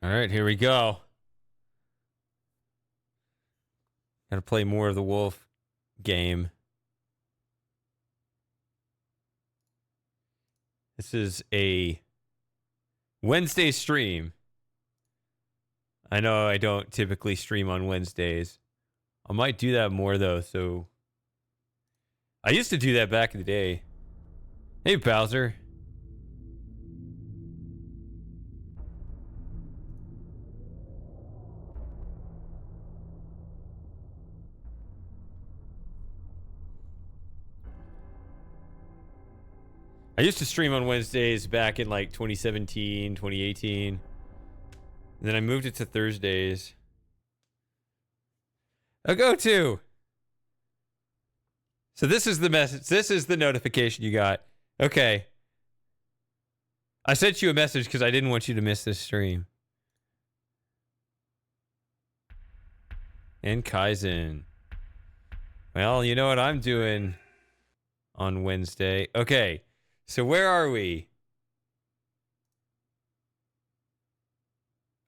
All right, here we go. Gotta play more of the wolf game. This is a Wednesday stream. I know I don't typically stream on Wednesdays. I might do that more, though, so... I used to do that back in the day. Hey, Bowser. I used to stream on Wednesdays back in like 2017, 2018. And then I moved it to Thursdays. A go-to. So this is the message. This is the notification you got. Okay. I sent you a message because I didn't want you to miss this stream. And Kaizen. Well, you know what I'm doing on Wednesday. Okay. So where are we?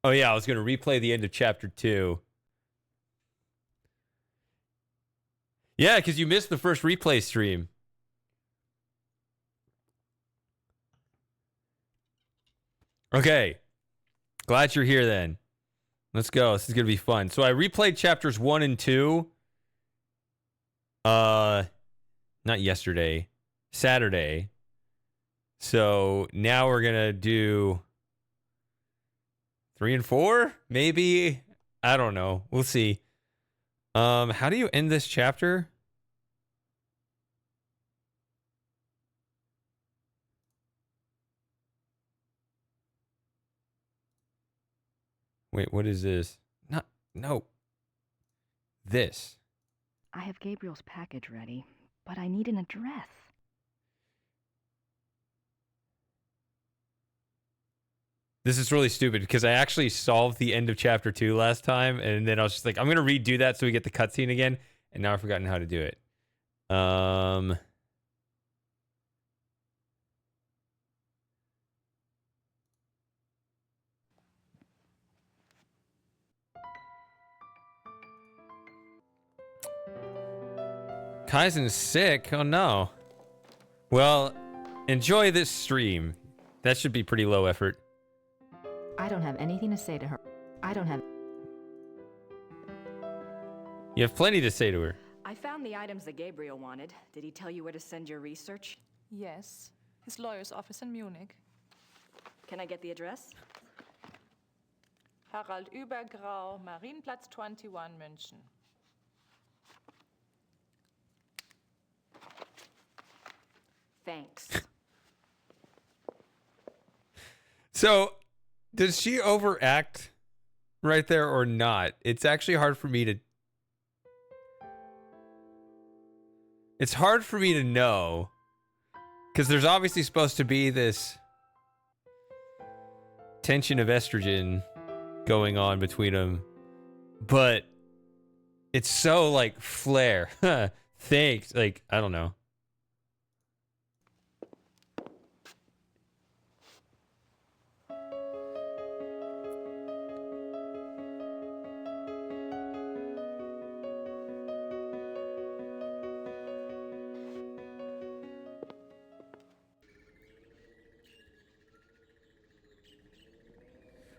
Oh yeah, I was going to replay the end of chapter 2. Yeah, because you missed the first replay stream. Okay. Glad you're here then. Let's go. This is going to be fun. So I replayed chapters 1 and 2. Not yesterday. Saturday. So now we're going to do 3 and 4? Maybe? I don't know. We'll see. How do you end this chapter? Wait, what is this? No. This. I have Gabriel's package ready, but I need an address. This is really stupid because I actually solved the end of chapter 2 last time, and then I was just like, I'm going to redo that so we get the cutscene again, and now I've forgotten how to do it. Kaizen's sick. Oh, no. Well, enjoy this stream. That should be pretty low effort. I don't have anything to say to her. You have plenty to say to her. I found the items that Gabriel wanted. Did he tell you where to send your research? Yes, his lawyer's office in Munich. Can I get the address? Harald Übergrau, Marienplatz 21, München. Thanks. So, does she overact right there or not? It's actually hard for me to... It's hard for me to know. Because there's obviously supposed to be this tension of estrogen going on between them. But it's so, like, flare. Thanks. Like, I don't know.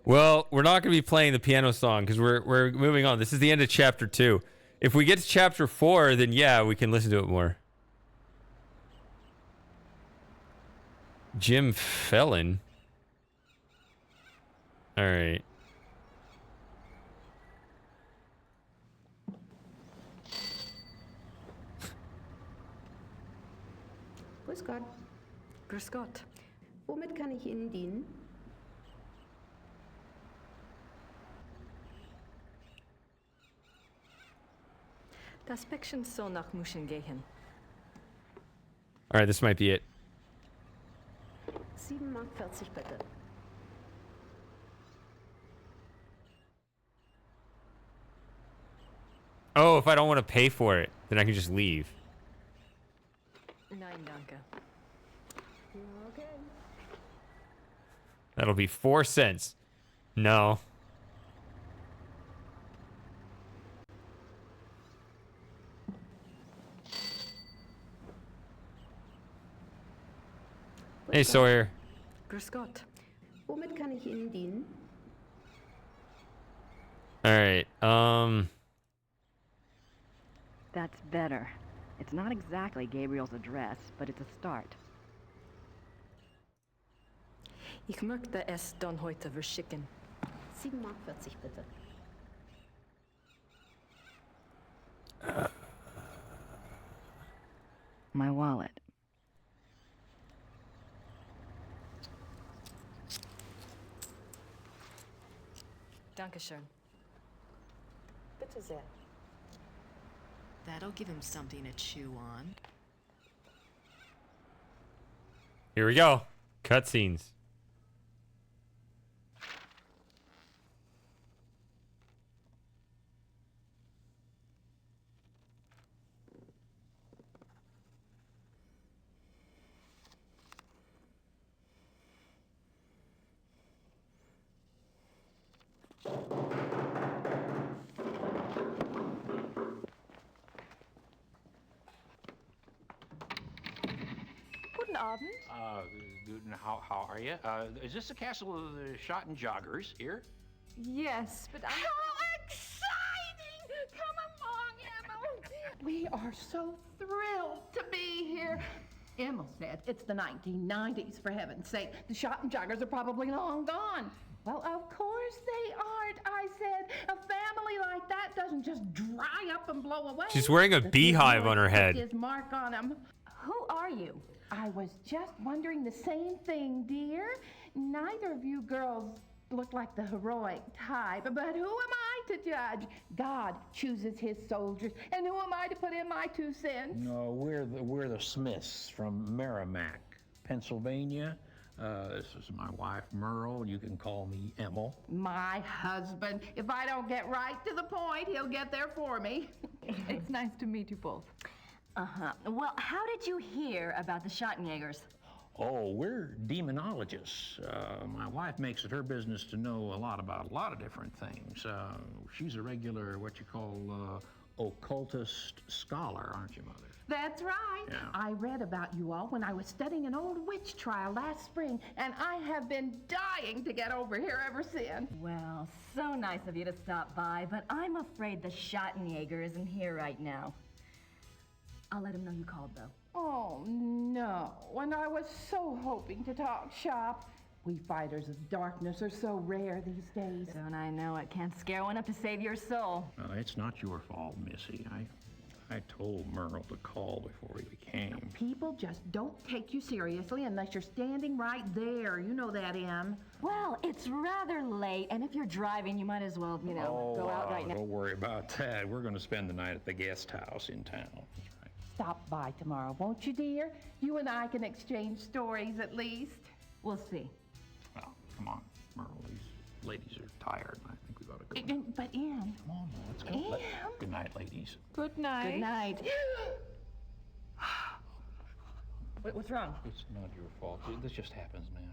Well, we're not going to be playing the piano song because we're moving on. This is the end of chapter 2. If we get to chapter 4, then yeah, we can listen to it more. Jim Fallon. All right. Grüß Gott. Grüß Gott. Womit kann ich Ihnen dienen? Das Päckchen soll nach München gehen. All right, this might be it. 7,40 Mark bitte. Oh, if I don't want to pay for it, then I can just leave. Nein, danke. Okay. That'll be 4 cents. No. Hey, Sawyer. Grüß Gott. Womit kann ich Ihnen dienen? All right. That's better. It's not exactly Gabriel's address, but it's a start. Ich möchte es dann heute verschicken. 7,40 Mark bitte. My wallet. Dankeschön. Bitte sehr. That'll give him something to chew on. Here we go. Cutscenes. Guten Abend. How are you? Is this the castle of the Shot and Joggers here? Yes, but I'm... How exciting! Come along, Emil. We are so thrilled to be here. Emil said it's the 1990s, for heaven's sake. The Shot and Joggers are probably long gone. Well, of course they aren't, I said. A family like that doesn't just dry up and blow away. She's wearing a The beehive kid on her put head. his mark on him. Who are you? I was just wondering the same thing, dear. Neither of you girls look like the heroic type, but who am I to judge? God chooses his soldiers, and who am I to put in my 2 cents? No, we're the Smiths from Merrimack, Pennsylvania. This is my wife, Merle. You can call me Emil. My husband. If I don't get right to the point, he'll get there for me. It's nice to meet you both. Uh-huh. Well, how did you hear about the Schottenjägers? Oh, we're demonologists. My wife makes it her business to know a lot about a lot of different things. She's a regular, what you call, occultist scholar, aren't you, Mother? That's right. Yeah. I read about you all when I was studying an old witch trial last spring, and I have been dying to get over here ever since. Well, so nice of you to stop by, but I'm afraid the Schottenjäger isn't here right now. I'll let him know you called, though. Oh, no. And I was so hoping to talk shop. We fighters of darkness are so rare these days. Don't I know it? Can't scare one up to save your soul. It's not your fault, Missy. I told Merle to call before he came. People just don't take you seriously unless you're standing right there. You know that, Em. Well, it's rather late, and if you're driving, you might as well, go out right now. Don't worry about that. We're going to spend the night at the guest house in town. Stop by tomorrow, won't you, dear? You and I can exchange stories at least. We'll see. Well, come on, Merle. These ladies are tired, and I think we ought to go. But, Em. Come on, let's go. Good night, ladies. Good night. Good night. What's wrong? It's not your fault. This just happens, ma'am.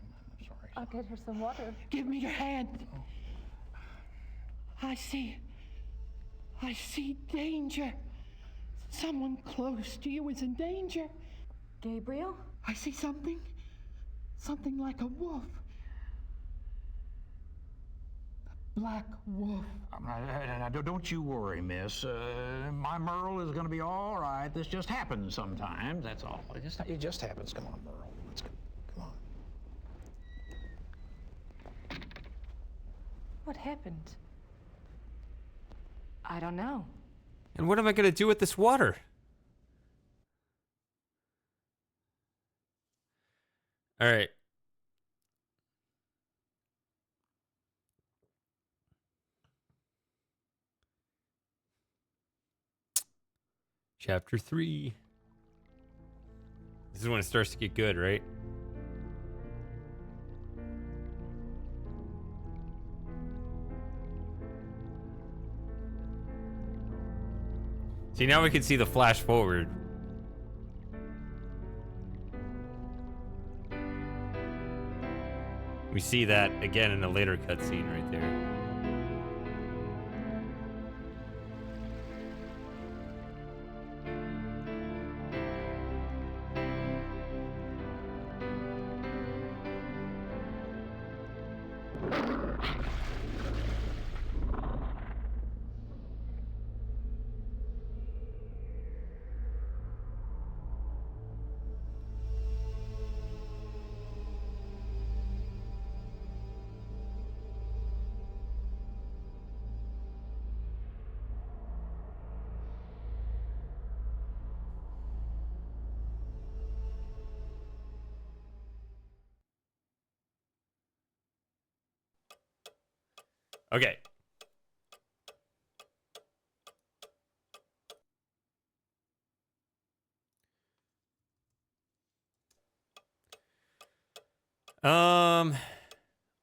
I'm sorry. I'll get her some water. Give me your hand. I see danger. Someone close to you is in danger. Gabriel? I see something like a wolf. A black wolf. Now, don't you worry, miss. My Merle is going to be all right. This just happens sometimes, that's all. It just happens. Come on, Merle. Let's go. Come on. What happened? I don't know. And what am I going to do with this water? All right. Chapter 3. This is when it starts to get good, right? See, now we can see the flash forward. We see that again in a later cutscene right there. Okay.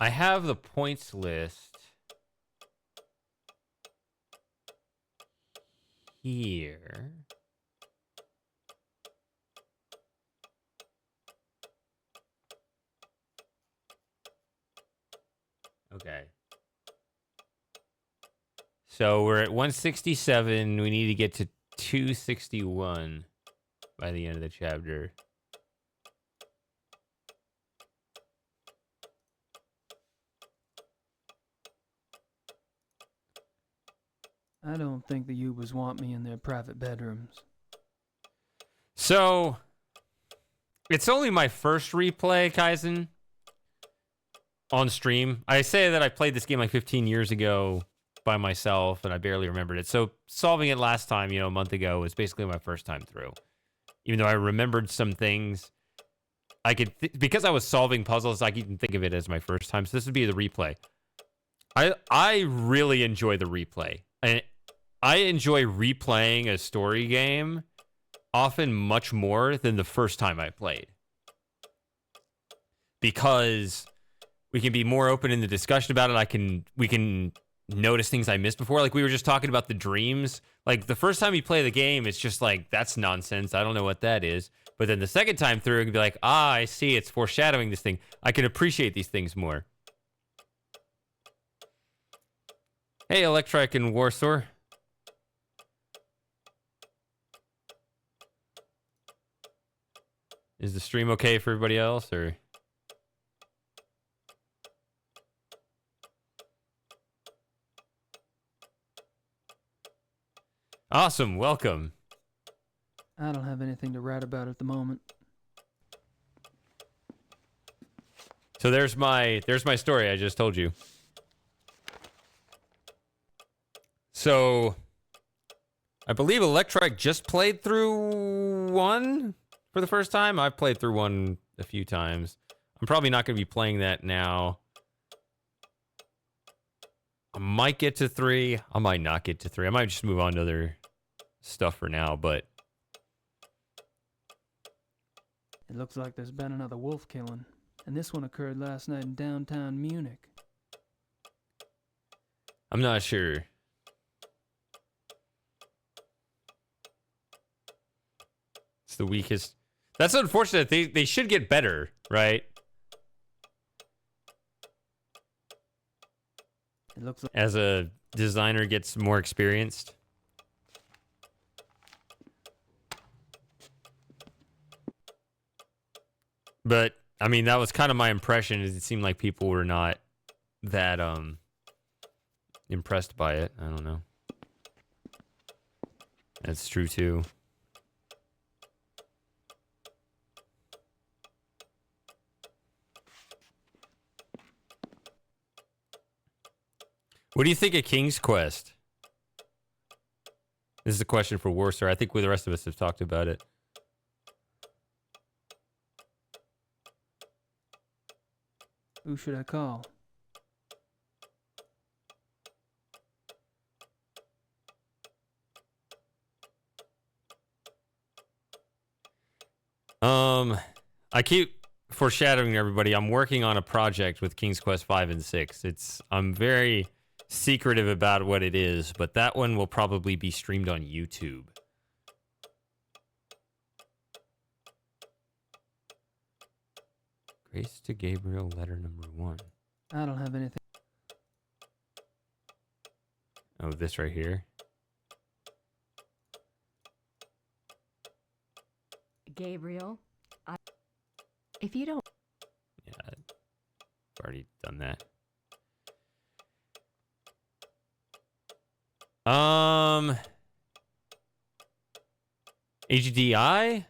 I have the points list here. Okay. So we're at 167. We need to get to 261 by the end of the chapter. I don't think the Ubers want me in their private bedrooms. So, it's only my first replay, Kaizen, on stream. I say that I played this game like 15 years ago by myself, and I barely remembered it. So, solving it last time, a month ago, was basically my first time through. Even though I remembered some things, I could, because I was solving puzzles, I can think of it as my first time. So, this would be the replay. I really enjoy the replay. And I enjoy replaying a story game often much more than the first time I played. Because we can be more open in the discussion about it. We can notice things I missed before. Like we were just talking about the dreams. Like the first time you play the game, it's just like, that's nonsense. I don't know what that is. But then the second time through, it can be like, I see, it's foreshadowing this thing. I can appreciate these things more. Hey, Electric and Warsaw. Is the stream okay for everybody else, or? Awesome, welcome. I don't have anything to write about at the moment. So there's my story I just told you. So, I believe Electric just played through 1 for the first time. I've played through 1 a few times. I'm probably not going to be playing that now. I might get to 3. I might not get to 3. I might just move on to other stuff for now, but... It looks like there's been another wolf killing, and this one occurred last night in downtown Munich. I'm not sure. It's the weakest. That's unfortunate. They should get better, right? It looks like As a designer gets more experienced. But I mean, that was kind of my impression. Is it seemed like people were not that impressed by it. I don't know. That's true too. What do you think of King's Quest? This is a question for Warster. I think the rest of us have talked about it. Who should I call? I keep foreshadowing everybody. I'm working on a project with King's Quest 5 and 6. I'm very secretive about what it is, but that one will probably be streamed on YouTube. Grace to Gabriel, letter number 1. I don't have anything. Oh, this right here. Gabriel, If you don't. Yeah, I've already done that. HDI?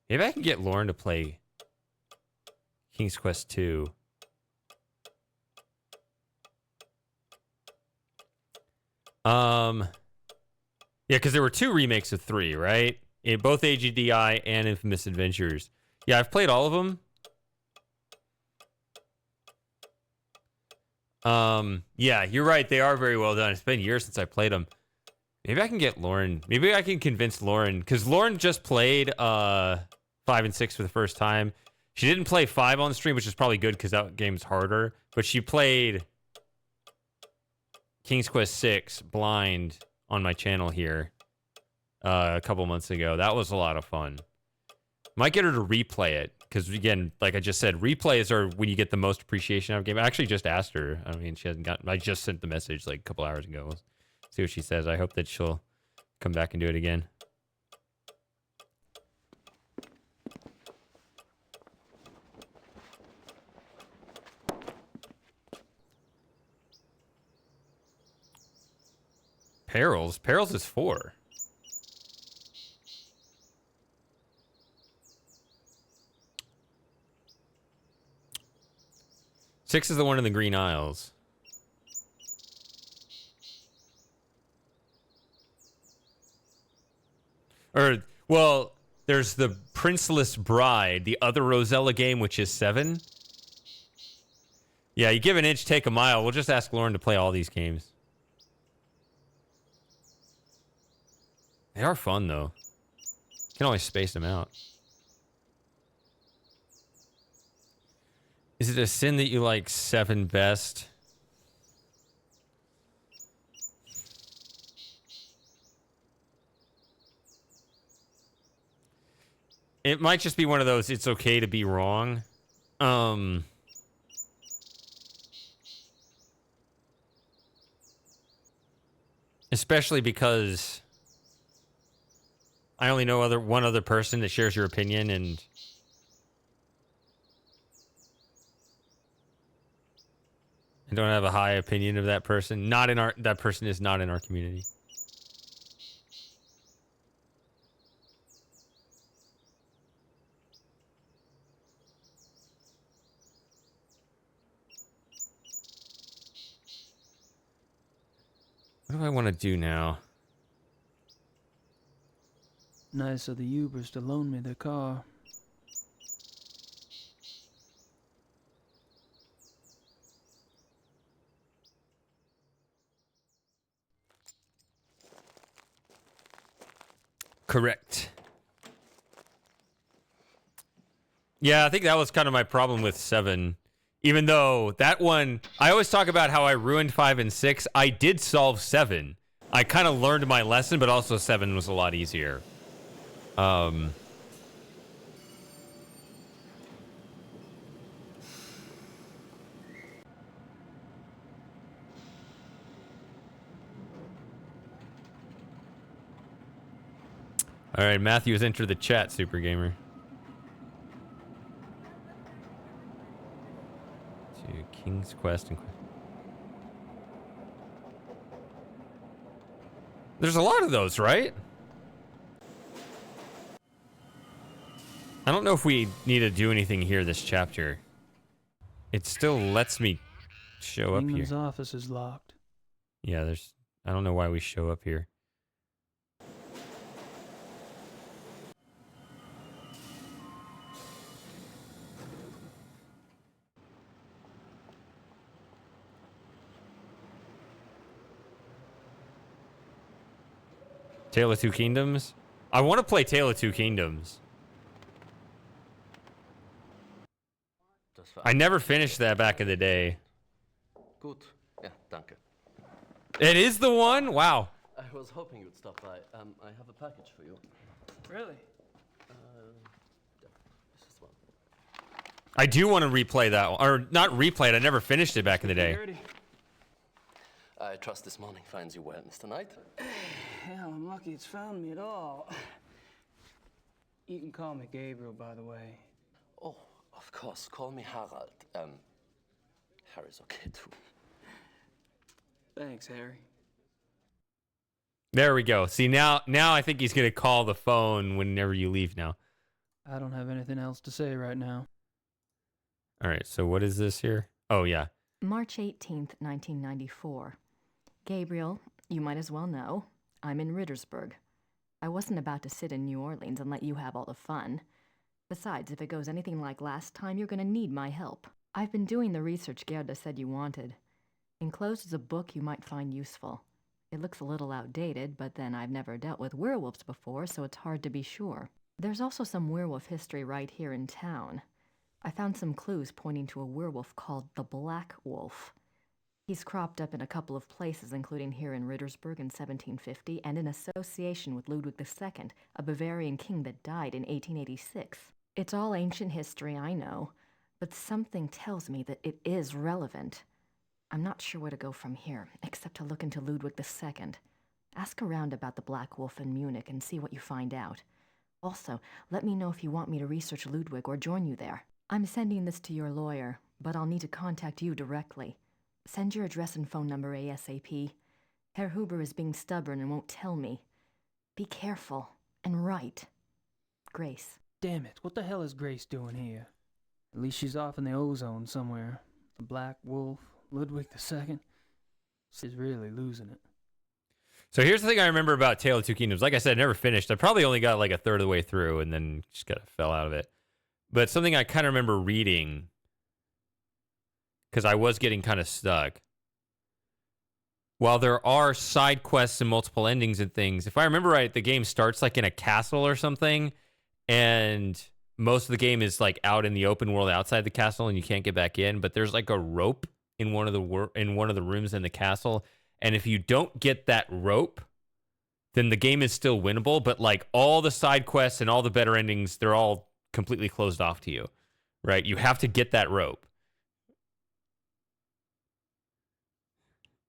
Maybe I can get Lauren to play King's Quest 2. Yeah, because there were 2 remakes of 3, right? In both AGDI and Infamous Adventures. Yeah, I've played all of them. Yeah, you're right. They are very well done. It's been years since I played them. Maybe I can get Lauren. Maybe I can convince Lauren, because Lauren just played 5 and 6 for the first time. She didn't play 5 on stream, which is probably good because that game's harder. But she played King's Quest 6 blind on my channel here a couple months ago. That was a lot of fun. Might get her to replay it because, again, like I just said, replays are when you get the most appreciation out of a game. I actually just asked her. I mean, she hasn't gotten. I just sent the message like a couple hours ago. We'll see what she says. I hope that she'll come back and do it again. Perils? Perils is 4. Six is the one in the Green Isles. Or, well, there's the Princeless Bride, the other Rosella game, which is 7. Yeah, you give an inch, take a mile. We'll just ask Lauren to play all these games. They are fun, though. You can always space them out. Is it a sin that you like 7 best? It might just be one of those, it's okay to be wrong. Especially because I only know one other person that shares your opinion, and I don't have a high opinion of that person. That person is not in our community. What do I want to do now? Nice of the Ubers to loan me their car. Correct. Yeah, I think that was kind of my problem with 7. Even though that one, I always talk about how I ruined 5 and 6. I did solve 7. I kind of learned my lesson, but also 7 was a lot easier. All right, Matthew has entered the chat, Super Gamer. To King's Quest and there's a lot of those, right? I don't know if we need to do anything here this chapter. It still lets me show up here. Kingman's office is locked. Yeah, I don't know why we show up here. Tale of Two Kingdoms? I want to play Tale of Two Kingdoms. I never finished that back in the day. Gut. Ja, danke. It is the one? Wow. I was hoping you'd stop by. I have a package for you. Really? This is one. I do want to replay that one. Or not replay it. I never finished it back in the day. I trust this morning finds you well, Mr. Knight. Hell, I'm lucky it's found me at all. You can call me Gabriel, by the way. Oh, of course. Call me Harald. Harry's okay too. Thanks, Harry. There we go. See, now I think he's going to call the phone whenever you leave now. I don't have anything else to say right now. All right, so what is this here? Oh, yeah. March 18th, 1994. Gabriel, you might as well know, I'm in Rittersburg. I wasn't about to sit in New Orleans and let you have all the fun. Besides, if it goes anything like last time, you're going to need my help. I've been doing the research Gerda said you wanted. Enclosed is a book you might find useful. It looks a little outdated, but then I've never dealt with werewolves before, so it's hard to be sure. There's also some werewolf history right here in town. I found some clues pointing to a werewolf called the Black Wolf. He's cropped up in a couple of places, including here in Rittersburg in 1750, and in association with Ludwig II, a Bavarian king that died in 1886. It's all ancient history, I know, but something tells me that it is relevant. I'm not sure where to go from here, except to look into Ludwig II. Ask around about the Black Wolf in Munich and see what you find out. Also, let me know if you want me to research Ludwig or join you there. I'm sending this to your lawyer, but I'll need to contact you directly. Send your address and phone number ASAP. Herr Huber is being stubborn and won't tell me. Be careful and write. Grace. Damn it, what the hell is Grace doing here? At least she's off in the ozone somewhere. The Black Wolf, Ludwig II. She's really losing it. So here's the thing I remember about Tale of Two Kingdoms. Like I said, I never finished. I probably only got like a third of the way through and then just kind of fell out of it. But something I kind of remember reading, because I was getting kind of stuck. While there are side quests and multiple endings and things, if I remember right, the game starts like in a castle or something, and most of the game is like out in the open world outside the castle, and you can't get back in. But there's like a rope in one of the rooms in the castle, and if you don't get that rope, then the game is still winnable. But like all the side quests and all the better endings, they're all completely closed off to you, right? You have to get that rope.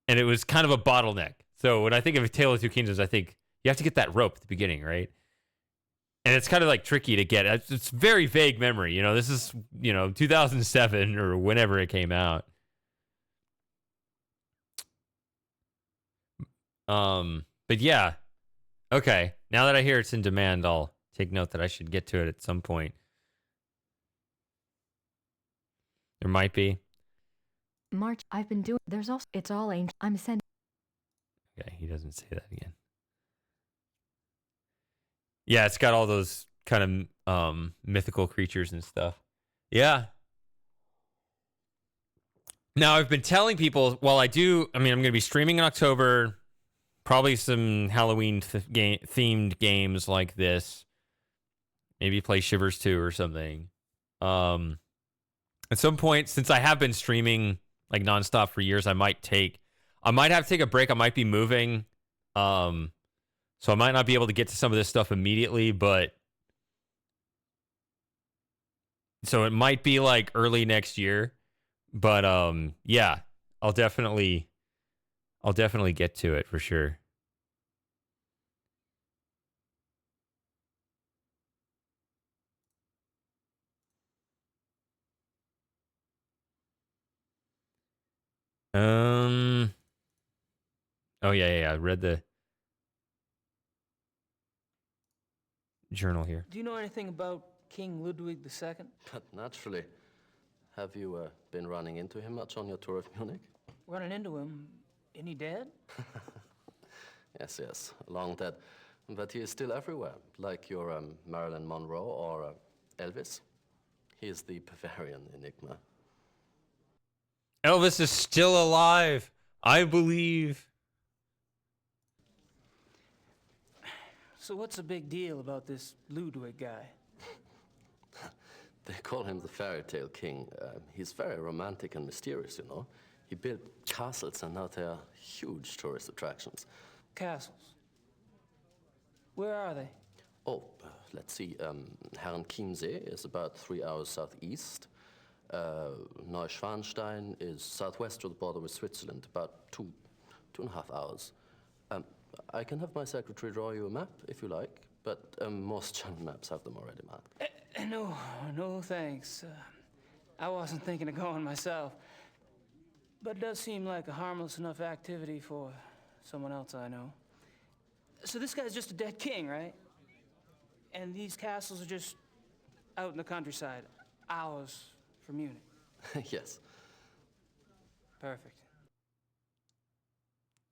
And it was kind of a bottleneck. So when I think of Tale of Two Kingdoms, I think you have to get that rope at the beginning, right? And it's kind of like tricky to get. It's very vague memory. You know, this is, 2007 or whenever it came out. But yeah. Okay. Now that I hear it's in demand, I'll take note that I should get to it at some point. There might be. March, I've been doing, there's also, it's all ancient. I'm sending. Okay, he doesn't say that again. Yeah, it's got all those kind of mythical creatures and stuff. Yeah. Now, I've been telling people, I'm going to be streaming in October, probably some Halloween themed games like this. Maybe play Shivers 2 or something. At some point, since I have been streaming like nonstop for years, I might have to take a break. I might be moving. So I might not be able to get to some of this stuff immediately, but so it might be like early next year. But yeah, I'll definitely get to it for sure. Oh yeah. I read the journal here. Do you know anything about King Ludwig II? But naturally. Have you been running into him much on your tour of Munich? Running into him? Isn't he dead? Yes, long dead. But he is still everywhere, like your Marilyn Monroe or Elvis. He is the Bavarian enigma. Elvis is still alive. I believe. So what's the big deal about this Ludwig guy? They call him the fairy tale king. He's very romantic and mysterious, He built castles, and now they are huge tourist attractions. castles. Where are they? Oh, let's see. Herrenchiemsee is about 3 hours southeast. Neuschwanstein is southwest of the border with Switzerland, about 2.5 hours. I can have my secretary draw you a map if you like, but most German maps have them already marked. No, thanks. I wasn't thinking of going myself. But it does seem like a harmless enough activity for someone else I know. So this guy's just a dead king, right? And these castles are just out in the countryside, hours from Munich. Yes. Perfect.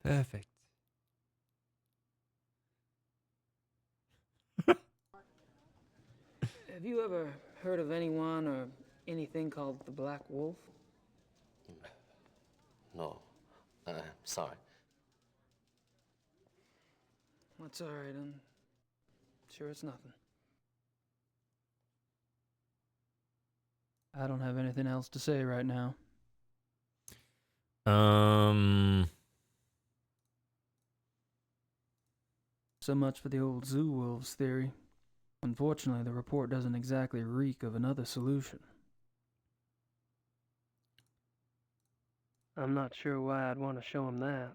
Perfect. Have you ever heard of anyone or anything called the Black Wolf? No. Sorry. That's all right. I'm sure it's nothing. I don't have anything else to say right now. So much for the old zoo wolves theory. Unfortunately, the report doesn't exactly reek of another solution. I'm not sure why I'd want to show him that.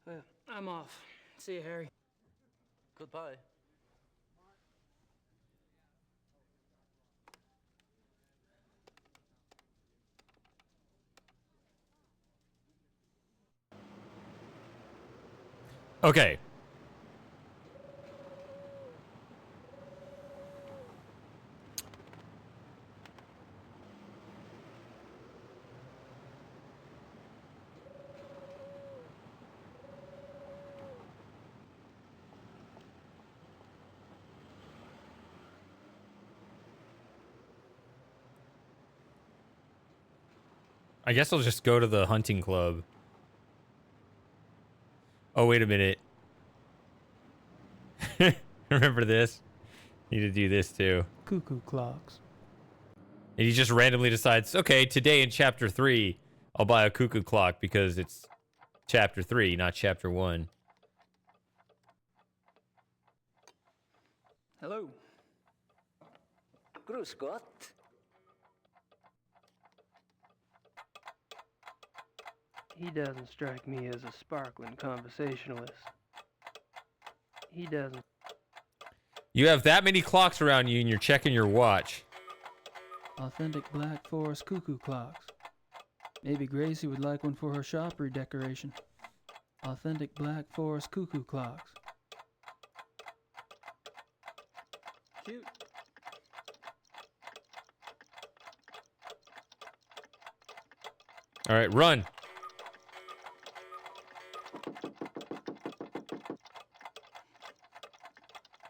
Well, I'm off. See you, Harry. Goodbye. Okay. I guess I'll just go to the hunting club. Oh, wait a minute. Remember this? Need to do this too. Cuckoo clocks. And he just randomly decides, okay, today in chapter 3, I'll buy a cuckoo clock because it's chapter 3, not chapter 1. Hello. Grüß Gott. He doesn't strike me as a sparkling conversationalist. He doesn't. You have that many clocks around you and you're checking your watch. Authentic Black Forest cuckoo clocks. Maybe Gracie would like one for her shop redecoration. Authentic Black Forest cuckoo clocks. Cute. All right, run.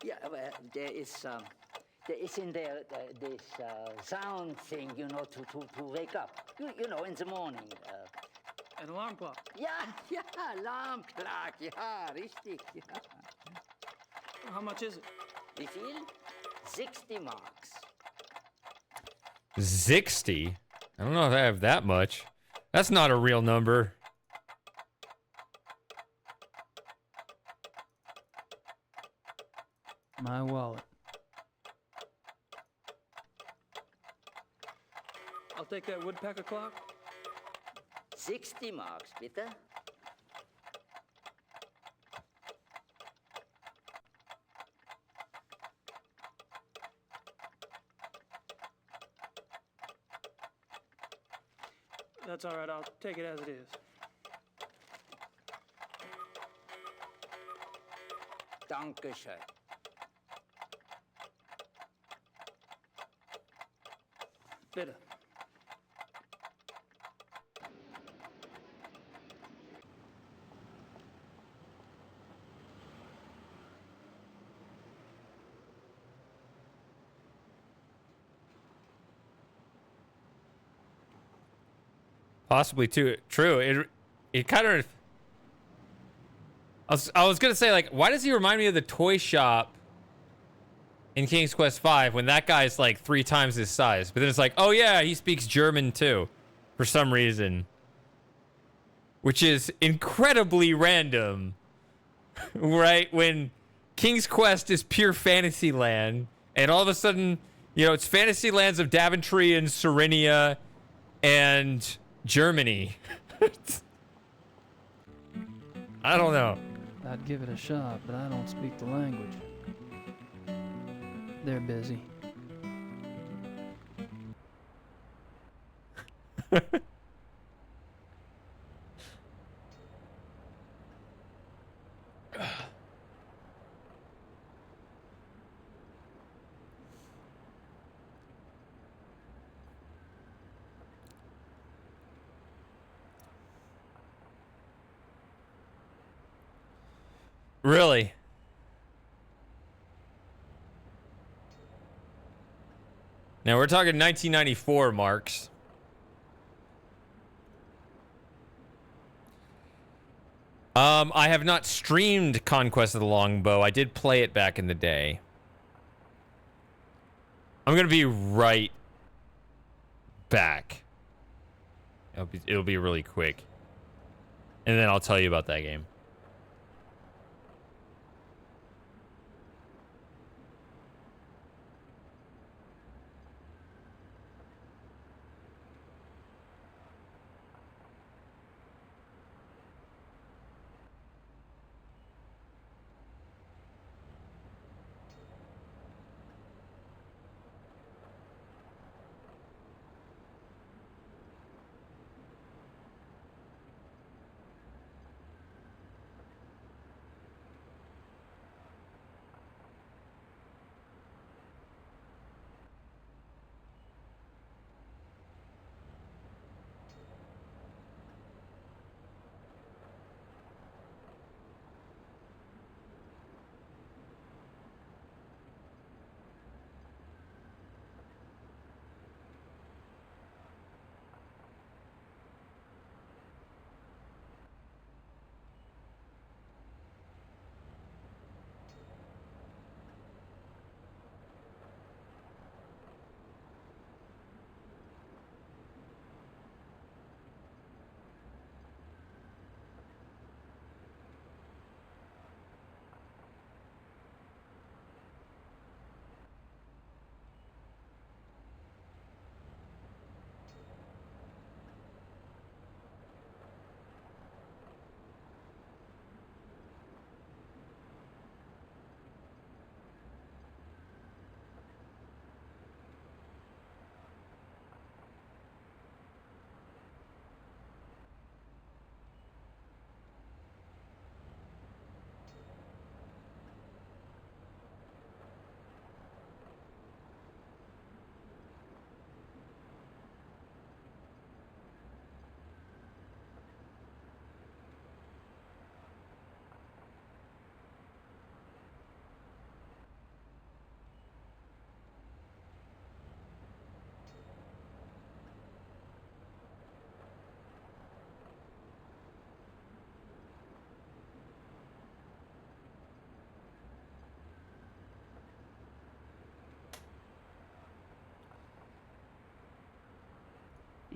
Yeah, well, there is in there this sound thing, you know, to wake up. You know, in the morning. An alarm clock. Ja, alarm clock, ja, richtig, ja. How much is it? Wie viel? 60 marks. 60? I don't know if I have that much. That's not a real number. My wallet. I'll take that woodpecker clock. 60 marks, bitte. That's all right. I'll take it as it is. Dankeschön. Bitte. Possibly too true. it kind of... I was going to say, like, why does he remind me of the toy shop in King's Quest V when that guy's like 3 times his size? But then it's like, oh yeah, he speaks German too, for some reason. Which is incredibly random, right? When King's Quest is pure fantasy land, and all of a sudden, you know, it's fantasy lands of Daventry and Serenia and Germany. I don't know. I'd give it a shot, but I don't speak the language. They're busy. Really? Now we're talking 1994, Marks. I have not streamed Conquest of the Longbow. I did play it back in the day. I'm gonna be right back. It'll be really quick. And then I'll tell you about that game.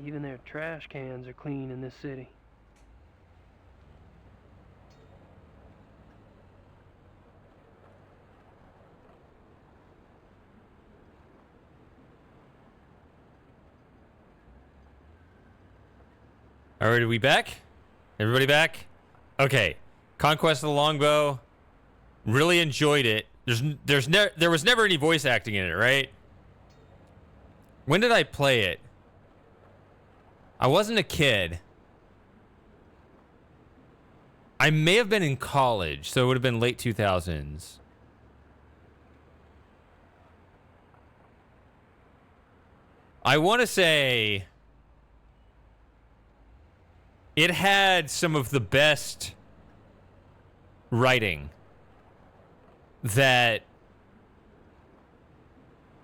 Even their trash cans are clean in this city. All right, are we back? Everybody back? Okay. Conquest of the Longbow. Really enjoyed it. There was never any voice acting in it, right? When did I play it? I wasn't a kid. I may have been in college, so it would have been late 2000s. I want to say it had some of the best writing that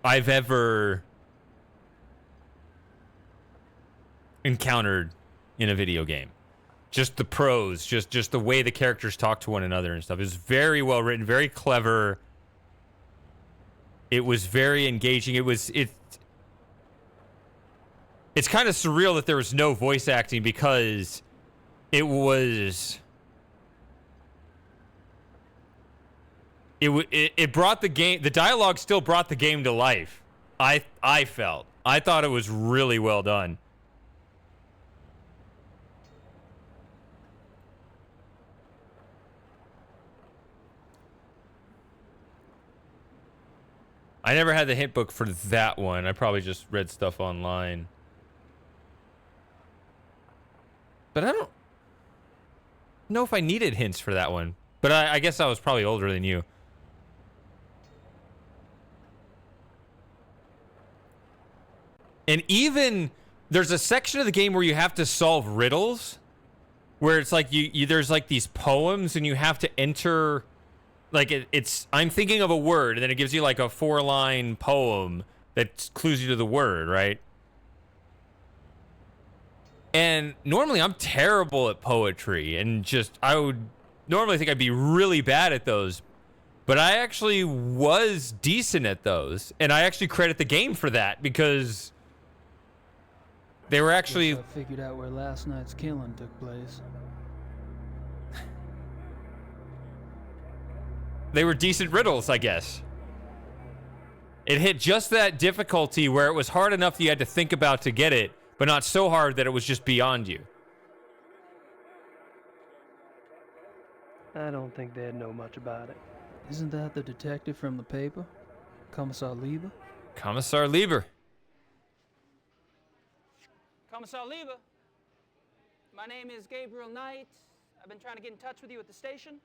I've ever encountered in a video game. Just the prose, just the way the characters talk to one another and stuff. It was very well written, very clever. It was very engaging. It's kind of surreal that there was no voice acting because it brought the game, the dialogue still brought the game to life. I thought it was really well done. I never had the hint book for that one. I probably just read stuff online. But I don't know if I needed hints for that one. But I guess I was probably older than you. And even there's a section of the game where you have to solve riddles, where it's like there's like these poems and you have to enter, like it's I'm thinking of a word and then it gives you like a 4-line poem that clues you to the word, right? And normally I'm terrible at poetry and I would normally think I'd be really bad at those, but I actually was decent at those, and I actually credit the game for that because they were actually... I figured out where last night's killing took place. They were decent riddles, I guess. It hit just that difficulty where it was hard enough that you had to think about to get it, but not so hard that it was just beyond you. I don't think they'd know much about it. Isn't that the detective from the paper? Commissar Lieber? Commissar Lieber. Commissar Lieber, my name is Gabriel Knight. I've been trying to get in touch with you at the station.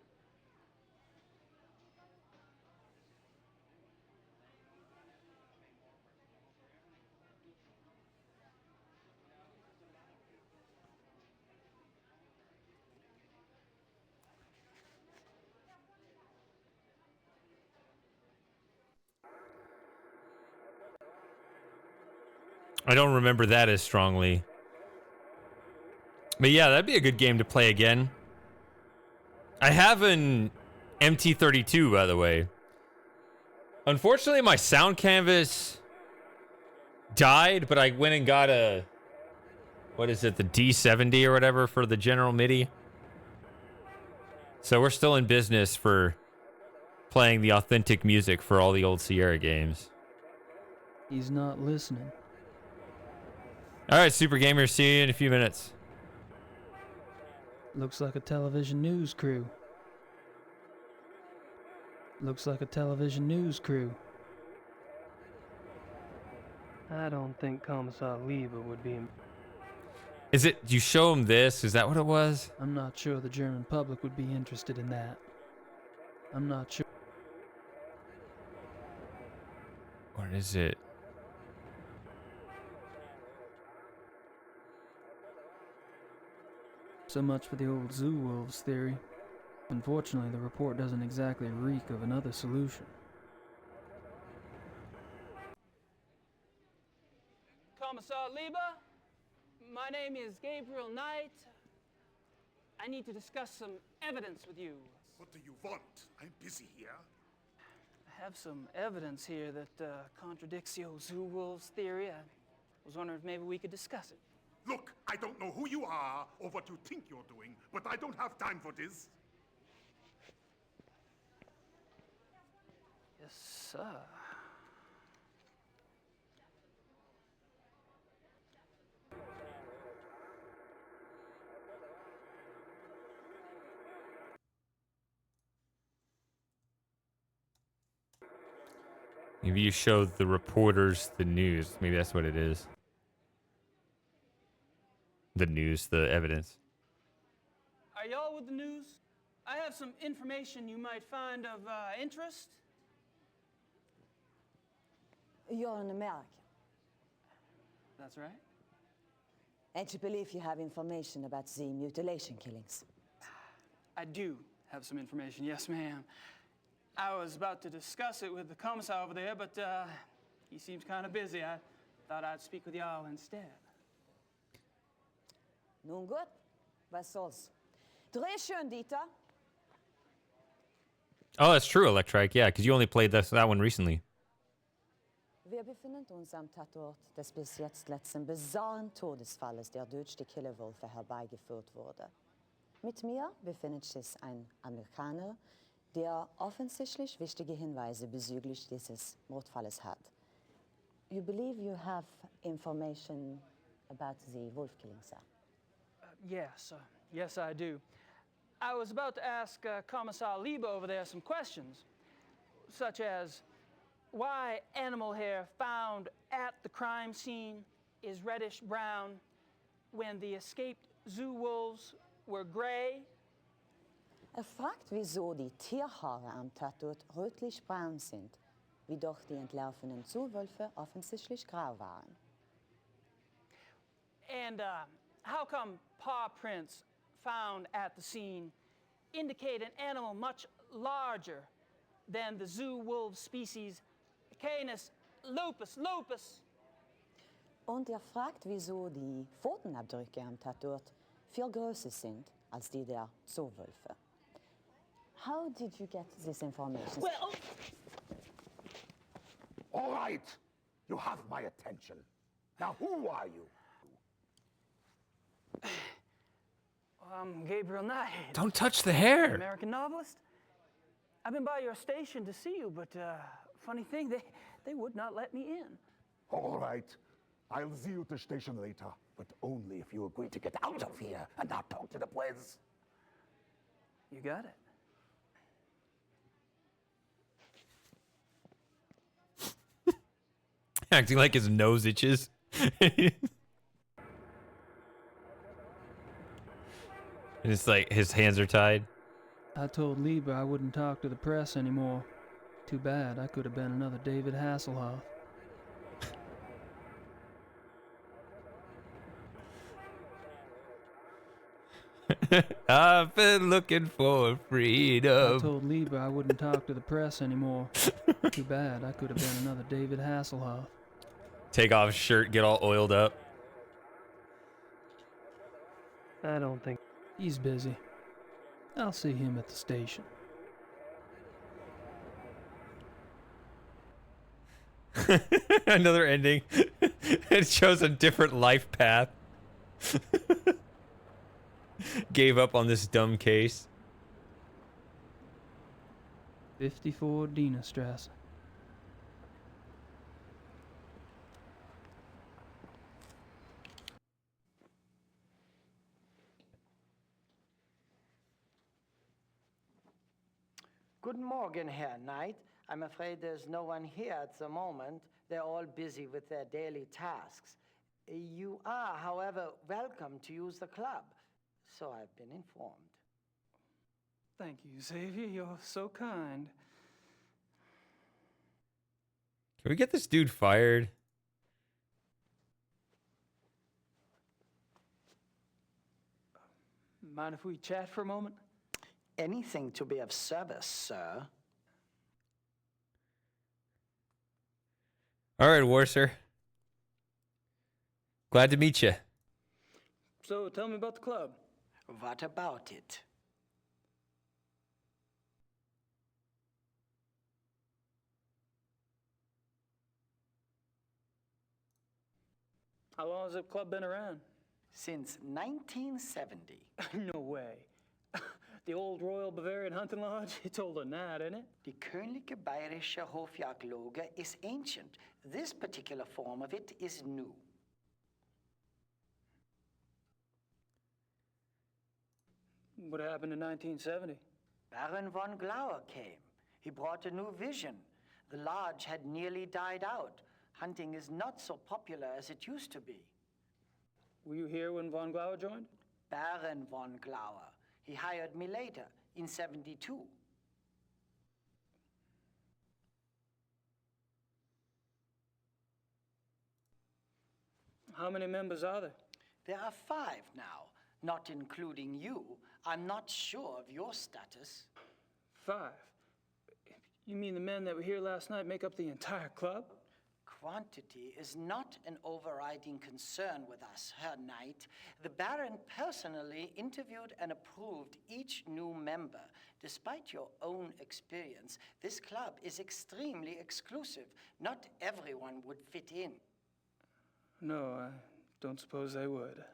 I don't remember that as strongly. But yeah, that'd be a good game to play again. I have an MT32, by the way. Unfortunately, my sound canvas died, but I went and got a... What is it? The D70 or whatever for the General MIDI. So we're still in business for playing the authentic music for all the old Sierra games. He's not listening. All right, Super Gamer, see you in a few minutes. Looks like a television news crew. Looks like a television news crew. I don't think Commissar Lieber would be... Is it, you show him this? Is that what it was? I'm not sure the German public would be interested in that. I'm not sure. What is it? So much for the old zoo wolves theory. Unfortunately, the report doesn't exactly reek of another solution. Commissar Lieber, my name is Gabriel Knight. I need to discuss some evidence with you. What do you want? I'm busy here. I have some evidence here that contradicts the old zoo wolves theory. I was wondering if maybe we could discuss it. Look, I don't know who you are or what you think you're doing, but I don't have time for this. Yes, sir. Maybe you show the reporters the news. Maybe that's what it is. The news, the evidence. Are y'all with the news? I have some information you might find of interest. You're an American. That's right. And you believe you have information about the mutilation killings? I do have some information, yes, ma'am. I was about to discuss it with the commissar over there, but he seems kind of busy. I thought I'd speak with y'all instead. No good. Was soll's? Dreh schön, Dieter. Oh, that's true, Electric. Yeah, because you only played that one recently. Wir befinden uns am Tatort des bis jetzt letzten bizarren Todesfalles, der durch die Killerwölfe herbeigeführt wurde. Mit mir befindet sich ein Amerikaner, der offensichtlich wichtige Hinweise bezüglich dieses Mordfalles hat. You believe you have information about the wolf killing, sir? Yes, I do. I was about to ask Commissar Liebe over there some questions, such as why animal hair found at the crime scene is reddish-brown when the escaped zoo wolves were gray. Fragt, wieso die Tierhaare am Tatort rötlich-braun sind, wie doch die entlaufenen Zuwölfe offensichtlich grau waren. And how come paw prints found at the scene indicate an animal much larger than the zoo wolf species Canis lupus lupus? Und fragt, wieso die Pfotenabdrücke am Tatort viel größer sind als die der Zoowölfe. How did you get this information? Well, all right. You have my attention. Now, who are you? I'm Gabriel Knight. Don't touch the hair. American novelist. I've been by your station to see you, but funny thing, they would not let me in. All right. I'll see you at the station later, but only if you agree to get out of here and not talk to the boys. You got it. Acting like his nose itches. And it's like his hands are tied. I told Lieber I wouldn't talk to the press anymore. Too bad, I could have been another David Hasselhoff. I've been looking for freedom. I told Lieber I wouldn't talk to the press anymore. Too bad, I could have been another David Hasselhoff. Take off his shirt, get all oiled up. I don't think he's busy. I'll see him at the station. Another ending. It shows a different life path. Gave up on this dumb case. 54 Dienerstrasse. Guten Morgen, Herr Knight. I'm afraid there's no one here at the moment. They're all busy with their daily tasks. You are, however, welcome to use the club. So I've been informed. Thank you, Xavier. You're so kind. Can we get this dude fired? Mind if we chat for a moment? Anything to be of service, sir. All right, Warser. Glad to meet you. So tell me about the club. What about it? How long has the club been around? Since 1970. No way. The old Royal Bavarian Hunting Lodge? It's older than that, isn't it? Die Königliche Bayerische Hofjagdloge is ancient. This particular form of it is new. What happened in 1970? Baron von Glauer came. He brought a new vision. The lodge had nearly died out. Hunting is not so popular as it used to be. Were you here when von Glauer joined? Baron von Glauer. He hired me later, in 72. How many members are there? There are 5 now, not including you. I'm not sure of your status. 5? You mean the men that were here last night make up the entire club? quantity is not an overriding concern with us, Herr Knight. The Baron personally interviewed and approved each new member. Despite your own experience, this club is extremely exclusive. Not everyone would fit in. No, I don't suppose they would.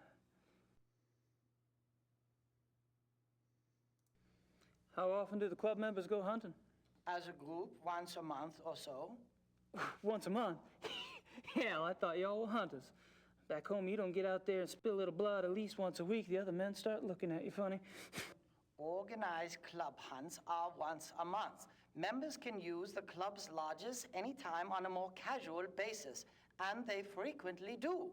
How often do the club members go hunting? As a group, once a month or so. Once a month? Hell, I thought y'all were hunters. Back home, you don't get out there and spill a little blood at least once a week. The other men start looking at you funny. Organized club hunts are once a month. Members can use the club's lodges anytime on a more casual basis, and they frequently do.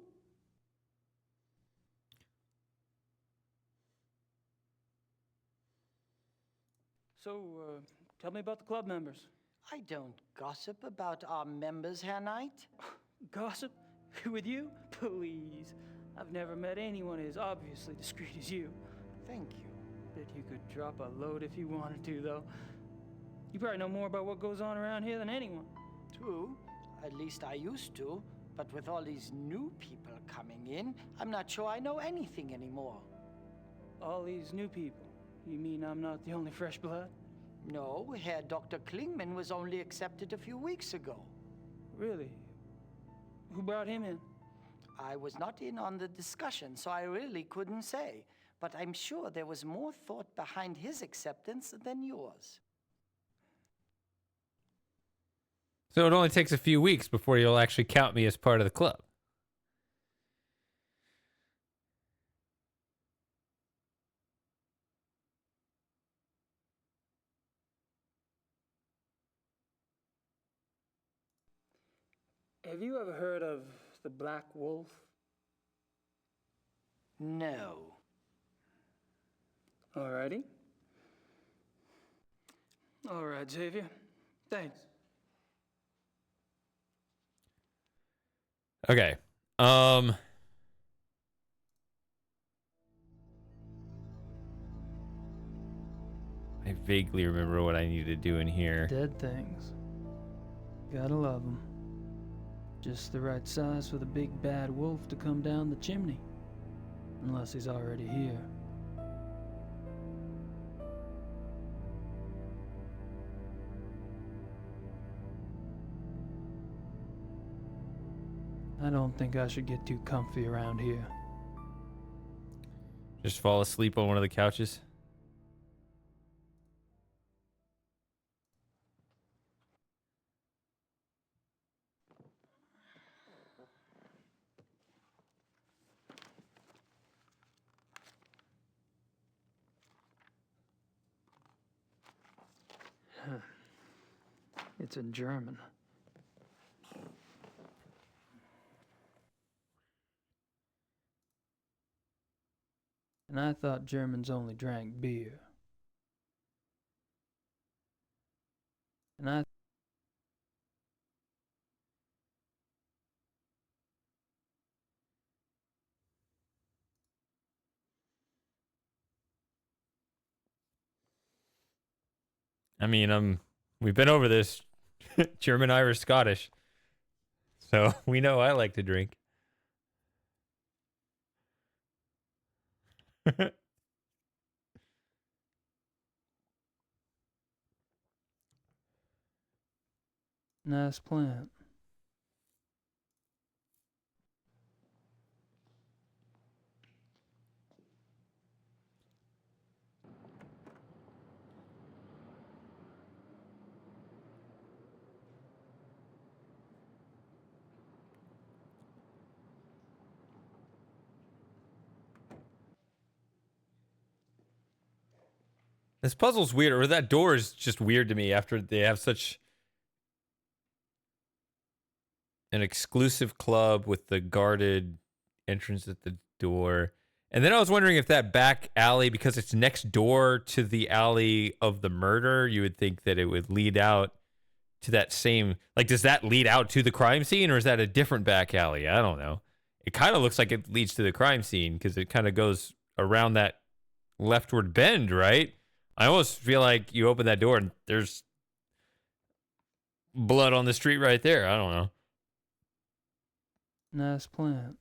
So, tell me about the club members. I don't gossip about our members, Herr Knight. Gossip? With you? Please. I've never met anyone as obviously discreet as you. Thank you. Bet you could drop a load if you wanted to, though. You probably know more about what goes on around here than anyone. True. At least I used to. But with all these new people coming in, I'm not sure I know anything anymore. All these new people? You mean I'm not the only fresh blood? No, Herr Dr. Klingman was only accepted a few weeks ago. Really? Who brought him in? I was not in on the discussion, so I really couldn't say. But I'm sure there was more thought behind his acceptance than yours. So it only takes a few weeks before you'll actually count me as part of the club. Have you ever heard of the Black Wolf? No. Alrighty. All right, Xavier. Thanks. Okay. I vaguely remember what I need to do in here. Dead things. Gotta love them. Just the right size for the big bad wolf to come down the chimney. Unless he's already here. I don't think I should get too comfy around here. Just fall asleep on one of the couches. It's in German. And I thought Germans only drank beer. And I mean, we've been over this. German, Irish, Scottish. So we know I like to drink. nice plant. This puzzle's weird, or that door is just weird to me after they have such an exclusive club with the guarded entrance at the door. And then I was wondering if that back alley, because it's next door to the alley of the murder, you would think that it would lead out to that same, like, does that lead out to the crime scene, or is that a different back alley? I don't know. It kind of looks like it leads to the crime scene because it kind of goes around that leftward bend, right? I almost feel like you open that door and there's blood on the street right there. I don't know. Nice plant.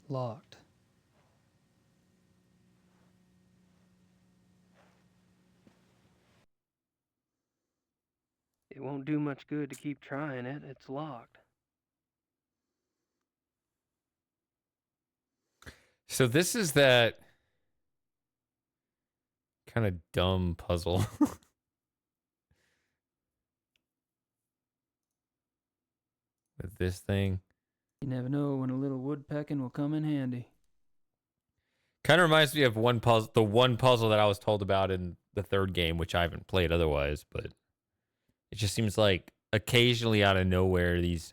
Locked. It won't do much good to keep trying it. It's locked. So this is that kind of dumb puzzle. With this thing. You never know when a little woodpecking will come in handy. Kind of reminds me of one puzzle, the one puzzle that I was told about in the third game, which I haven't played otherwise, but it just seems like occasionally out of nowhere, these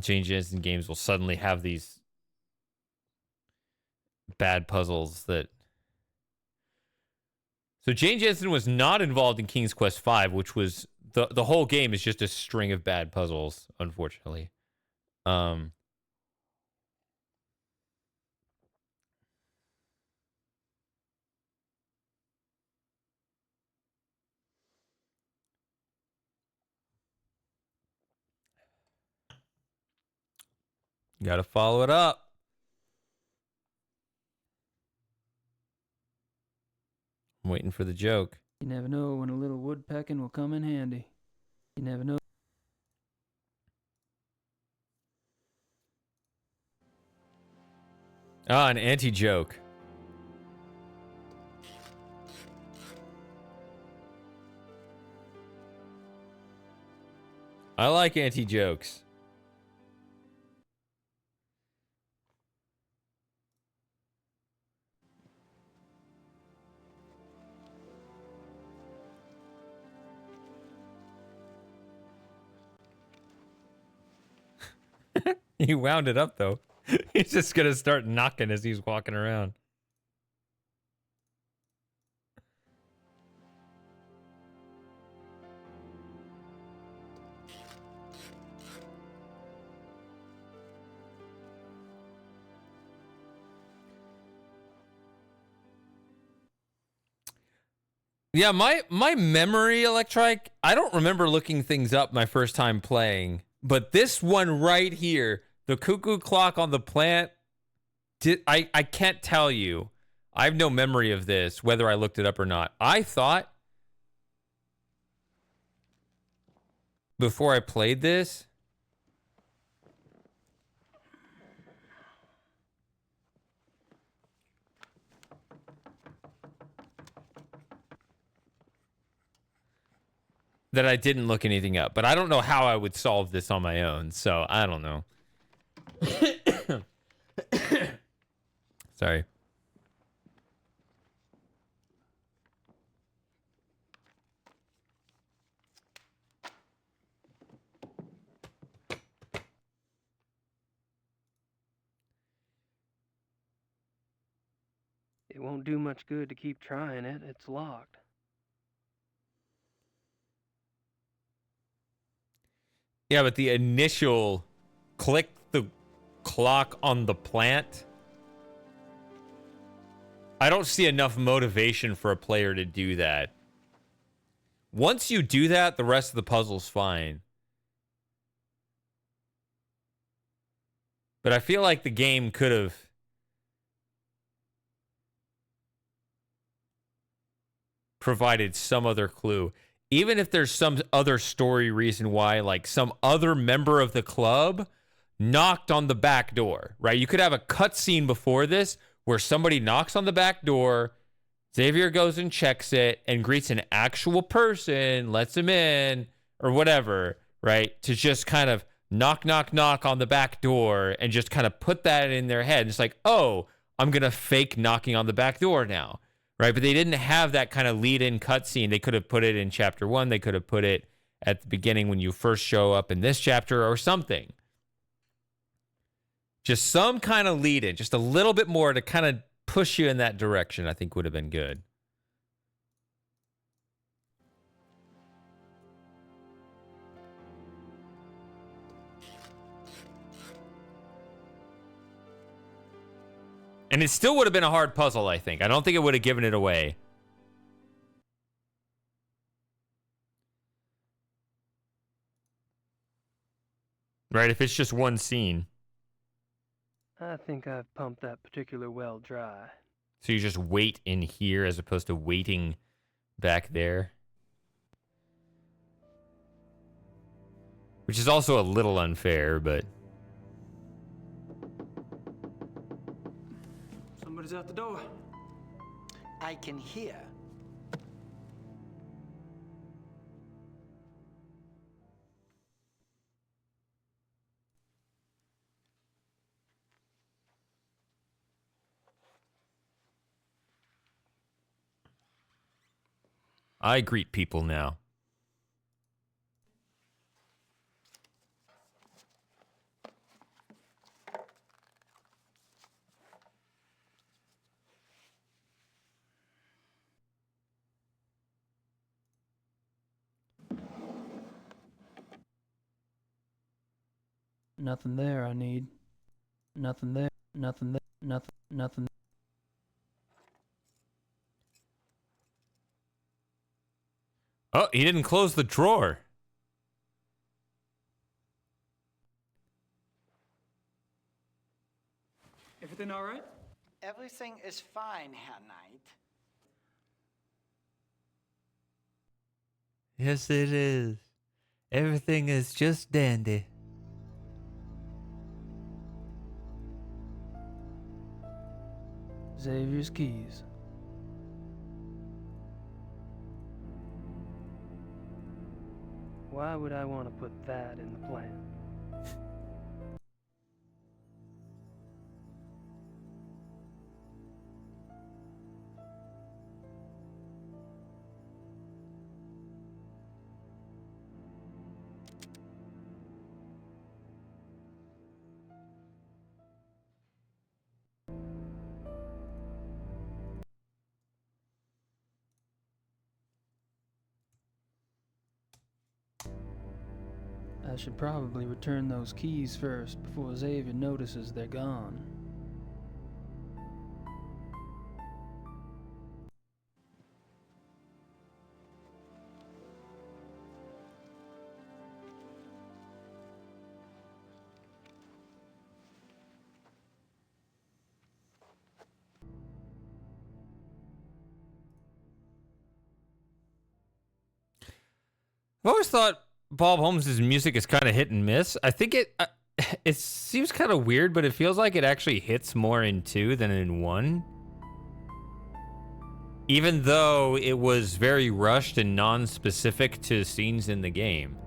Jane Jensen games will suddenly have these bad puzzles that... So Jane Jensen was not involved in King's Quest V, which was... The whole game is just a string of bad puzzles, unfortunately. You gotta follow it up. I'm waiting for the joke. You never know when a little woodpecking will come in handy. You never know. Ah, an anti-joke. I like anti-jokes. He wound it up, though. He's just going to start knocking as he's walking around. Yeah, my memory, Electronic, I don't remember looking things up my first time playing. But this one right here, the cuckoo clock on the plant, I can't tell you. I have no memory of this, whether I looked it up or not. I thought before I played this that I didn't look anything up. But I don't know how I would solve this on my own, so I don't know. Sorry. It won't do much good to keep trying it. It's locked. Yeah, but the initial click the clock on the plant, I don't see enough motivation for a player to do that. Once you do that, the rest of the puzzle's fine. But I feel like the game could have provided some other clue. Even if there's some other story reason why, like some other member of the club knocked on the back door, right? You could have a cutscene before this where somebody knocks on the back door, Xavier goes and checks it and greets an actual person, lets him in or whatever, right? To just kind of knock, knock, knock on the back door and just kind of put that in their head. It's like, oh, I'm going to fake knocking on the back door now. Right, but they didn't have that kind of lead-in cutscene. They could have put it in Chapter 1. They could have put it at the beginning when you first show up in this chapter or something. Just some kind of lead-in, just a little bit more to kind of push you in that direction, I think would have been good. And it still would have been a hard puzzle, I think. I don't think it would have given it away. Right, if it's just one scene. I think I've pumped that particular well dry. So you just wait in here as opposed to waiting back there. Which is also a little unfair, but... Somebody's at the door. I can hear. I greet people now. Nothing there I need. Nothing there. Nothing there. Nothing. Oh, he didn't close the drawer. Everything all right? Everything is fine, Herr Knight. Yes, it is. Everything is just dandy. Xavier's keys. Why would I want to put that in the plan? I should probably return those keys first before Xavier notices they're gone. I've always thought Bob Holmes' music is kind of hit and miss. I think it seems kind of weird, but it feels like it actually hits more in 2 than in 1. Even though it was very rushed and non-specific to scenes in the game.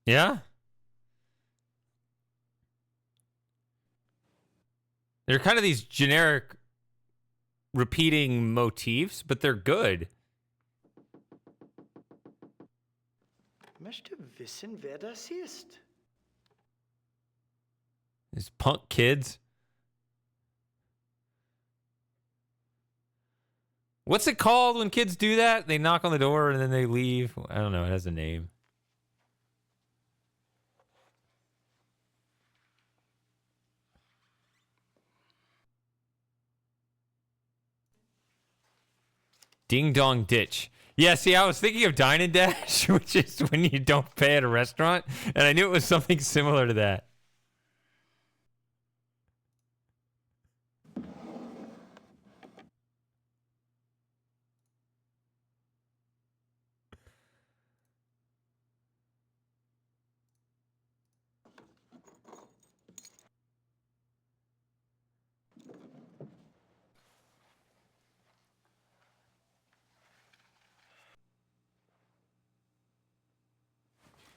Yeah? They're kind of these generic repeating motifs, but they're good. Möchte wissen, wer das ist. These punk kids. What's it called when kids do that? They knock on the door and then they leave. I don't know. It has a name. Ding Dong Ditch. Yeah, see, I was thinking of Dine and Dash, which is when you don't pay at a restaurant, and I knew it was something similar to that.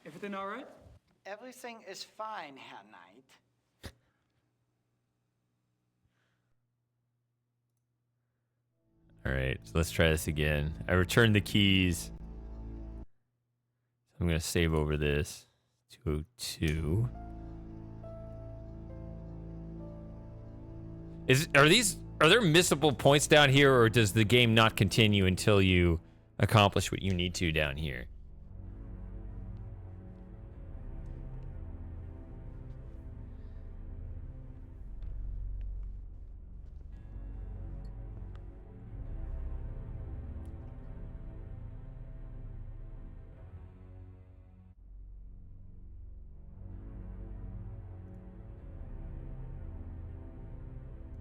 Everything all right? Everything is fine, Herr Knight. All right, so let's try this again. I returned the keys. I'm going to save over this. 202. Are there missable points down here, or does the game not continue until you accomplish what you need to down here?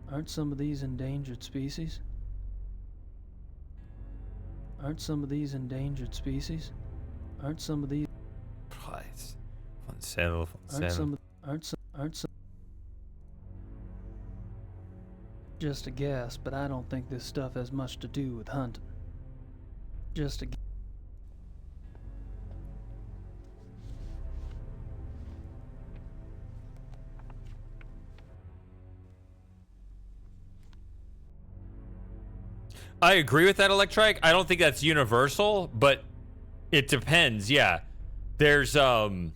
Aren't some of these endangered species? Aren't some of these endangered species? Aren't some of these... Price. Von Sell. Aren't some... Just a guess, but I don't think this stuff has much to do with hunting. Just a... I agree with that, Electronic. I don't think that's universal, but it depends. Yeah. There's, I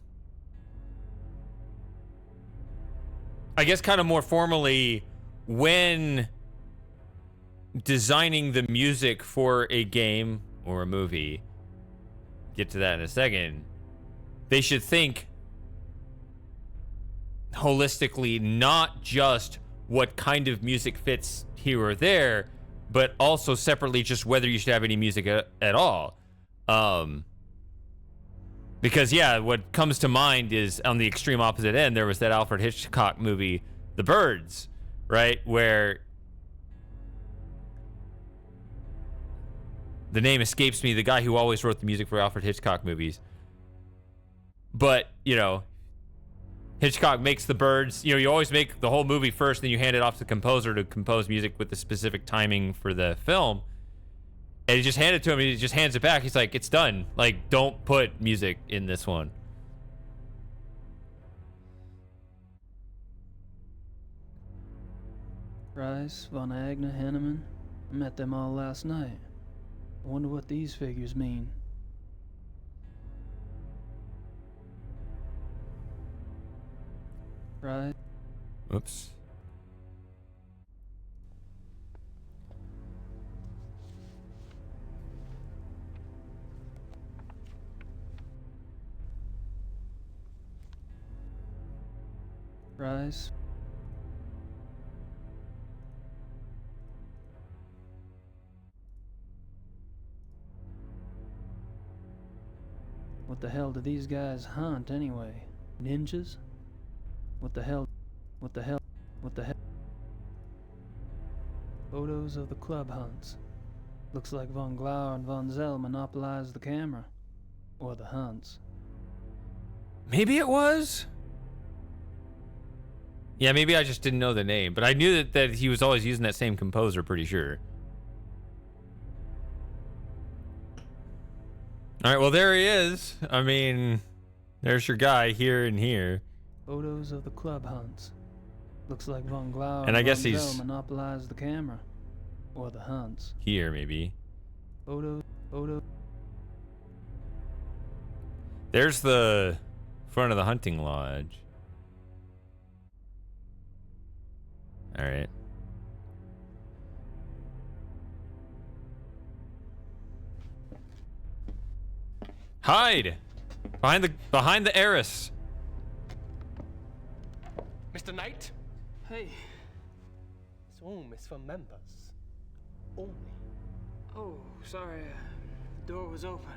guess kind of more formally, when designing the music for a game or a movie, get to that in a second, they should think holistically, not just what kind of music fits here or there, but also separately just whether you should have any music at all. Because, yeah, what comes to mind is on the extreme opposite end, there was that Alfred Hitchcock movie, The Birds, right? Where the name escapes me, the guy who always wrote the music for Alfred Hitchcock movies. But, you know, Hitchcock makes The Birds. You know, you always make the whole movie first, then you hand it off to the composer to compose music with the specific timing for the film. And he just handed it to him, and he just hands it back. He's like, it's done. Like, don't put music in this one. Rice, Von Agner, Henneman. I met them all last night. I wonder what these figures mean. Right. Oops. Rice. What the hell do these guys hunt anyway? Ninjas? What the hell? What the hell? What the hell? Photos of the club hunts. Looks like von Glauer and von Zell monopolized the camera. Or the hunts. Maybe it was? Yeah, maybe I just didn't know the name, but I knew that he was always using that same composer, pretty sure. All right, well, there he is. I mean, there's your guy here and here. Photos of the club hunts. Looks like von Glauer And I guess von he's Zell monopolized the camera. Or the hunts. here, maybe. Photo. There's the front of the hunting lodge. All right. Hide behind the arras. Mr. Knight? Hey. This room is for members only. Oh, sorry. The door was open.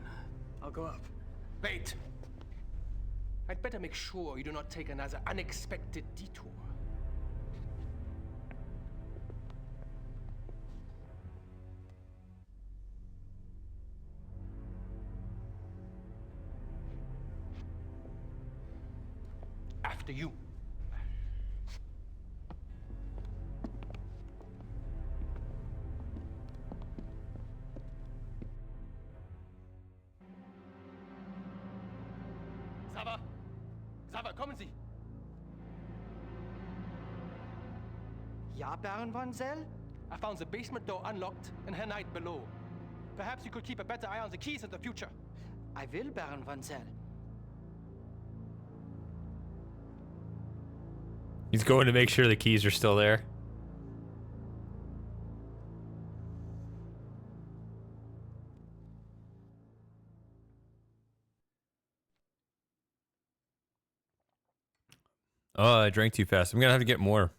I'll go up. Wait. I'd better make sure you do not take another unexpected detour. After you. Sava, kommen Sie! Ja, Baron von Zell? I found the basement door unlocked and her knight below. Perhaps you could keep a better eye on the keys in the future. I will, Baron von Zell. He's going to make sure the keys are still there. Oh, I drank too fast. I'm going to have to get more.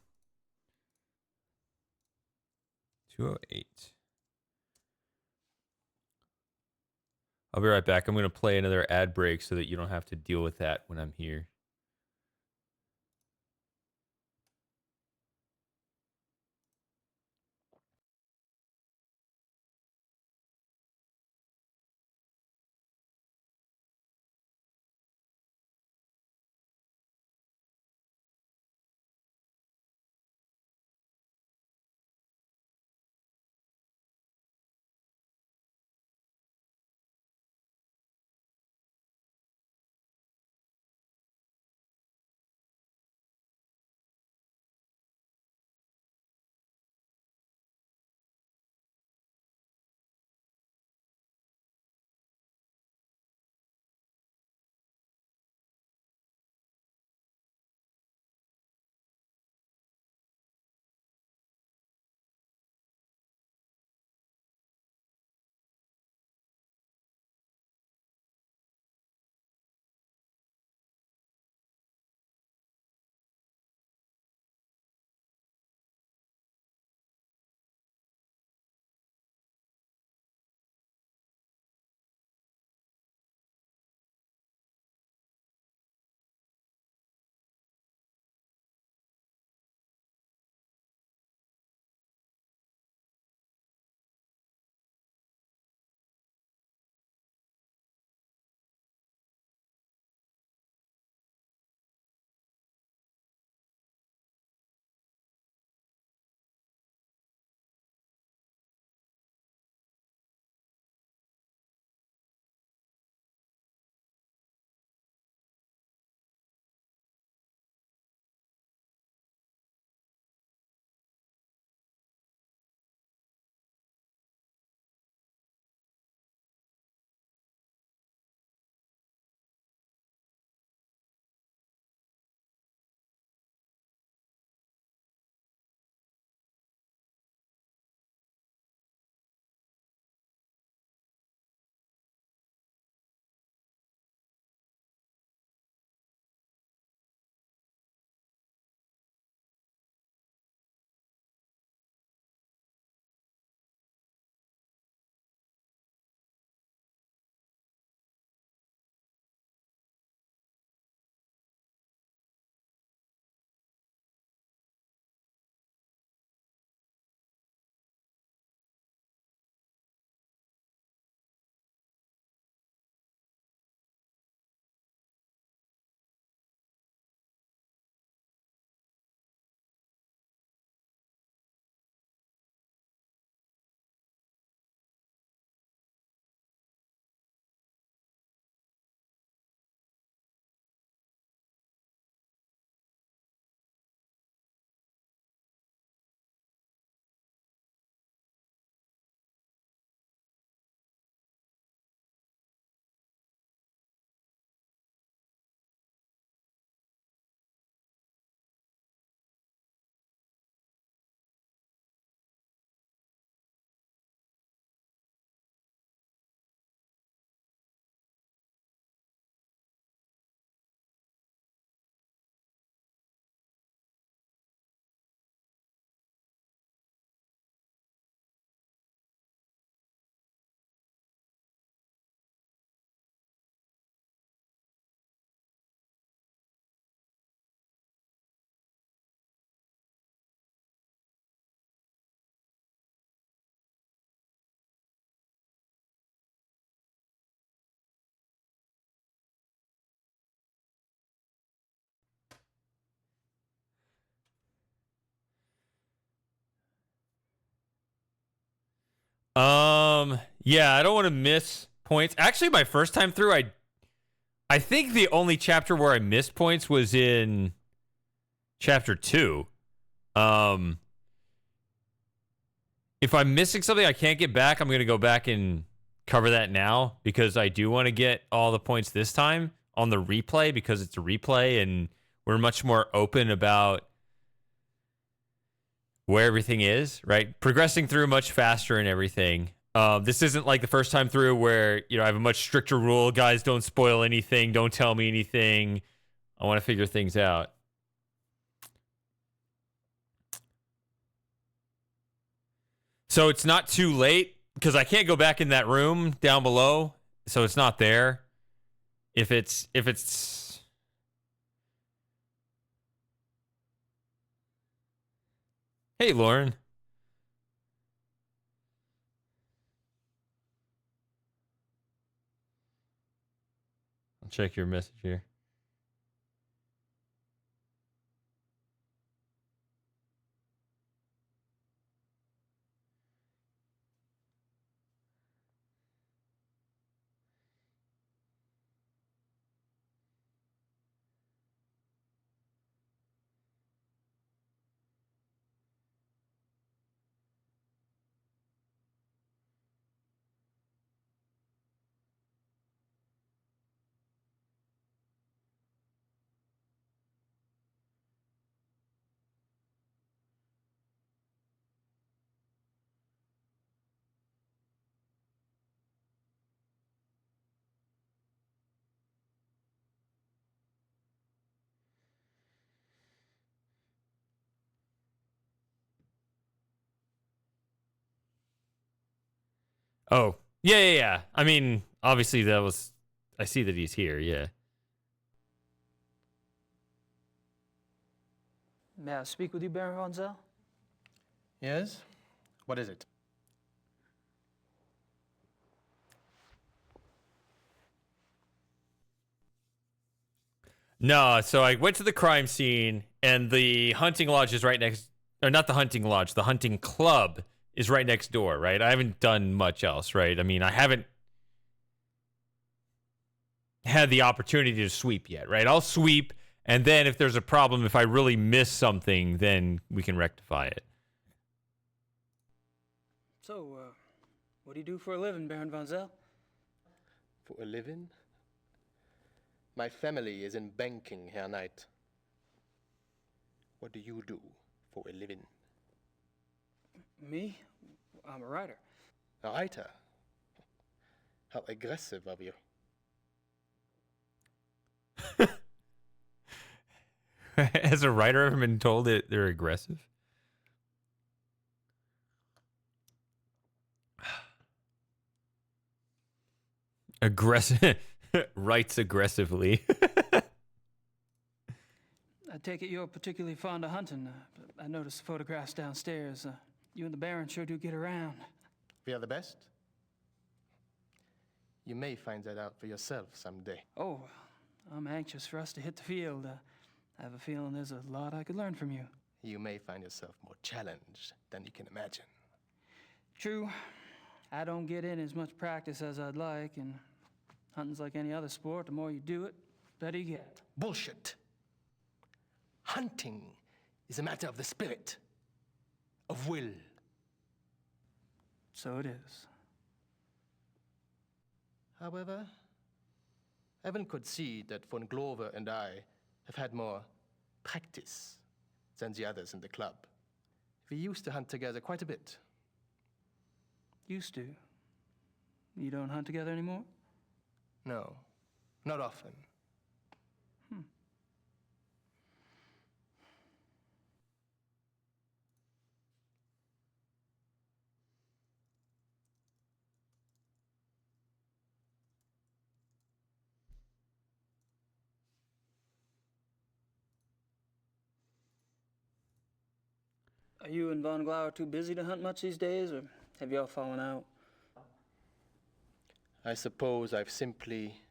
208. I'll be right back. I'm going to play another ad break so that you don't have to deal with that when I'm here. Yeah, I don't want to miss points. Actually, my first time through, I think the only chapter where I missed points was in chapter 2. If I'm missing something I can't get back, I'm going to go back and cover that now because I do want to get all the points this time on the replay because it's a replay and we're much more open about where everything is, right? Progressing through much faster and everything. This isn't like the first time through where, I have a much stricter rule. Guys, don't spoil anything. Don't tell me anything. I want to figure things out. So it's not too late because I can't go back in that room down below. So it's not there. If it's Hey, Lauren. I'll check your message here. Oh, yeah. I mean, obviously I see that he's here, yeah. May I speak with you, Baron von Zell? Yes? What is it? No, so I went to the crime scene and the hunting lodge is right next, or not the hunting lodge, the hunting club is right next door, right? I haven't done much else, right? I mean, I haven't had the opportunity to sweep yet, right? I'll sweep, and then if there's a problem, if I really miss something, then we can rectify it. So, what do you do for a living, Baron von Zell? For a living? My family is in banking, Herr Knight. What do you do for a living? Me? I'm a writer. A writer? How aggressive of you. Has a writer ever been told that they're aggressive? Aggressive. Writes aggressively. I take it you're particularly fond of hunting. I noticed the photographs downstairs. You and the Baron sure do get around. We are the best? You may find that out for yourself someday. Oh, I'm anxious for us to hit the field. I have a feeling there's a lot I could learn from you. You may find yourself more challenged than you can imagine. True. I don't get in as much practice as I'd like, and hunting's like any other sport. The more you do it, the better you get. Bullshit. Hunting is a matter of the spirit, of will. So it is. However, Evan could see that von Glover and I have had more practice than the others in the club. We used to hunt together quite a bit. Used to. You don't hunt together anymore? No, not often. Are you and Von Glauer too busy to hunt much these days, or have y'all fallen out? I suppose I've simply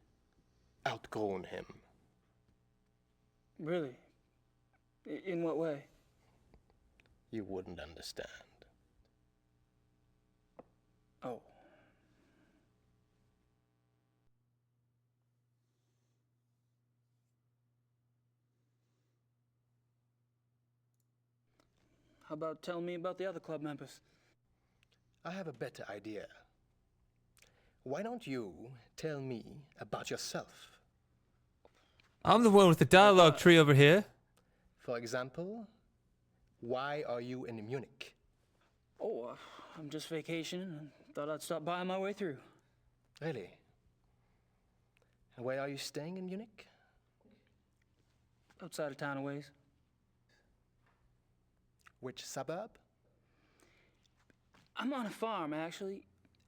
outgrown him. Really? In what way? You wouldn't understand. Oh. How about telling me about the other club members? I have a better idea. Why don't you tell me about yourself? I'm the one with the dialogue tree over here. For example, why are you in Munich? Oh, I'm just vacationing and thought I'd stop by on my way through. Really? And where are you staying in Munich? Outside of town a ways. Which suburb? I'm on a farm, actually.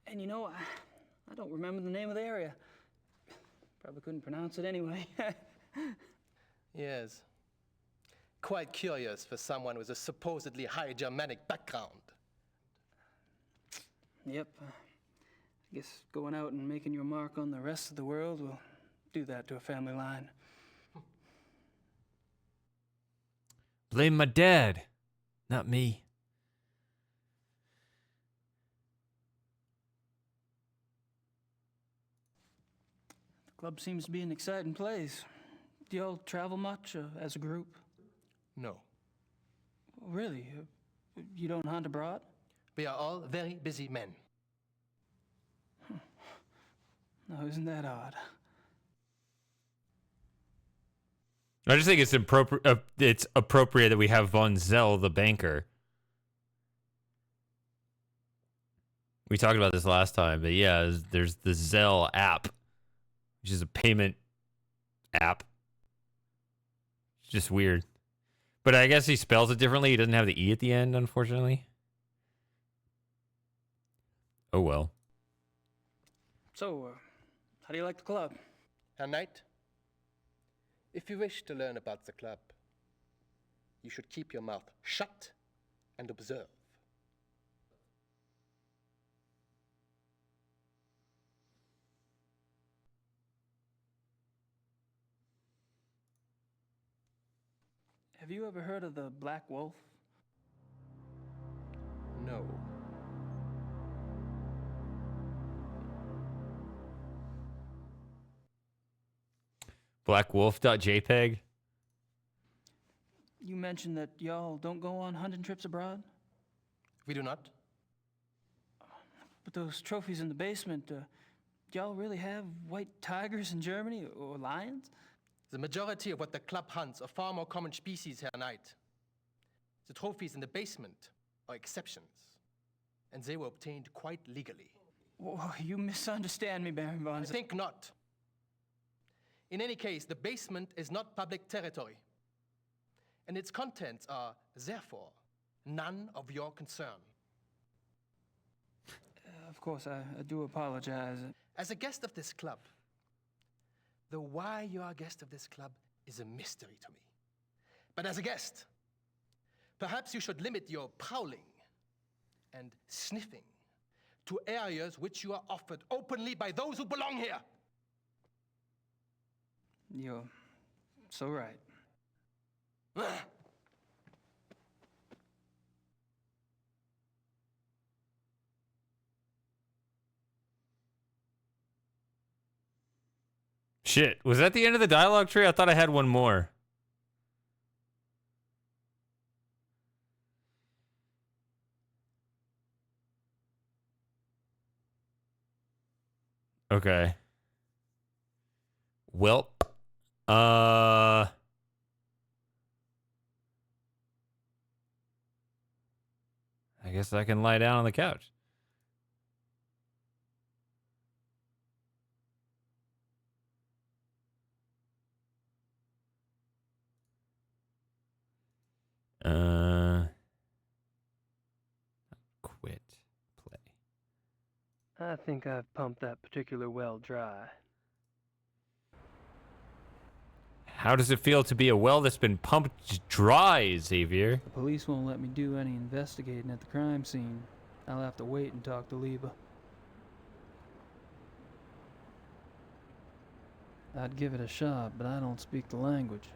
And you know, I don't remember the name of the area. Probably couldn't pronounce it anyway. Yes. Quite curious for someone with a supposedly high Germanic background. Yep. I guess going out and making your mark on the rest of the world will do that to a family line. Blame my dad, not me. The club seems to be an exciting place. Do y'all travel much as a group? No. Really? You don't hunt abroad? We are all very busy men. No, isn't that odd? I just think it's appropriate that we have Von Zell, the banker. We talked about this last time, but yeah, there's the Zelle app, which is a payment app. It's just weird. But I guess he spells it differently. He doesn't have the E at the end, unfortunately. Oh well. So, how do you like the club? Herr Knight, if you wish to learn about the club, you should keep your mouth shut and observe. Have you ever heard of the Black Wolf? No. Blackwolf.jpg. You mentioned that y'all don't go on hunting trips abroad? We do not. But those trophies in the basement, do y'all really have white tigers in Germany or lions? The majority of what the club hunts are far more common species, Herr Knight. The trophies in the basement are exceptions, and they were obtained quite legally. Whoa, you misunderstand me, Baron von I think not. In any case, the basement is not public territory, and its contents are, therefore, none of your concern. Of course, I do apologize. As a guest of this club, the why you are a guest of this club is a mystery to me. But as a guest, perhaps you should limit your prowling and sniffing to areas which you are offered openly by those who belong here. You're so right. Shit, was that the end of the dialogue tree? I thought I had one more. Okay. Well, I guess I can lie down on the couch. Quit. Play. I think I've pumped that particular well dry. How does it feel to be a well that's been pumped dry, Xavier? The police won't let me do any investigating at the crime scene. I'll have to wait and talk to Liebe. I'd give it a shot, but I don't speak the language.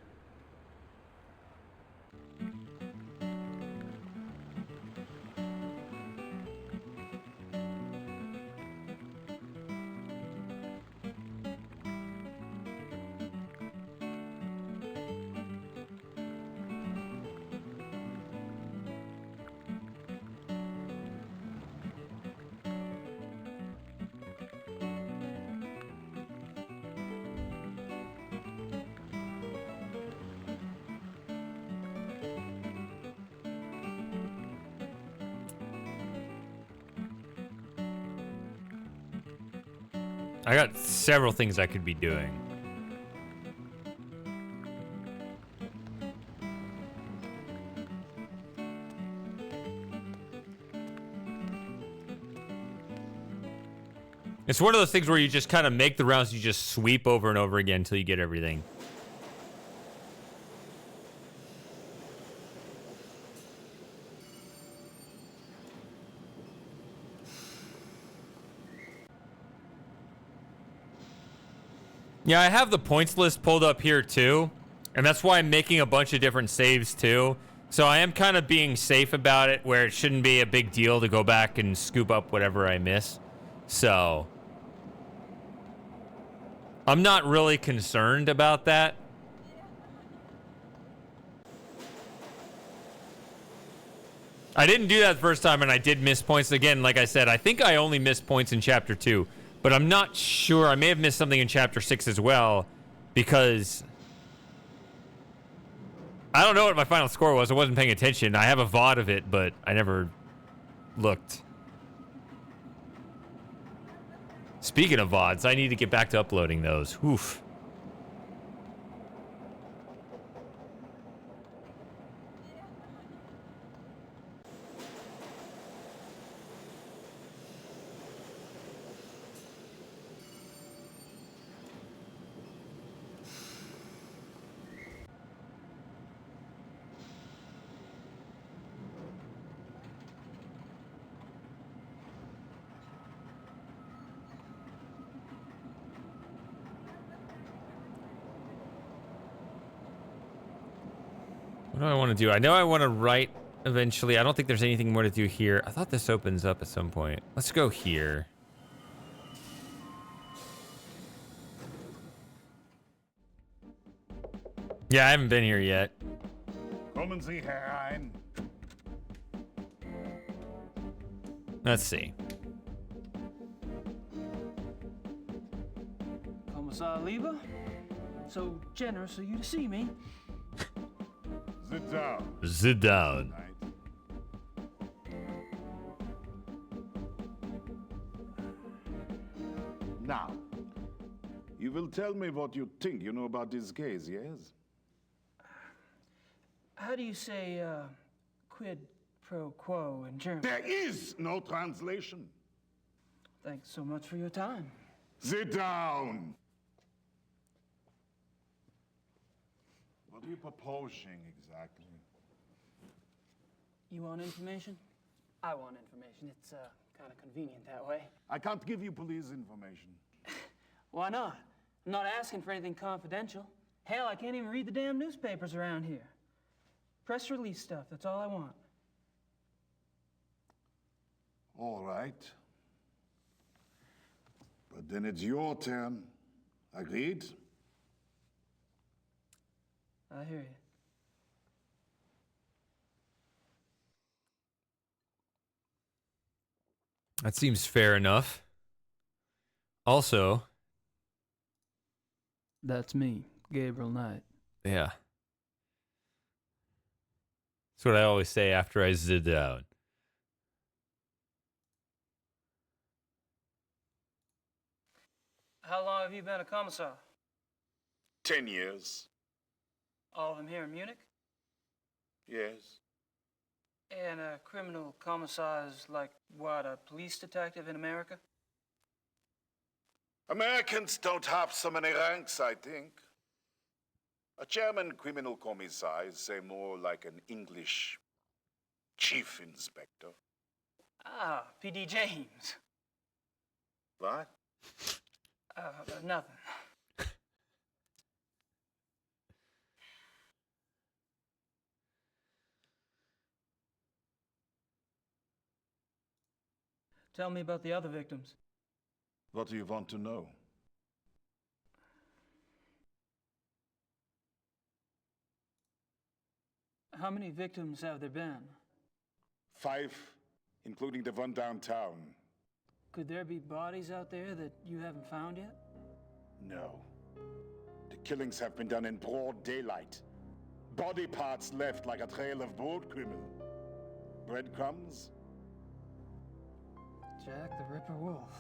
I got several things I could be doing. It's one of those things where you just kind of make the rounds, you just sweep over and over again until you get everything. Yeah, I have the points list pulled up here too, and that's why I'm making a bunch of different saves too. So I am kind of being safe about it, where it shouldn't be a big deal to go back and scoop up whatever I miss. So I'm not really concerned about that. I didn't do that the first time, and I did miss points. Again, like I said, I think I only missed points in Chapter 2, but I'm not sure. I may have missed something in Chapter 6 as well, because I don't know what my final score was. I wasn't paying attention. I have a VOD of it, but I never looked. Speaking of VODs, I need to get back to uploading those. Oof. What do I want to do? I know I want to write eventually. I don't think there's anything more to do here. I thought this opens up at some point. Let's go here. Yeah, I haven't been here yet. Kommen Sie herein. Let's see. Commissar Lieber, so generous of you to see me. Sit down. Sit down. Now, you will tell me what you think you know about this case, yes? How do you say quid pro quo in German? There is no translation. Thanks so much for your time. Sit down. What are you proposing exactly? You want information? I want information. It's kind of convenient that way. I can't give you police information. Why not? I'm not asking for anything confidential. Hell, I can't even read the damn newspapers around here. Press release stuff, that's all I want. All right. But then it's your turn. Agreed? I hear you. That seems fair enough. Also, that's me, Gabriel Knight. Yeah. That's what I always say after I sit down. How long have you been a commissar? 10 years. All of them here in Munich? Yes. And a criminal commissar is like, what, a police detective in America? Americans don't have so many ranks, I think. A German criminal commissar is, say, more like an English chief inspector. Ah, P.D. James. What? Nothing. Tell me about the other victims. What do you want to know? How many victims have there been? 5, including the one downtown. Could there be bodies out there that you haven't found yet? No. The killings have been done in broad daylight. Body parts left like a trail of boat criminal. Breadcrumbs? Jack the Ripper Wolf.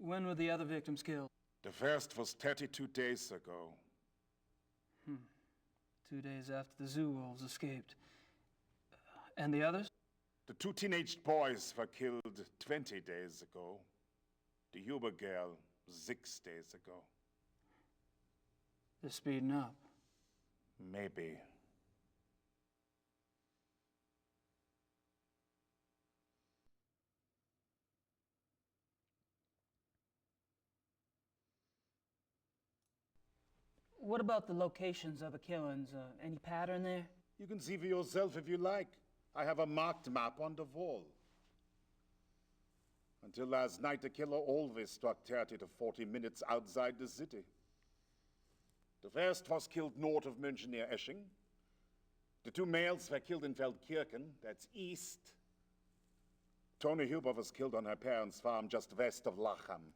When were the other victims killed? The first was 32 days ago. 2 days after the zoo wolves escaped. And the others? The 2 teenage boys were killed 20 days ago. The Huber girl 6 days ago. They're speeding up. Maybe. What about the locations of the killings? Any pattern there? You can see for yourself if you like. I have a marked map on the wall. Until last night, the killer always struck 30 to 40 minutes outside the city. The first was killed north of München near Esching. The 2 males were killed in Feldkirchen, that's east. Toni Huber was killed on her parents' farm just west of Lachem.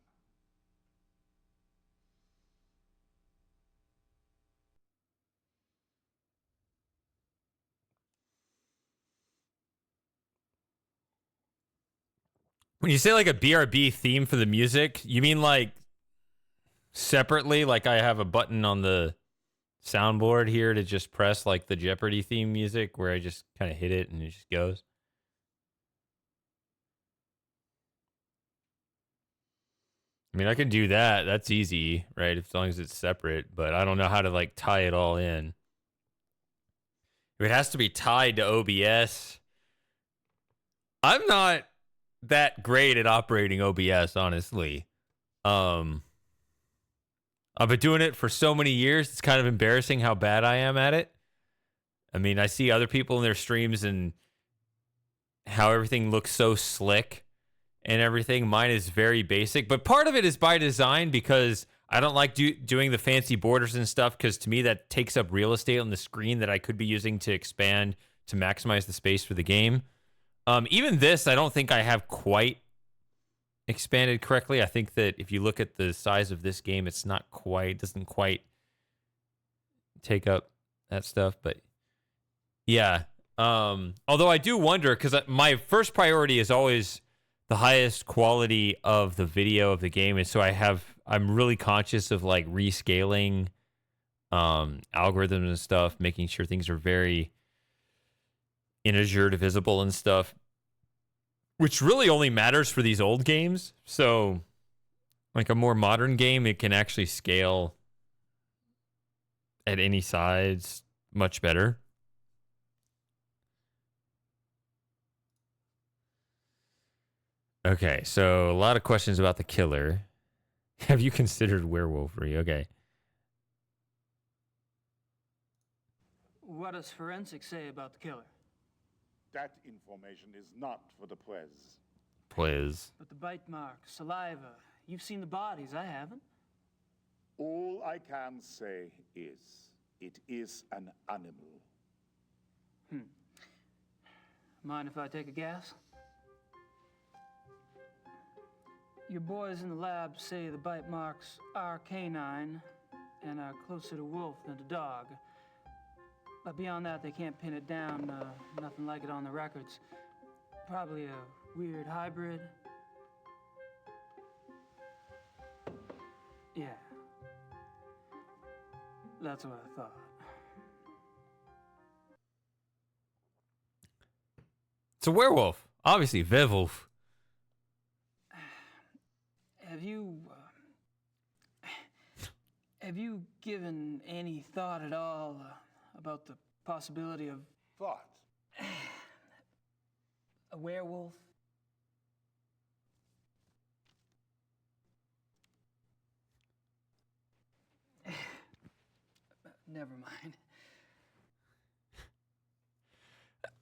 When you say like a BRB theme for the music, you mean like separately? Like I have a button on the soundboard here to just press like the Jeopardy theme music where I just kind of hit it and it just goes? I mean, I can do that. That's easy, right? As long as it's separate, but I don't know how to like tie it all in. If it has to be tied to OBS, I'm not that great at operating OBS, honestly. I've been doing it for so many years. It's kind of embarrassing how bad I am at it. I mean, I see other people in their streams and how everything looks so slick and everything. Mine is very basic, but part of it is by design because I don't like doing the fancy borders and stuff because to me that takes up real estate on the screen that I could be using to expand to maximize the space for the game. Even this, I don't think I have quite expanded correctly. I think that if you look at the size of this game, it's not quite, doesn't quite take up that stuff. But yeah, although I do wonder, because my first priority is always the highest quality of the video of the game. And so I'm really conscious of like rescaling algorithms and stuff, making sure things are very integer divisible and stuff, which really only matters for these old games. So like a more modern game, it can actually scale at any size much better. Okay, so a lot of questions about the killer. Have you considered werewolfery? Okay. What does forensics say about the killer? That information is not for the press. Please. But the bite marks, saliva, you've seen the bodies, I haven't. All I can say is, it is an animal. Mind if I take a guess? Your boys in the lab say the bite marks are canine and are closer to wolf than to dog. But beyond that, they can't pin it down. Nothing like it on the records. Probably a weird hybrid. Yeah. That's what I thought. It's a werewolf. Obviously, werewolf. Have you given any thought at all about the possibility of What? a werewolf? Never mind.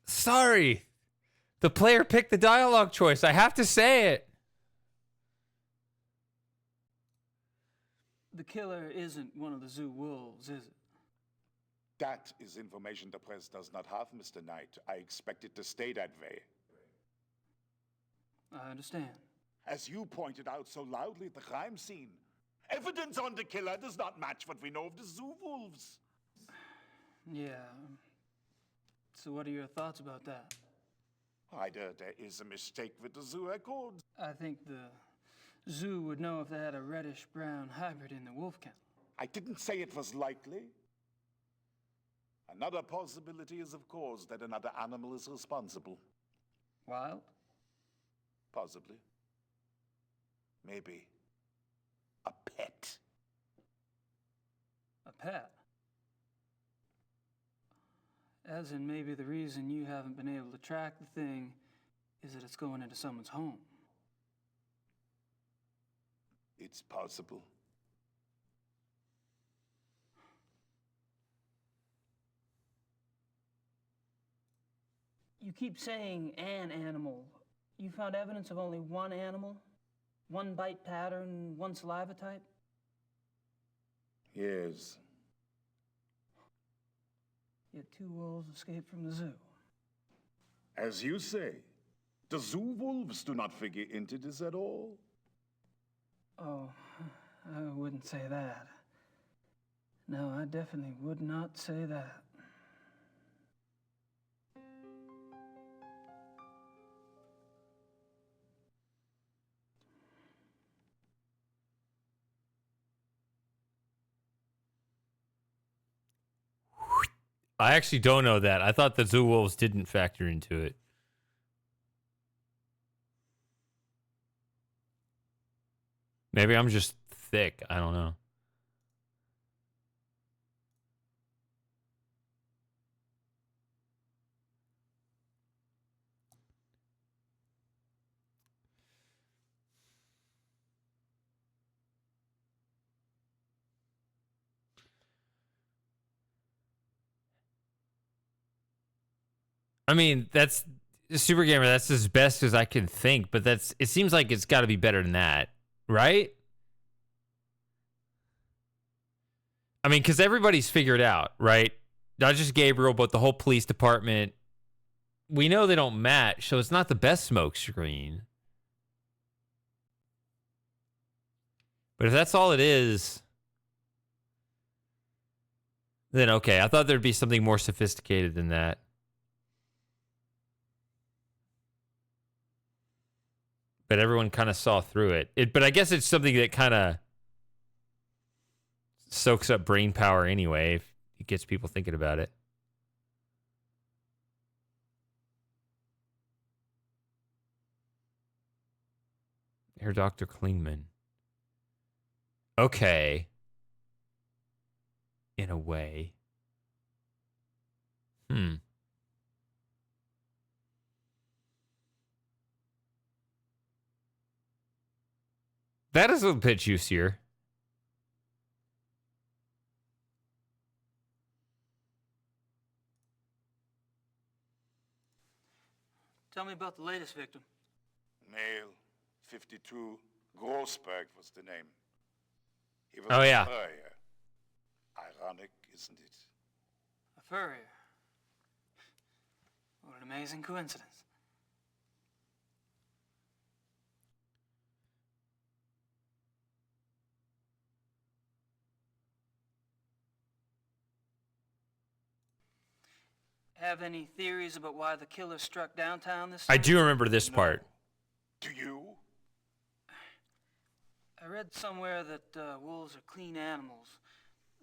Sorry. The player picked the dialogue choice. I have to say it. The killer isn't one of the zoo wolves, is it? That is information the press does not have, Mr. Knight. I expect it to stay that way. I understand. As you pointed out so loudly at the crime scene, evidence on the killer does not match what we know of the zoo wolves. Yeah. So what are your thoughts about that? Either there is a mistake with the zoo records. I think zoo would know if they had a reddish-brown hybrid in the wolf kennel. I didn't say it was likely. Another possibility is, of course, that another animal is responsible. Wild? Possibly. Maybe. A pet. A pet? As in, maybe the reason you haven't been able to track the thing is that it's going into someone's home. It's possible. You keep saying an animal. You found evidence of only one animal? One bite pattern, one saliva type? Yes. Yet 2 wolves escaped from the zoo. As you say, the zoo wolves do not figure into this at all. Oh, I wouldn't say that. No, I definitely would not say that. I actually don't know that. I thought the zoo wolves didn't factor into it. Maybe I'm just thick. I don't know. I mean, that's Super Gamer. That's as best as I can think, but it seems like it's got to be better than that, right? I mean, because everybody's figured out, right? Not just Gabriel, but the whole police department. We know they don't match, so it's not the best smoke screen. But if that's all it is, then okay. I thought there'd be something more sophisticated than that. But everyone kind of saw through it. But I guess it's something that kind of soaks up brain power anyway, if it gets people thinking about it. Herr Dr. Klingman. Okay. In a way. That is a bit juicier. Tell me about the latest victim. Male, 52, Grossberg was the name. He was Oh, a yeah. furrier. Ironic, isn't it? A furrier. What an amazing coincidence. Have any theories about why the killer struck downtown this time? I do remember this part. Do you? I read somewhere that wolves are clean animals.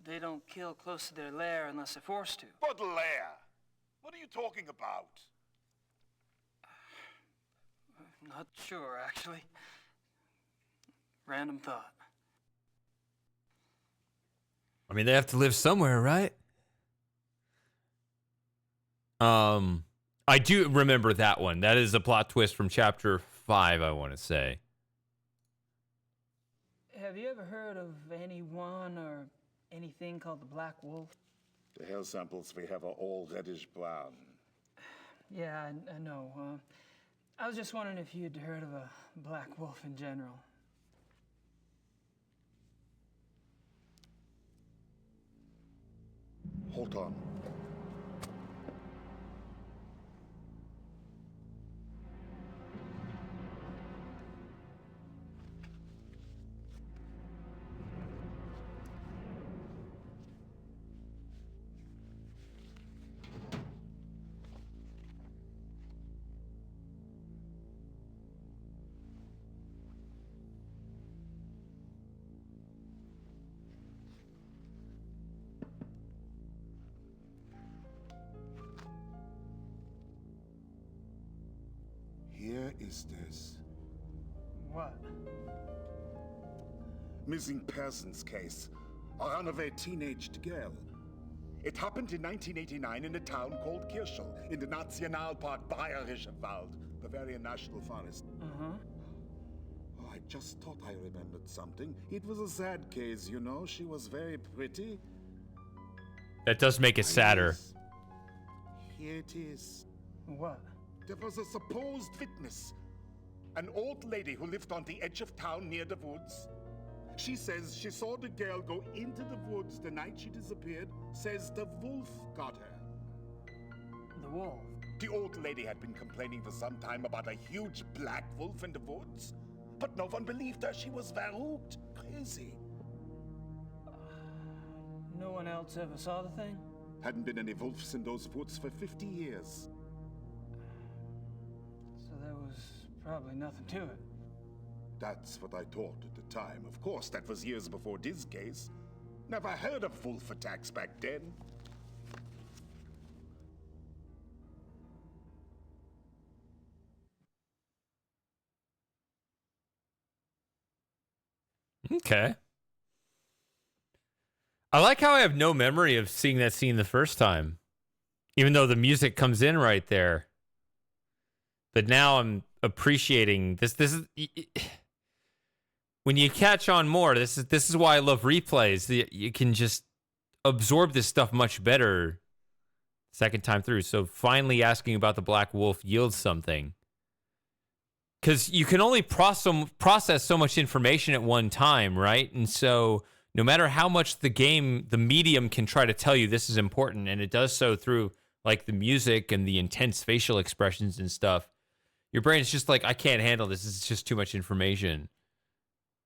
They don't kill close to their lair unless they're forced to. What lair? What are you talking about? Not sure, actually. Random thought. I mean, they have to live somewhere, right? I do remember that one. That is a plot twist from chapter 5, I want to say. Have you ever heard of anyone or anything called the Black Wolf? The hair samples we have are all reddish brown. Yeah, I know. I was just wondering if you'd heard of a black wolf in general. Hold on. Hier ist es. What? Missing persons case. A runaway teenaged girl. It happened in 1989 in a town called Kirschel, in the Nationalpark Bayerischer Wald, Bavarian National Forest. Uh-huh. Oh, I just thought I remembered something. It was a sad case, you know. She was very pretty. That does make it sadder. Here it is. What? There was a supposed witness. An old lady who lived on the edge of town near the woods. She says she saw the girl go into the woods the night she disappeared. Says the wolf got her. The wolf? The old lady had been complaining for some time about a huge black wolf in the woods. But no one believed her. She was verrückt. Crazy. No one else ever saw the thing? Hadn't been any wolves in those woods for 50 years. So there was probably nothing to it. That's what I thought at the time. Of course, that was years before this case. Never heard of wolf attacks back then. Okay. I like how I have no memory of seeing that scene the first time, even though the music comes in right there. But now I'm appreciating this. This is when you catch on more. This is why I love replays. You can just absorb this stuff much better second time through. So finally asking about the Black Wolf yields something. Because you can only process so much information at one time, right? And so no matter how much the medium can try to tell you this is important, and it does so through like the music and the intense facial expressions and stuff, your brain is just like, I can't handle this. This is just too much information.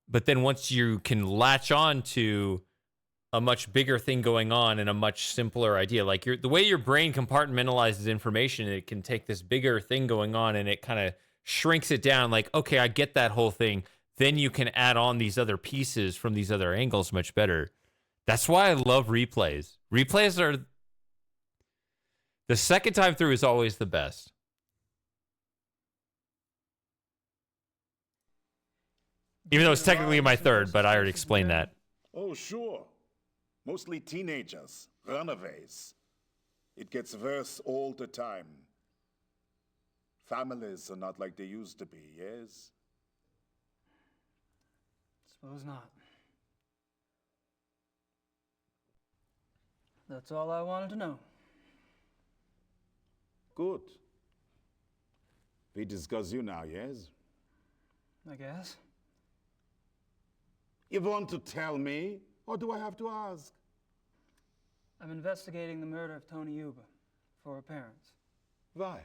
But then once you can latch on to a much bigger thing going on and a much simpler idea, like the way your brain compartmentalizes information, it can take this bigger thing going on and it kind of shrinks it down like, okay, I get that whole thing. Then you can add on these other pieces from these other angles much better. That's why I love replays. Replays are... The second time through is always the best. Even though it's technically my third, but I already explained that. Oh, sure. Mostly teenagers, runaways. It gets worse all the time. Families are not like they used to be, yes? Suppose not. That's all I wanted to know. Good. We discuss you now, yes? I guess. You want to tell me, or do I have to ask? I'm investigating the murder of Tony Yuba for her parents. Why?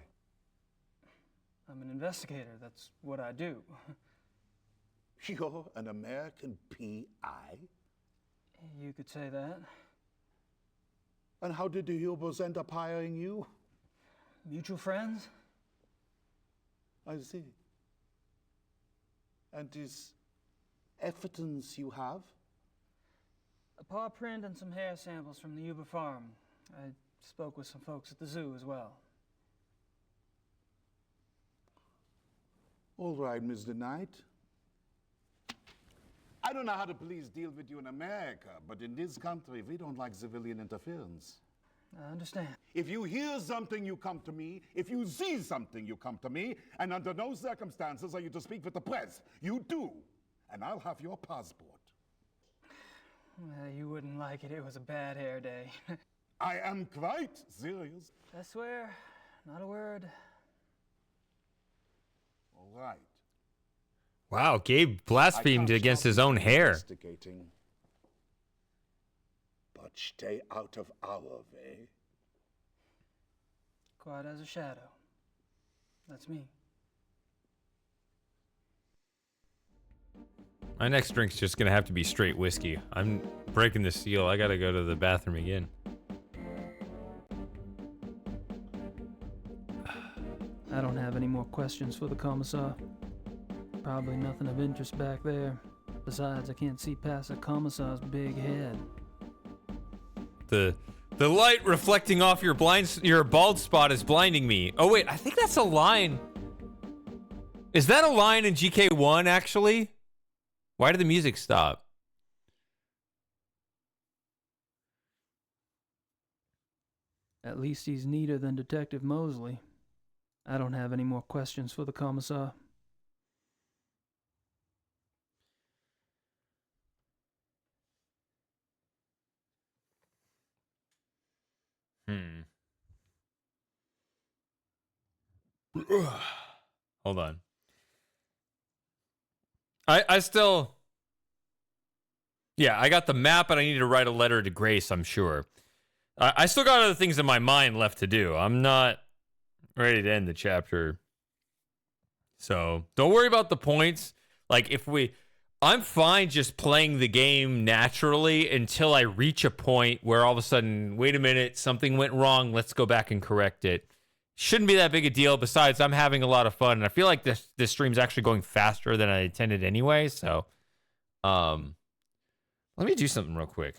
I'm an investigator. That's what I do. You're an American P.I.? You could say that. And how did the Hubers end up hiring you? Mutual friends? I see. And this evidence you have? A paw print and some hair samples from the Yuba farm. I spoke with some folks at the zoo as well. All right, Mr. Knight. I don't know how the police deal with you in America, but in this country, we don't like civilian interference. I understand. If you hear something, you come to me. If you see something, you come to me. And under no circumstances are you to speak with the press. You do. And I'll have your passport. Well, you wouldn't like it. It was a bad hair day. I am quite serious. I swear, not a word. All right. Wow, Gabe blasphemed against his own hair. But stay out of our way. Quiet as a shadow. That's me. My next drink's just gonna have to be straight whiskey. I'm breaking the seal. I gotta go to the bathroom again. I don't have any more questions for the commissar. Probably nothing of interest back there. Besides, I can't see past the commissar's big head. The light reflecting off your bald spot is blinding me. Oh wait, I think that's a line. Is that a line in GK1, actually? Why did the music stop? At least he's neater than Detective Mosley. I don't have any more questions for the commissar. Hold on. I still... Yeah, I got the map, and I need to write a letter to Grace, I'm sure. I still got other things in my mind left to do. I'm not ready to end the chapter. So, don't worry about the points. Like, I'm fine just playing the game naturally until I reach a point where all of a sudden, wait a minute, something went wrong. Let's go back and correct it. Shouldn't be that big a deal. Besides, I'm having a lot of fun, and I feel like this stream's actually going faster than I intended anyway. So, let me do something real quick.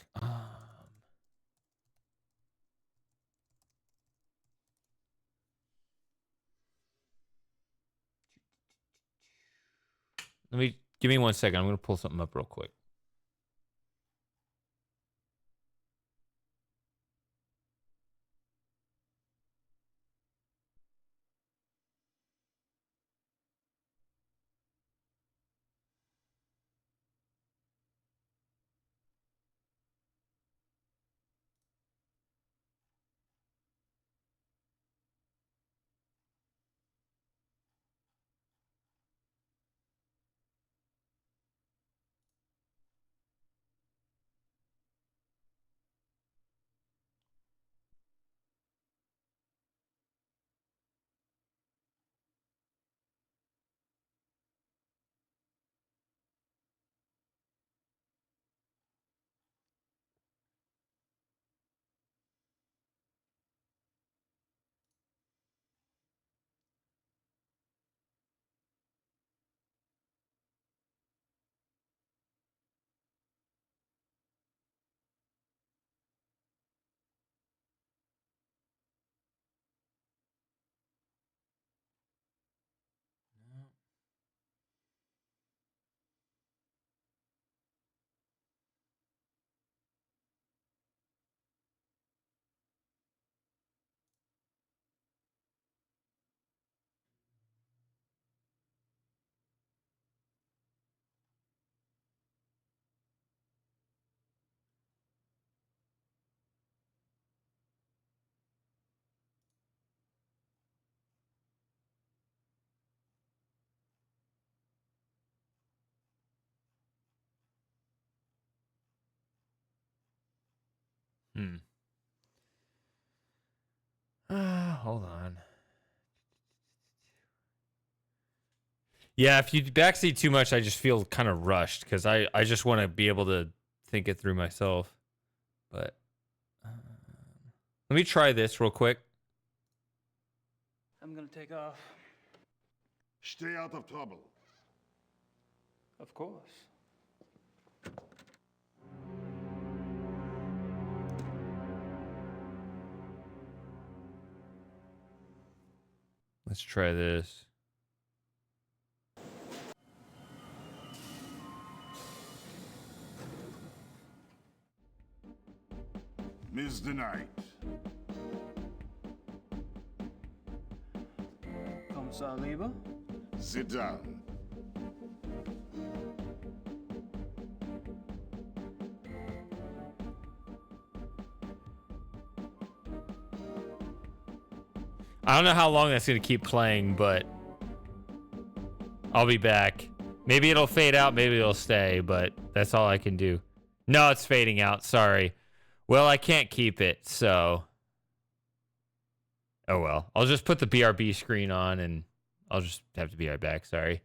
Give me 1 second. I'm gonna pull something up real quick. Hold on. Yeah, if you backseat too much, I just feel kind of rushed because I just want to be able to think it through myself. But let me try this real quick. I'm gonna take off. Stay out of trouble. Of course. Let's try this. Miss the night. Kommissar Lieber? Sit down. I don't know how long that's going to keep playing, but I'll be back. Maybe it'll fade out, maybe it'll stay, but that's all I can do. No, it's fading out. Sorry. Well, I can't keep it, so... Oh, well. I'll just put the BRB screen on, and I'll just have to be right back. Sorry.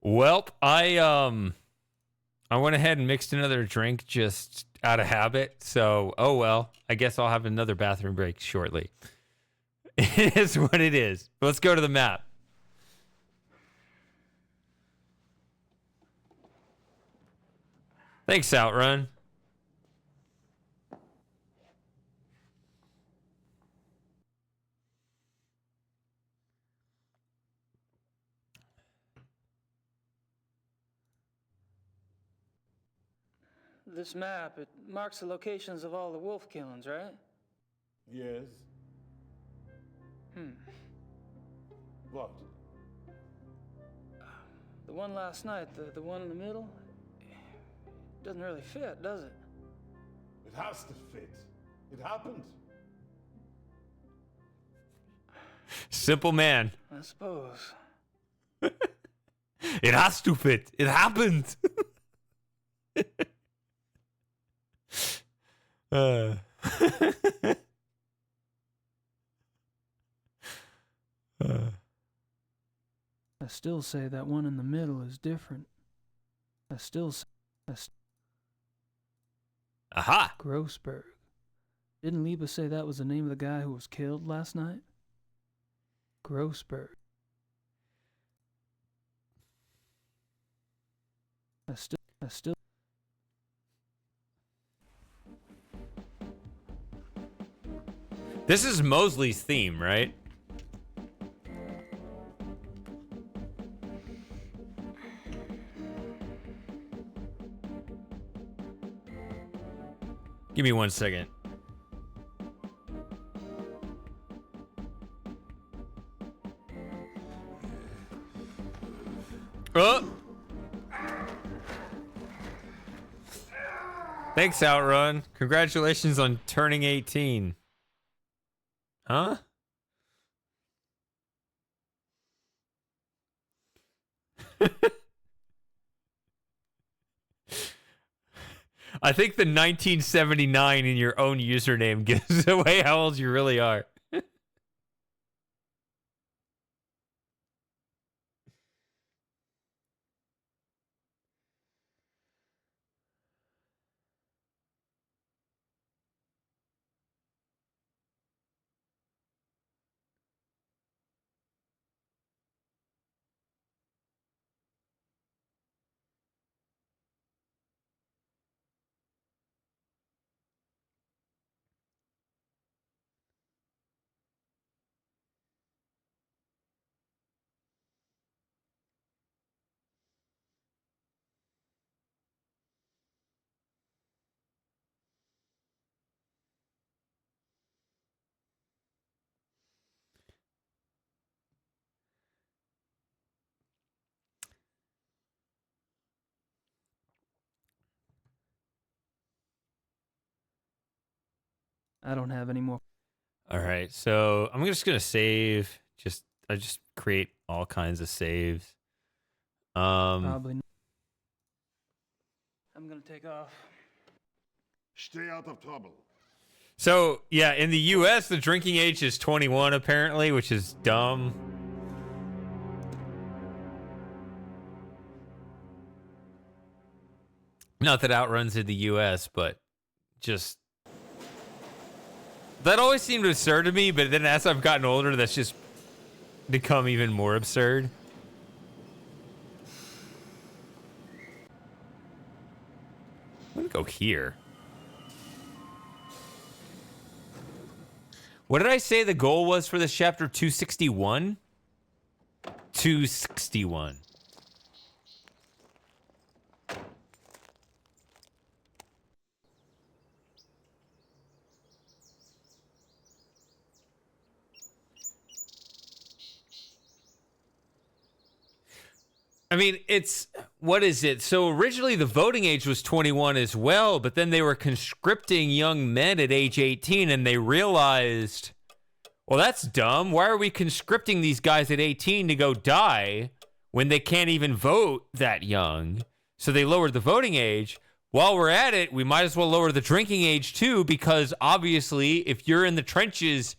Welp, I went ahead and mixed another drink just out of habit. So, oh well. I guess I'll have another bathroom break shortly. It is what it is. Let's go to the map. Thanks, Outrun. This map, it marks the locations of all the wolf killings, right? Yes. What? The one last night, the one in the middle, doesn't really fit, does it? It has to fit. It happened. Simple man. I suppose. It has to fit. It happened. I still say that one in the middle is different. I still say... Aha! Grossberg. Didn't Liba say that was the name of the guy who was killed last night? Grossberg. I still... This is Mosley's theme, right? Give me 1 second. Oh! Thanks, Outrun. Congratulations on turning 18. Huh? I think the 1979 in your own username gives away how old you really are. I don't have any more. All right, so I'm just gonna save. I just create all kinds of saves. Probably not. I'm gonna take off. Stay out of trouble. So yeah, in the U.S., the drinking age is 21 apparently, which is dumb. Not that Outruns in the U.S., but just that always seemed absurd to me. But then as I've gotten older, that's just become even more absurd. I'm gonna go here. What did I say the goal was for this chapter? 261? 261. I mean, what is it? So originally the voting age was 21 as well, but then they were conscripting young men at age 18 and they realized, well, that's dumb. Why are we conscripting these guys at 18 to go die when they can't even vote that young? So they lowered the voting age. While we're at it, we might as well lower the drinking age too, because obviously if you're in the trenches,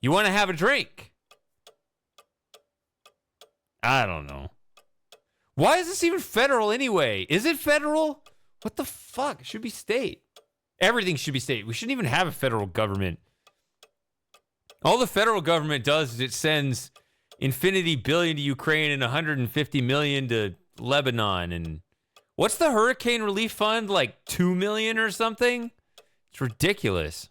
you want to have a drink. I don't know. Why is this even federal anyway? Is it federal? What the fuck? It should be state. Everything should be state. We shouldn't even have a federal government. All the federal government does is it sends infinity billion to Ukraine and 150 million to Lebanon. And what's the hurricane relief fund? Like 2 million or something? It's ridiculous.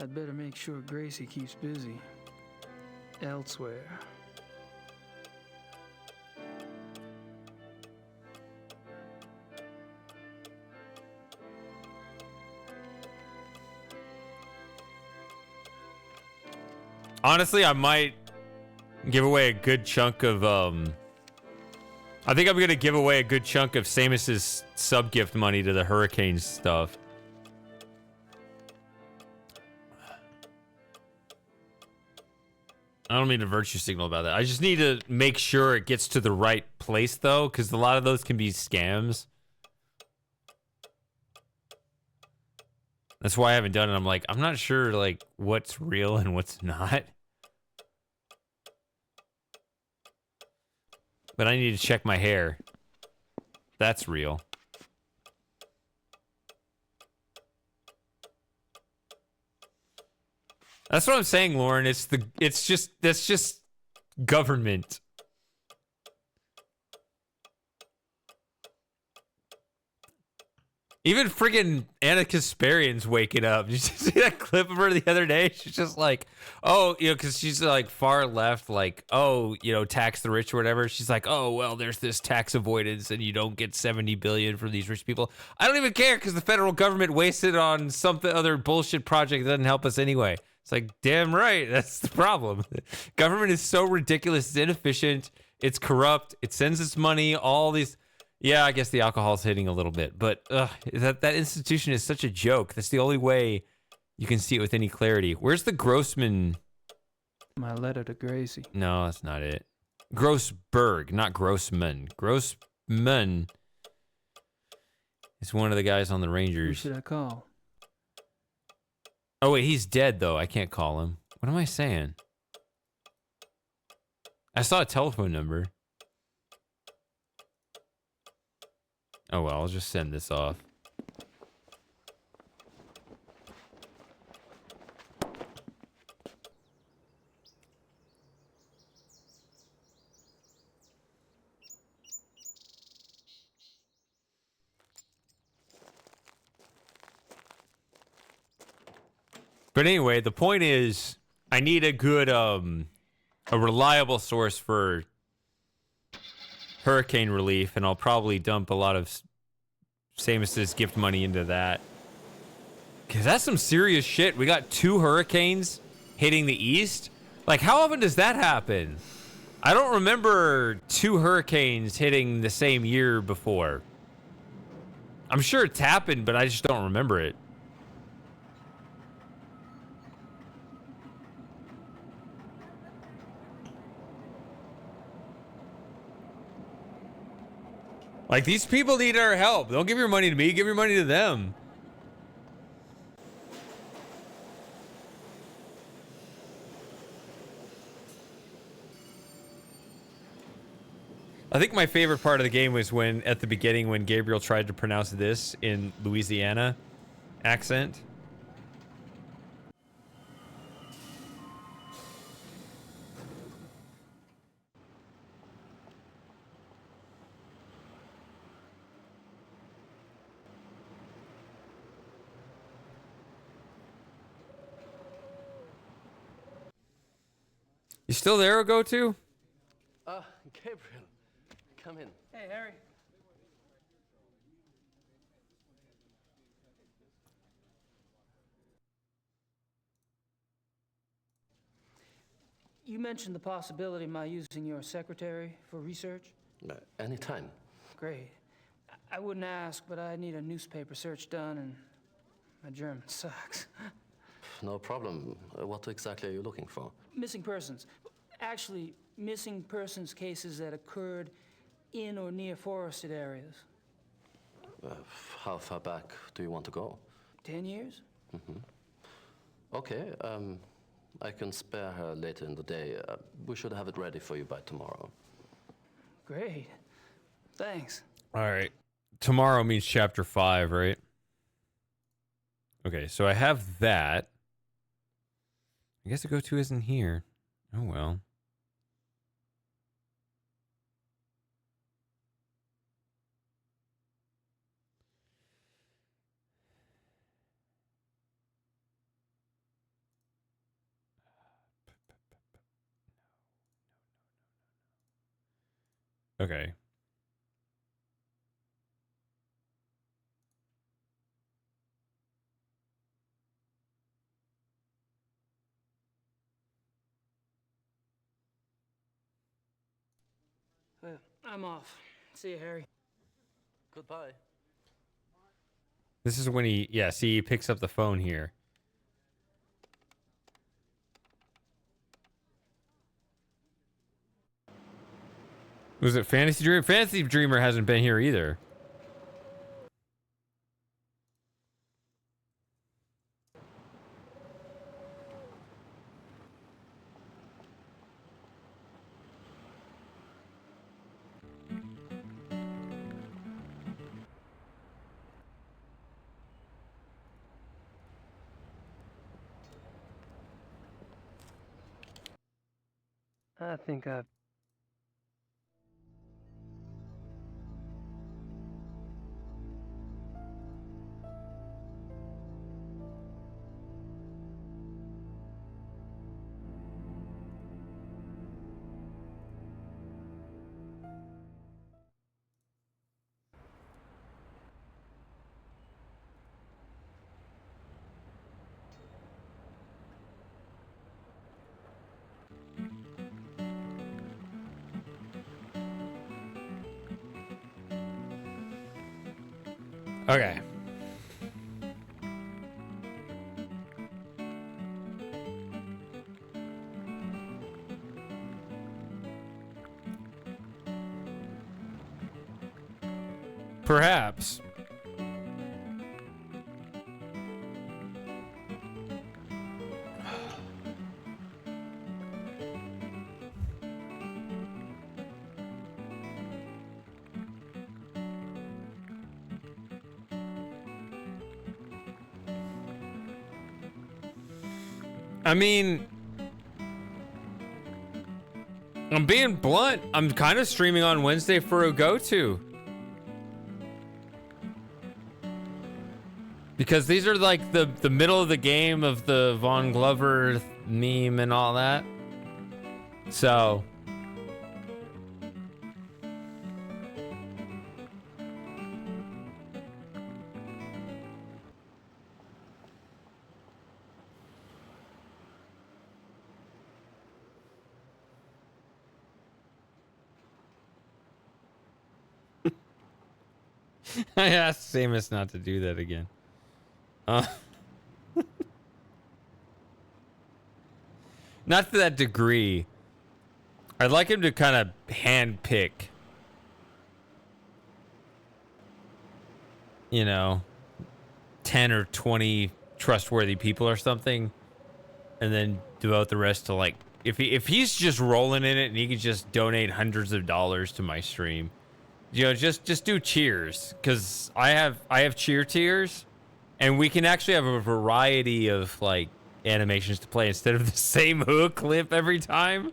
I'd better make sure Gracie keeps busy. Elsewhere. Honestly, I might give away a good chunk of, I think I'm going to give away a good chunk of Samus's sub-gift money to the Hurricanes stuff. I don't mean to virtue signal about that. I just need to make sure it gets to the right place, though, because a lot of those can be scams. That's why I haven't done it. I'm like, I'm not sure, like, what's real and what's not. But I need to check my hair. That's real. That's what I'm saying, Lauren. That's just government. Even friggin' Anna Kasparian's waking up. Did you see that clip of her the other day? She's just like, oh, you know, because she's like far left, like, oh, you know, tax the rich or whatever. She's like, oh, well, there's this tax avoidance and you don't get 70 billion for these rich people. I don't even care because the federal government wasted on something other bullshit project that doesn't help us anyway. It's like, damn right. That's the problem. Government is so ridiculous. It's inefficient. It's corrupt. It sends its money, all these. Yeah, I guess the alcohol's hitting a little bit, but that institution is such a joke. That's the only way you can see it with any clarity. Where's the Grossman? My letter to Gracie. No, that's not it. Grossberg, not Grossman. Grossman is one of the guys on the Who Rangers. should I call? Oh, wait, he's dead, though. I can't call him. What am I saying? I saw a telephone number. Oh, well, I'll just send this off. But anyway, the point is, I need a good, a reliable source for hurricane relief, and I'll probably dump a lot of Samus's gift money into that. Because that's some serious shit. We got 2 hurricanes hitting the east. Like, how often does that happen? I don't remember 2 hurricanes hitting the same year before. I'm sure it's happened, but I just don't remember it. Like, these people need our help. Don't give your money to me. Give your money to them. I think my favorite part of the game was when, at the beginning, when Gabriel tried to pronounce this in Louisiana accent. You still there, Go-To? Gabriel, come in. Hey, Harry. You mentioned the possibility of my using your secretary for research? Anytime. Great. I wouldn't ask, but I need a newspaper search done, and my German sucks. No problem. What exactly are you looking for? Missing persons. Actually, missing persons cases that occurred in or near forested areas. How far back do you want to go? 10 years? Mm-hmm. Okay. I can spare her later in the day. We should have it ready for you by tomorrow. Great. Thanks. All right. Tomorrow means chapter 5, right? Okay, so I have that. I guess the go-to isn't here. Oh, well. Okay. I'm off. See you, Harry. Goodbye. This is when he, yeah, see, he picks up the phone here. Was it Fantasy Dreamer? Fantasy Dreamer hasn't been here either. I think I've... Okay. Perhaps. I mean, I'm being blunt. I'm kind of streaming on Wednesday for a go-to. Because these are like the middle of the game of the Von Glover meme and all that. So. I asked Samus not to do that again. Not to that degree. I'd like him to kind of hand pick, you know, 10 or 20 trustworthy people or something, and then devote the rest to, like, if he's just rolling in it and he could just donate hundreds of dollars to my stream, you know, just do cheers, because I have cheer tiers, and we can actually have a variety of, like, animations to play instead of the same hook clip every time.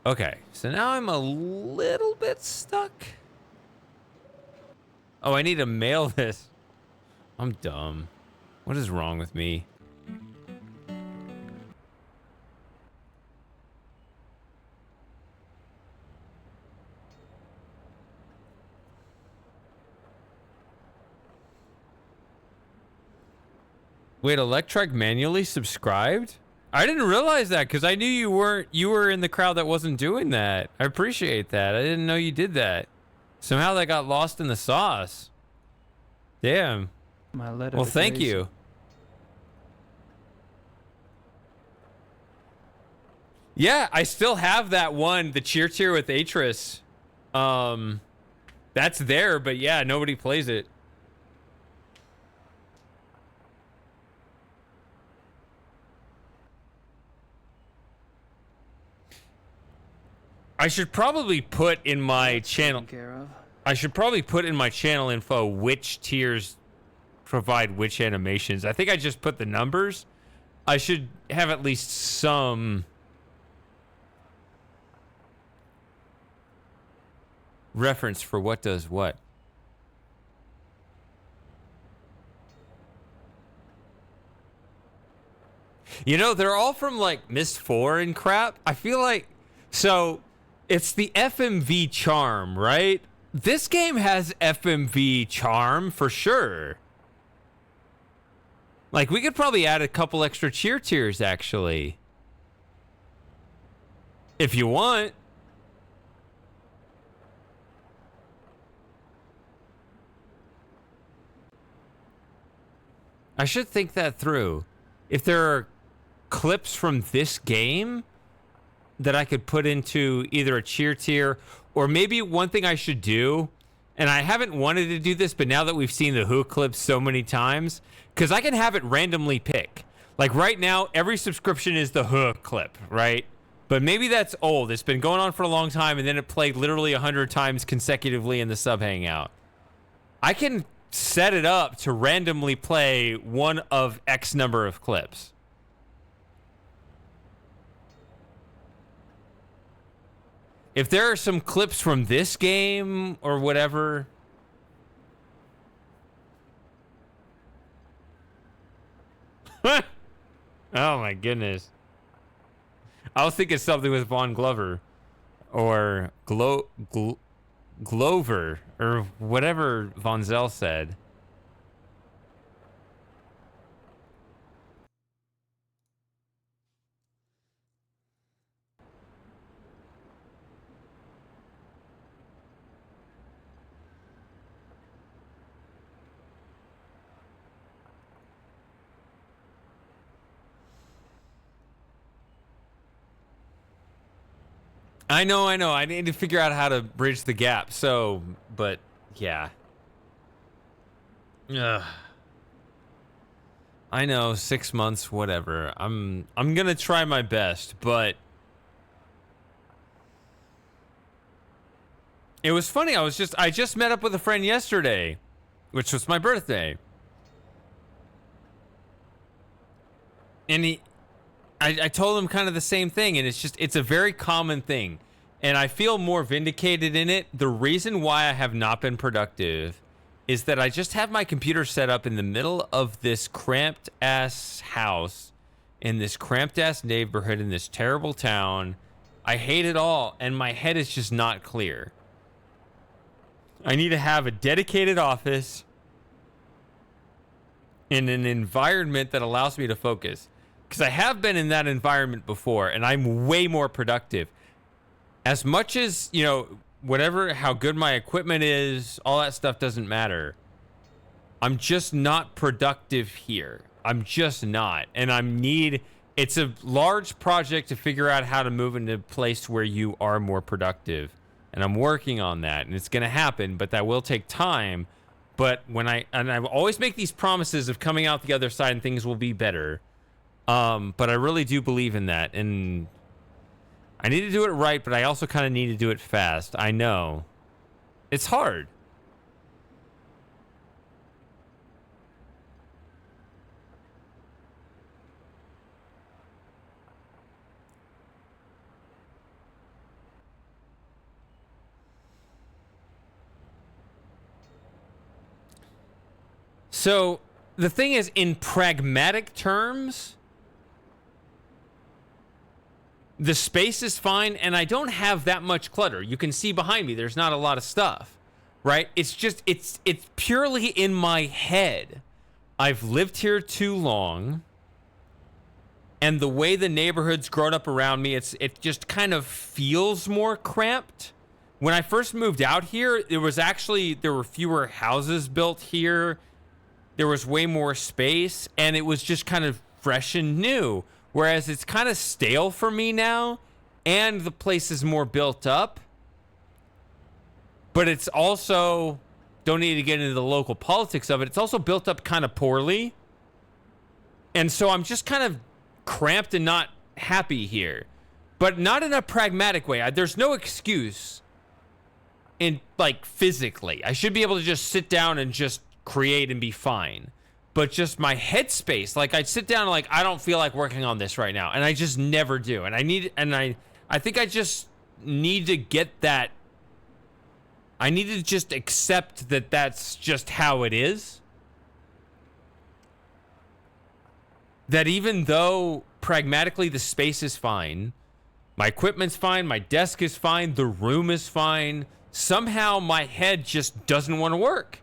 Okay, so now I'm a little bit stuck. Oh, I need to mail this. I'm dumb. What is wrong with me? Wait, Electric manually subscribed? I didn't realize that because I knew you were in the crowd that wasn't doing that. I appreciate that. I didn't know you did that. Somehow that got lost in the sauce. Damn. My letter Well, to thank Gracie. you. Yeah, I still have that one, the cheer tier with Atris. That's there, but yeah, nobody plays it. I should probably put in my channel. I should probably put in my channel info which tiers provide which animations. I think I just put the numbers. I should have at least some reference for what does what. You know, they're all from like Myst 4 and crap. I feel like, so it's the FMV charm, right? This game has FMV charm for sure. Like, we could probably add a couple extra cheer tiers, actually. If you want. I should think that through. If there are clips from this game that I could put into either a cheer tier, or maybe one thing I should do, and I haven't wanted to do this, but now that we've seen the Who clips so many times, because I can have it randomly pick. Like right now, every subscription is the Who clip, right? But maybe that's old. It's been going on for a long time, and then it played literally 100 times consecutively in the sub hangout. I can set it up to randomly play one of X number of clips. If there are some clips from this game or whatever. Oh my goodness. I was thinking something with Von Glover or Glover or whatever Von Zell said. I know. I need to figure out how to bridge the gap. So, but yeah. Ugh. I know, 6 months, whatever. I'm gonna try my best, but it was funny. I just met up with a friend yesterday, which was my birthday, and I told him kind of the same thing, and it's a very common thing, and I feel more vindicated in it. The reason why I have not been productive is that I just have my computer set up in the middle of this cramped ass house in this cramped ass neighborhood in this terrible town. I hate it all, and my head is just not clear. I need to have a dedicated office in an environment that allows me to focus. Because I have been in that environment before, and I'm way more productive. As much as, you know, whatever, how good my equipment is, all that stuff doesn't matter. I'm just not productive here. I'm just not. And it's a large project to figure out how to move into a place where you are more productive. And I'm working on that, and it's going to happen, but that will take time. But I always make these promises of coming out the other side and things will be better. But I really do believe in that, and I need to do it right, but I also kind of need to do it fast. I know. It's hard. So, the thing is, in pragmatic terms, the space is fine, and I don't have that much clutter. You can see behind me, there's not a lot of stuff, right? It's just, it's purely in my head. I've lived here too long, and the way the neighborhood's grown up around me, it just kind of feels more cramped. When I first moved out here, there were fewer houses built here. There was way more space, and it was just kind of fresh and new. Whereas it's kind of stale for me now, and the place is more built up, but it's also, don't need to get into the local politics of it, it's also built up kind of poorly. And so I'm just kind of cramped and not happy here, but not in a pragmatic way. There's no excuse in, like, physically. I should be able to just sit down and just create and be fine. But just my headspace, like, I'd sit down and, like, I don't feel like working on this right now, and I just never do. And I think I just need to get that. I need to just accept that that's just how it is. That even though pragmatically the space is fine, my equipment's fine, my desk is fine, the room is fine, somehow my head just doesn't want to work.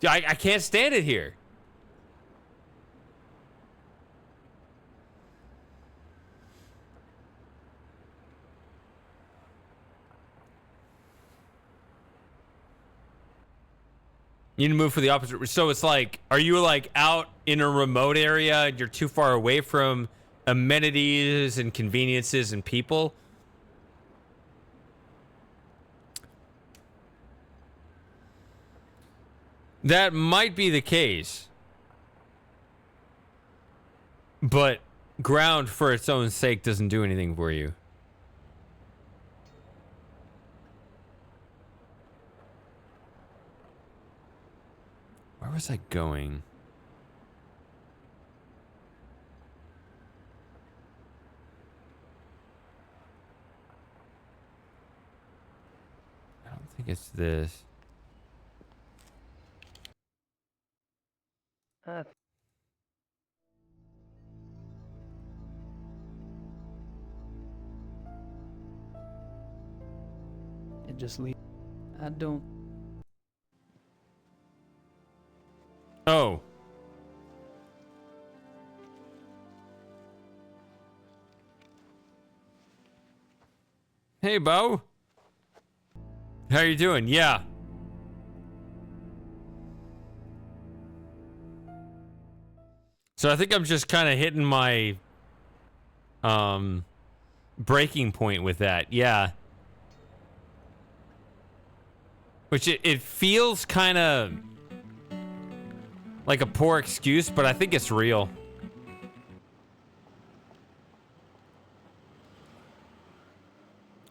I can't stand it here. You need to move for the opposite. So it's like, are you like out in a remote area and you're too far away from amenities and conveniences and people? That might be the case. But ground for its own sake doesn't do anything for you. Where was I going? I don't think it's this. It just leaves. I don't. Oh. Hey, Bo. How you doing? Yeah. So I think I'm just kind of hitting my breaking point with that. Yeah. Which it feels kind of like a poor excuse, but I think it's real.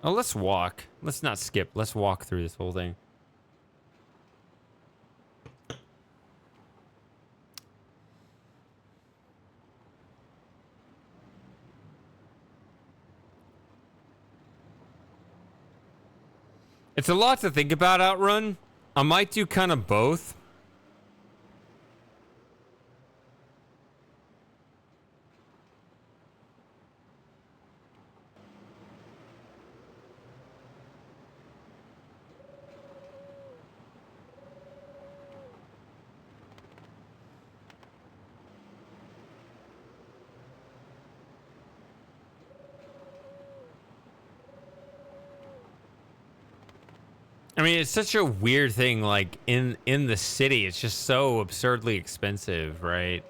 Oh, let's walk. Let's not skip. Let's walk through this whole thing. It's a lot to think about, Outrun. I might do kind of both. I mean, it's such a weird thing, like, in the city. It's just so absurdly expensive, right?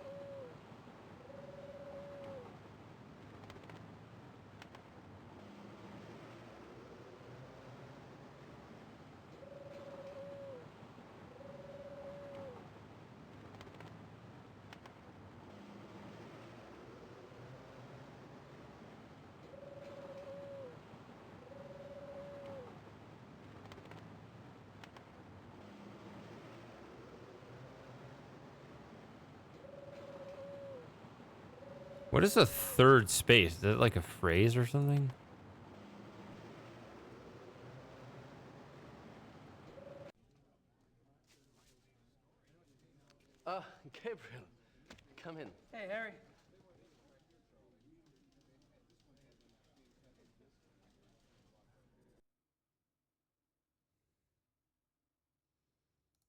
What is a third space? Is that like a phrase or something? Ah, Gabriel, come in. Hey, Harry.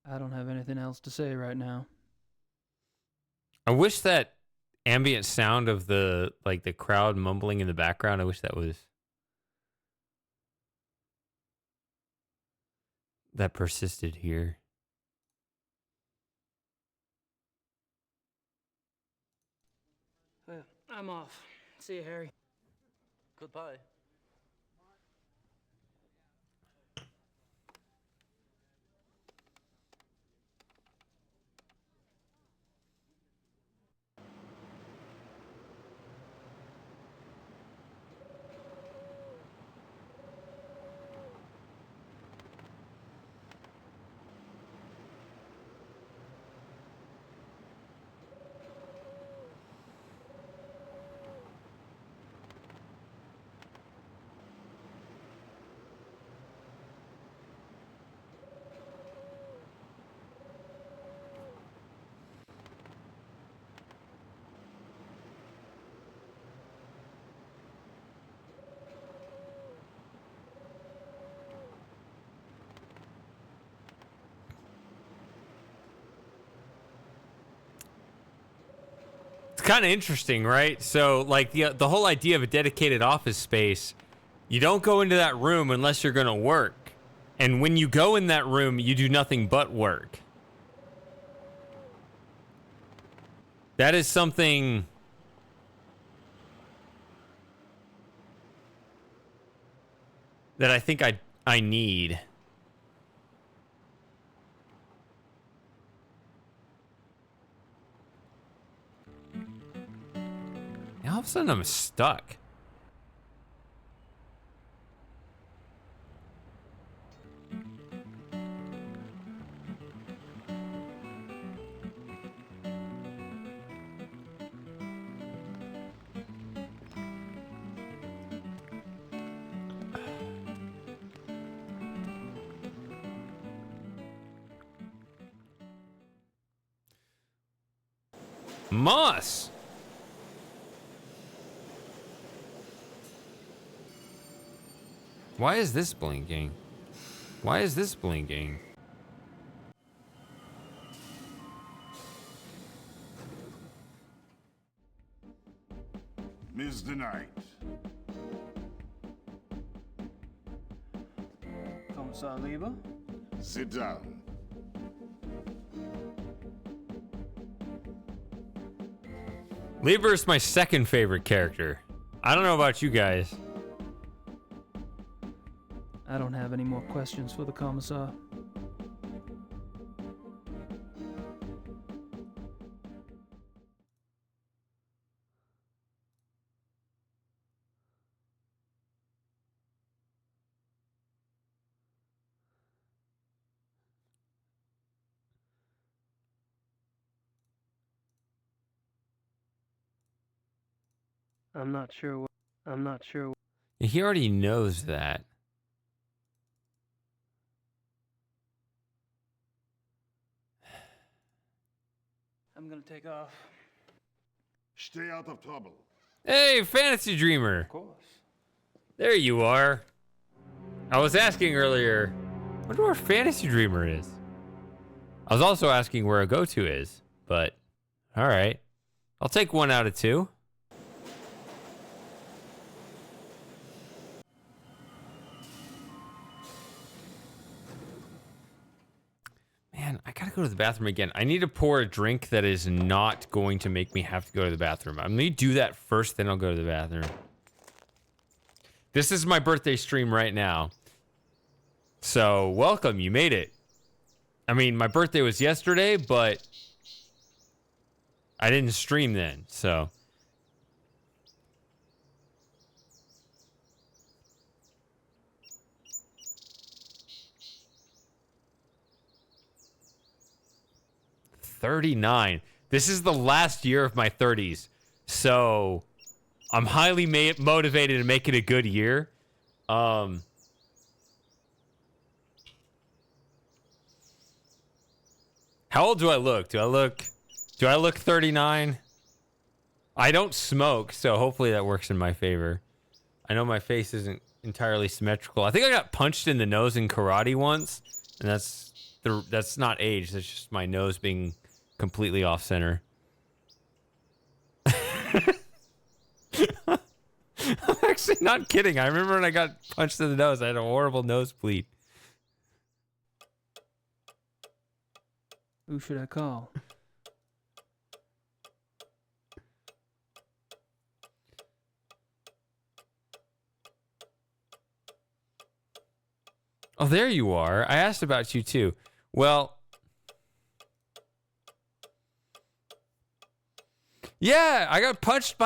I don't have anything else to say right now. I wish that ambient sound of the crowd mumbling in the background, I wish that persisted here. Well, I'm off. See you, Harry. Goodbye. kind of interesting, right? So, like, the whole idea of a dedicated office space, you don't go into that room unless you're going to work. And when you go in that room, you do nothing but work. That is something that I think I need. And all of a sudden, I'm stuck. Moss. Why is this blinking? Why is this blinking? Mr. Knight. Kommissar Lieber? Sit down. Lieber is my second favorite character. I don't know about you guys. I don't have any more questions for the Commissar. I'm not sure. I'm not sure. He already knows that. I'm gonna take off. Stay out of trouble. Hey, Fantasy Dreamer. Of course. There you are. I was asking earlier, I wonder where Fantasy Dreamer is. I was also asking where a go-to is, but all right. I'll take 1 out of 2. Man, I gotta go to the bathroom again. I need to pour a drink that is not going to make me have to go to the bathroom. I'm gonna do that first, then I'll go to the bathroom. This is my birthday stream right now. So, welcome, you made it. I mean, my birthday was yesterday, but I didn't stream then, so. $39. This is the last year of my 30s. So, I'm highly motivated to make it a good year. How old do I look? Do I look 39? I don't smoke, so hopefully that works in my favor. I know my face isn't entirely symmetrical. I think I got punched in the nose in karate once, and that's not age. That's just my nose being completely off center. I'm actually not kidding. I remember when I got punched in the nose, I had a horrible nosebleed. Who should I call? Oh, there you are. I asked about you too. Well, yeah, I got punched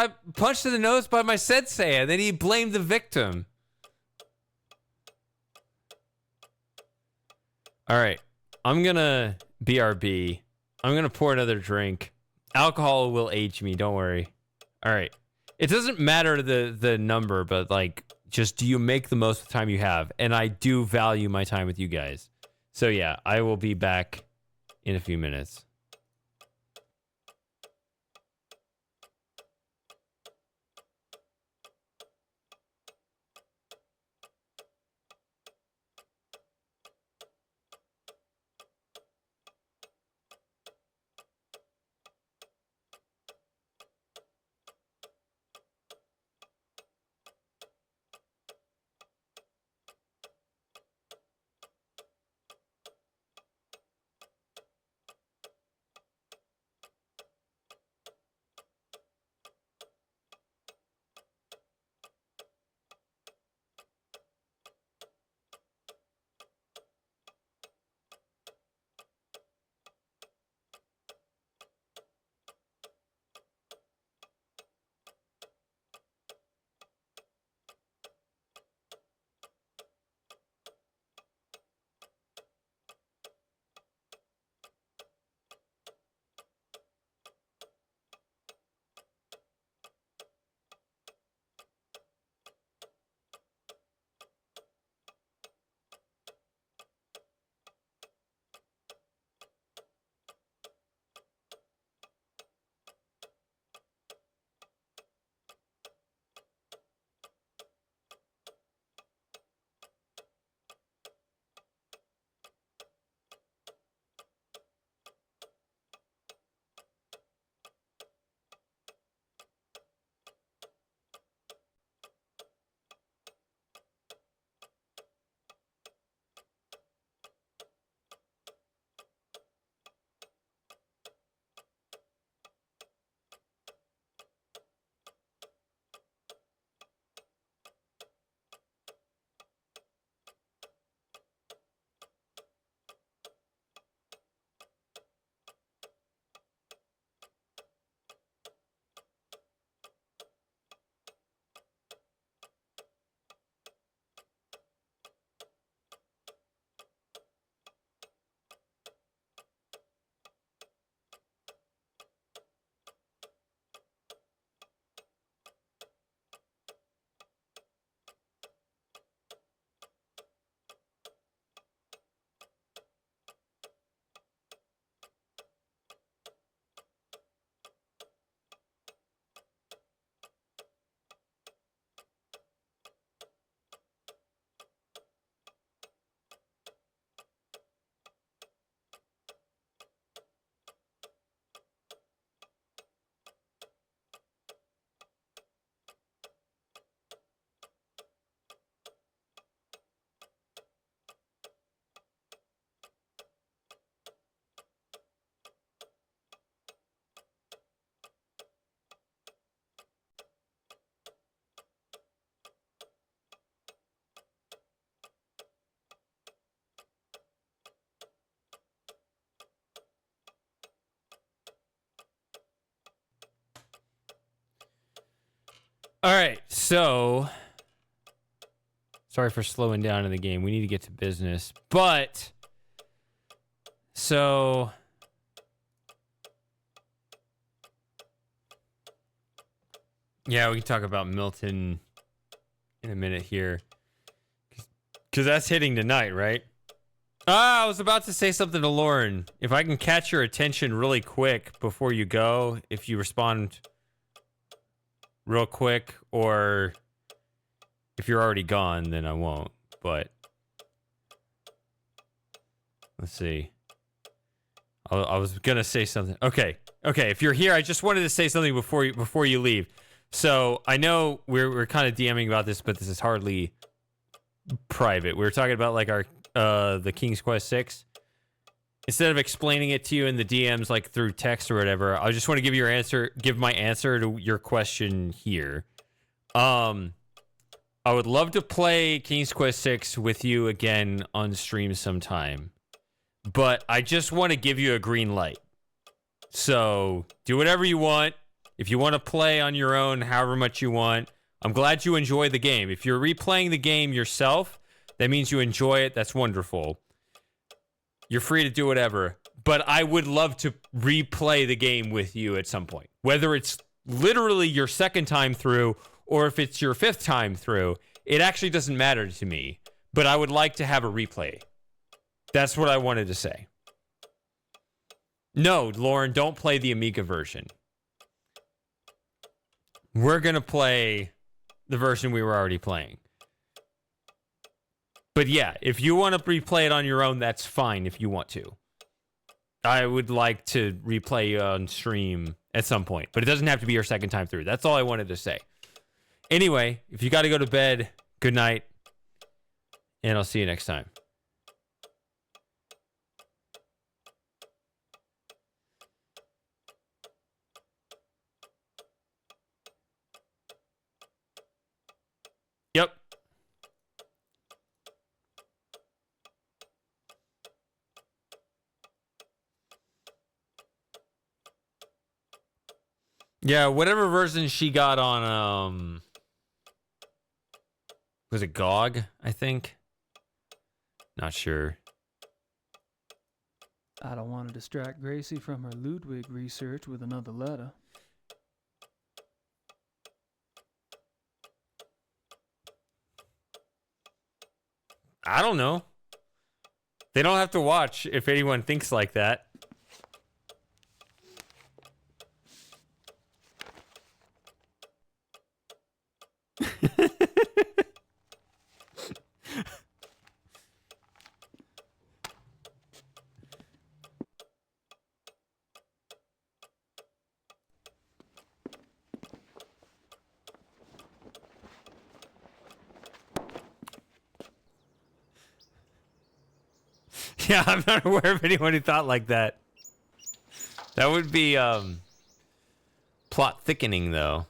in the nose by my sensei, and then he blamed the victim. All right, I'm gonna BRB. I'm gonna pour another drink. Alcohol will age me. Don't worry. All right. It doesn't matter the number, but like, just do you make the most of the time you have? And I do value my time with you guys. So yeah, I will be back in a few minutes. All right, so sorry for slowing down in the game. We need to get to business. But so yeah, we can talk about Milton in a minute here. Because that's hitting tonight, right? I was about to say something to Lauren. If I can catch your attention really quick before you go, if you respond real quick, or if you're already gone, then I won't. But let's see. I was gonna say something. Okay. If you're here, I just wanted to say something before you leave. So I know we're kind of DMing about this, but this is hardly private. We were talking about like our the King's Quest 6. Instead of explaining it to you in the DMs like through text or whatever, I just want to give my answer to your question here. I would love to play King's Quest 6 with you again on stream sometime, but I just want to give you a green light. So do whatever you want. If you want to play on your own, however much you want. I'm glad you enjoy the game. If you're replaying the game yourself, that means you enjoy it. That's wonderful. You're free to do whatever. But I would love to replay the game with you at some point. Whether it's literally your second time through or if it's your fifth time through, it actually doesn't matter to me. But I would like to have a replay. That's what I wanted to say. No, Lauren, don't play the Amiga version. We're going to play the version we were already playing. But yeah, if you want to replay it on your own, that's fine if you want to. I would like to replay on stream at some point, but it doesn't have to be your second time through. That's all I wanted to say. Anyway, if you got to go to bed, good night, and I'll see you next time. Yep. Yeah, whatever version she got on, was it GOG, I think? Not sure. I don't want to distract Gracie from her Ludwig research with another letter. I don't know. They don't have to watch if anyone thinks like that. Yeah, I'm not aware of anyone who thought like that. That would be plot thickening, though.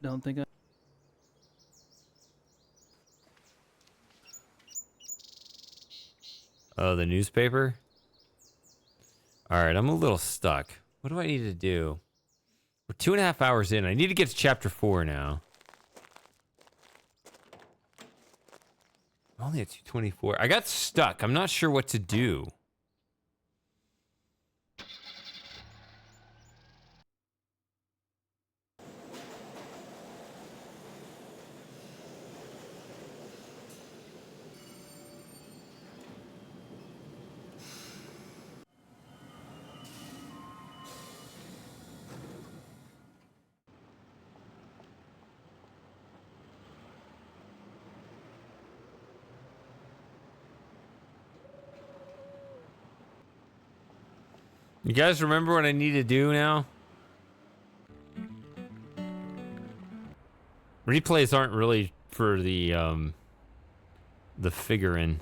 Don't think I... Oh, the newspaper? Alright, I'm a little stuck. What do I need to do? We're 2.5 hours in. I need to get to chapter 4 now. I'm only at 2:24. I got stuck. I'm not sure what to do. You guys remember what I need to do now? Replays aren't really for the figurine.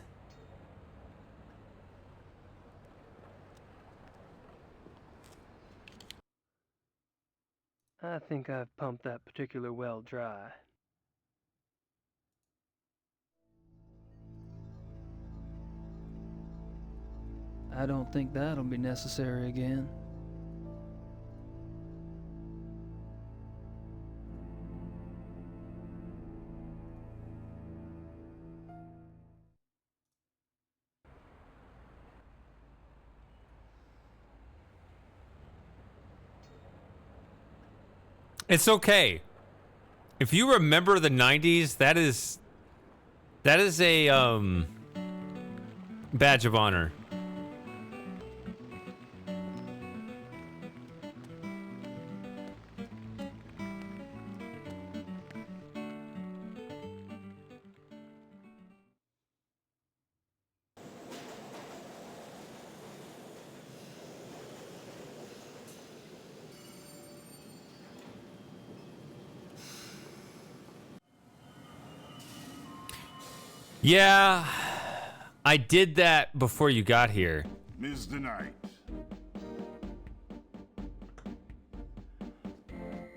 I think I've pumped that particular well dry. I don't think that'll be necessary again. It's okay. If you remember the 90s, that is a badge of honor. Yeah, I did that before you got here. Mr. Knight.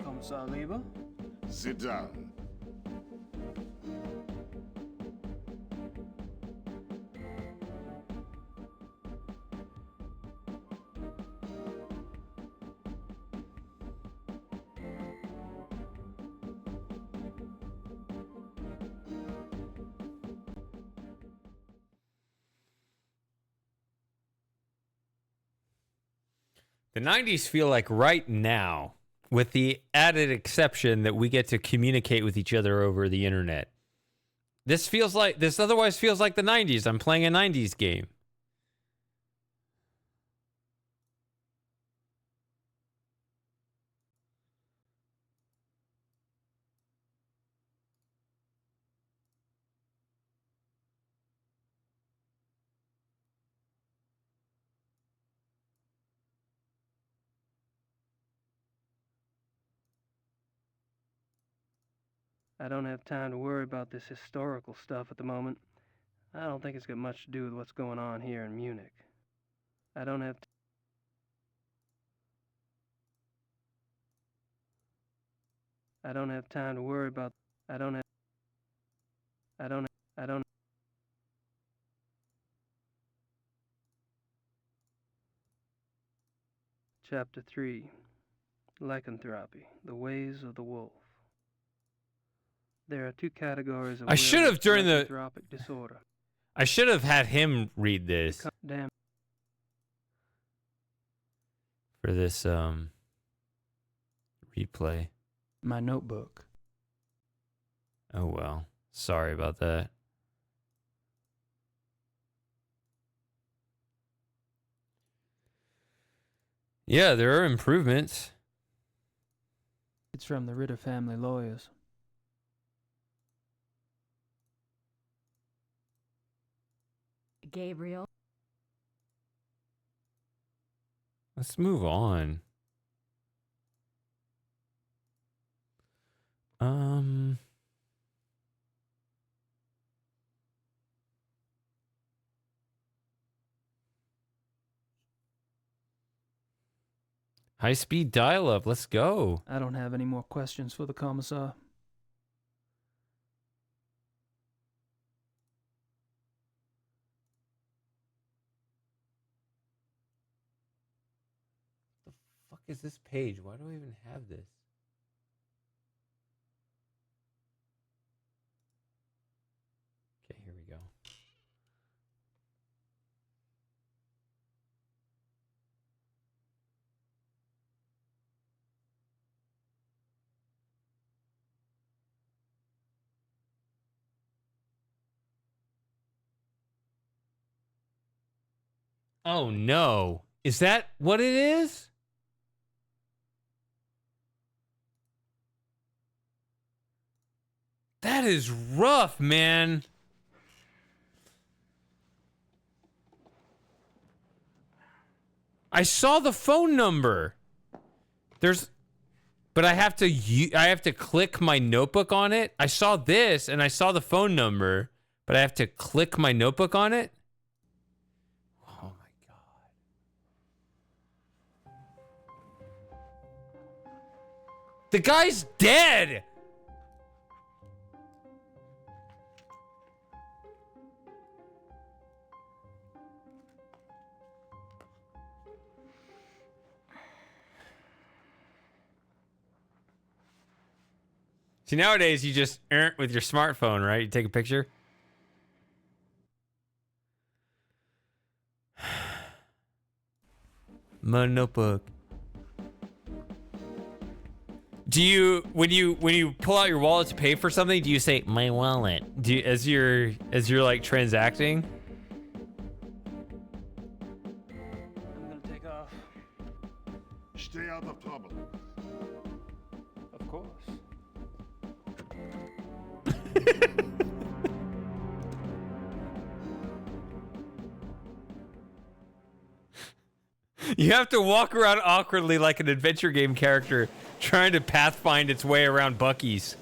Kommissar Lieber? Sit down. The 90s feel like right now, with the added exception that we get to communicate with each other over the internet. This otherwise feels like the 90s. I'm playing a 90s game. I don't have time to worry about this historical stuff at the moment. I don't think it's got much to do with what's going on here in Munich. I don't have time to worry about Chapter 3. Lycanthropy, the ways of the wolf. There are two categories of I should have during the lycanthropic disorder. I should have had him read this Damn. for this replay. My notebook. Oh well. Sorry about that. Yeah, there are improvements. It's from the Ritter family lawyers. Gabriel? Let's move on. High-speed dial-up. Let's go. I don't have any more questions for the commissar. The fuck is this page? Why do I even have this? Okay, here we go. Oh no. Is that what it is? That is rough, man. I saw the phone number. But I have to click my notebook on it. I saw this and I saw the phone number, but I have to click my notebook on it. Oh my god. The guy's dead. See, nowadays you just with your smartphone, right? You take a picture. My notebook. Do you when you pull out your wallet to pay for something, do you say my wallet? Do you, as you're like transacting? I'm gonna take off. Stay out of trouble. Of course. You have to walk around awkwardly like an adventure game character trying to pathfind its way around Buc-ee's.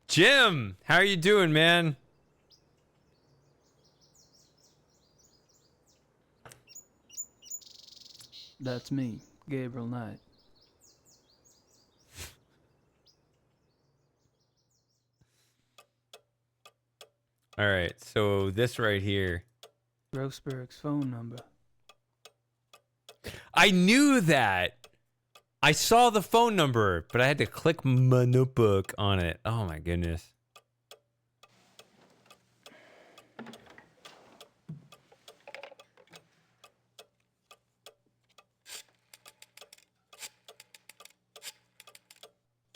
Jim, how are you doing, man? That's me, Gabriel Knight. All right, so this right here. Grossberg's phone number. I knew that. I saw the phone number, but I had to click my notebook on it. Oh my goodness.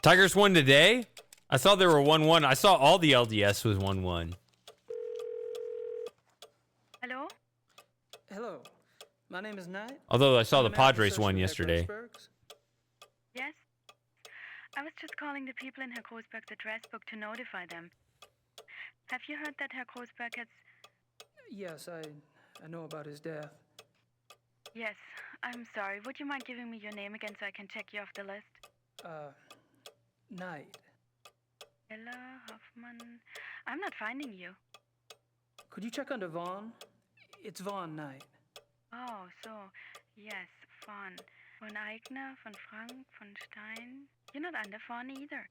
Tigers won today? I saw they were 1-1. I saw all the LDS was 1-1. Hello? Hello. My name is Knight. Although I saw the I'm an Padres actor won associate at yesterday. Grossberg's. Yes? I was just calling the people in Herr Großberg's address book to notify them. Have you heard that Herr Großberg has... Yes, I know about his death. Yes, I'm sorry. Would you mind giving me your name again so I can check you off the list? Knight. Ella Hoffman... I'm not finding you. Could you check under Vaughn? It's Vaughn Knight. Oh, so... Yes, Vaughn. Von Eigner, von Frank, von Stein... You're not under Vaughn either.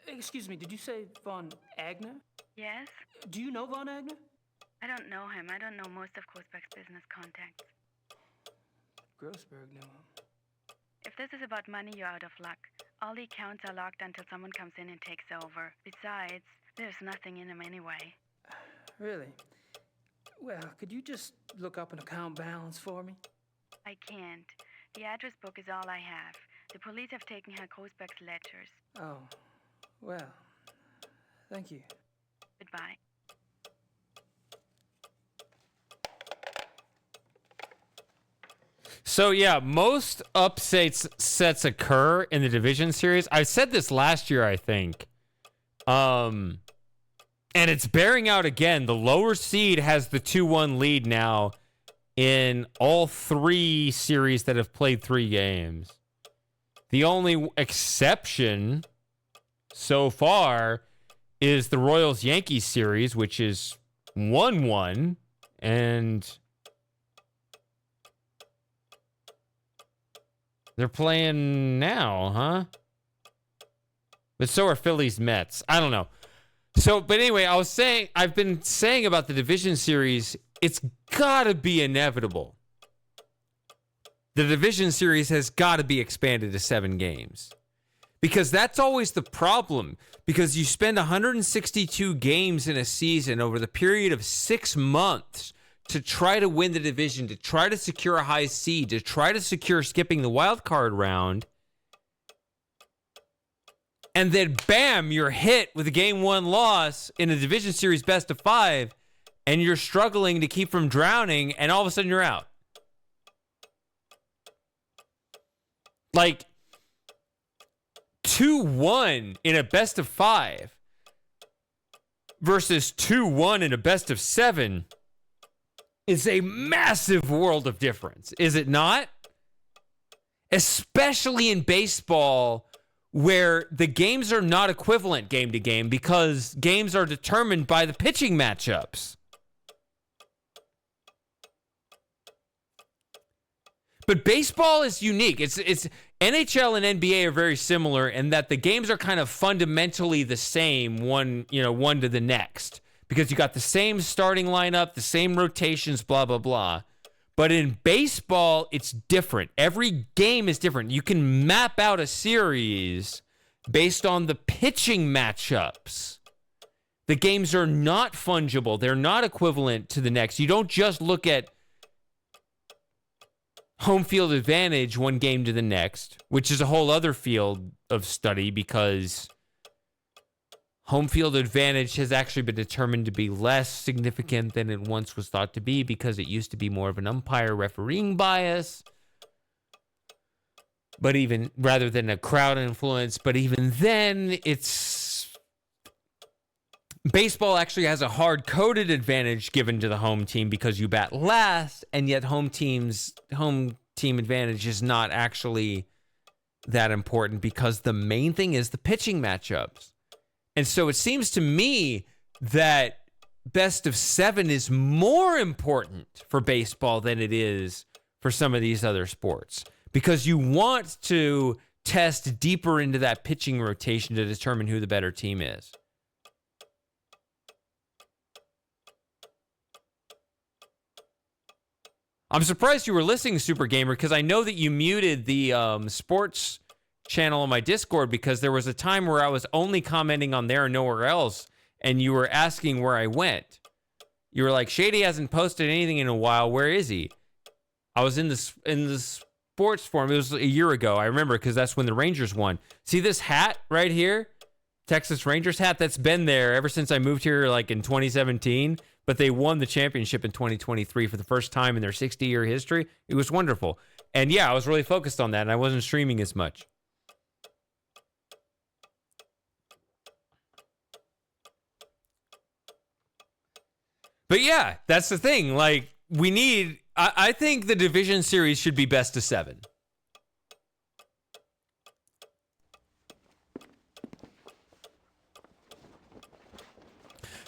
Excuse me, did you say Von Agner? Yes? Do you know Von Agner? I don't know him. I don't know most of Großberg's business contacts. Grossberg knew him. If this is about money, you're out of luck. All the accounts are locked until someone comes in and takes over. Besides, there's nothing in them anyway. Really? Well, could you just look up an account balance for me? I can't. The address book is all I have. The police have taken Herr Großberg's ledgers. Oh, well, thank you. Goodbye. So yeah, most upsets occur in the division series. I said this last year, I think. And it's bearing out again. The lower seed has the 2-1 lead now in all three series that have played 3 games. The only exception so far is the Royals-Yankees series, which is 1-1, and they're playing now, huh? But so are Phillies-Mets. I don't know. So, but anyway, I've been saying about the division series, it's got to be inevitable. The division series has got to be expanded to 7 games. Because that's always the problem. Because you spend 162 games in a season over the period of 6 months to try to win the division, to try to secure a high seed, to try to secure skipping the wild card round. And then, bam, you're hit with a game 1 loss in a division series best of 5, and you're struggling to keep from drowning, and all of a sudden you're out. Like, 2-1 in a best of 5 versus 2-1 in a best of 7 is a massive world of difference, is it not? Especially in baseball, where the games are not equivalent game to game because games are determined by the pitching matchups. But baseball is unique. It's NHL and NBA are very similar in that the games are kind of fundamentally the same, one to the next, because you got the same starting lineup, the same rotations, blah blah blah. But in baseball, it's different. Every game is different. You can map out a series based on the pitching matchups. The games are not fungible. They're not equivalent to the next. You don't just look at home field advantage one game to the next, which is a whole other field of study because home field advantage has actually been determined to be less significant than it once was thought to be because it used to be more of an umpire refereeing bias. But even rather than a crowd influence, but even then, baseball actually has a hard-coded advantage given to the home team because you bat last, and yet home team advantage is not actually that important because the main thing is the pitching matchups. And so it seems to me that best of 7 is more important for baseball than it is for some of these other sports because you want to test deeper into that pitching rotation to determine who the better team is. I'm surprised you were listening, Super Gamer, because I know that you muted the sports channel on my Discord because there was a time where I was only commenting on there and nowhere else, and you were asking where I went. You were like, Shady hasn't posted anything in a while. Where is he? I was in the sports forum. It was a year ago. I remember because that's when the Rangers won. See this hat right here? Texas Rangers hat? That's been there ever since I moved here like in 2017. But they won the championship in 2023 for the first time in their 60-year history. It was wonderful. And yeah, I was really focused on that, and I wasn't streaming as much. But yeah, that's the thing. Like, I think the division series should be best of 7.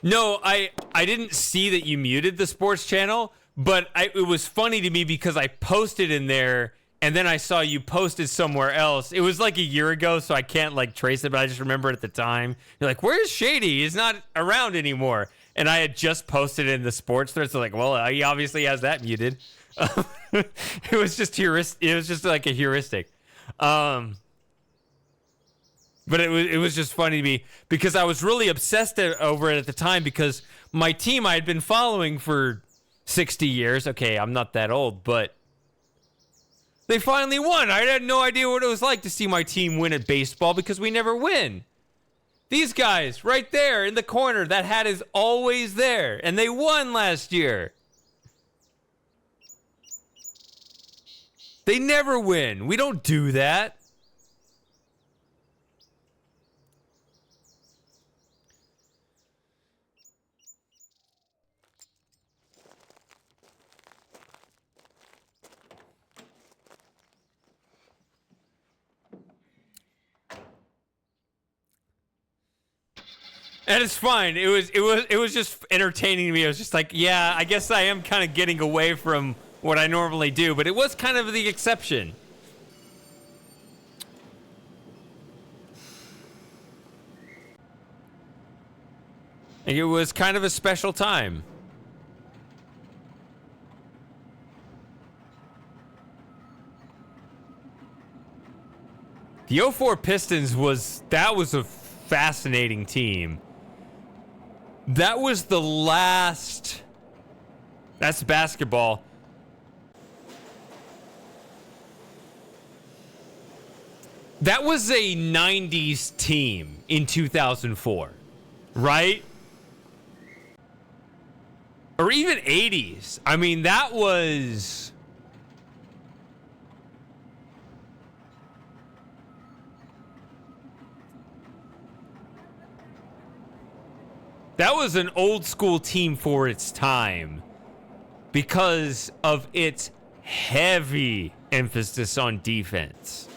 No, I didn't see that you muted the sports channel, but it was funny to me because I posted in there and then I saw you posted somewhere else. It was like a year ago, so I can't like trace it, but I just remember at the time. You're like, where's Shady? He's not around anymore. And I had just posted in the sports thread, so like, well, he obviously has that muted. It was just like a heuristic. But it was just funny to me because I was really obsessed over it at the time because my team I had been following for 60 years. Okay, I'm not that old, but they finally won. I had no idea what it was like to see my team win at baseball because we never win. These guys right there in the corner, that hat is always there, and they won last year. They never win. We don't do that. And it's fine. It was just entertaining to me. I was just like, yeah, I guess I am kind of getting away from what I normally do, but it was kind of the exception. Like, it was kind of a special time. The 04 Pistons was a fascinating team. That was the last. That's basketball. That was a 90s team in 2004, right? Or even 80s. I mean, that was. That was an old school team for its time because of its heavy emphasis on defense.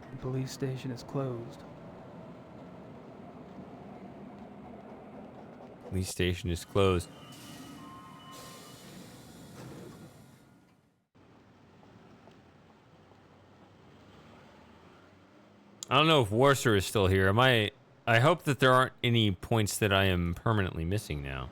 The police station is closed. Police station is closed. I don't know if Warser is still here. I hope that there aren't any points that I am permanently missing now.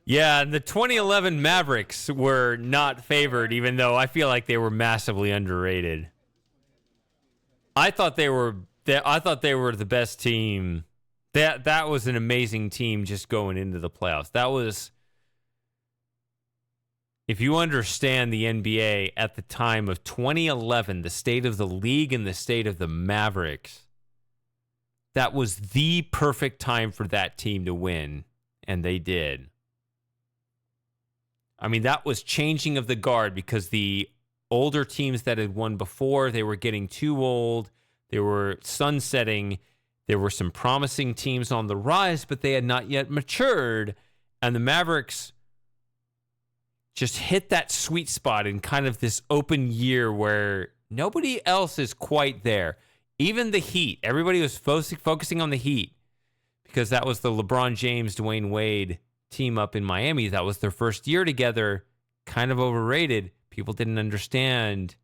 Yeah, the 2011 Mavericks were not favored, even though I feel like they were massively underrated. I thought they were the best team. That was an amazing team just going into the playoffs. That was, if you understand the NBA at the time of 2011, the state of the league and the state of the Mavericks, that was the perfect time for that team to win, and they did. I mean, that was changing of the guard because the older teams that had won before, they were getting too old. They were sunsetting. There were some promising teams on the rise, but they had not yet matured. And the Mavericks just hit that sweet spot in kind of this open year where nobody else is quite there. Even the Heat. Everybody was focusing on the Heat because that was the LeBron James, Dwayne Wade team up in Miami. That was their first year together. Kind of overrated. People didn't understand.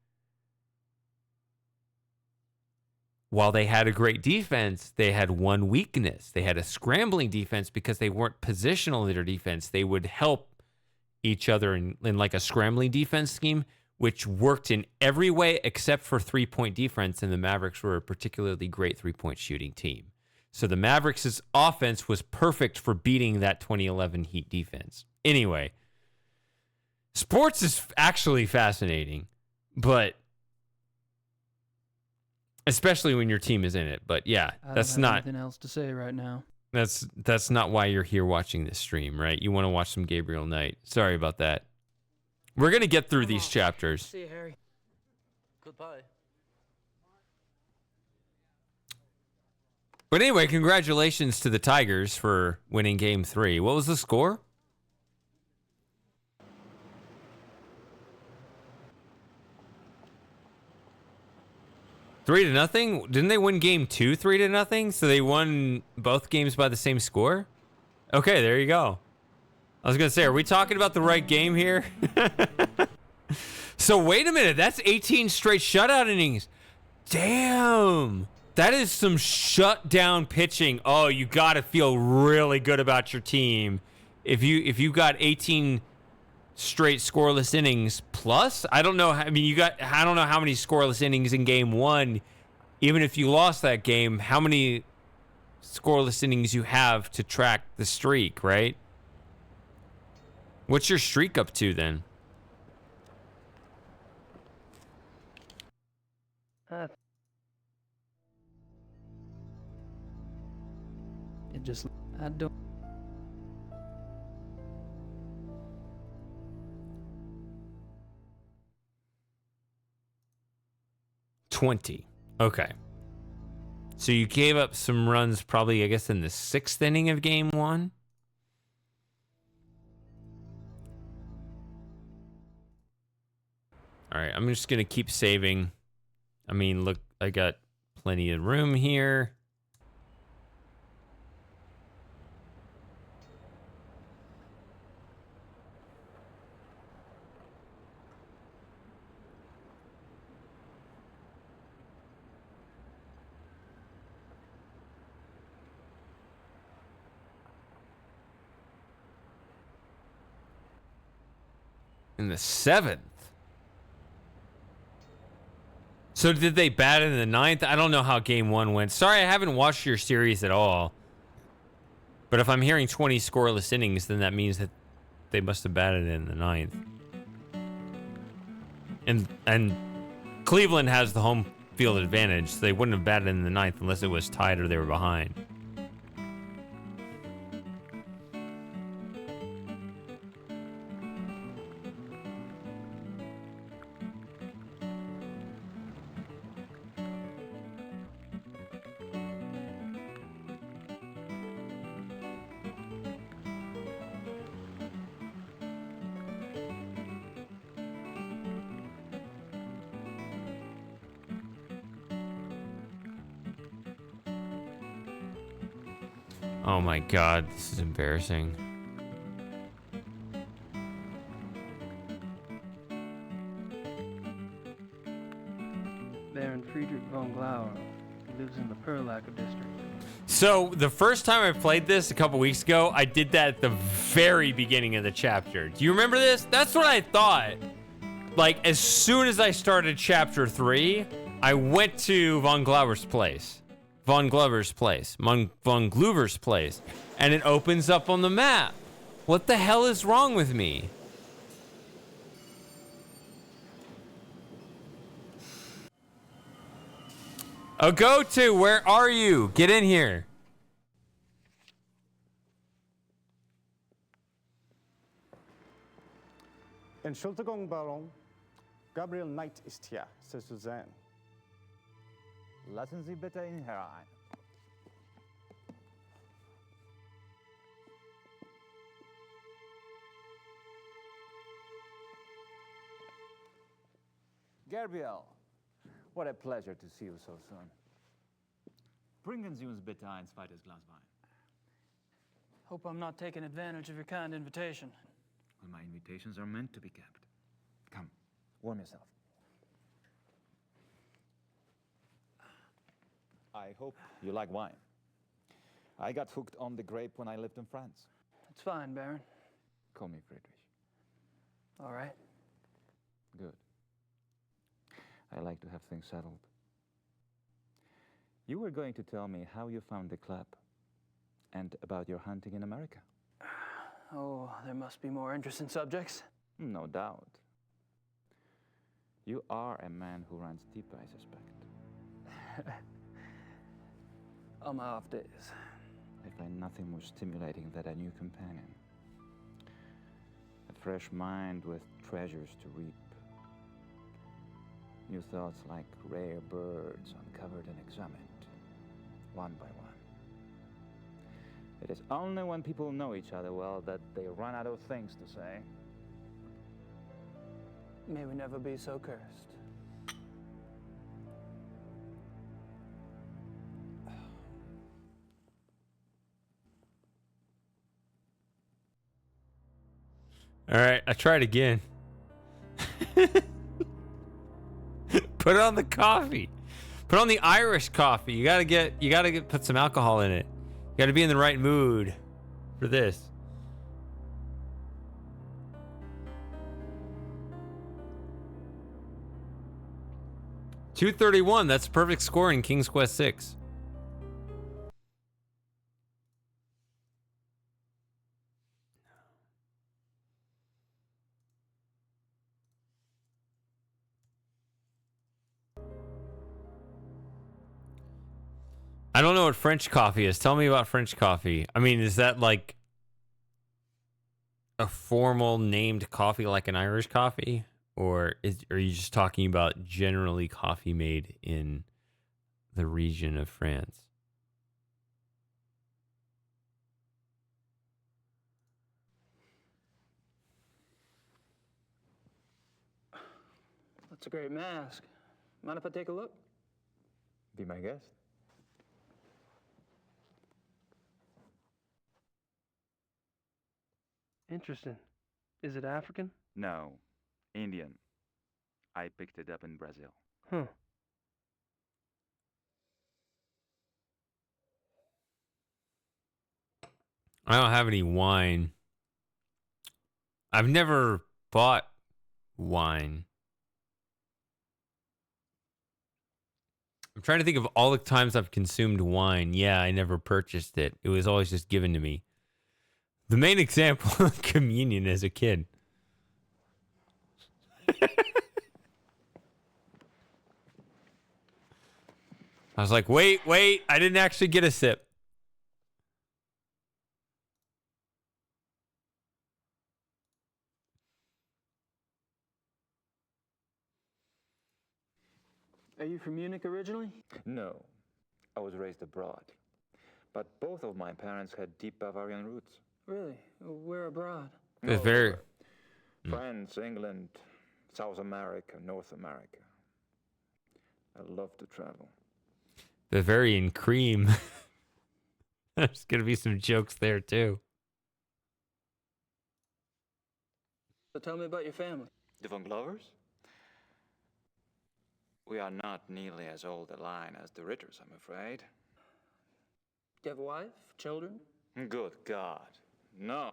While they had a great defense, they had one weakness. They had a scrambling defense because they weren't positional in their defense. They would help each other in like a scrambling defense scheme, which worked in every way except for three-point defense, and the Mavericks were a particularly great three-point shooting team. So the Mavericks' offense was perfect for beating that 2011 Heat defense. Anyway, sports is actually fascinating, but especially when your team is in it. But yeah, that's not anything else to say right now. That's not why you're here watching this stream, right? You want to watch some Gabriel Knight. Sorry about that. We're going to get through these chapters. See you, Harry. Goodbye. But anyway, congratulations to the Tigers for winning Game 3. What was the score? Three to nothing? Didn't they win Game 2 3-0? So they won both games by the same score? Okay, there you go. I was going to say, are we talking about the right game here? So wait a minute. That's 18 straight shutout innings. Damn. That is some shutdown pitching. Oh, you got to feel really good about your team. If you got 18 straight scoreless innings plus, I don't know. I mean, I don't know how many scoreless innings in Game 1. Even if you lost that game, how many scoreless innings you have to track the streak, right? What's your streak up to then? I don't. $20. Okay. So you gave up some runs probably, I guess, in the 6th inning of Game 1? All right, I'm just going to keep saving. I mean, look, I got plenty of room here. In the 7th. So did they bat in the 9th? I don't know how Game 1 went. Sorry, I haven't watched your series at all. But if I'm hearing 20 scoreless innings, then that means that they must have batted in the 9th. And Cleveland has the home field advantage, so they wouldn't have batted in the 9th unless it was tied or they were behind. Oh my god, this is embarrassing. Baron Friedrich von Glauer. He lives in the Perlacker district. So the first time I played this a couple weeks ago, I did that at the very beginning of the chapter. Do you remember this? That's what I thought. Like, as soon as I started chapter 3, I went to Von Glover's place. Von Glover's place. Von Glover's place. And it opens up on the map. What the hell is wrong with me? A go-to, where are you? Get in here. Entschuldigung, Baron. Gabriel Knight ist hier, Sie zu sehen. Lassen Sie bitte ihn herein. Gabriel, what a pleasure to see you so soon. Bringen Sie uns bitte ein zweites Glas Wein. Hope I'm not taking advantage of your kind invitation. Well, my invitations are meant to be kept. Come, warm yourself. I hope you like wine. I got hooked on the grape when I lived in France. It's fine, Baron. Call me Friedrich. All right. Good. I like to have things settled. You were going to tell me how you found the club and about your hunting in America. Oh, there must be more interesting subjects. No doubt. You are a man who runs deep, I suspect. On my off days. I find nothing more stimulating than a new companion. A fresh mind with treasures to reap. New thoughts like rare birds uncovered and examined, one by one. It is only when people know each other well that they run out of things to say. May we never be so cursed. All right, I tried again. Put it on the coffee. Put on the Irish coffee. You gotta put some alcohol in it. You gotta be in the right mood for this. .231. That's a perfect score in King's Quest 6. I don't know what French coffee is. Tell me about French coffee. I mean, is that like a formal named coffee like an Irish coffee? Or are you just talking about generally coffee made in the region of France? That's a great mask. Mind if I take a look? Be my guest. Interesting. Is it African? No, Indian. I picked it up in Brazil. Huh. I don't have any wine. I've never bought wine. I'm trying to think of all the times I've consumed wine. Yeah, I never purchased it. It was always just given to me. The main example of communion as a kid. I was like, wait, I didn't actually get a sip. Are you from Munich originally? No, I was raised abroad. But both of my parents had deep Bavarian roots. Really? Where abroad? It's very... France, England, South America, North America. I love to travel. Bavarian cream. There's gonna be some jokes there too. So tell me about your family. The Von Glovers? We are not nearly as old a line as the Ritters, I'm afraid. Do you have a wife? Children? Good God. No.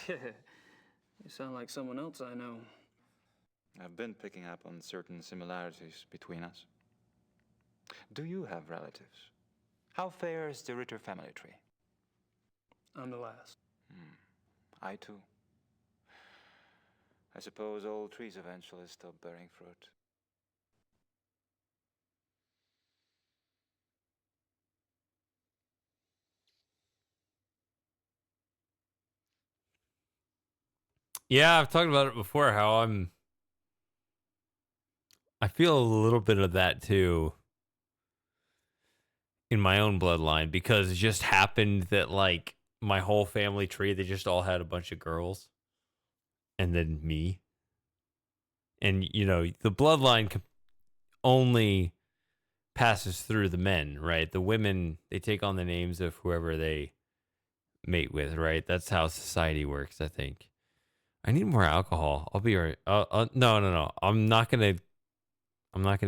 You sound like someone else I know. I've been picking up on certain similarities between us. Do you have relatives? How fares the Ritter family tree? I'm the last. I too. I suppose all trees eventually stop bearing fruit. Yeah, I've talked about it before. How I feel a little bit of that too in my own bloodline because it just happened that like my whole family tree, they just all had a bunch of girls, and then me. And you know, the bloodline only passes through the men, right? The women, they take on the names of whoever they mate with, right? That's how society works, I think. I need more alcohol. I'll be right. No. I'm not gonna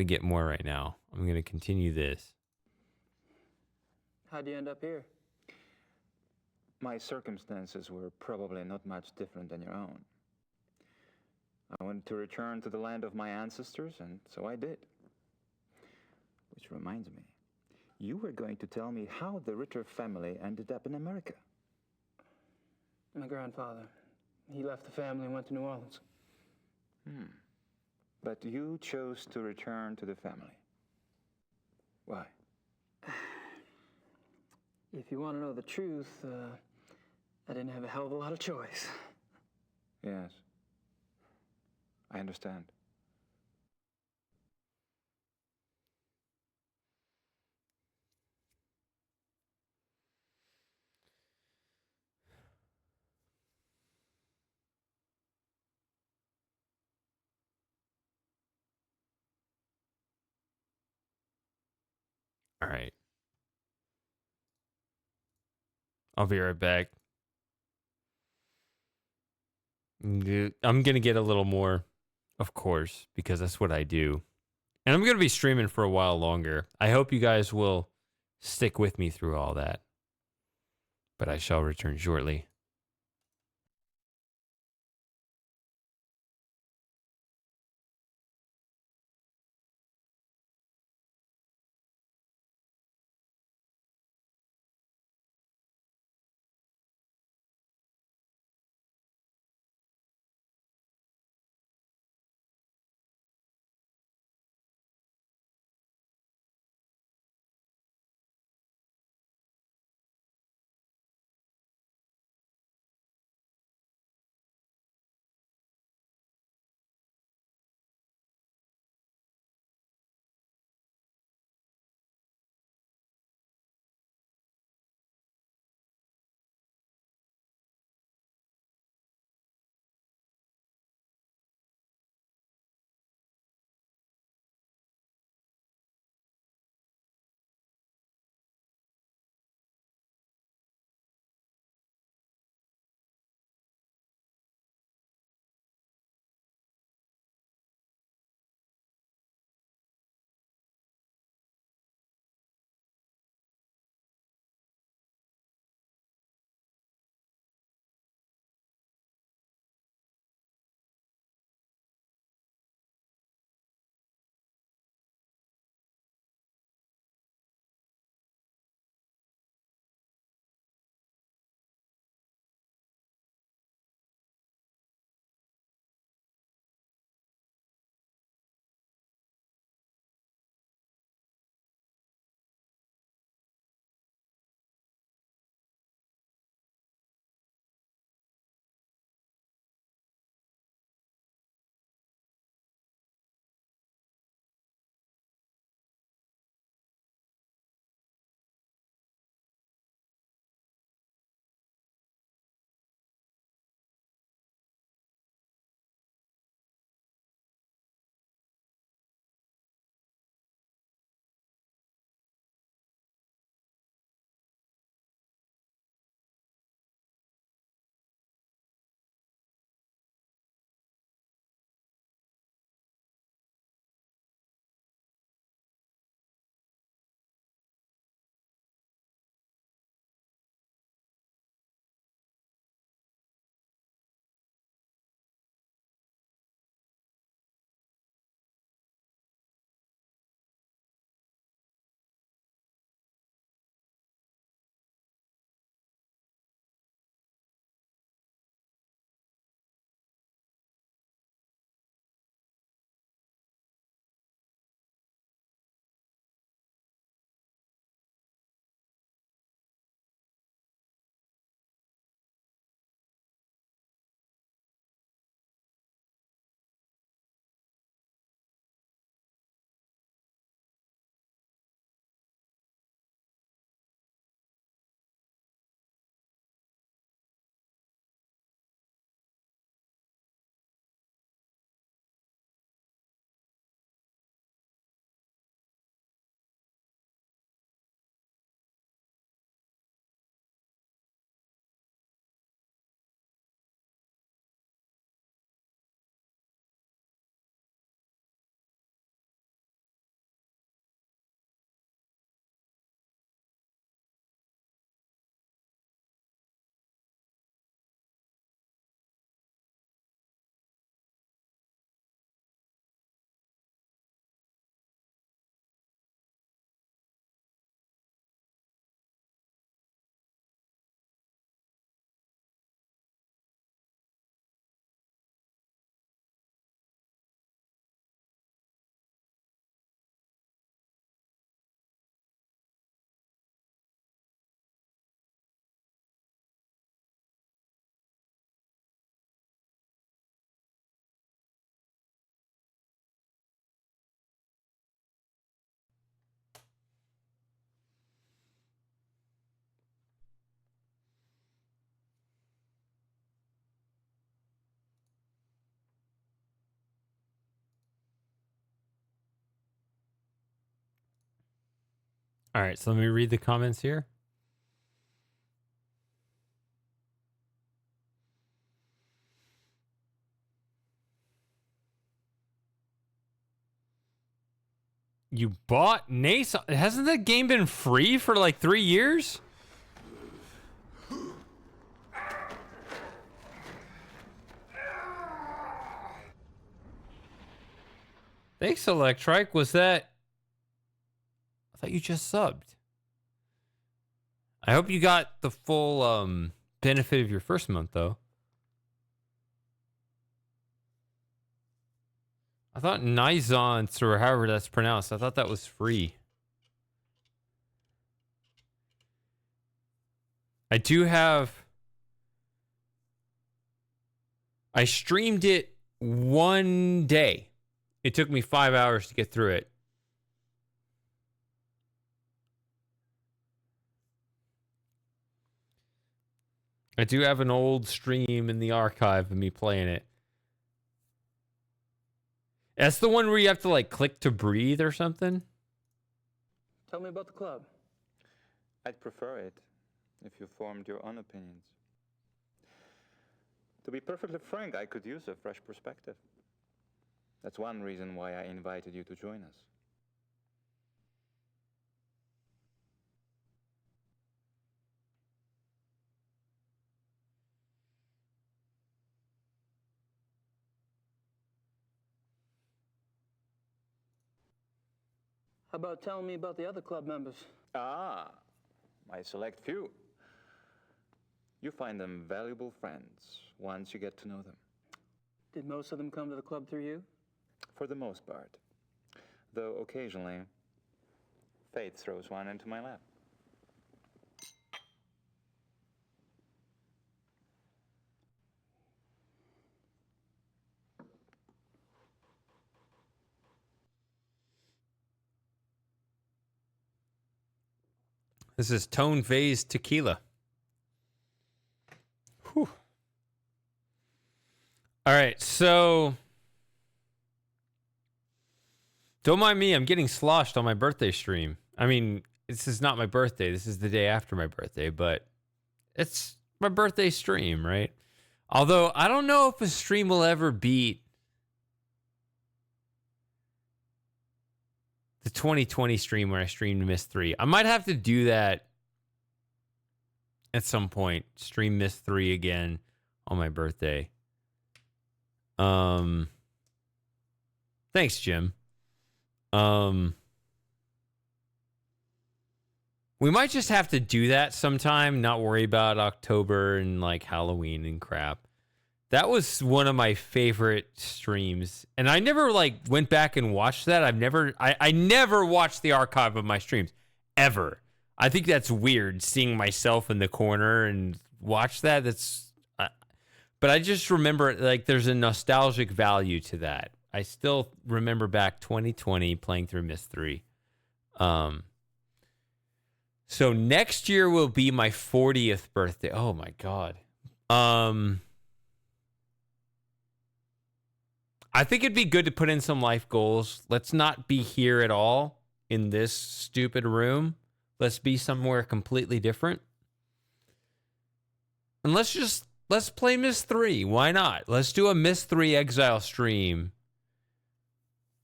get more right now. I'm gonna continue this. How'd you end up here? My circumstances were probably not much different than your own. I wanted to return to the land of my ancestors, and so I did. Which reminds me, you were going to tell me how the Ritter family ended up in America. My grandfather. He left the family and went to New Orleans. But you chose to return to the family. Why? If you want to know the truth, I didn't have a hell of a lot of choice. Yes. I understand. All right. I'll be right back. I'm gonna get a little more, of course, because that's what I do. And I'm gonna be streaming for a while longer. I hope you guys will stick with me through all that. But I shall return shortly. All right, so let me read the comments here. You bought Nace? Hasn't that game been free for like 3 years? Thanks, Electrike. Was that... I thought you just subbed. I hope you got the full benefit of your first month, though. I thought Nizance, or however that's pronounced, I thought that was free. I do have... I streamed it one day. It took me 5 hours to get through it. I do have an old stream in the archive of me playing it. That's the one where you have to like click to breathe or something? Tell me about the club. I'd prefer it if you formed your own opinions. To be perfectly frank, I could use a fresh perspective. That's one reason why I invited you to join us. How about telling me about the other club members? Ah, my select few. You find them valuable friends once you get to know them. Did most of them come to the club through you? For the most part. Though occasionally, fate throws one into my lap. This is Tone Vase Tequila. Whew. All right, so... Don't mind me, I'm getting sloshed on my birthday stream. I mean, this is not my birthday. This is the day after my birthday, but it's my birthday stream, right? Although, I don't know if a stream will ever beat the 2020 stream where I streamed Myst 3. I might have to do that at some point. Stream Myst 3 again on my birthday. Thanks, Jim. We might just have to do that sometime, not worry about October and like Halloween and crap. That was one of my favorite streams. And I never like went back and watched that. I never watched the archive of my streams ever. I think that's weird seeing myself in the corner and watch that. But I just remember like there's a nostalgic value to that. I still remember back 2020 playing through Myst 3. So next year will be my 40th birthday. Oh my God. I think it'd be good to put in some life goals. Let's not be here at all in this stupid room. Let's be somewhere completely different. And let's play Myst 3. Why not? Let's do a Myst 3 Exile stream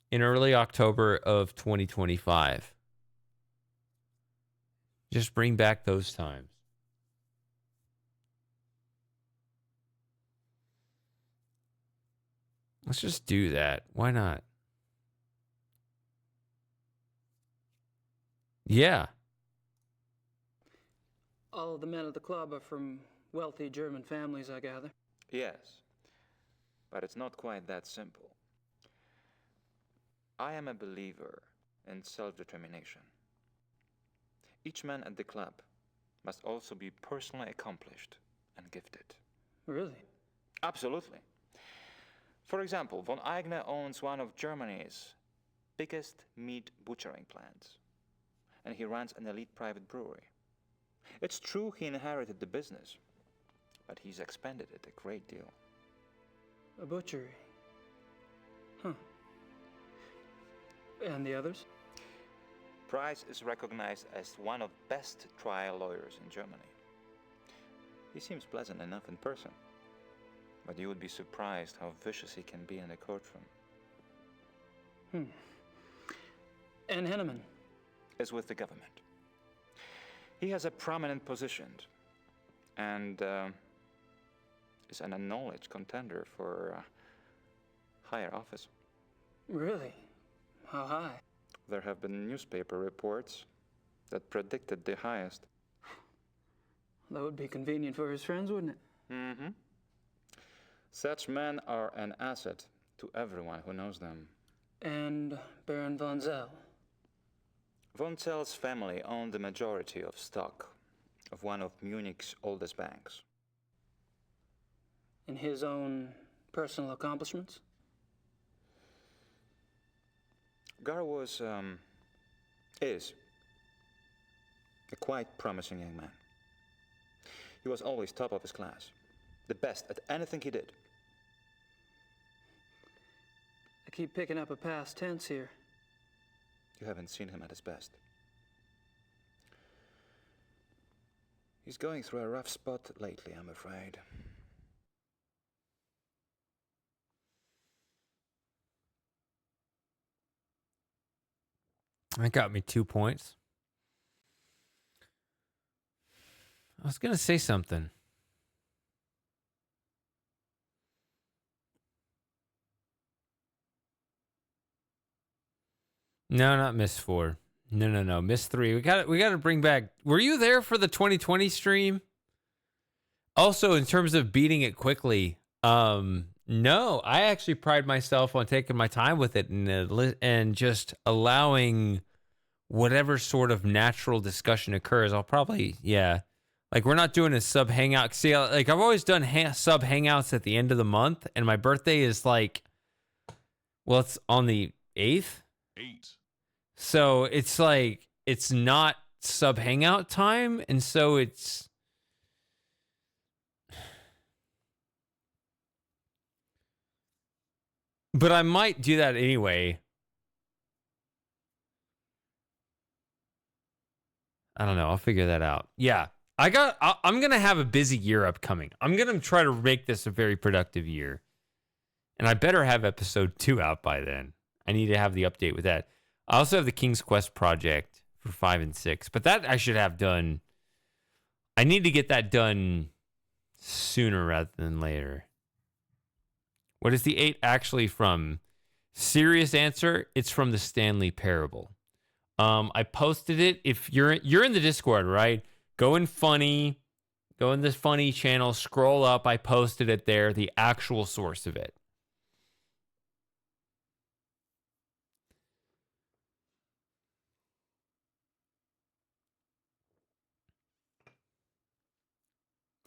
in early October of 2025. Just bring back those times. Let's just do that. Why not? Yeah. All of the men at the club are from wealthy German families, I gather. Yes, but it's not quite that simple. I am a believer in self-determination. Each man at the club must also be personally accomplished and gifted. Really? Absolutely. For example, von Eigner owns one of Germany's biggest meat butchering plants, and he runs an elite private brewery. It's true he inherited the business, but he's expanded it a great deal. A butchery? Huh. And the others? Price is recognized as one of the best trial lawyers in Germany. He seems pleasant enough in person, but you would be surprised how vicious he can be in a courtroom. And Henneman is with the government. He has a prominent position and is an acknowledged contender for higher office. Really? How high? There have been newspaper reports that predicted the highest. That would be convenient for his friends, wouldn't it? Mm-hmm. Such men are an asset to everyone who knows them. And Baron von Zell? Von Zell's family owned the majority of stock of one of Munich's oldest banks. In his own personal accomplishments? Gar is a quite promising young man. He was always top of his class, the best at anything he did. I keep picking up a past tense here. You haven't seen him at his best. He's going through a rough spot lately, I'm afraid. That got me 2 points. I was going to say something. No, not Miss 4. No. Miss 3. We got to bring back. Were you there for the 2020 stream? Also, in terms of beating it quickly, no, I actually pride myself on taking my time with it and just allowing whatever sort of natural discussion occurs. I'll probably, like we're not doing a sub hangout. See, like I've always done sub hangouts at the end of the month, and my birthday is like, well, it's on the 8th. So it's like, it's not sub hangout time. And so it's, but I might do that anyway. I don't know. I'll figure that out. Yeah. I'm going to have a busy year upcoming. I'm going to try to make this a very productive year. And I better have episode 2 out by then. I need to have the update with that. I also have the King's Quest project for 5 and 6, but that I should have done. I need to get that done sooner rather than later. What is the 8 actually from? Serious answer, it's from the Stanley Parable. I posted it. If you're in the Discord, right? Go in this funny channel, scroll up. I posted it there, the actual source of it.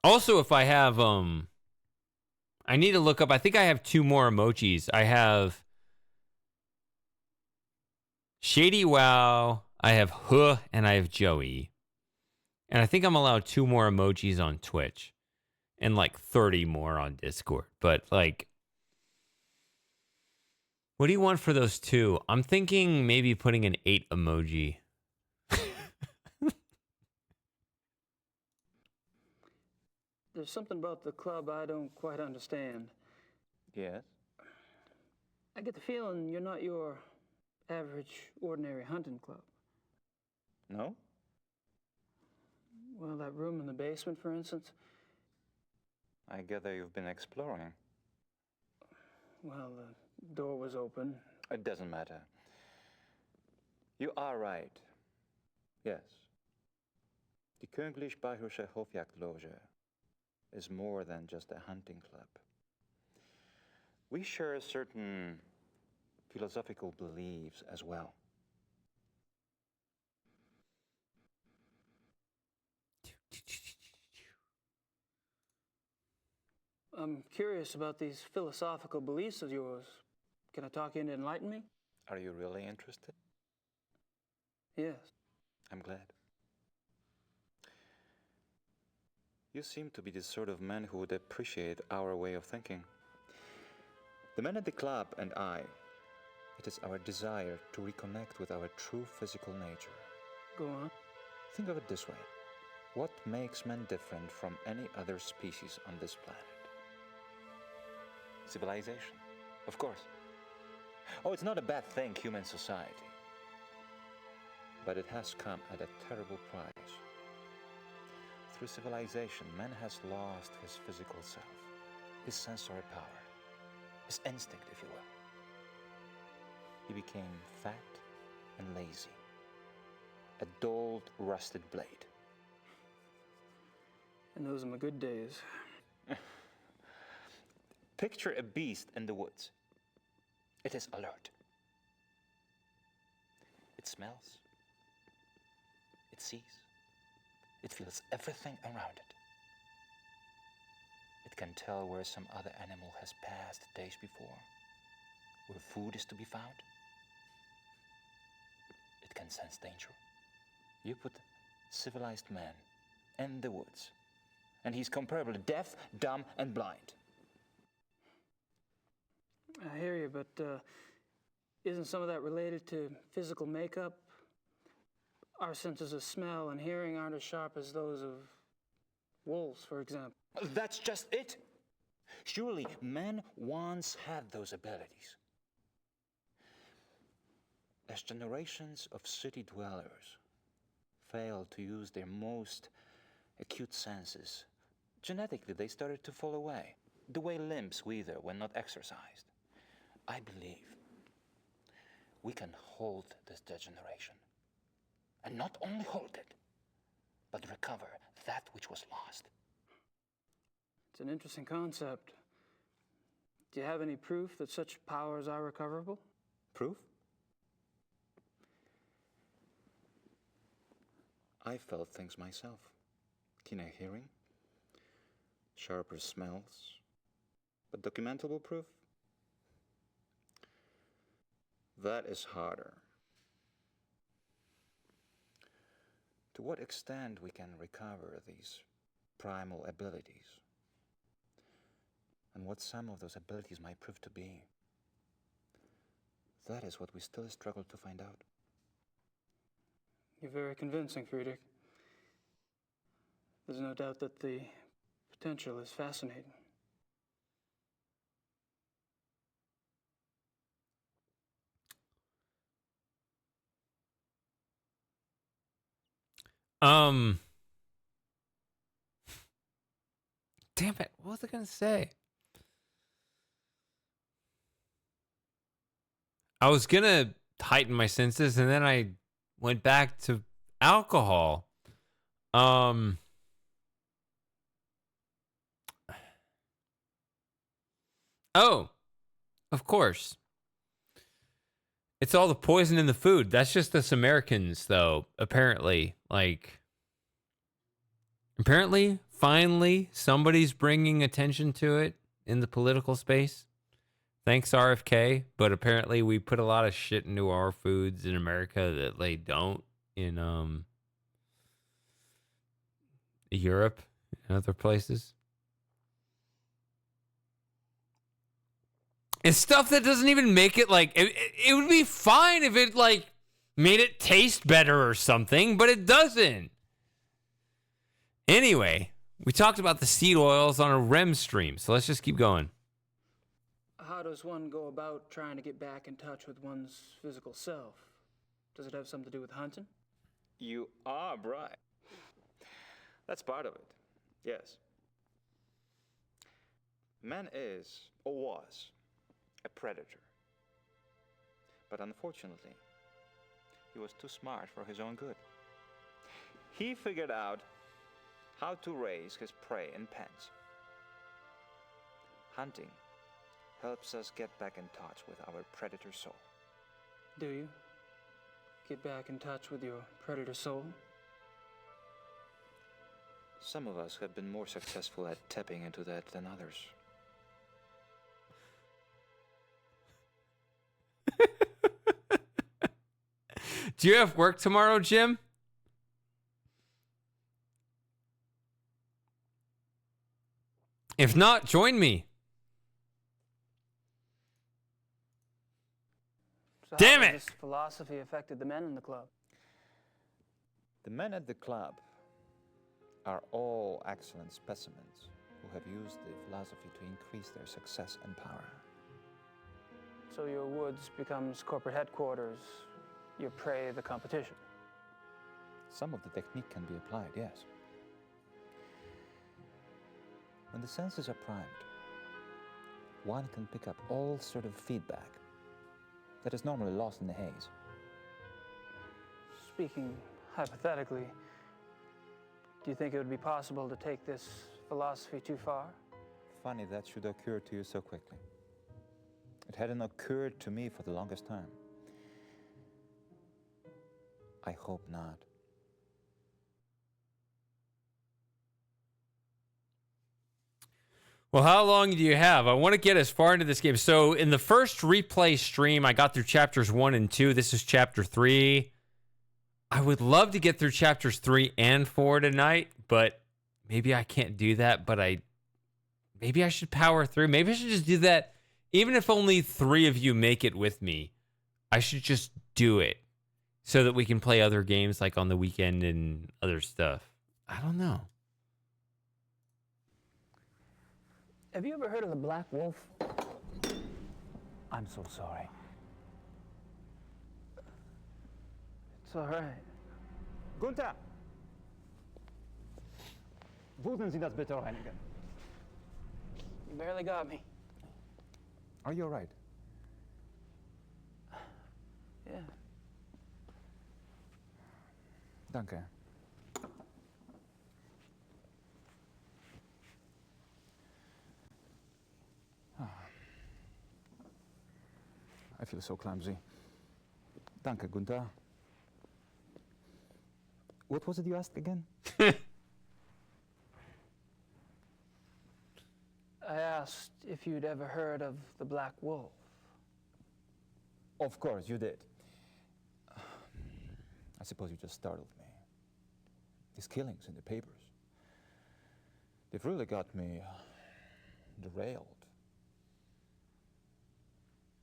Also, if I have, I need to look up, I think I have 2 more emojis. I have Shady Wow, I have Huh, and I have Joey. And I think I'm allowed 2 more emojis on Twitch. And like 30 more on Discord. But like, what do you want for those 2? I'm thinking maybe putting an 8 emoji. There's something about the club I don't quite understand. Yes? I get the feeling you're not your average, ordinary hunting club. No? Well, that room in the basement, for instance. I gather you've been exploring. Well, the door was open. It doesn't matter. You are right. Yes. Die Königlich-Bayerische Hofjagdloge is more than just a hunting club. We share certain philosophical beliefs as well. I'm curious about these philosophical beliefs of yours. Can I talk you into enlighten me? Are you really interested? Yes. I'm glad. You seem to be the sort of man who would appreciate our way of thinking. The men at the club and I It is our desire to reconnect with our true physical nature. Go on. Think of it this way. What makes man different from any other species on this planet? Civilization, of course. Oh, it's not a bad thing, human society. But it has come at a terrible price. Through civilization, man has lost his physical self, his sensory power, his instinct, if you will. He became fat and lazy, a dulled, rusted blade. And those are my good days. Picture a beast in the woods. It is alert. It smells. It sees. It feels everything around it. It can tell where some other animal has passed days before, where food is to be found. It can sense danger. You put civilized man in the woods, and he's comparably deaf, dumb, and blind. I hear you, but isn't some of that related to physical makeup? Our senses of smell and hearing aren't as sharp as those of wolves, for example. That's just it. Surely man once had those abilities. As generations of city dwellers failed to use their most acute senses, genetically they started to fall away, the way limbs wither when not exercised. I believe we can hold this degeneration. And not only hold it, but recover that which was lost. It's an interesting concept. Do you have any proof that such powers are recoverable? Proof? I felt things myself. Keener hearing, sharper smells, but documentable proof? That is harder. To what extent we can recover these primal abilities, and what some of those abilities might prove to be, that is what we still struggle to find out. You're very convincing, Friedrich. There's no doubt that the potential is fascinating. Damn it. What was I going to say? I was going to heighten my senses, and then I went back to alcohol. Oh, of course. It's all the poison in the food. That's just us Americans, though, apparently. Apparently, finally, somebody's bringing attention to it in the political space. Thanks, RFK. But apparently, we put a lot of shit into our foods in America that they don't in Europe and other places. It's stuff that doesn't even make it it would be fine if it made it taste better or something, but it doesn't. Anyway, we talked about the seed oils on a REM stream, so let's just keep going. How does one go about trying to get back in touch with one's physical self? Does it have something to do with hunting? You are right. That's part of it, yes. Man is, or was, a predator. But unfortunately, he was too smart for his own good. He figured out how to raise his prey in pens. Hunting helps us get back in touch with our predator soul. Do you? Get back in touch with your predator soul? Some of us have been more successful at tapping into that than others. Do you have work tomorrow, Jim? If not, join me. Damn how it! This philosophy affected the men in the club. The men at the club are all excellent specimens who have used the philosophy to increase their success and power. So your woods becomes corporate headquarters, your prey the competition. Some of the technique can be applied, yes. When the senses are primed, one can pick up all sort of feedback that is normally lost in the haze. Speaking hypothetically, do you think it would be possible to take this philosophy too far? Funny that should occur to you so quickly. It hadn't occurred to me for the longest time. I hope not. Well, how long do you have? I want to get as far into this game. So in the first replay stream, I got through chapters 1 and 2. This is chapter 3. I would love to get through chapters 3 and 4 tonight, but maybe I can't do that. But maybe I should power through. Maybe I should just do that. Even if only 3 of you make it with me, I should just do it so that we can play other games like on the weekend and other stuff. I don't know. Have you ever heard of the Black Wolf? I'm so sorry. It's all right. Gunther! Würden Sie das bitte reinigen? You barely got me. Are you all right? Yeah. Danke. I feel so clumsy. Danke, Gunther. What was it you asked again? I asked if you'd ever heard of the Black Wolf. Of course, you did. I suppose you just startled me. These killings in the papers, they've really got me derailed.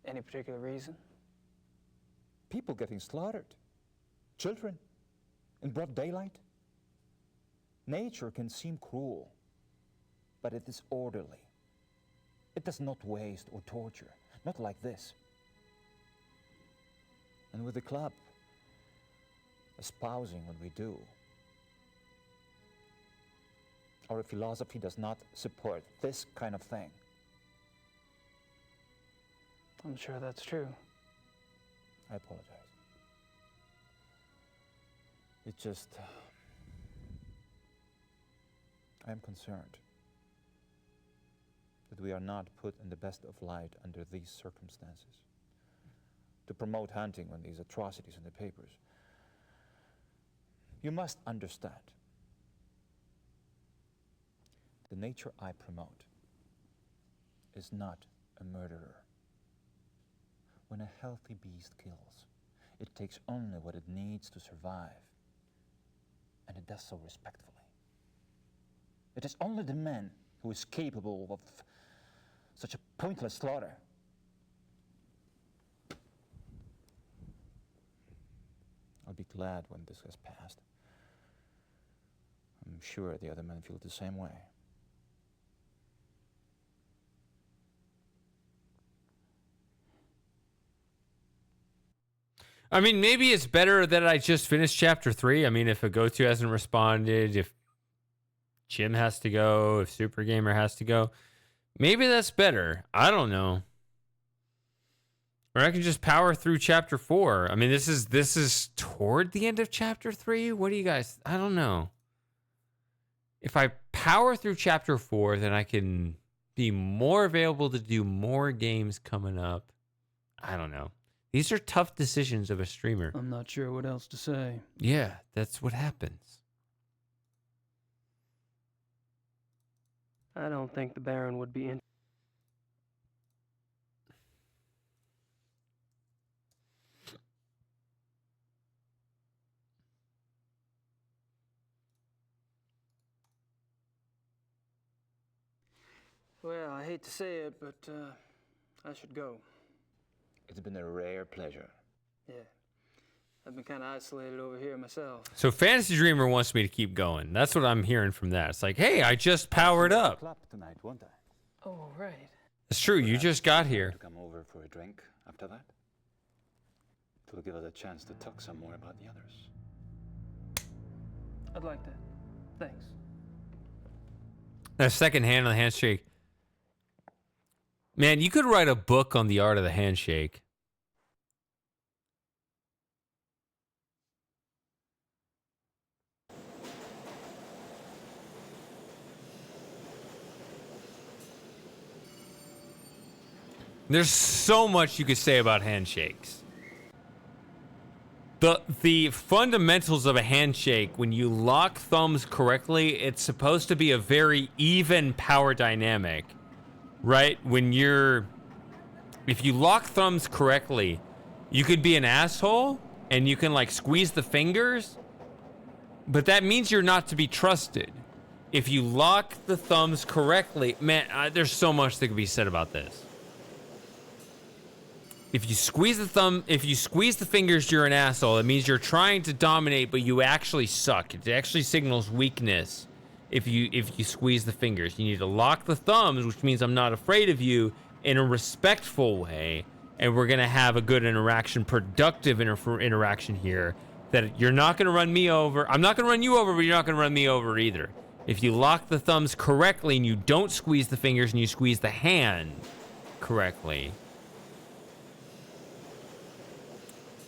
Any particular reason? People getting slaughtered. Children. In broad daylight. Nature can seem cruel, but it is orderly. It does not waste or torture. Not like this. And with the club espousing what we do, our philosophy does not support this kind of thing. I'm sure that's true. I apologize. It's just, I am concerned that we are not put in the best of light under these circumstances. To promote hunting when these atrocities in the papers. You must understand, the nature I promote is not a murderer. When a healthy beast kills, it takes only what it needs to survive, and it does so respectfully. It is only the man who is capable of such a pointless slaughter. I'll be glad when this has passed. I'm sure the other men feel the same way. I mean, maybe it's better that I just finished chapter 3. I mean, if a go-to hasn't responded, if Jim has to go, if Super Gamer has to go, maybe that's better. I don't know. Or I can just power through chapter 4. I mean, this is toward the end of chapter 3. What do you guys? I don't know. If I power through chapter 4, then I can be more available to do more games coming up. I don't know. These are tough decisions of a streamer. I'm not sure what else to say. Yeah, that's what happens. I don't think the Baron would be in. Well, I hate to say it, but I should go. It's been a rare pleasure. Yeah. I've been kind of isolated over here myself. So Fantasy Dreamer wants me to keep going. That's what I'm hearing from that. It's like, hey, I just powered up. Club tonight, won't I? Oh, right. It's true. You just got here. To come over for a drink after that. It'll give us a chance to talk some more about the others. I'd like that. Thanks. That second hand on the handshake. Man, you could write a book on the art of the handshake. There's so much you could say about handshakes. The fundamentals of a handshake, when you lock thumbs correctly, it's supposed to be a very even power dynamic, right? If you lock thumbs correctly, you could be an asshole and you can like squeeze the fingers, but that means you're not to be trusted. If you lock the thumbs correctly, man, there's so much that could be said about this. If you squeeze the fingers, you're an asshole. It means you're trying to dominate, but you actually suck. It actually signals weakness if you squeeze the fingers. You need to lock the thumbs, which means I'm not afraid of you, in a respectful way, and we're going to have a good interaction, productive interaction here, that you're not going to run me over. I'm not going to run you over, but you're not going to run me over either. If you lock the thumbs correctly and you don't squeeze the fingers and you squeeze the hand correctly,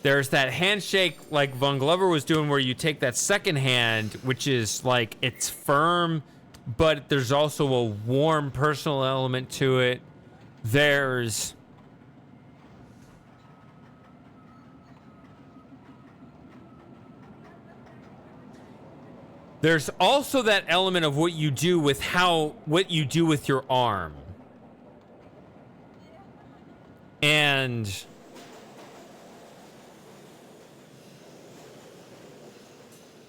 there's that handshake like Von Glover was doing where you take that second hand, which is like, it's firm, but there's also a warm personal element to it. There's also that element of what you do with your arm. And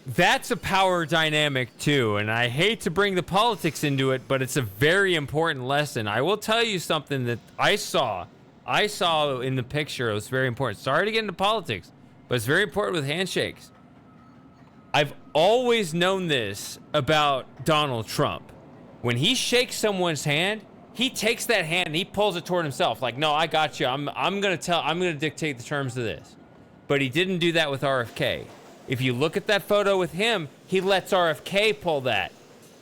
that's a power dynamic too, and I hate to bring the politics into it, but it's a very important lesson. I will tell you something that I saw in the picture. It was very important. Sorry to get into politics, but it's very important with handshakes. I've always known this about Donald Trump. When he shakes someone's hand, he takes that hand and he pulls it toward himself. Like, no, I got you. I'm gonna dictate the terms of this. But he didn't do that with RFK. If you look at that photo with him, he lets RFK pull that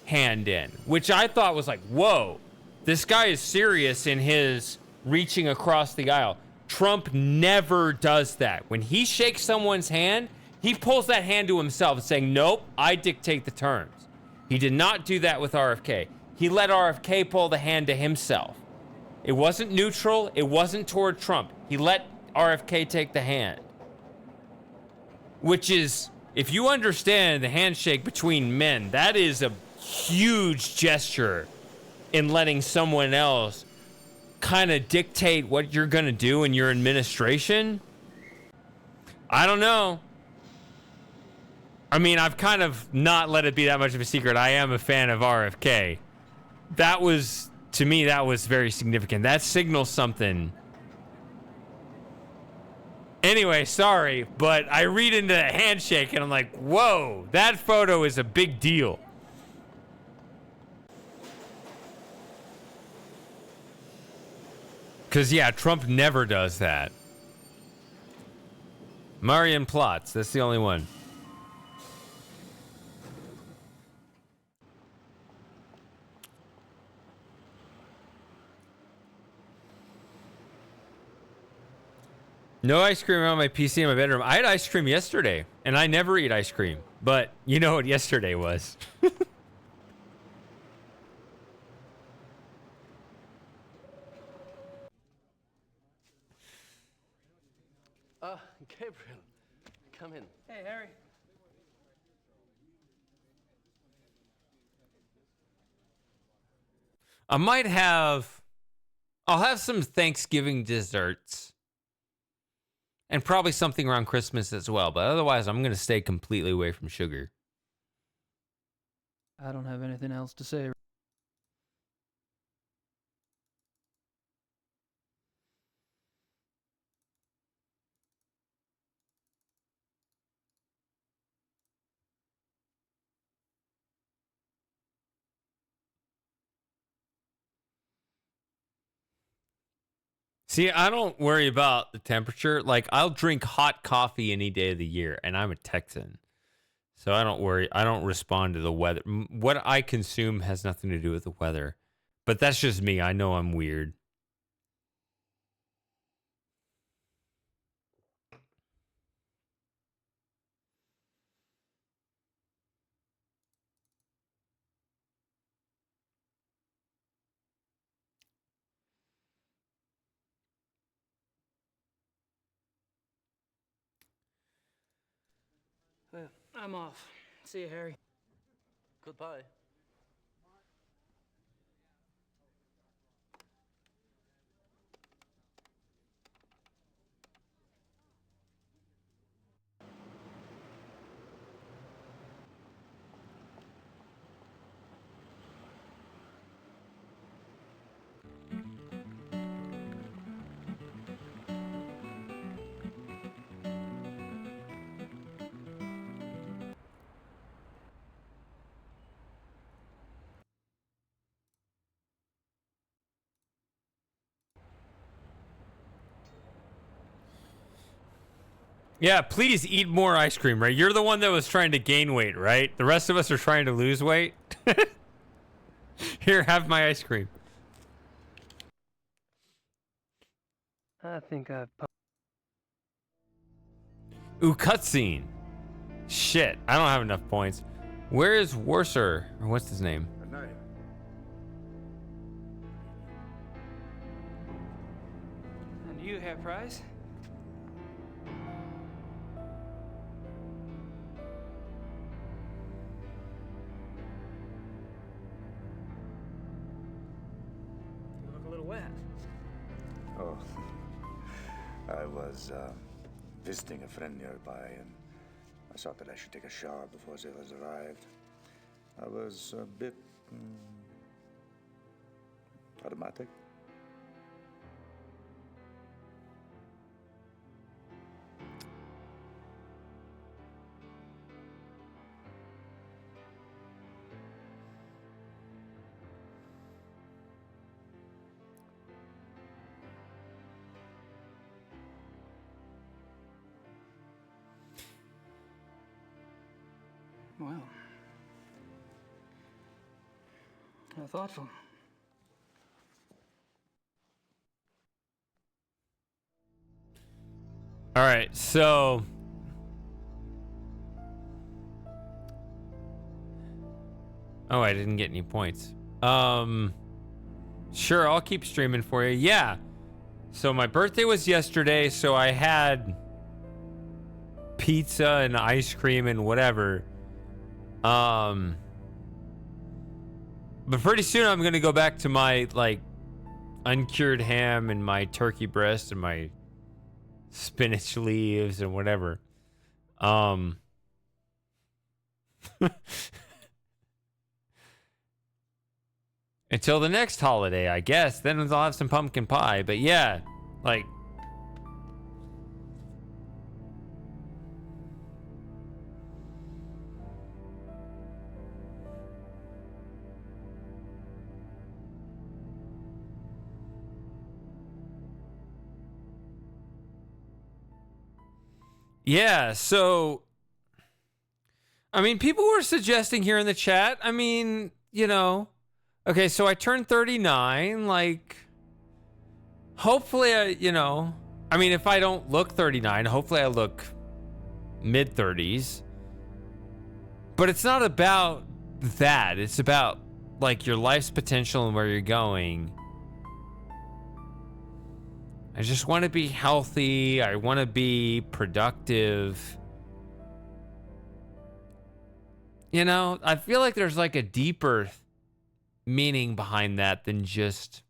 hand in, which I thought was like, whoa, this guy is serious in his reaching across the aisle. Trump never does that. When he shakes someone's hand, he pulls that hand to himself, saying, nope, I dictate the terms. He did not do that with RFK. He let RFK pull the hand to himself. It wasn't neutral. It wasn't toward Trump. He let RFK take the hand. Which is, if you understand the handshake between men, that is a huge gesture in letting someone else kind of dictate what you're going to do in your administration. I don't know. I mean, I've kind of not let it be that much of a secret. I am a fan of RFK. That was, to me, that was very significant. That signals something. Anyway, sorry, but I read into the handshake and I'm like, whoa, that photo is a big deal. Because, yeah, Trump never does that. Marion Plotz, that's the only one. No ice cream on my PC in my bedroom. I had ice cream yesterday, and I never eat ice cream. But you know what yesterday was. Gabriel, come in. Hey, Harry. I'll have some Thanksgiving desserts. And probably something around Christmas as well. But otherwise, I'm going to stay completely away from sugar. I don't have anything else to say. See, I don't worry about the temperature. Like, I'll drink hot coffee any day of the year, and I'm a Texan. So I don't worry. I don't respond to the weather. What I consume has nothing to do with the weather. But that's just me. I know I'm weird. Well, I'm off. See you, Harry. Goodbye. Yeah, please eat more ice cream, right? You're the one that was trying to gain weight, right? The rest of us are trying to lose weight. Here, have my ice cream. I think I've. Ooh, cutscene. Shit, I don't have enough points. Where is Worcer? Or what's his name? And you, Herr Price? You look a little wet. Oh, I was visiting a friend nearby, and I thought that I should take a shower before the others arrived. I was a bit automatic. Well, how thoughtful. All right, so oh, I didn't get any points. Sure, I'll keep streaming for you. Yeah. So my birthday was yesterday, so I had pizza and ice cream and whatever. But pretty soon I'm gonna go back to my like uncured ham and my turkey breast and my spinach leaves and whatever. Until the next holiday, I guess. Then I'll have some pumpkin pie. But yeah, like yeah, so I mean, people were suggesting here in the chat. I mean, you know, okay, so I turned 39. Like, hopefully, I mean, if I don't look 39, hopefully I look mid 30s. But it's not about that. It's about like your life's potential and where you're going. I just want to be healthy. I want to be productive. You know, I feel like there's like a deeper meaning behind that than just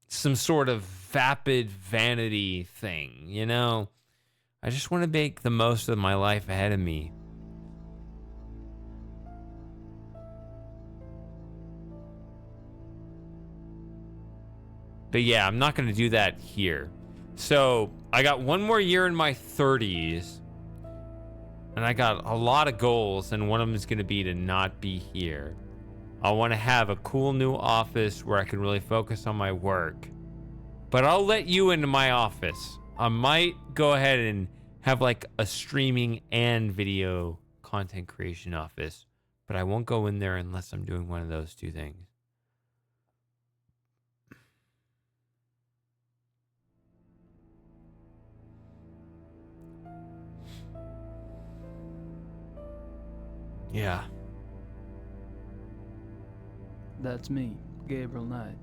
some sort of vapid vanity thing, you know? I just want to make the most of my life ahead of me. But yeah, I'm not going to do that here. So I got one more year in my 30s. And I got a lot of goals. And one of them is going to be to not be here. I want to have a cool new office where I can really focus on my work. But I'll let you into my office. I might go ahead and have like a streaming and video content creation office, but I won't go in there unless I'm doing one of those two things. Yeah. That's me, Gabriel Knight.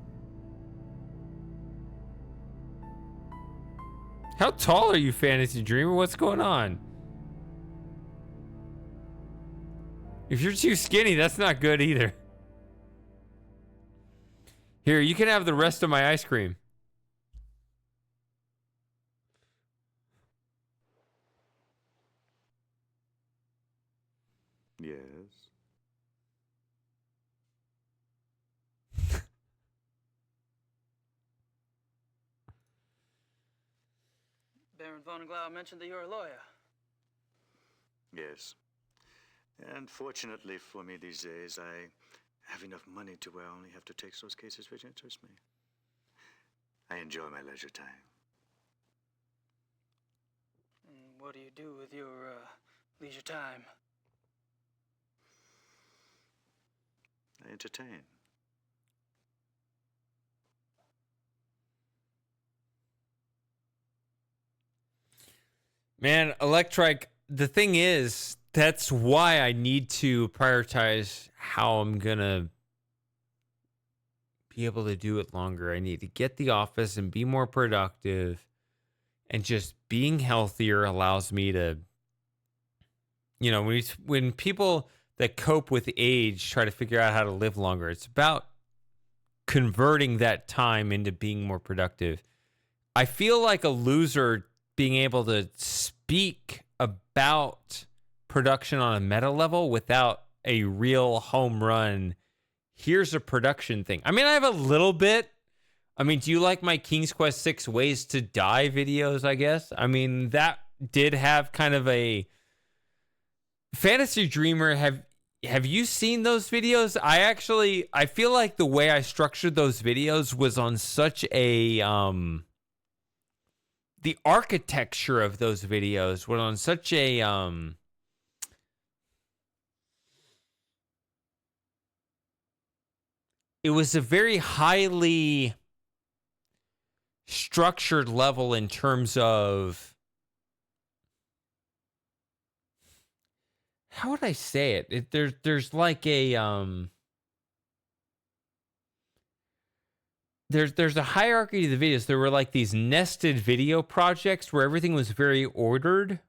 How tall are you, Fantasy Dreamer? What's going on? If you're too skinny, that's not good either. Here, you can have the rest of my ice cream. Yes. Baron von Glau mentioned that you're a lawyer. Yes. And fortunately for me these days, I have enough money to where I only have to take those cases which interest me. I enjoy my leisure time. And what do you do with your leisure time? I entertain. Man, Electric, the thing is, that's why I need to prioritize how I'm going to be able to do it longer. I need to get the office and be more productive. And just being healthier allows me to, you know, when people that cope with age try to figure out how to live longer, it's about converting that time into being more productive. I feel like a loser being able to speak about production on a meta level without a real home run. Here's a production thing. I mean, I have a little bit. I mean, do you like my King's Quest 6 Ways to Die videos, I guess? I mean, that did have kind of a Fantasy Dreamer. Have you seen those videos? I feel like the way I structured those videos was on such a the architecture of those videos was on such a it was a very highly structured level in terms of, how would I say it? There's like a there's a hierarchy to the videos. There were like these nested video projects where everything was very ordered.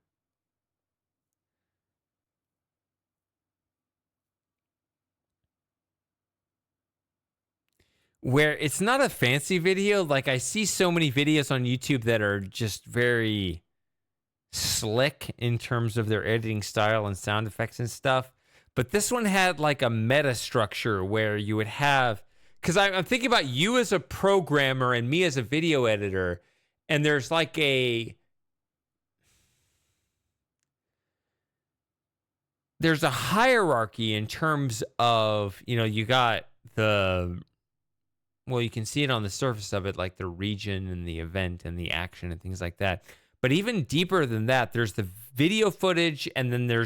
Where it's not a fancy video. Like, I see so many videos on YouTube that are just very slick in terms of their editing style and sound effects and stuff. But this one had like a meta structure where you would have, because I'm thinking about you as a programmer and me as a video editor, and there's like there's a hierarchy in terms of, you know, you got well, you can see it on the surface of it, like the region and the event and the action and things like that. But even deeper than that, there's the video footage, and then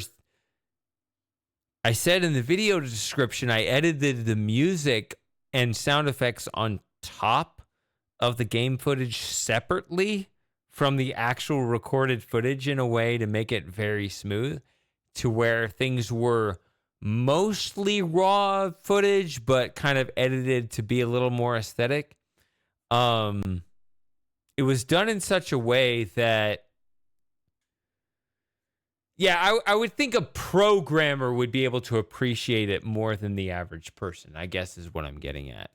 I said in the video description, I edited the music and sound effects on top of the game footage separately from the actual recorded footage in a way to make it very smooth, to where things were mostly raw footage, but kind of edited to be a little more aesthetic. It was done in such a way that, yeah, I would think a programmer would be able to appreciate it more than the average person, I guess is what I'm getting at.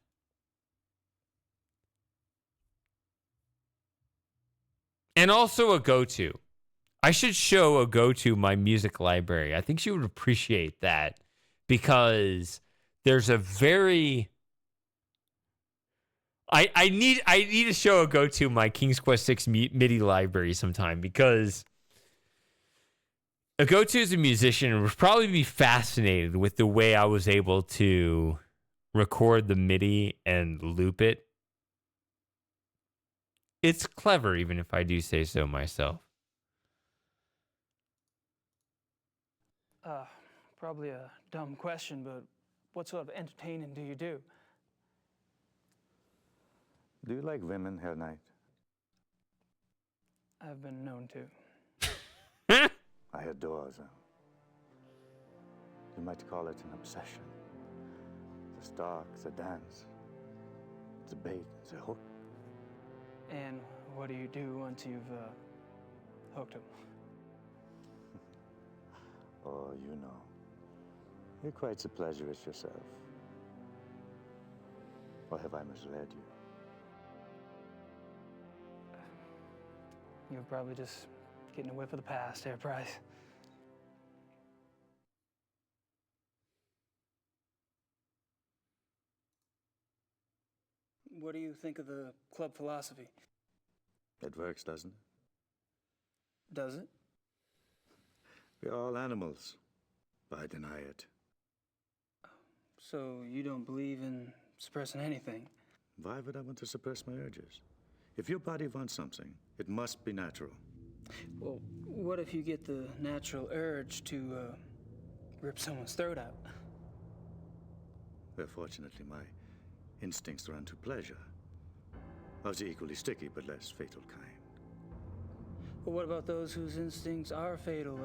And also a go-to. I should show a go-to my music library. I think she would appreciate that, because there's a very... I need to show a go-to my King's Quest 6 MIDI library sometime, because a go-to as a musician would probably be fascinated with the way I was able to record the MIDI and loop it. It's clever, even if I do say so myself. Probably a dumb question, but what sort of entertaining do you do? Do you like women, Herr Knight? I've been known to. I adore them. You might call it an obsession. The stalk, the dance, the bait, the hook. And what do you do once you've hooked him? Oh, you know. You're quite the pleasurist yourself. Or have I misled you? You're probably just getting a whiff of the past, Herr Price. What do you think of the club philosophy? It works, doesn't it? Does it? We're all animals, but I deny it. So you don't believe in suppressing anything? Why would I want to suppress my urges? If your body wants something, it must be natural. Well, what if you get the natural urge to rip someone's throat out? Well, fortunately, my instincts run to pleasure. Of the equally sticky but less fatal kind. But what about those whose instincts are fatal?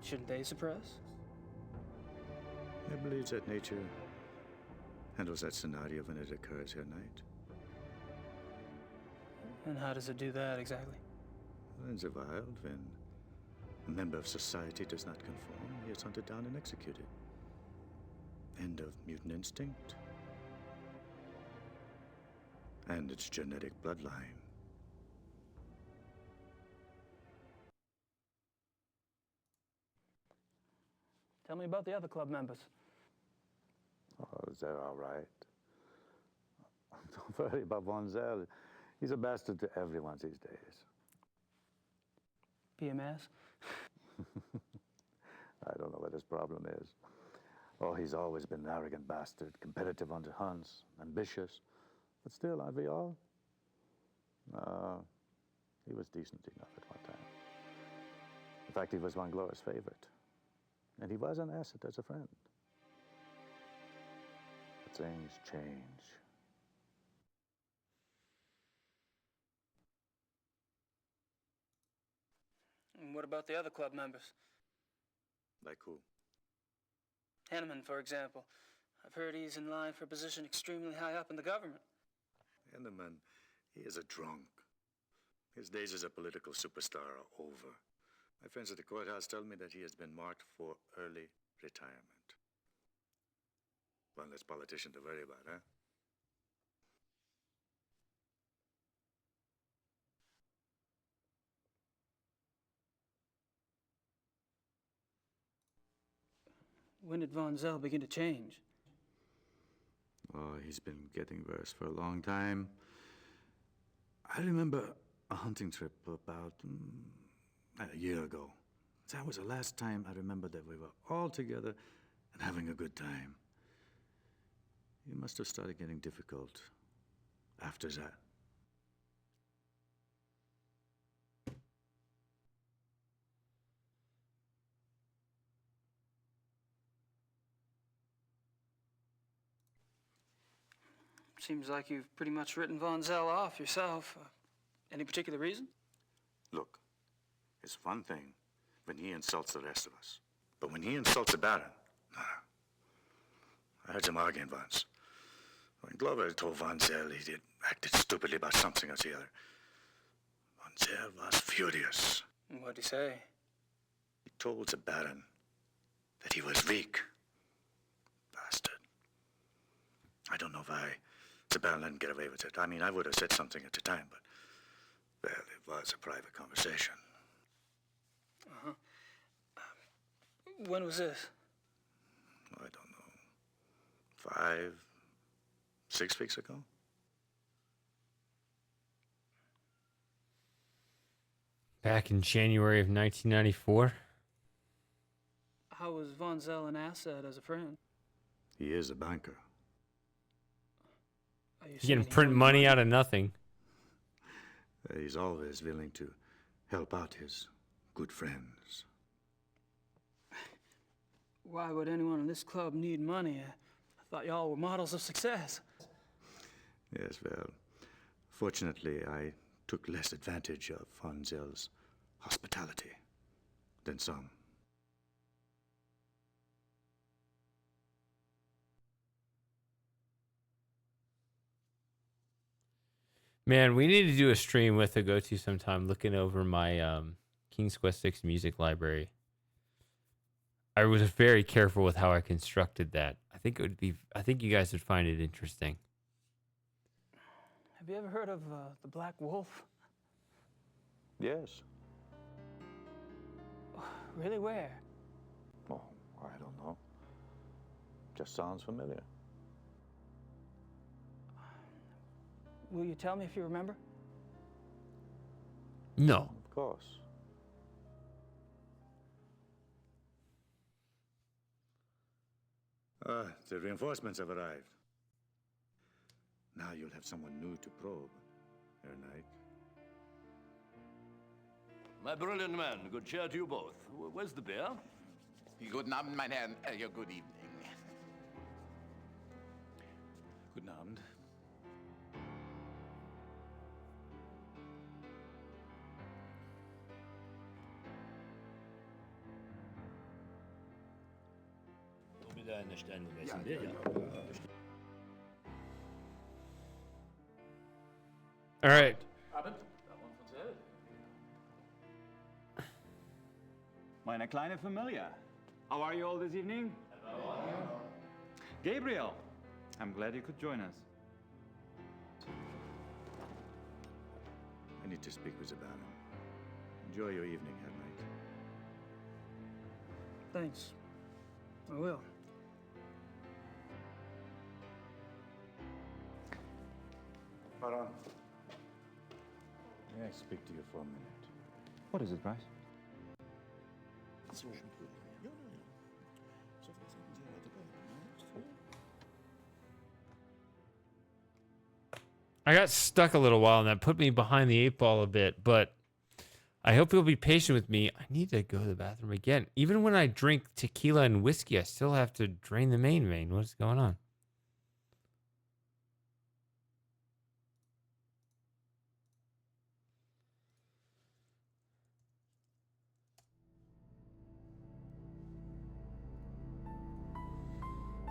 Shouldn't they suppress? I believe that nature handles that scenario when it occurs, Herr Knight. And how does it do that exactly? In the wild, when a member of society does not conform, he is hunted down and executed. End of mutant instinct. And its genetic bloodline. Tell me about the other club members. Oh, they're all right. Don't worry about Vonzel. He's a bastard to everyone these days. PMS? I don't know what his problem is. Oh, he's always been an arrogant bastard, competitive on the hunts, ambitious. But still, aren't we all? He was decent enough at one time. In fact, he was Von Gloria's favorite. And he was an asset as a friend. But things change. And what about the other club members? Like who? Henneman, for example. I've heard he's in line for a position extremely high up in the government. Henneman, he is a drunk. His days as a political superstar are over. My friends at the courthouse tell me that he has been marked for early retirement. One less politician to worry about, huh? When did Von Zell begin to change? Oh, he's been getting worse for a long time. I remember a hunting trip about a year ago. That was the last time I remember that we were all together and having a good time. He must have started getting difficult after that. Seems like you've pretty much written Von Zell off yourself. Any particular reason? Look, it's one thing when he insults the rest of us. But when he insults the Baron, no. I heard him arguing once. When Glover told Von Zell he did acted stupidly about something or the other. Von Zell was furious. What'd he say? He told the Baron that he was weak. Bastard. I don't know why the Baron let him get away with it. I mean, I would have said something at the time, but, well, it was a private conversation. Uh-huh. When was this? I don't know. 5, 6 weeks ago? Back in January of 1994. How was Von Zell an asset as a friend? He is a banker. Are you You can saying print he money out of nothing. He's always willing to help out his good friends. Why would anyone in this club need money? I thought y'all were models of success. Yes, well, fortunately, I took less advantage of Von Zell's hospitality than some. Man, we need to do a stream with a go-to sometime, looking over my King's Quest 6 music library. I was very careful with how I constructed that. I think you guys would find it interesting. Have you ever heard of the Black Wolf? Yes. Really, where? Oh, I don't know. Just sounds familiar. Will you tell me if you remember? No. Of course. The reinforcements have arrived. Now you'll have someone new to probe, Herr Knight. My brilliant man, good cheer to you both. Where's the beer? Guten Abend, mein Herr. Ja, good evening. Guten Abend. All right. Meine kleine Familie. How are you all this evening? Hello. Gabriel, I'm glad you could join us. I need to speak with the Baron. Enjoy your evening, Herr Knight. Thanks. I will. Baron, may I speak to you for a minute? What is it, Bryce? I got stuck a little while and that put me behind the 8 ball a bit, but I hope you'll be patient with me. I need to go to the bathroom again. Even when I drink tequila and whiskey, I still have to drain the main vein. What's going on?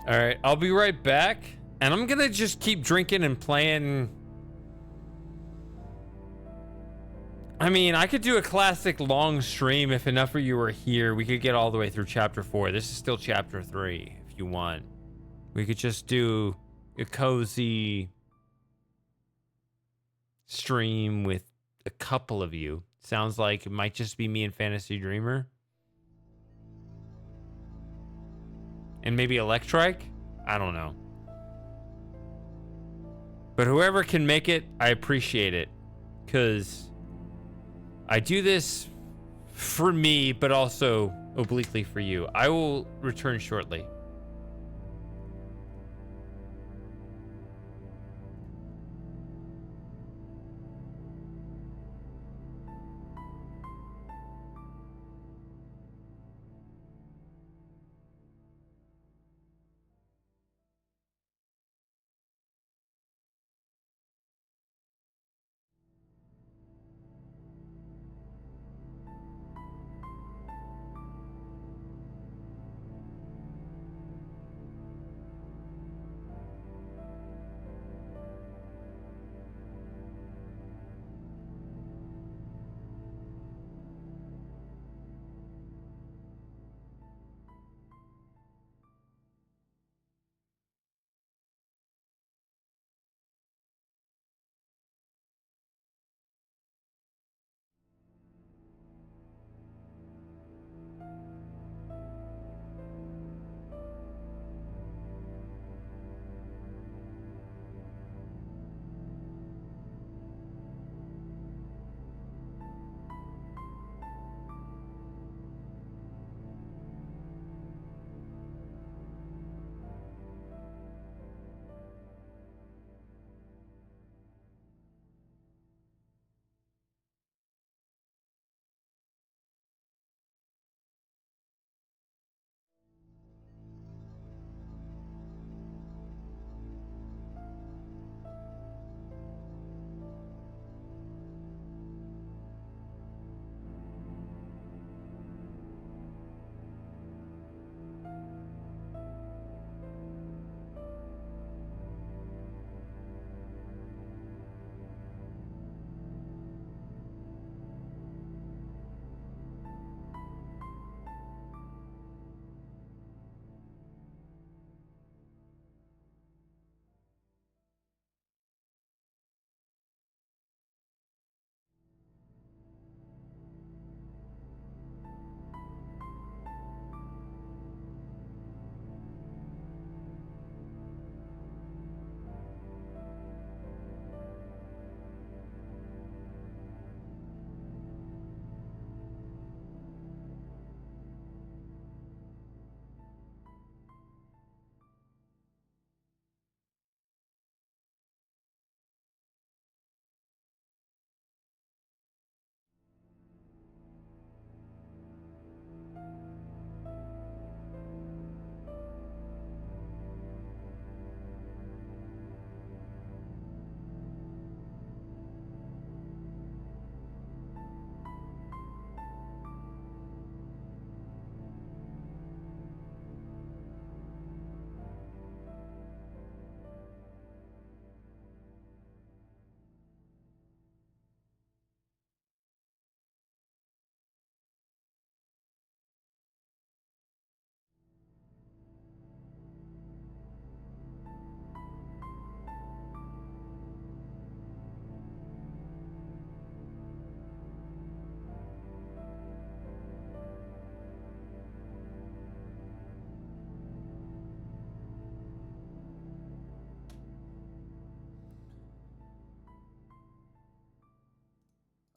All right, I'll be right back. And I'm going to just keep drinking and playing. I mean, I could do a classic long stream if enough of you were here. We could get all the way through chapter 4. This is still chapter 3 if you want. We could just do a cozy stream with a couple of you. Sounds like it might just be me and Fantasy Dreamer. And maybe Electrike? I don't know. But whoever can make it, I appreciate it. Because I do this for me, but also obliquely for you. I will return shortly.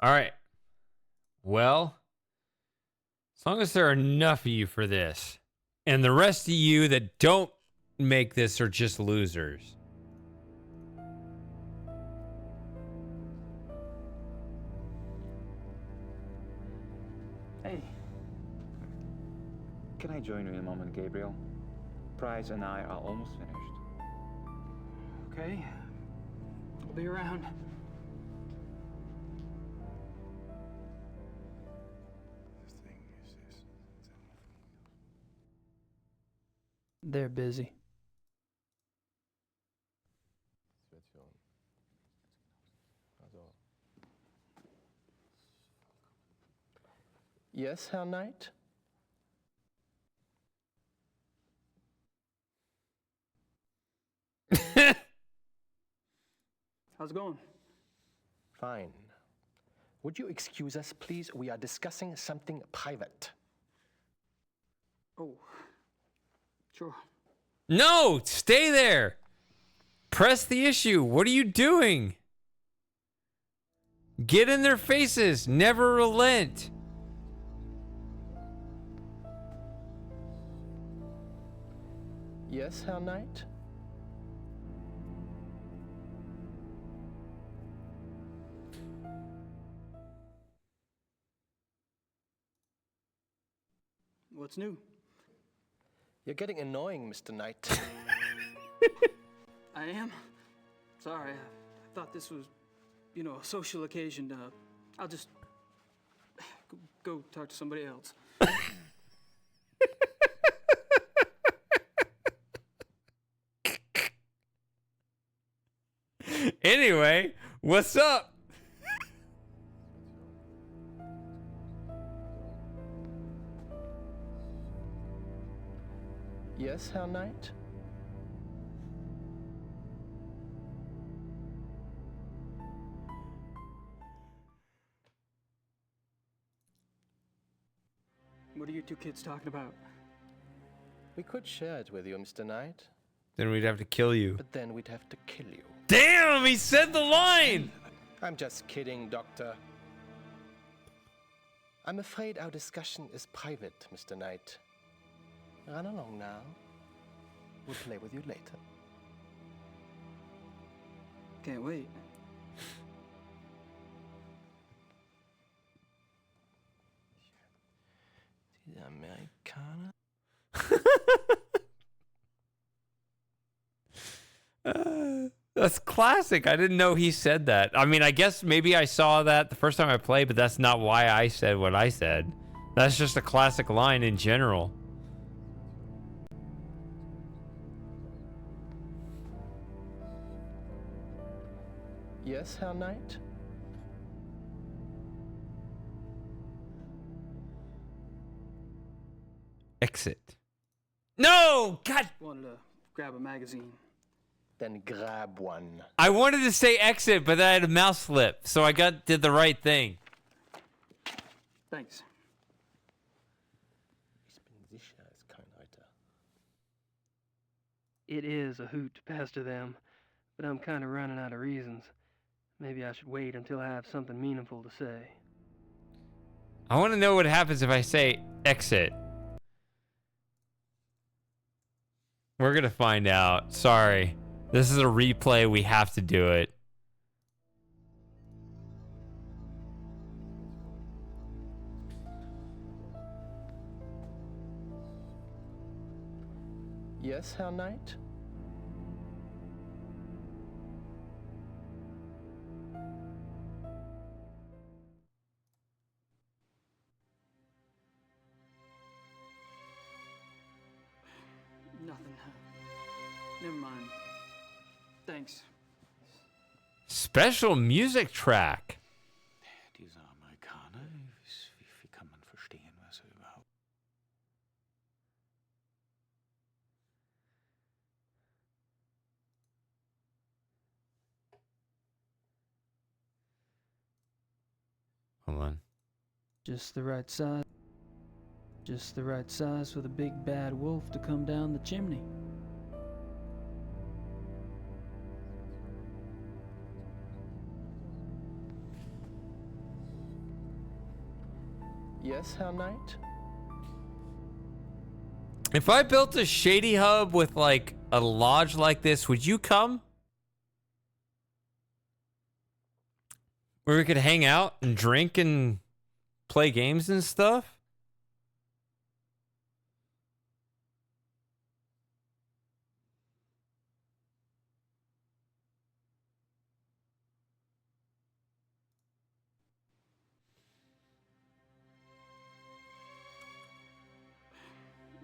All right. Well, as long as there are enough of you for this, and the rest of you that don't make this are just losers. Hey. Can I join you in a moment, Gabriel? Price and I are almost finished. Okay. I'll be around. They're busy. Yes, Herr Knight? How's it going? Fine. Would you excuse us, please? We are discussing something private. Oh. Sure. No, stay there. Press the issue. What are you doing? Get in their faces. Never relent. Yes, Herr Knight? What's new? You're getting annoying, Mr. Knight. I am? Sorry, I thought this was, a social occasion. I'll just go talk to somebody else. Anyway, what's up? Yes, Herr Knight? What are you two kids talking about? We could share it with you, Mr. Knight. Then we'd have to kill you. But then we'd have to kill you. Damn, he said the line! I'm just kidding, Doctor. I'm afraid our discussion is private, Mr. Knight. Run along now. We'll play with you later. Can't wait. Die Amerikaner? That's classic. I didn't know he said that. I mean, I guess maybe I saw that the first time I played, but that's not why I said what I said. That's just a classic line in general. Yes, Herr Knight? Exit. No! God! Wanted to grab a magazine. Then grab one. I wanted to say exit, but I had a mouse slip, so I did the right thing. Thanks. Ich bin sicher, es ist kein Reiter. It is a hoot to pester them, but I'm kind of running out of reasons. Maybe I should wait until I have something meaningful to say. I want to know what happens if I say exit. We're going to find out. Sorry. This is a replay. We have to do it. Yes, Herr Knight? Nothing. Never mind. Thanks. Special music track. Diese Amerikaner, wie kann man verstehen, was überhaupt... Hold on. Just the right size. Just the right size for the big bad wolf to come down the chimney. Yes, Herr Knight? If I built a shady hub with like a lodge like this, would you come? Where we could hang out and drink and play games and stuff?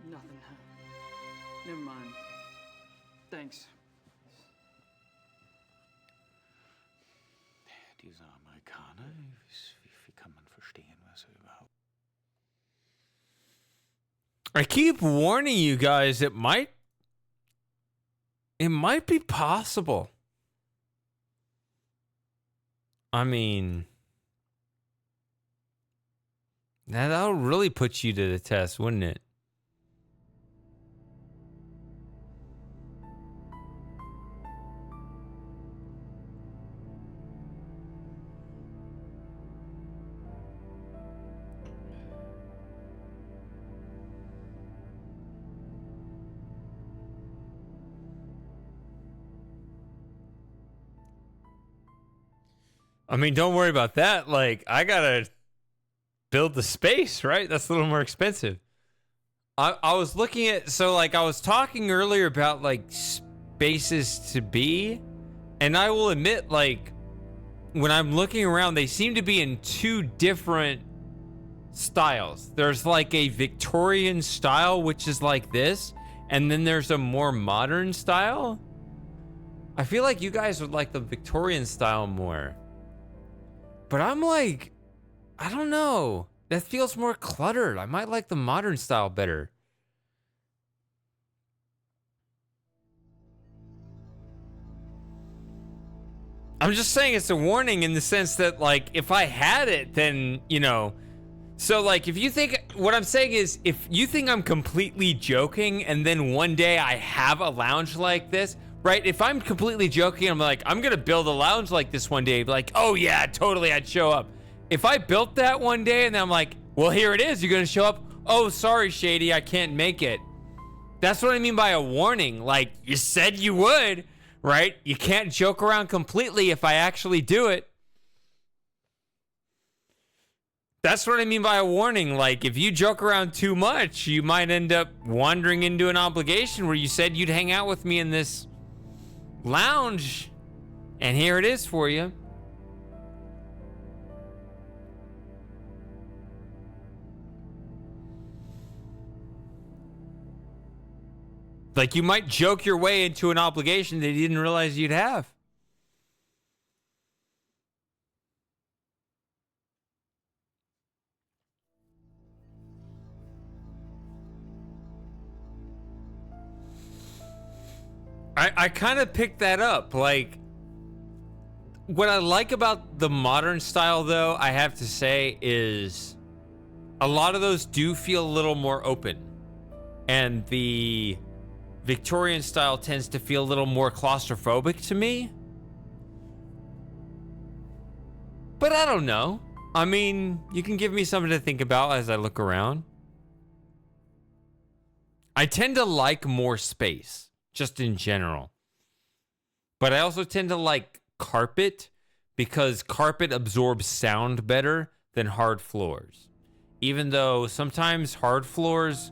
Nothing. Never mind. Thanks. Diese Amerikaner, wie kann man verstehen, was er überhaupt... I keep warning you guys, it might be possible. I mean, that'll really put you to the test, wouldn't it? I mean, don't worry about that. Like, I gotta build the space, right? That's a little more expensive. I was looking at, so like I was talking earlier about like spaces to be, and I will admit, like, when I'm looking around, they seem to be in two different styles. There's like a Victorian style, which is like this, and then there's a more modern style. I feel like you guys would like the Victorian style more. But I'm like, I don't know. That feels more cluttered. I might like the modern style better. I'm just saying it's a warning in the sense that, like, if I had it, then, you know. So, like, if you think, what I'm saying is, if you think I'm completely joking and then one day I have a lounge like this, right? If I'm completely joking, I'm like, I'm going to build a lounge like this one day. Like, oh yeah, totally, I'd show up. If I built that one day and then I'm like, well, here it is, you're going to show up. Oh, sorry, Shady, I can't make it. That's what I mean by a warning. Like, you said you would, right? You can't joke around completely if I actually do it. That's what I mean by a warning. Like, if you joke around too much, you might end up wandering into an obligation where you said you'd hang out with me in this lounge, and here it is for you. Like, you might joke your way into an obligation that you didn't realize you'd have. I kind of picked that up. Like, what I like about the modern style, though, I have to say, is a lot of those do feel a little more open. And the Victorian style tends to feel a little more claustrophobic to me. But I don't know. I mean, you can give me something to think about as I look around. I tend to like more space, just in general. But I also tend to like carpet because carpet absorbs sound better than hard floors. Even though sometimes hard floors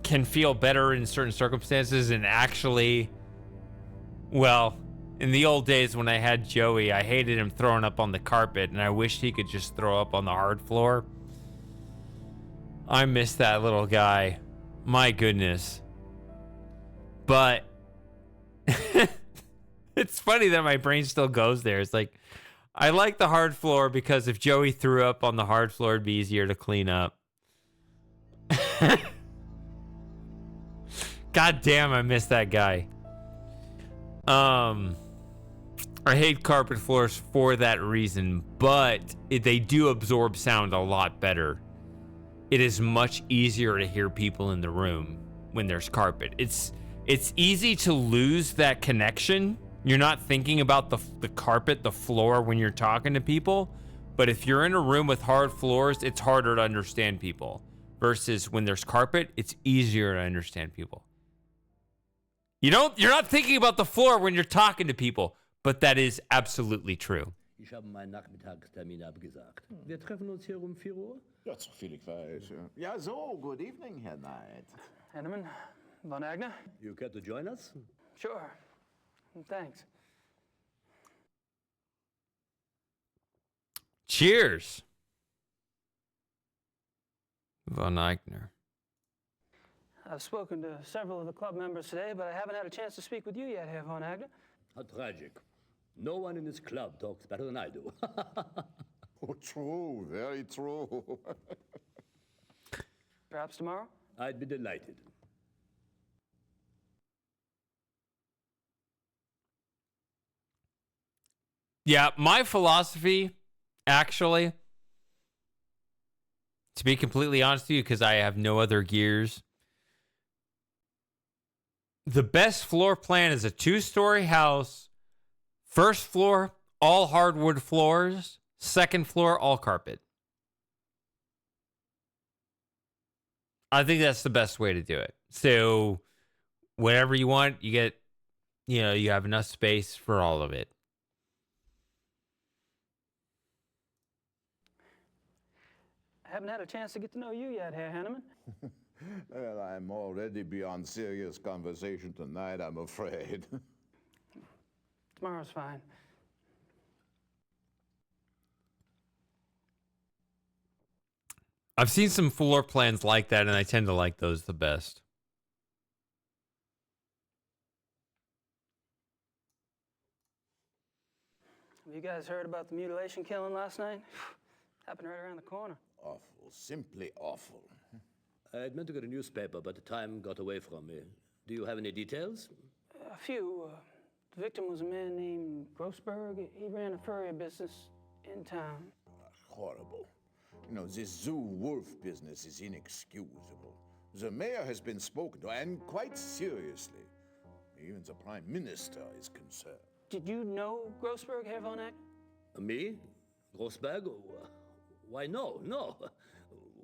can feel better in certain circumstances, and actually, well, in the old days when I had Joey, I hated him throwing up on the carpet, and I wished he could just throw up on the hard floor. I miss that little guy. My goodness. But it's funny that my brain still goes there. It's like, I like the hard floor because if Joey threw up on the hard floor, it'd be easier to clean up. God damn, I miss that guy. I hate carpet floors for that reason, but they do absorb sound a lot better. It is much easier to hear people in the room when there's carpet. It's easy to lose that connection. You're not thinking about the carpet, the floor when you're talking to people. But if you're in a room with hard floors, it's harder to understand people. Versus when there's carpet, it's easier to understand people. You're not thinking about the floor when you're talking to people, but that is absolutely true. Ich habe meinen Nachmittagstermin abgesagt. Wir treffen uns hier um 4 Uhr? Ja, so viel ich weiß. Ja, so, good evening, Herr Knight. Henneman, Von Agner? You care to join us? Sure. Thanks. Cheers. Von Eichner. I've spoken to several of the club members today, but I haven't had a chance to speak with you yet, Herr Von Agner. How tragic. No one in this club talks better than I do. Oh, true, very true. Perhaps tomorrow? I'd be delighted. Yeah, my philosophy, actually, to be completely honest with you, because I have no other gears, the best floor plan is a 2-story house. First floor, all hardwood floors. Second floor, all carpet. I think that's the best way to do it. So whatever you want, you get, you have enough space for all of it. I haven't had a chance to get to know you yet, Herr Henneman. Well, I'm already beyond serious conversation tonight, I'm afraid. Tomorrow's fine. I've seen some floor plans like that, and I tend to like those the best. Have you guys heard about the mutilation killing last night? Happened right around the corner. Awful, simply awful. I'd meant to get a newspaper, but the time got away from me. Do you have any details? A few. The victim was a man named Grossberg. He ran a furrier business in town. Horrible. This zoo wolf business is inexcusable. The mayor has been spoken to, and quite seriously. Even the prime minister is concerned. Did you know Grossberg, Herr Von Eck? Me? Grossberg? Why, no.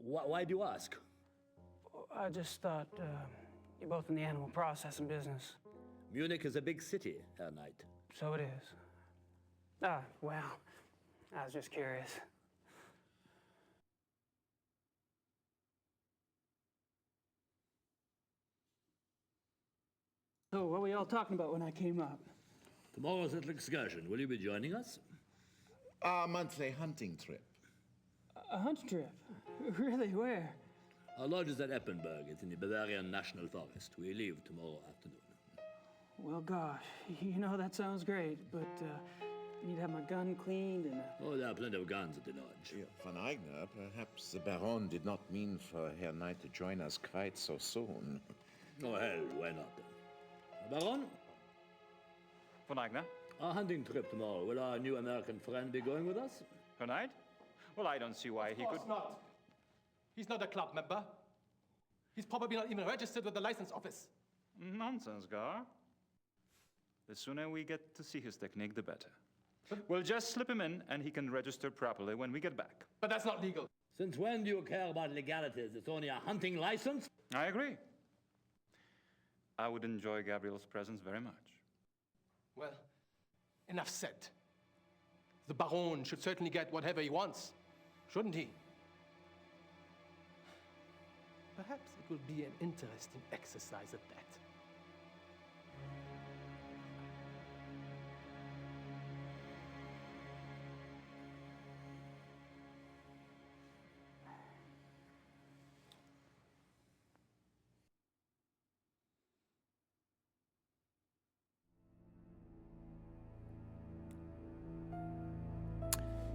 Why do you ask? I just thought you're both in the animal processing business. Munich is a big city, Herr Knight. So it is. Well, I was just curious. So, what were y'all talking about when I came up? Tomorrow's little excursion. Will you be joining us? Our monthly hunting trip. A hunting trip? Really? Where? Our lodge is at Eppenberg. It's in the Bavarian National Forest. We leave tomorrow afternoon. Well, gosh, that sounds great, but I need to have my gun cleaned and... Oh, there are plenty of guns at the lodge. Yeah, Von Eigner, perhaps the Baron did not mean for Herr Knight to join us quite so soon. Oh, hell, why not? Baron? Von Eigner? Our hunting trip tomorrow. Will our new American friend be going with us? Tonight? Well, I don't see why he could... Of course not. He's not a club member. He's probably not even registered with the license office. Nonsense, Gar. The sooner we get to see his technique, the better. We'll just slip him in, and he can register properly when we get back. But that's not legal. Since when do you care about legalities? It's only a hunting license. I agree. I would enjoy Gabriel's presence very much. Well, enough said. The Baron should certainly get whatever he wants, shouldn't he? Perhaps it will be an interesting exercise at that.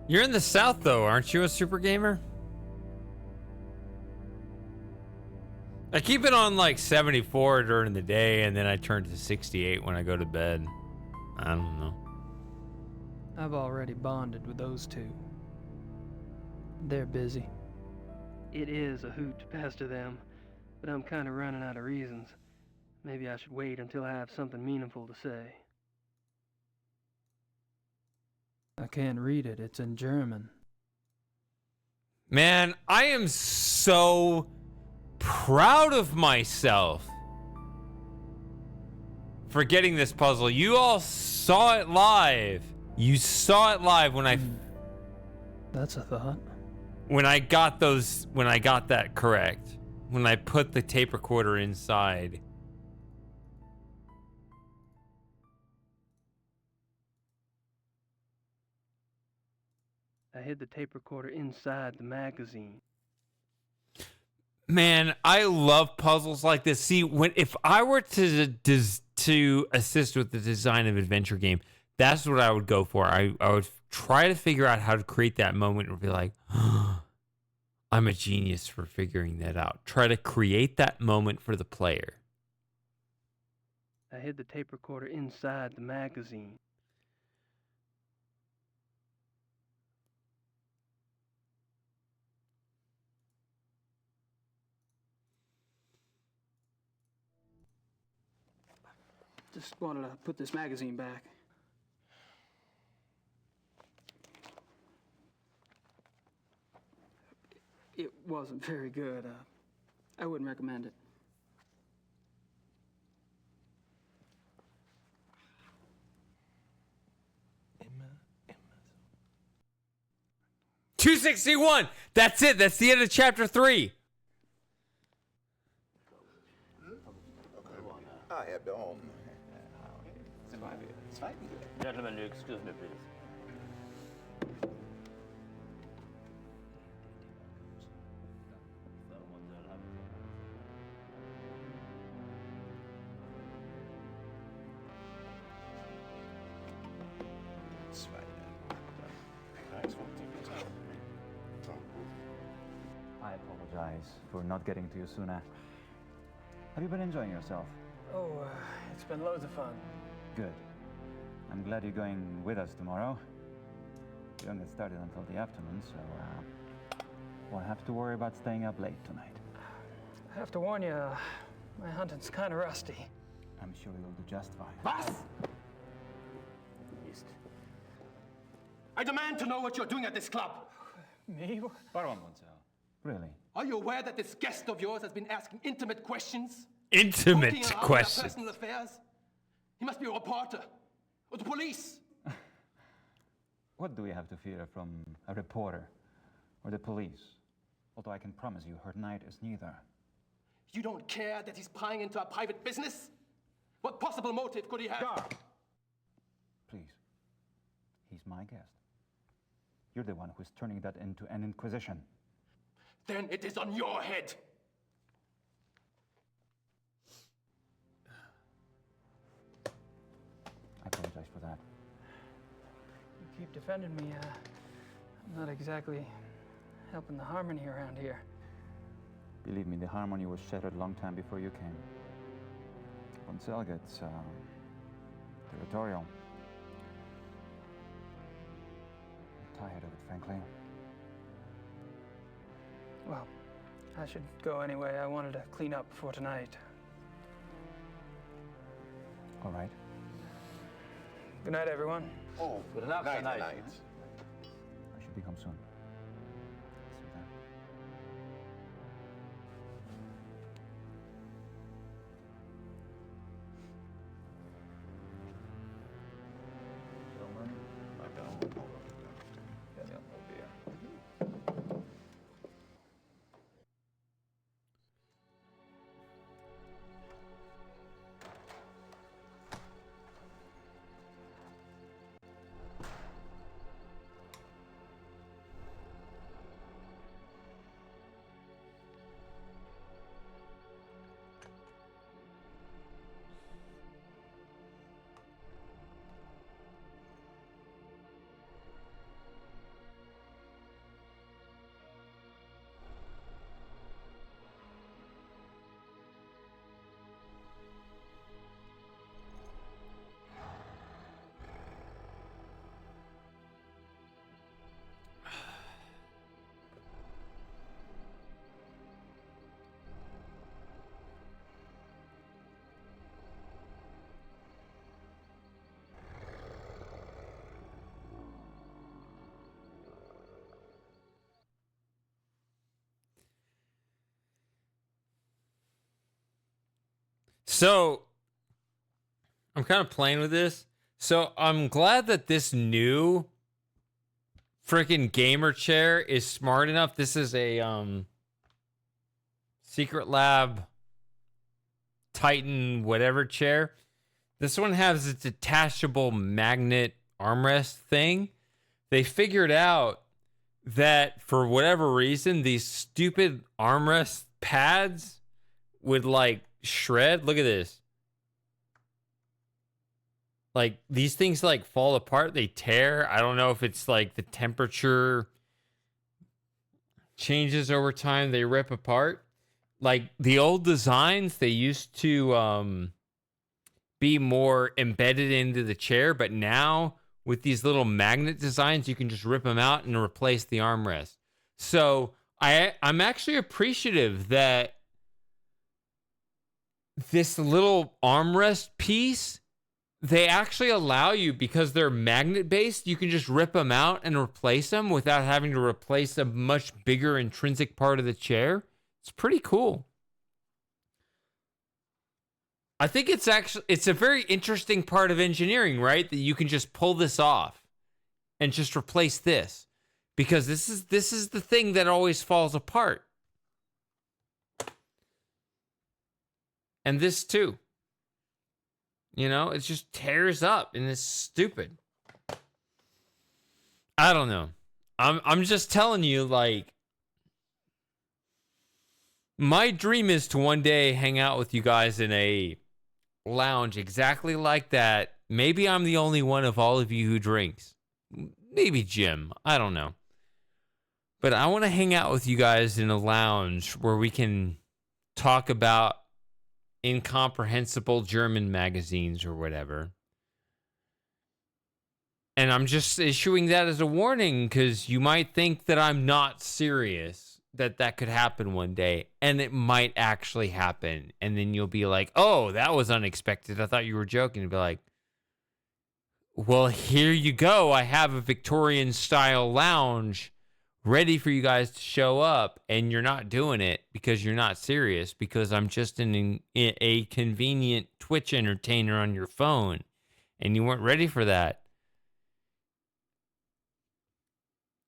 You're in the South, though, aren't you, a super gamer? I keep it on like 74 during the day, and then I turn to 68 when I go to bed. I don't know. I've already bonded with those two. They're busy. It is a hoot to pester them, but I'm kind of running out of reasons. Maybe I should wait until I have something meaningful to say. I can't read it. It's in German. Man, I am so proud of myself for getting this puzzle. You all saw it live. You saw it live when That's a thought. when I got that correct. When I put the tape recorder inside. I hid the tape recorder inside the magazine. Man, I love puzzles like this. See, if I were to assist with the design of adventure game, that's what I would go for. I would try to figure out how to create that moment and be like, I'm a genius for figuring that out. Try to create that moment for the player. I hid the tape recorder inside the magazine. Just wanted to put this magazine back. It wasn't very good. I wouldn't recommend it. Emma. 261. That's it. That's the end of chapter 3. I have the home. Gentlemen, excuse me, please. I apologize for not getting to you sooner. Have you been enjoying yourself? Oh, it's been loads of fun. Good. I'm glad you're going with us tomorrow. You don't get started until the afternoon, so won't have to worry about staying up late tonight. I have to warn you, my hunting's kind of rusty. I'm sure you'll do just fine. Was? I demand to know what you're doing at this club. Me? Baron Monsell. Really? Are you aware that this guest of yours has been asking intimate questions? Intimate Poking around questions. their personal affairs? He must be a reporter. Or the police. What do we have to fear from a reporter or the police? Although I can promise you her night is neither. You don't care that he's prying into our private business? What possible motive could he have? Guard! Please. He's my guest. You're the one who's turning that into an inquisition. Then it is on your head. I apologize for that. You keep defending me. I'm not exactly helping the harmony around here. Believe me, the harmony was shattered a long time before you came. Monsell gets territorial. I'm tired of it, frankly. Well, I should go anyway. I wanted to clean up before tonight. All right. Good night, everyone. Oh, good enough tonight. I should be home soon. See you then. So I'm kind of playing with this. So I'm glad that this new freaking gamer chair is smart enough. This is a Secret Lab Titan whatever chair. This one has a detachable magnet armrest thing. They figured out that for whatever reason, these stupid armrest pads would like shred. Look at this. Like these things like fall apart, they tear. I don't know if it's like the temperature changes over time, they rip apart. Like the old designs, they used to be more embedded into the chair, but now with these little magnet designs, you can just rip them out and replace the armrest. So I'm actually appreciative that this little armrest piece, they actually allow you, because they're magnet based, you can just rip them out and replace them without having to replace a much bigger intrinsic part of the chair. It's pretty cool. I think it's a very interesting part of engineering, right? That you can just pull this off and just replace this, because this is the thing that always falls apart. And this too. You know, it just tears up and it's stupid. I don't know. I'm just telling you, like, my dream is to one day hang out with you guys in a lounge exactly like that. Maybe I'm the only one of all of you who drinks. Maybe Jim. I don't know. But I want to hang out with you guys in a lounge where we can talk about incomprehensible German magazines or whatever. And I'm just issuing that as a warning, because you might think that I'm not serious, that could happen one day, and it might actually happen. And then you'll be like, oh, that was unexpected. I thought you were joking. And be like, well, here you go. I have a Victorian style lounge ready for you guys to show up, and you're not doing it because you're not serious, because I'm just a convenient Twitch entertainer on your phone, and you weren't ready for that.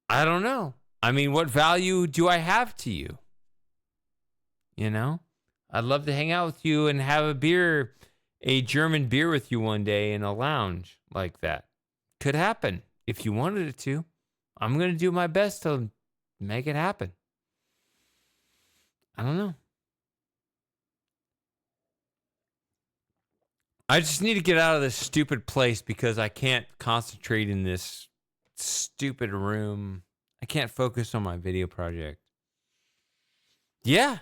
I don't know. I mean, what value do I have to you? You know? I'd love to hang out with you and have a German beer with you one day in a lounge like that. Could happen if you wanted it to. I'm going to do my best to make it happen. I don't know. I just need to get out of this stupid place because I can't concentrate in this stupid room. I can't focus on my video project. Yeah.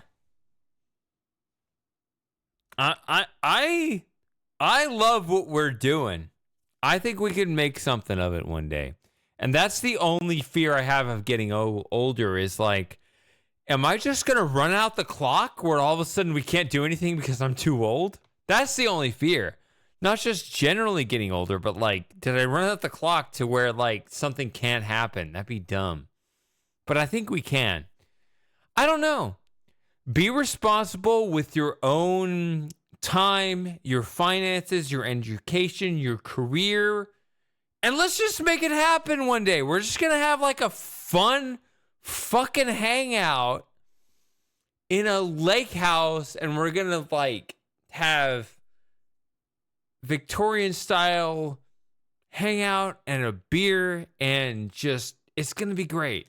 I love what we're doing. I think we could make something of it one day. And that's the only fear I have of getting older is like, am I just going to run out the clock where all of a sudden we can't do anything because I'm too old? That's the only fear. Not just generally getting older, but like, did I run out the clock to where like something can't happen? That'd be dumb. But I think we can. I don't know. Be responsible with your own time, your finances, your education, your career. And let's just make it happen one day. We're just going to have like a fun fucking hangout in a lake house. And we're going to like have Victorian style hangout and a beer. And just, it's going to be great.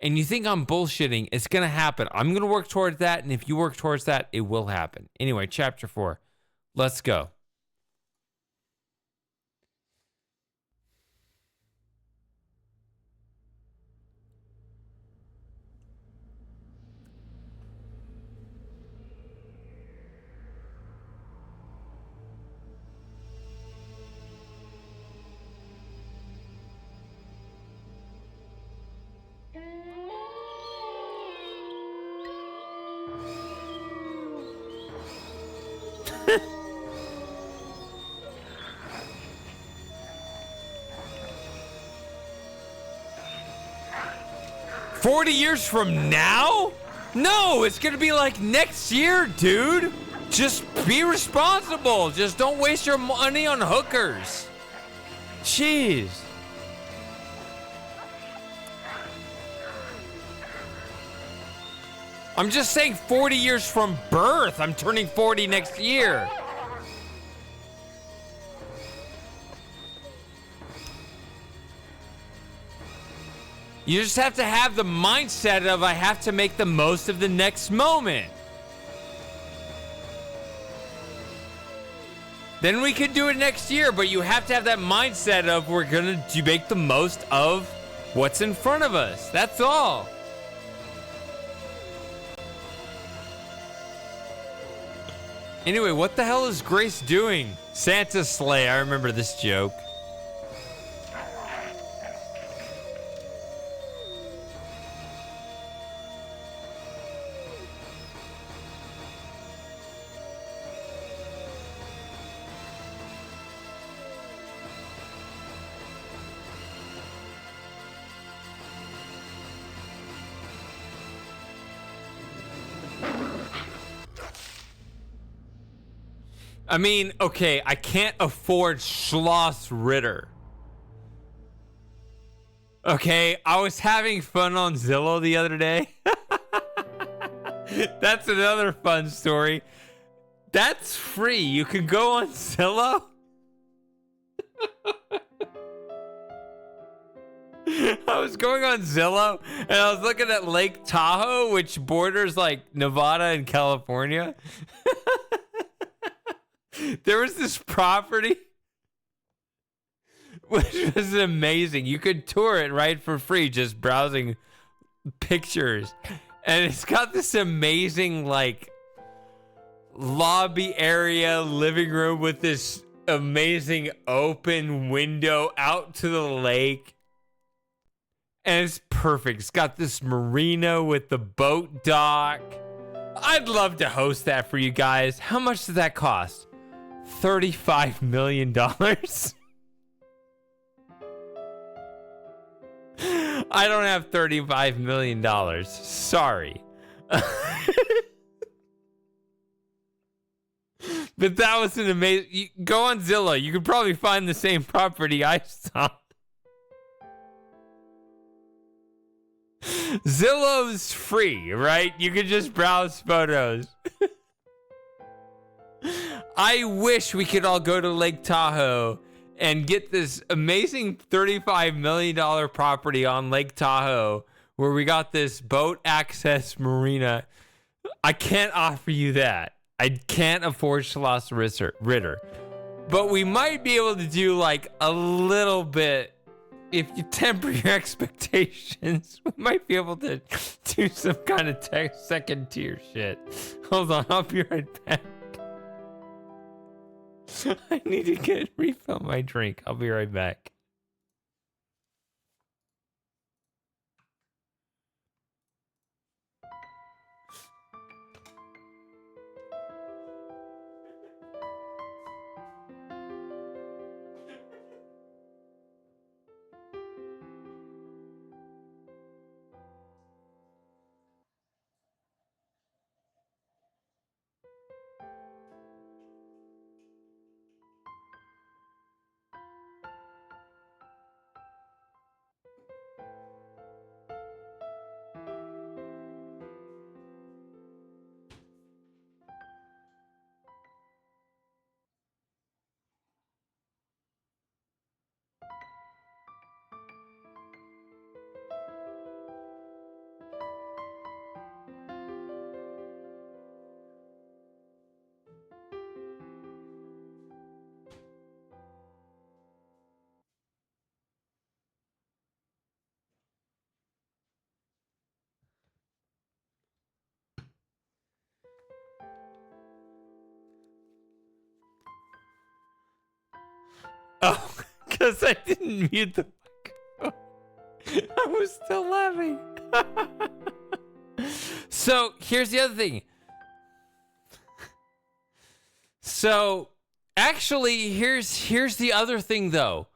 And you think I'm bullshitting, it's going to happen. I'm going to work towards that. And if you work towards that, it will happen. Anyway, chapter 4. Let's go. $40 years from now? No, it's gonna be like next year, dude. Just be responsible. Just don't waste your money on hookers. Jeez. I'm just saying 40 years from birth. I'm turning 40 next year. You just have to have the mindset of I have to make the most of the next moment. Then we could do it next year, but you have to have that mindset of we're going to make the most of what's in front of us. That's all. Anyway, what the hell is Grace doing? Santa's sleigh. I remember this joke. I mean, okay, I can't afford Schloss Ritter. Okay, I was having fun on Zillow the other day. That's another fun story. That's free. You can go on Zillow. I was going on Zillow and I was looking at Lake Tahoe, which borders like Nevada and California. There was this property which was amazing. You could tour it right for free just browsing pictures. And it's got this amazing like lobby area, living room with this amazing open window out to the lake. And it's perfect. It's got this marina with the boat dock. I'd love to host that for you guys. How much does that cost? $35 million. I don't have $35 million. Sorry. But that was an amazing... Go on Zillow. You could probably find the same property I saw. Zillow's free, right? You can just browse photos. I wish we could all go to Lake Tahoe and get this amazing $35 million property on Lake Tahoe where we got this boat access marina. I can't offer you that. I can't afford Schloss Ritter. But we might be able to do like a little bit. If you temper your expectations, we might be able to do some kind of second tier shit. Hold on, I'll be right back. I need to refill my drink. I'll be right back. Oh, because I didn't mute the mic. I was still laughing. So here's the other thing. So actually, here's the other thing though.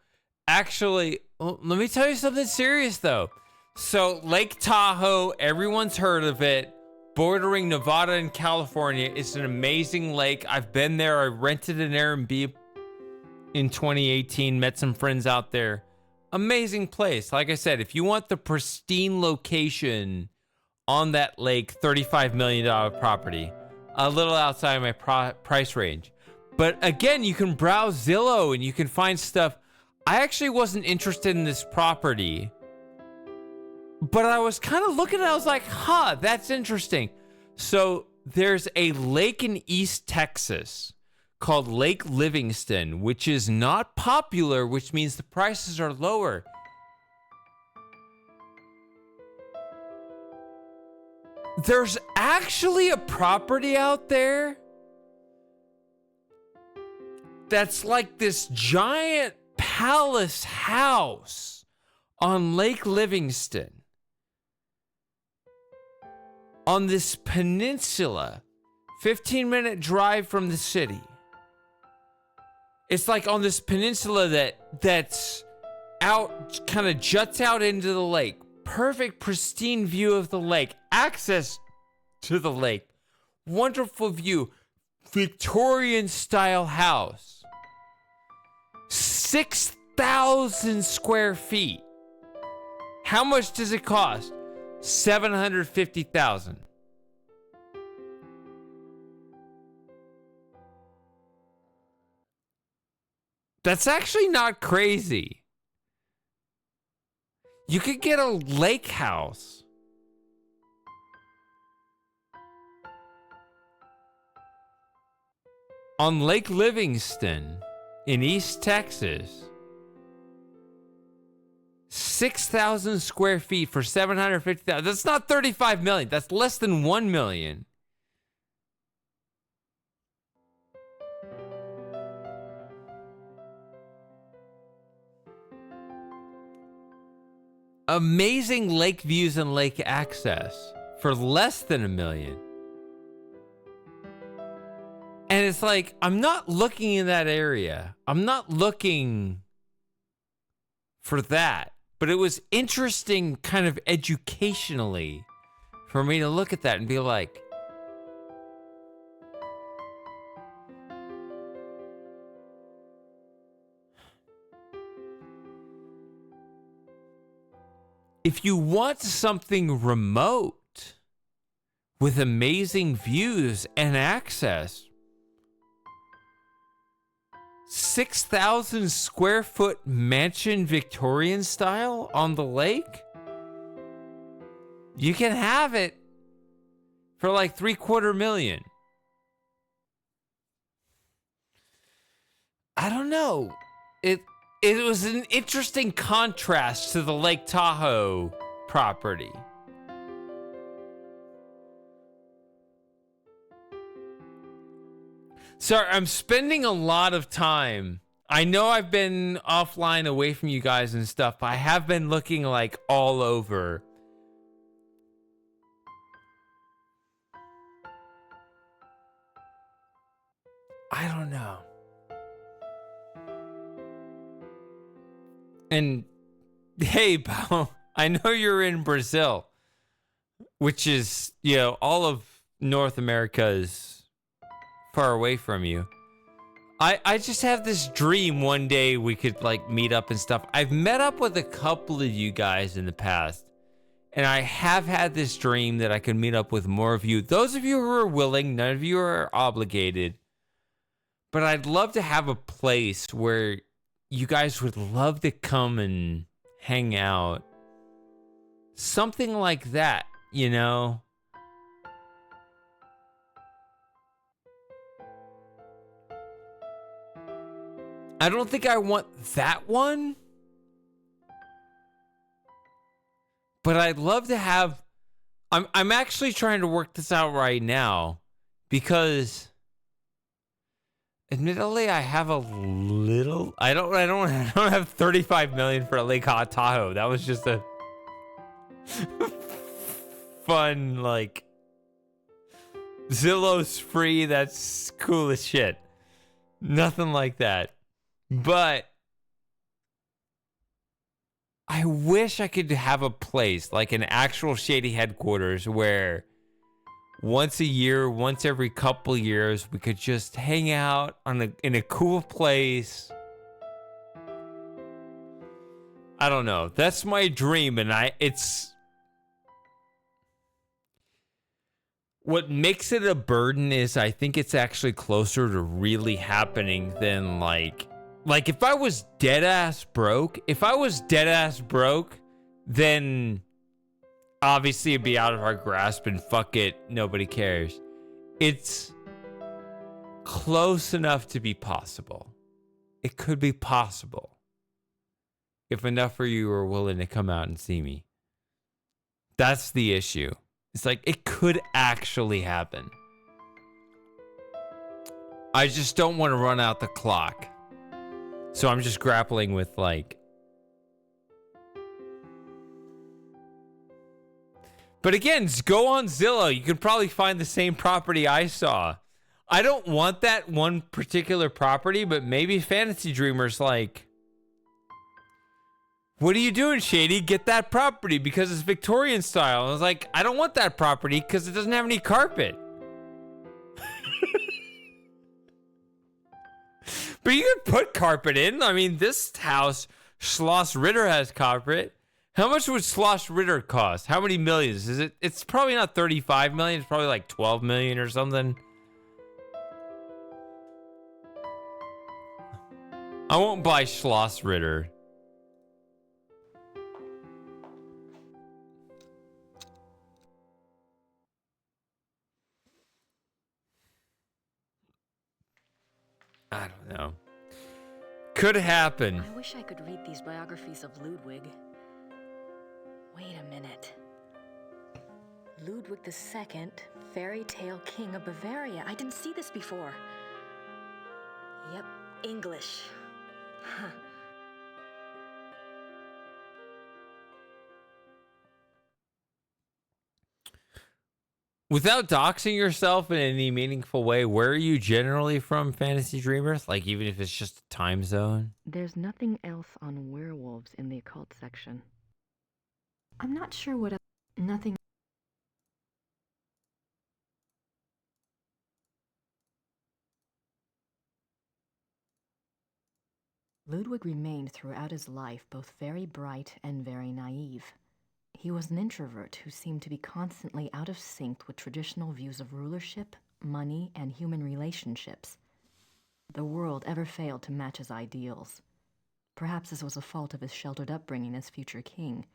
Actually, let me tell you something serious though. So Lake Tahoe, everyone's heard of it. bordering Nevada and California. It's an amazing lake. I've been there. I rented an Airbnb in 2018, met some friends out there. Amazing place. Like I said, if you want the pristine location on that lake, $35 million property, a little outside my price range. But again, you can browse Zillow and you can find stuff. I actually wasn't interested in this property, but I was kind of looking at it. I was like, huh, that's interesting. So there's a lake in East Texas called Lake Livingston, which is not popular, which means the prices are lower. There's actually a property out there that's like this giant palace house on Lake Livingston, on this peninsula, 15-minute drive from the city. It's like on this peninsula that's out, kind of juts out into the lake. Perfect, pristine view of the lake. Access to the lake. Wonderful view. Victorian style house. 6,000 square feet. How much does it cost? $750,000. That's actually not crazy. You could get a lake house on Lake Livingston in East Texas. 6,000 square feet for $750,000. That's not $35 million. That's less than $1 million. Amazing lake views and lake access for less than $1 million. And it's like, I'm not looking in that area. I'm not looking for that. But it was interesting kind of educationally for me to look at that and be like, if you want something remote with amazing views and access, 6,000 square foot mansion Victorian style on the lake, you can have it for like $750,000. I don't know. It was an interesting contrast to the Lake Tahoe property. Sorry, I'm spending a lot of time. I know I've been offline away from you guys and stuff, but I have been looking like all over. I don't know. And hey, Bo, I know you're in Brazil, which is, you know, all of North America is far away from you. I just have this dream one day we could like meet up and stuff. I've met up with a couple of you guys in the past, and I have had this dream that I could meet up with more of you. Those of you who are willing, none of you are obligated, but I'd love to have a place where you guys would love to come and hang out. Something like that, you know? I don't think I want that one, but I'd love to have. I'm actually trying to work this out right now because, admittedly, I have a little. I don't have $35 million for a Lake Tahoe. That was just a fun, like, Zillow's free. That's cool as shit. Nothing like that. But I wish I could have a place, like an actual Shady headquarters, where once a year, once every couple years, we could just hang out in a cool place. I don't know. That's my dream, and it's what makes it a burden is I think it's actually closer to really happening than like if I was dead ass broke, then obviously it'd be out of our grasp and fuck it, nobody cares. It's close enough to be possible. It could be possible if enough of you are willing to come out and see me. That's the issue. It's like it could actually happen. I just don't want to run out the clock. So I'm just grappling with like. But again, just go on Zillow. You can probably find the same property I saw. I don't want that one particular property, but maybe Fantasy Dreamer's like, what are you doing, Shady? Get that property because it's Victorian style. I was like, I don't want that property because it doesn't have any carpet. But you could put carpet in. I mean, this house, Schloss Ritter, has carpet. How much would Schloss Ritter cost? How many millions? Is it? It's probably not 35 million. It's probably like 12 million or something. I won't buy Schloss Ritter. I don't know. Could happen. I wish I could read these biographies of Ludwig. Wait a minute. Ludwig II, fairy tale king of Bavaria. I didn't see this before. Yep, English. Huh. Without doxing yourself in any meaningful way, where are you generally from, Fantasy Dreamers? Like, even if it's just a time zone? There's nothing else on werewolves in the occult section. I'm not sure what nothing. Ludwig remained throughout his life both very bright and very naive. He was an introvert who seemed to be constantly out of sync with traditional views of rulership, money, and human relationships. The world ever failed to match his ideals. Perhaps this was a fault of his sheltered upbringing as future king.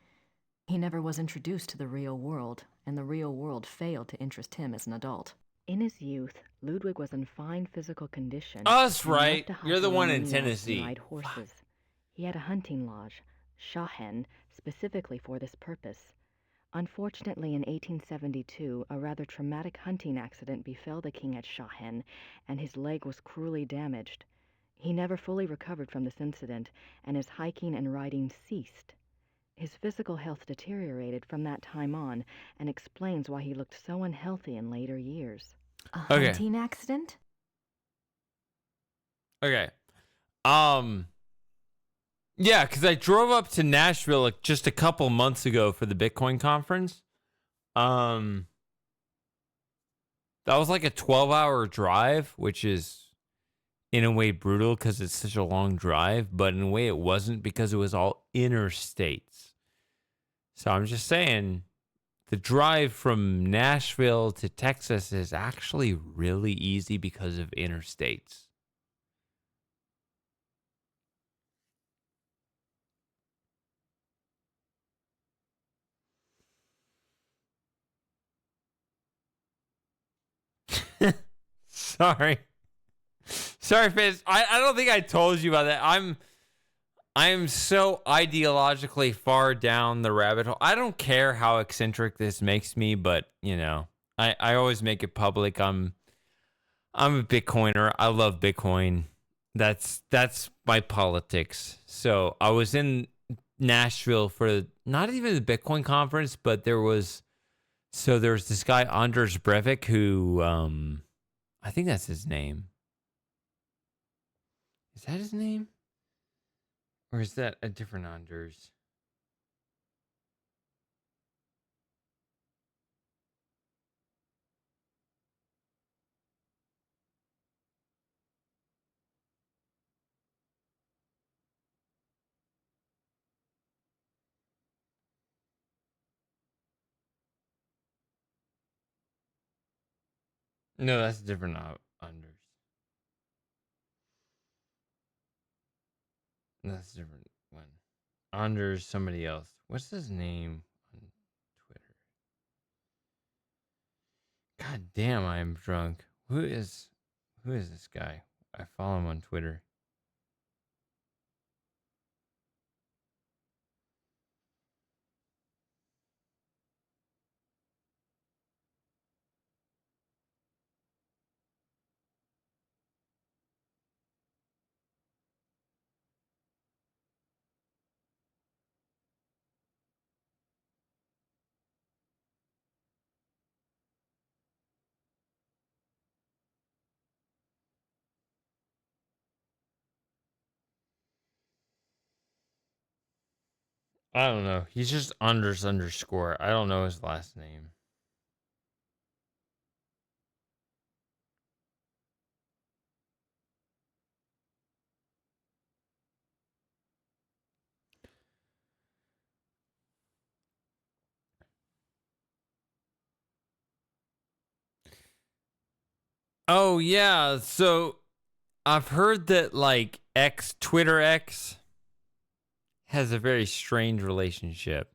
He never was introduced to the real world, and the real world failed to interest him as an adult. In his youth, Ludwig was in fine physical condition. Oh, that's and right. loved to hunt You're the one along in the Alps and Tennessee. ride horses. He had a hunting lodge, Shahen, specifically for this purpose. Unfortunately, in 1872, a rather traumatic hunting accident befell the king at Shahen, and his leg was cruelly damaged. He never fully recovered from this incident, and his hiking and riding ceased. His physical health deteriorated from that time on, and explains why he looked so unhealthy in later years. A Okay. hunting accident? Okay. Yeah, because I drove up to Nashville like just a couple months ago for the Bitcoin conference. That was like a 12-hour drive, which is in a way brutal because it's such a long drive, but in a way it wasn't because it was all interstates. So I'm just saying the drive from Nashville to Texas is actually really easy because of interstates. Sorry, Fizz. I don't think I told you about that. I'm so ideologically far down the rabbit hole. I don't care how eccentric this makes me, but you know, I always make it public. I'm a Bitcoiner. I love Bitcoin. That's my politics. So I was in Nashville for not even the Bitcoin conference, but there's this guy Anders Breivik who I think that's his name. Is that his name? Or is that a different Anders? No, that's a different Anders. That's a different one. Anders, somebody else. What's his name on Twitter? God damn, I am drunk. Who is this guy? I follow him on Twitter. I don't know. He's just Anders underscore. I don't know his last name. Oh yeah, so I've heard that like Twitter X has a very strange relationship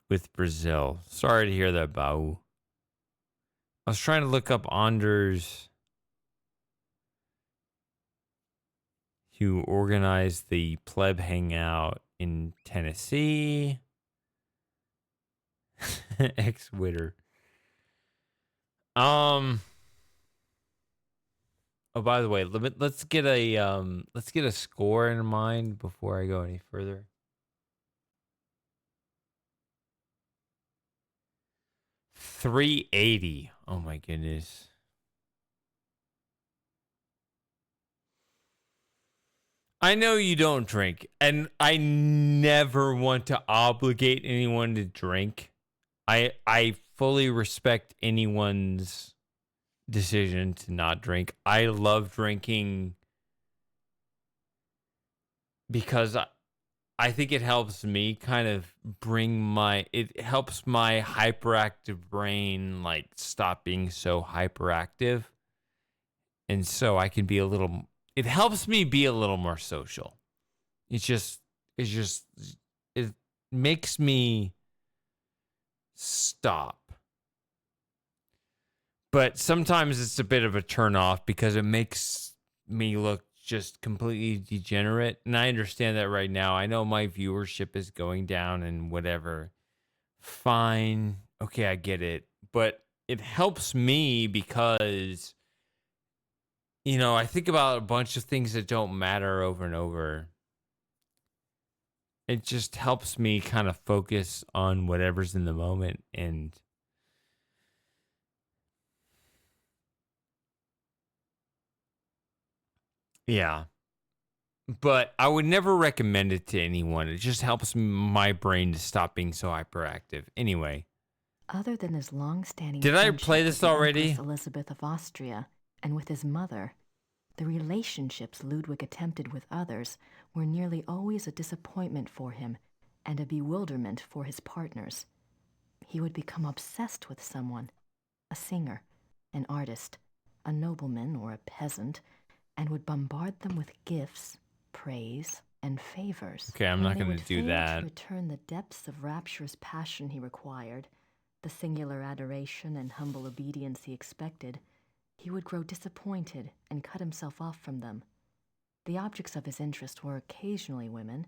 with Brazil. Sorry to hear that, Bau. I was trying to look up Anders, who organized the pleb hangout in Tennessee. X-Twitter. Oh, by the way, let's get a score in mind before I go any further. 380. Oh my goodness. I know you don't drink, and I never want to obligate anyone to drink. I fully respect anyone's decision to not drink. I love drinking because I think it helps me kind of it helps my hyperactive brain like stop being so hyperactive. And so I can be it helps me be a little more social. It makes me stop. But sometimes it's a bit of a turn off because it makes me look just completely degenerate. And I understand that right now. I know my viewership is going down and whatever. Fine. Okay, I get it. But it helps me because, I think about a bunch of things that don't matter over and over. It just helps me kind of focus on whatever's in the moment. And yeah. But I would never recommend it to anyone. It just helps my brain to stop being so hyperactive. Anyway. Other than his long-standing Did I friendship play with this the already? Empress Elizabeth of Austria and with his mother, the relationships Ludwig attempted with others were nearly always a disappointment for him and a bewilderment for his partners. He would become obsessed with someone, a singer, an artist, a nobleman or a peasant, and would bombard them with gifts, praise, and favors. Okay, I'm not going to do To that. return the depths of rapturous passion he required, the singular adoration and humble obedience he expected, he would grow disappointed and cut himself off from them. The objects of his interest were occasionally women,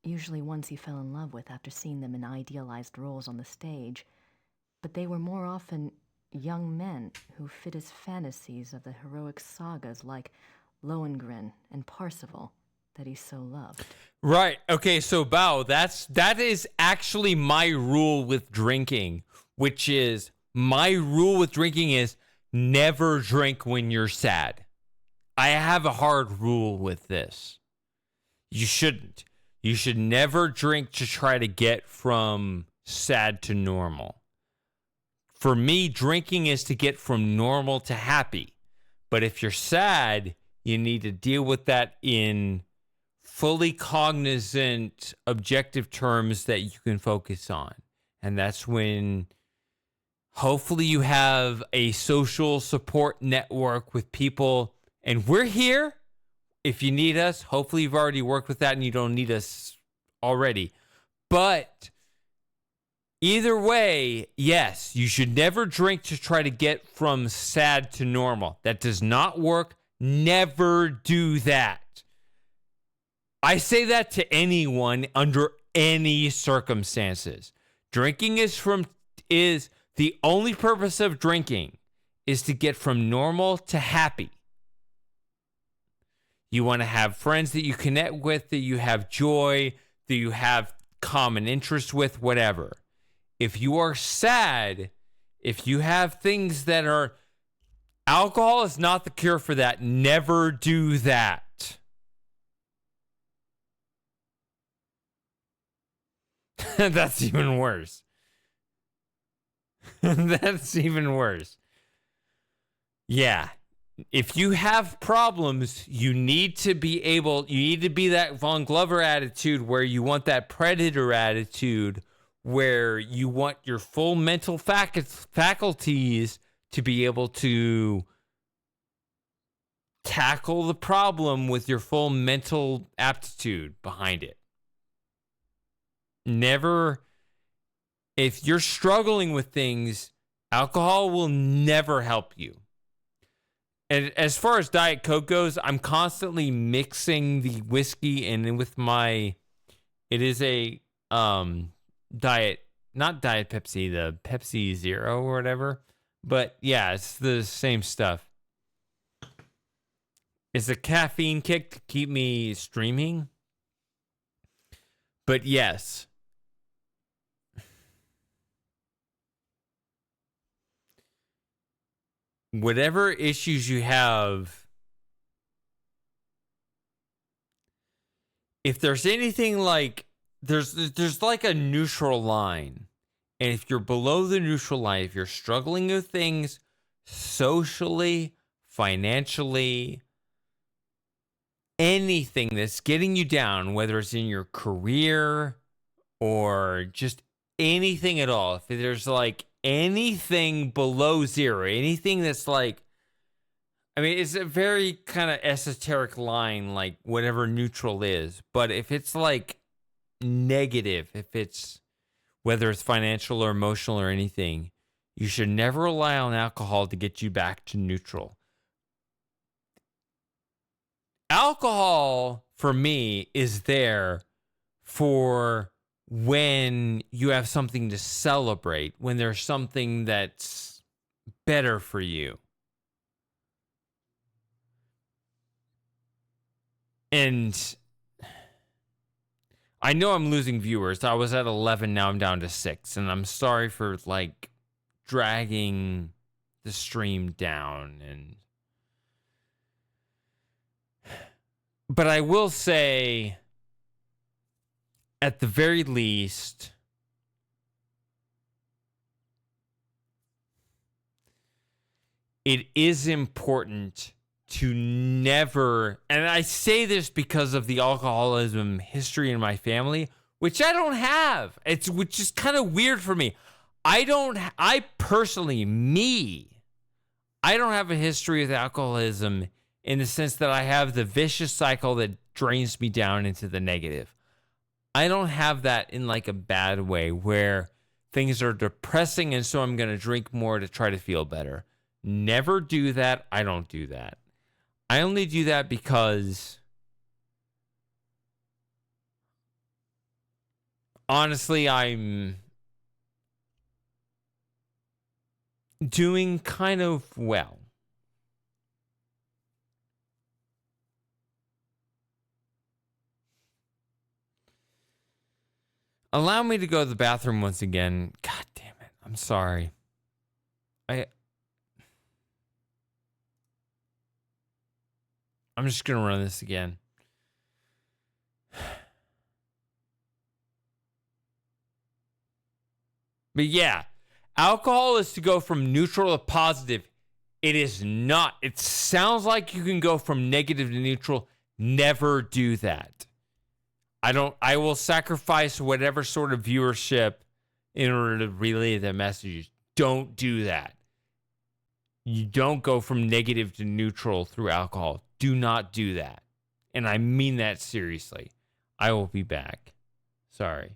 usually ones he fell in love with after seeing them in idealized roles on the stage, but they were more often young men who fit his fantasies of the heroic sagas like Lohengrin and Parsifal that he so loved. Right. Okay, so Bao, that is actually my rule with drinking, which is never drink when you're sad. I have a hard rule with this. You shouldn't. You should never drink to try to get from sad to normal. For me, drinking is to get from normal to happy. But if you're sad, you need to deal with that in fully cognizant, objective terms that you can focus on. And that's when Hopefully you have a social support network with people, and we're here if you need us. Hopefully you've already worked with that and you don't need us already. But either way, yes, you should never drink to try to get from sad to normal. That does not work. Never do that. I say that to anyone under any circumstances. Drinking is the only purpose of drinking is to get from normal to happy. You want to have friends that you connect with, that you have joy, that you have common interests with, whatever. If you are sad, if you have things that are... Alcohol is not the cure for that. Never do that. That's even worse. That's even worse. Yeah. If you have problems, you need to be that Von Glover attitude where you want that predator attitude where you want your full mental faculties to be able to tackle the problem with your full mental aptitude behind it. Never, if you're struggling with things, alcohol will never help you. And as far as Diet Coke goes, I'm constantly mixing the whiskey and with it is a diet, not Diet Pepsi, the Pepsi Zero or whatever. But yeah, it's the same stuff. It's a caffeine kick to keep me streaming. But yes. Whatever issues you have, if there's anything like, there's like a neutral line. And if you're below the neutral line, if you're struggling with things socially, financially, anything that's getting you down, whether it's in your career or just anything at all, if there's like anything below zero, anything that's like, I mean, it's a very kind of esoteric line, like whatever neutral is. But if it's like negative, if it's, whether it's financial or emotional or anything, you should never rely on alcohol to get you back to neutral. Alcohol, for me, is there for when you have something to celebrate, when there's something that's better for you. And I know I'm losing viewers. I was at 11, now I'm down to 6. And I'm sorry for, like, dragging the stream down. But I will say, at the very least, it is important to never, and I say this because of the alcoholism history in my family, which I don't have. Which is kind of weird for me. I don't have a history with alcoholism in the sense that I have the vicious cycle that drains me down into the negative. I don't have that in like a bad way where things are depressing and so I'm going to drink more to try to feel better. Never do that. I don't do that. I only do that because honestly, I'm doing kind of well. Allow me to go to the bathroom once again. God damn it. I'm sorry. I'm just going to run this again. But yeah, alcohol is to go from neutral to positive. It is not. It sounds like you can go from negative to neutral. Never do that. I will sacrifice whatever sort of viewership in order to relay the message. don't do that. You don't go from negative to neutral through alcohol. Do not do that. And I mean that seriously. I will be back. Sorry.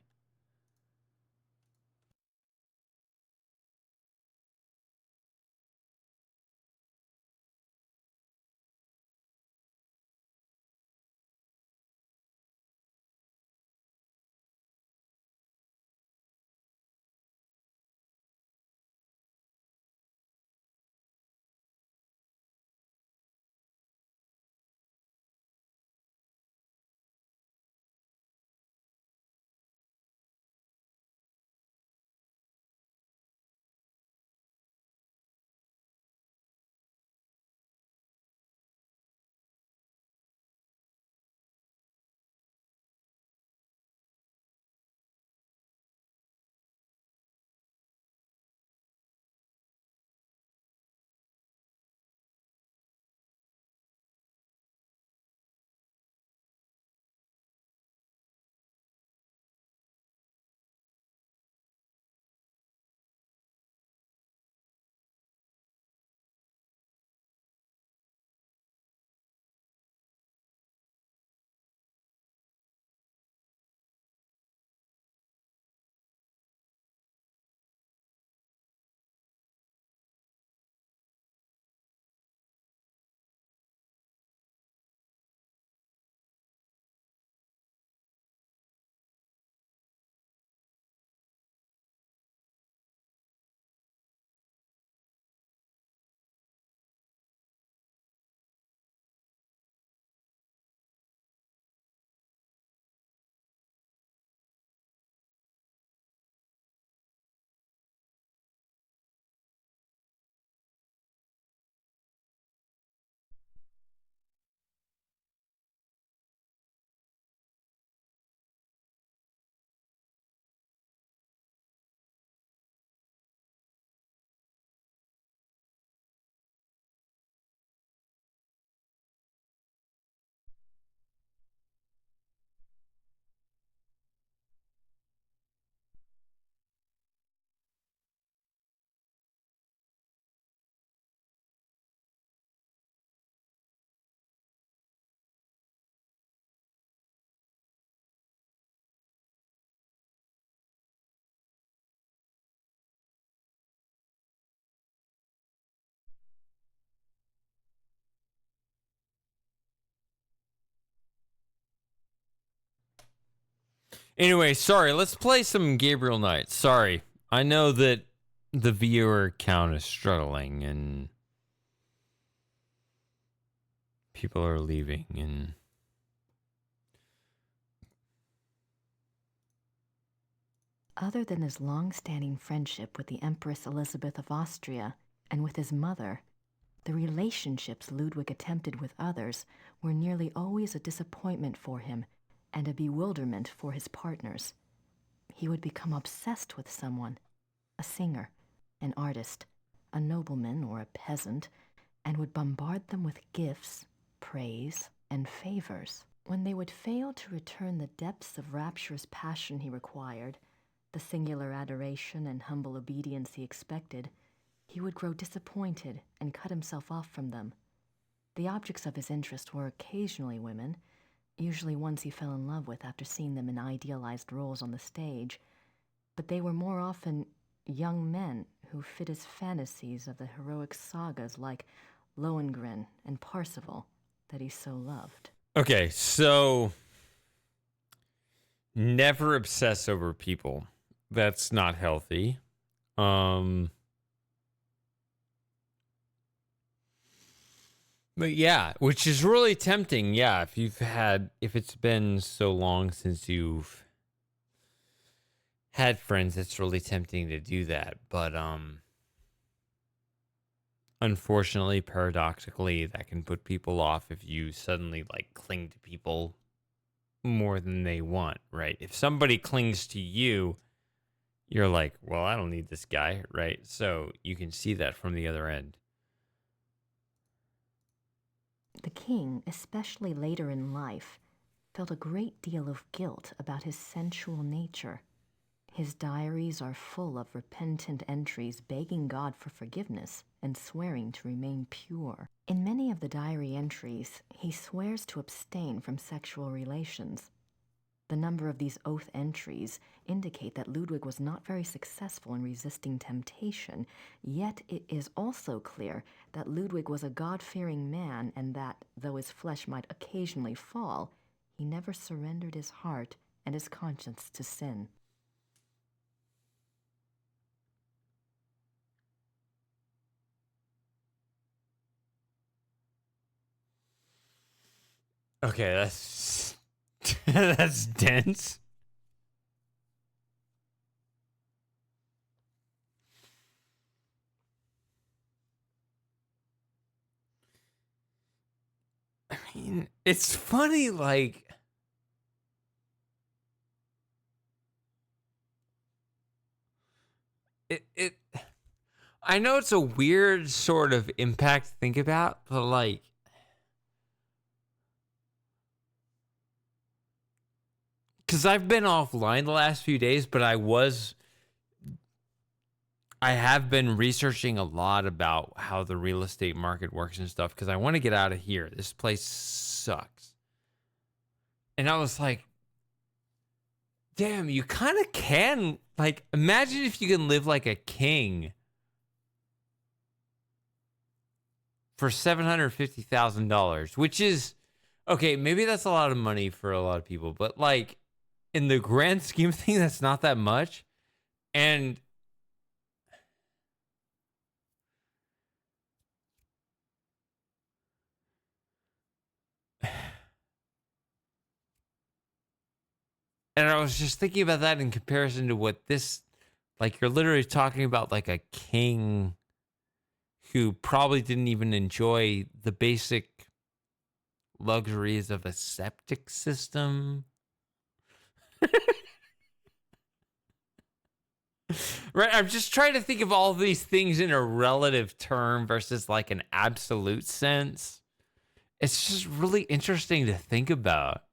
Anyway, sorry. Let's play some Gabriel Knight. Sorry. I know that the viewer count is struggling and people are leaving and Other than his long-standing friendship with the Empress Elizabeth of Austria and with his mother, the relationships Ludwig attempted with others were nearly always a disappointment for him and a bewilderment for his partners. He would become obsessed with someone, a singer, an artist, a nobleman or a peasant, and would bombard them with gifts, praise, and favors. When they would fail to return the depths of rapturous passion he required, the singular adoration and humble obedience he expected, he would grow disappointed and cut himself off from them. The objects of his interest were occasionally women, usually ones he fell in love with after seeing them in idealized roles on the stage, but they were more often young men who fit his fantasies of the heroic sagas like Lohengrin and Parsifal that he so loved. Okay, so never obsess over people. That's not healthy. But yeah, which is really tempting. Yeah, if it's been so long since you've had friends, it's really tempting to do that. But unfortunately, paradoxically, that can put people off if you suddenly like cling to people more than they want, right? If somebody clings to you, you're like, well, I don't need this guy, right? So you can see that from the other end. The king, especially later in life, felt a great deal of guilt about his sensual nature. His diaries are full of repentant entries begging God for forgiveness and swearing to remain pure. In many of the diary entries, he swears to abstain from sexual relations. The number of these oath entries indicate that Ludwig was not very successful in resisting temptation, yet it is also clear that Ludwig was a God-fearing man and that, though his flesh might occasionally fall, he never surrendered his heart and his conscience to sin. Okay, that's that's dense. I mean, it's funny, like it I know it's a weird sort of impact to think about, but like because I've been offline the last few days, but I have been researching a lot about how the real estate market works and stuff because I want to get out of here. This place sucks. And I was like, damn, you kind of can. Like, imagine if you can live like a king for $750,000, which is, okay, maybe that's a lot of money for a lot of people, but like, in the grand scheme of things, that's not that much. And I was just thinking about that in comparison to what this, like, you're literally talking about like a king who probably didn't even enjoy the basic luxuries of a septic system. Right, I'm just trying to think of all these things in a relative term versus like an absolute sense. It's just really interesting to think about.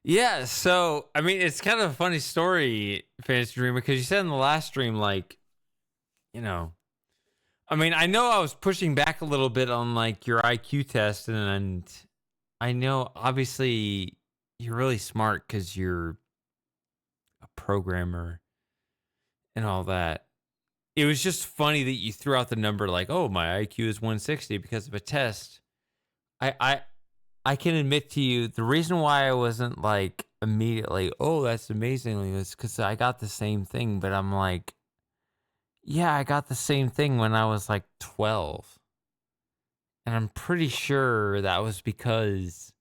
Yeah, so I mean, it's kind of a funny story, Fantasy Dream, because you said in the last stream, like, you know, I mean, I know I was pushing back a little bit on like your IQ test, and I know obviously you're really smart because you're a programmer and all that. It was just funny that you threw out the number like, oh, my IQ is 160 because of a test. I can admit to you, the reason why I wasn't like immediately, oh, that's amazing, was because I got the same thing. But I'm like, yeah, I got the same thing when I was like 12. And I'm pretty sure that was because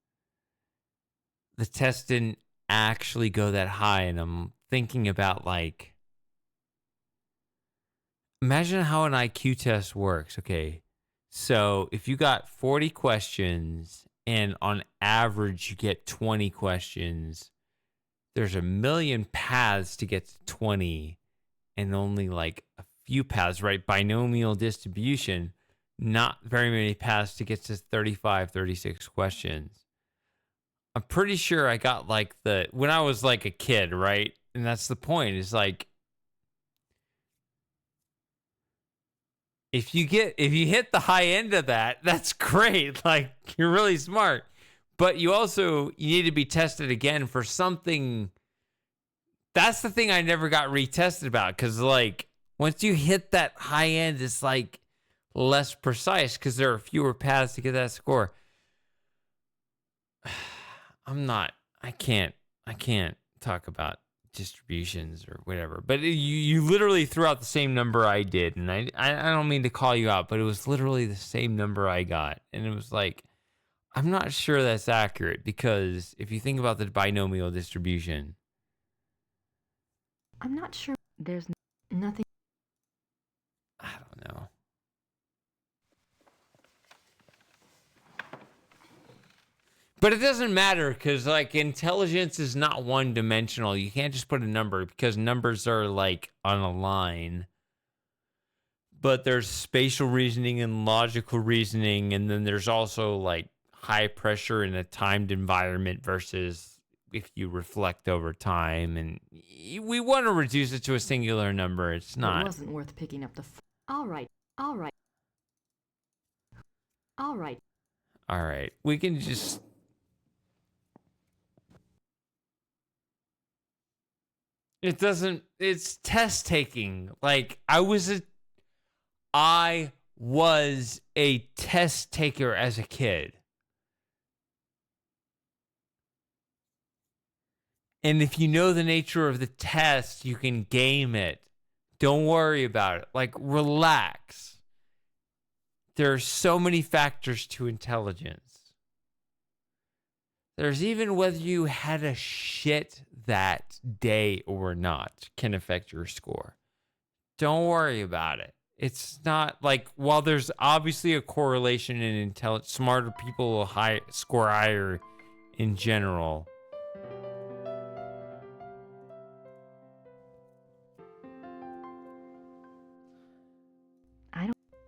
the test didn't actually go that high. And I'm thinking about like, imagine how an IQ test works. Okay. So if you got 40 questions and on average you get 20 questions, there's a million paths to get to 20 and only like a few paths, right? Binomial distribution, not very many paths to get to 35, 36 questions. I'm pretty sure I got like when I was like a kid, right? And that's the point, is like, if you hit the high end of that, that's great. Like, you're really smart. But you need to be tested again for something. That's the thing I never got retested about. Because, like, once you hit that high end, it's like less precise because there are fewer paths to get that score. I can't talk about distributions or whatever, but you literally threw out the same number I did, and I don't mean to call you out, but it was literally the same number I got, and it was like, I'm not sure that's accurate because if you think about the binomial distribution, I'm not sure. There's nothing. I don't know. But it doesn't matter because, like, intelligence is not one-dimensional. You can't just put a number because numbers are, like, on a line. But there's spatial reasoning and logical reasoning, and then there's also, like, high pressure in a timed environment versus if you reflect over time. And we want to reduce it to a singular number. It's not. It wasn't worth picking up the. All right. All right. All right. All right. We can just. It doesn't, it's test taking. Like, I was a test taker as a kid. And if you know the nature of the test, you can game it. Don't worry about it. Like, relax. There are so many factors to intelligence. There's even whether you had a shit that day or not can affect your score. Don't worry about it. It's not like, while there's obviously a correlation in intelligence, smarter people will score higher in general.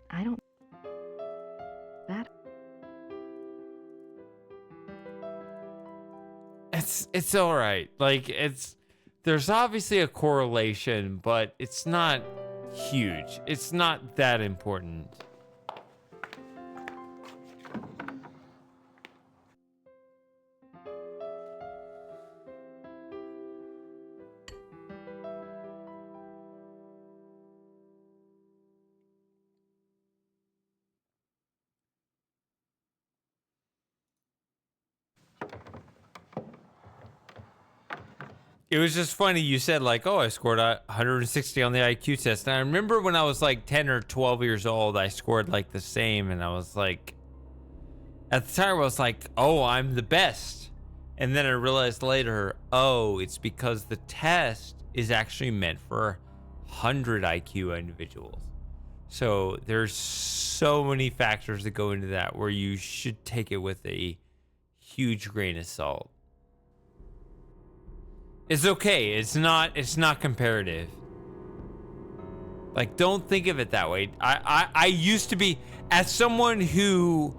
I don't. That. It's all right. Like, there's obviously a correlation, but it's not huge. It's not that important. It was just funny. You said, like, oh, I scored 160 on the IQ test. And I remember when I was like 10 or 12 years old, I scored like the same. And I was like, at the time, I was like, oh, I'm the best. And then I realized later, oh, it's because the test is actually meant for 100 IQ individuals. So there's so many factors that go into that where you should take it with a huge grain of salt. It's okay. It's not comparative. Like, don't think of it that way. I used to be, as someone who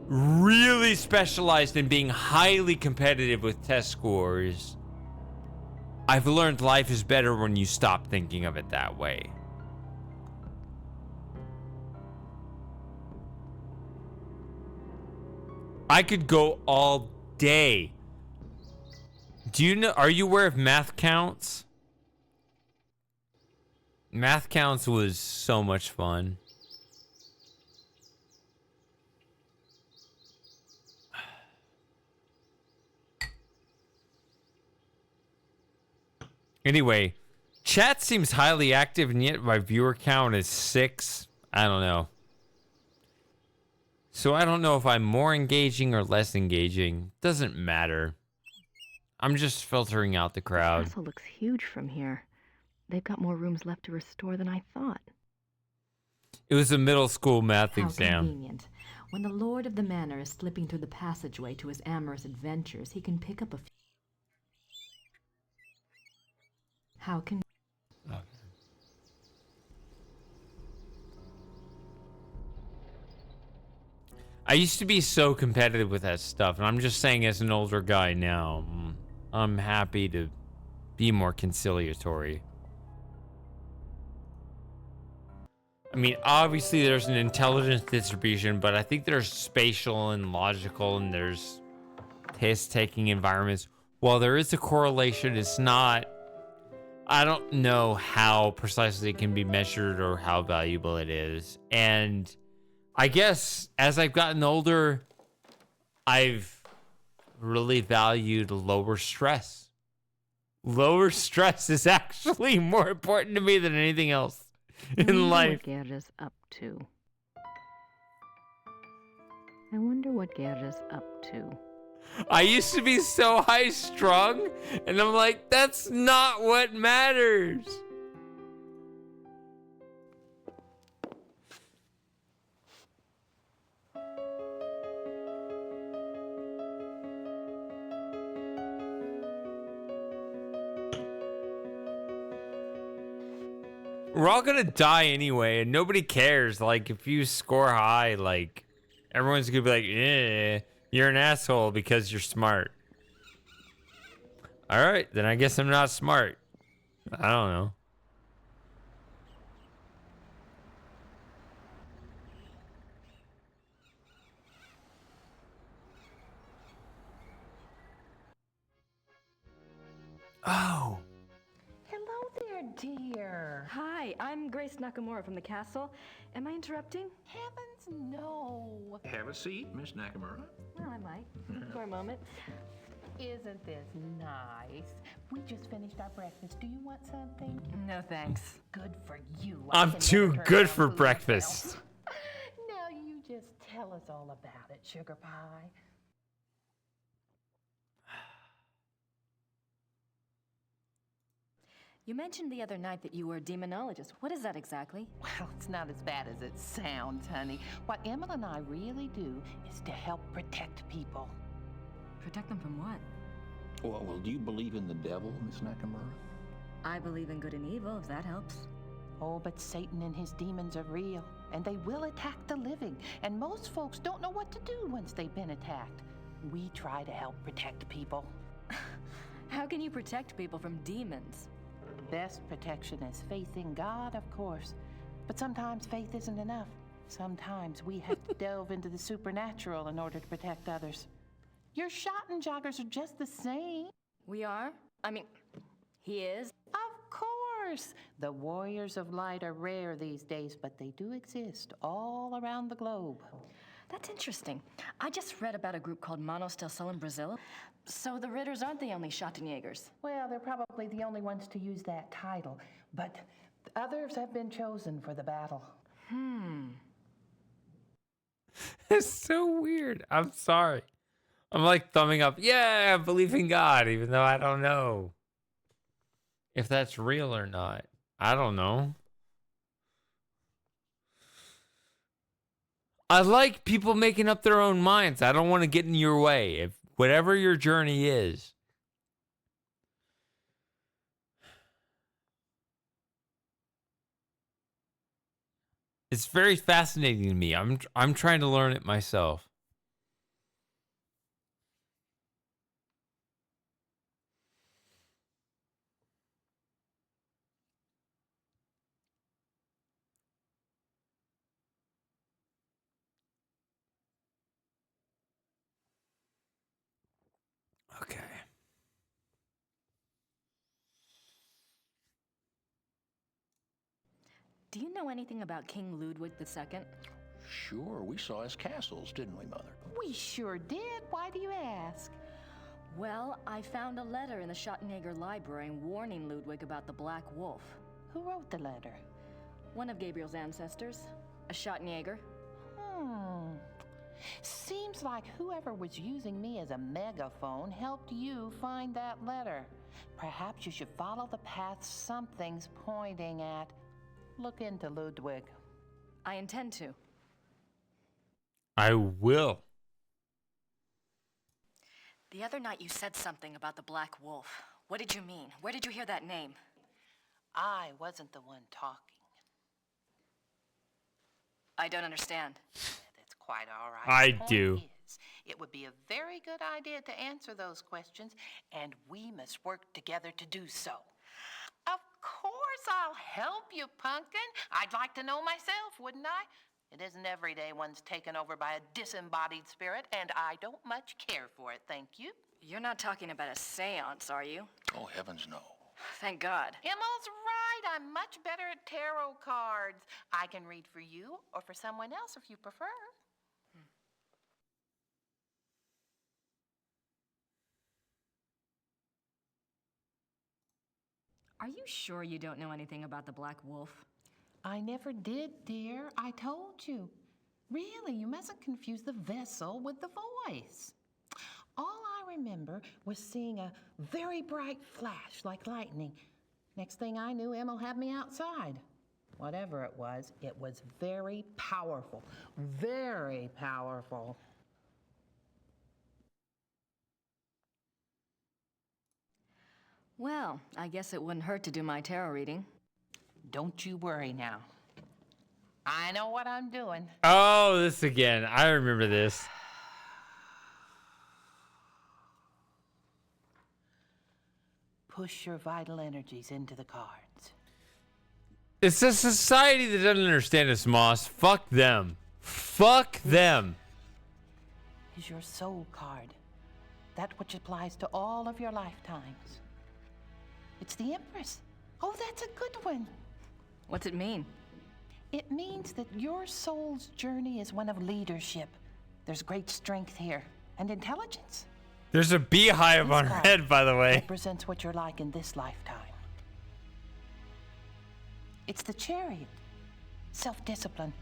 really specialized in being highly competitive with test scores, I've learned life is better when you stop thinking of it that way. I could go all day. Do you know, are you aware of Math Counts? Math Counts was so much fun. Anyway, chat seems highly active, and yet my viewer count is 6. I don't know. So I don't know if I'm more engaging or less engaging. Doesn't matter. I'm just filtering out the crowd. The castle looks huge from here. They've got more rooms left to restore than I thought. It was a middle school math How exam. Convenient. When the lord of the manor is slipping through the passageway to his amorous adventures, he can pick up a few. How can... I used to be so competitive with that stuff, and I'm just saying as an older guy now, I'm happy to be more conciliatory. I mean, obviously there's an intelligence distribution, but I think there's spatial and logical, and there's test-taking environments. While there is a correlation, it's not... I don't know how precisely it can be measured or how valuable it is. And I guess as I've gotten older, I've really valued lower stress. Lower stress is actually more important to me than anything else in life. What Gerda's up to. I wonder what Gerda's up to. I used to be so high strung, and I'm like, that's not what matters. We're all gonna die anyway, and nobody cares. Like, if you score high, like, everyone's gonna be like, you're an asshole because you're smart. All right, then I guess I'm not smart. I don't know. Oh. Hello there, dear. Hi, I'm Grace Nakamura from the castle. Am I interrupting? Heavens, no. Have a seat, Miss Nakamura. Well, I might. For a moment. Isn't this nice? We just finished our breakfast. Do you want something? No, thanks. Good for you. I'm too good for breakfast. Now you just tell us all about it, Sugar Pie. You mentioned the other night that you were a demonologist. What is that exactly? Well, it's not as bad as it sounds, honey. What Emma and I really do is to help protect people. Protect them from what? Well, do you believe in the devil, Miss Nakamura? I believe in good and evil, if that helps. Oh, but Satan and his demons are real, and they will attack the living. And most folks don't know what to do once they've been attacked. We try to help protect people. How can you protect people from demons? The best protection is faith in God, of course. But sometimes faith isn't enough. Sometimes we have to delve into the supernatural in order to protect others. Your Schottenjoggers are just the same. We are? I mean, he is? Of course. The warriors of light are rare these days, but they do exist all around the globe. That's interesting. I just read about a group called Manos del Sol in Brazil. So the Ritters aren't the only Schottenjägers. Well, they're probably the only ones to use that title, but others have been chosen for the battle. It's so weird. I'm sorry. I'm like thumbing up. Yeah, I believe in God, even though I don't know if that's real or not. I don't know. I like people making up their own minds. I don't want to get in your way. If whatever your journey is. It's very fascinating to me. I'm trying to learn it myself. Okay. Do you know anything about King Ludwig II? Sure, we saw his castles, didn't we, Mother? We sure did. Why do you ask? Well, I found a letter in the Schottenjäger library warning Ludwig about the Black Wolf. Who wrote the letter? One of Gabriel's ancestors, a Schottenjäger. Seems like whoever was using me as a megaphone helped you find that letter. Perhaps you should follow the path something's pointing at. Look into Ludwig. I intend to. I will. The other night you said something about the Black Wolf. What did you mean? Where did you hear that name? I wasn't the one talking. I don't understand. That's quite all right. I The point do. is, it would be a very good idea to answer those questions, and we must work together to do so. Of course I'll help you, Pumpkin. I'd like to know myself, wouldn't I? It isn't every day one's taken over by a disembodied spirit, and I don't much care for it, thank you. You're not talking about a seance, are you? Oh, heavens no. Thank God. Emma's right. I'm much better at tarot cards. I can read for you or for someone else if you prefer. Are you sure you don't know anything about the Black Wolf? I never did, dear. I told you. Really, you mustn't confuse the vessel with the voice. All I remember was seeing a very bright flash like lightning. Next thing I knew, Emil had me outside. Whatever it was very powerful. Very powerful. Well, I guess it wouldn't hurt to do my tarot reading. Don't you worry now. I know what I'm doing. Oh, this again. I remember this. Push your vital energies into the cards. It's a society that doesn't understand us, Moss. Fuck them. Fuck them. Is your soul card. That which applies to all of your lifetimes. It's the Empress. Oh, that's a good one. What's it mean? It means that your soul's journey is one of leadership. There's great strength here and intelligence. There's a beehive on her head, by the way. Represents what you're like in this lifetime. It's the Chariot. Self-discipline,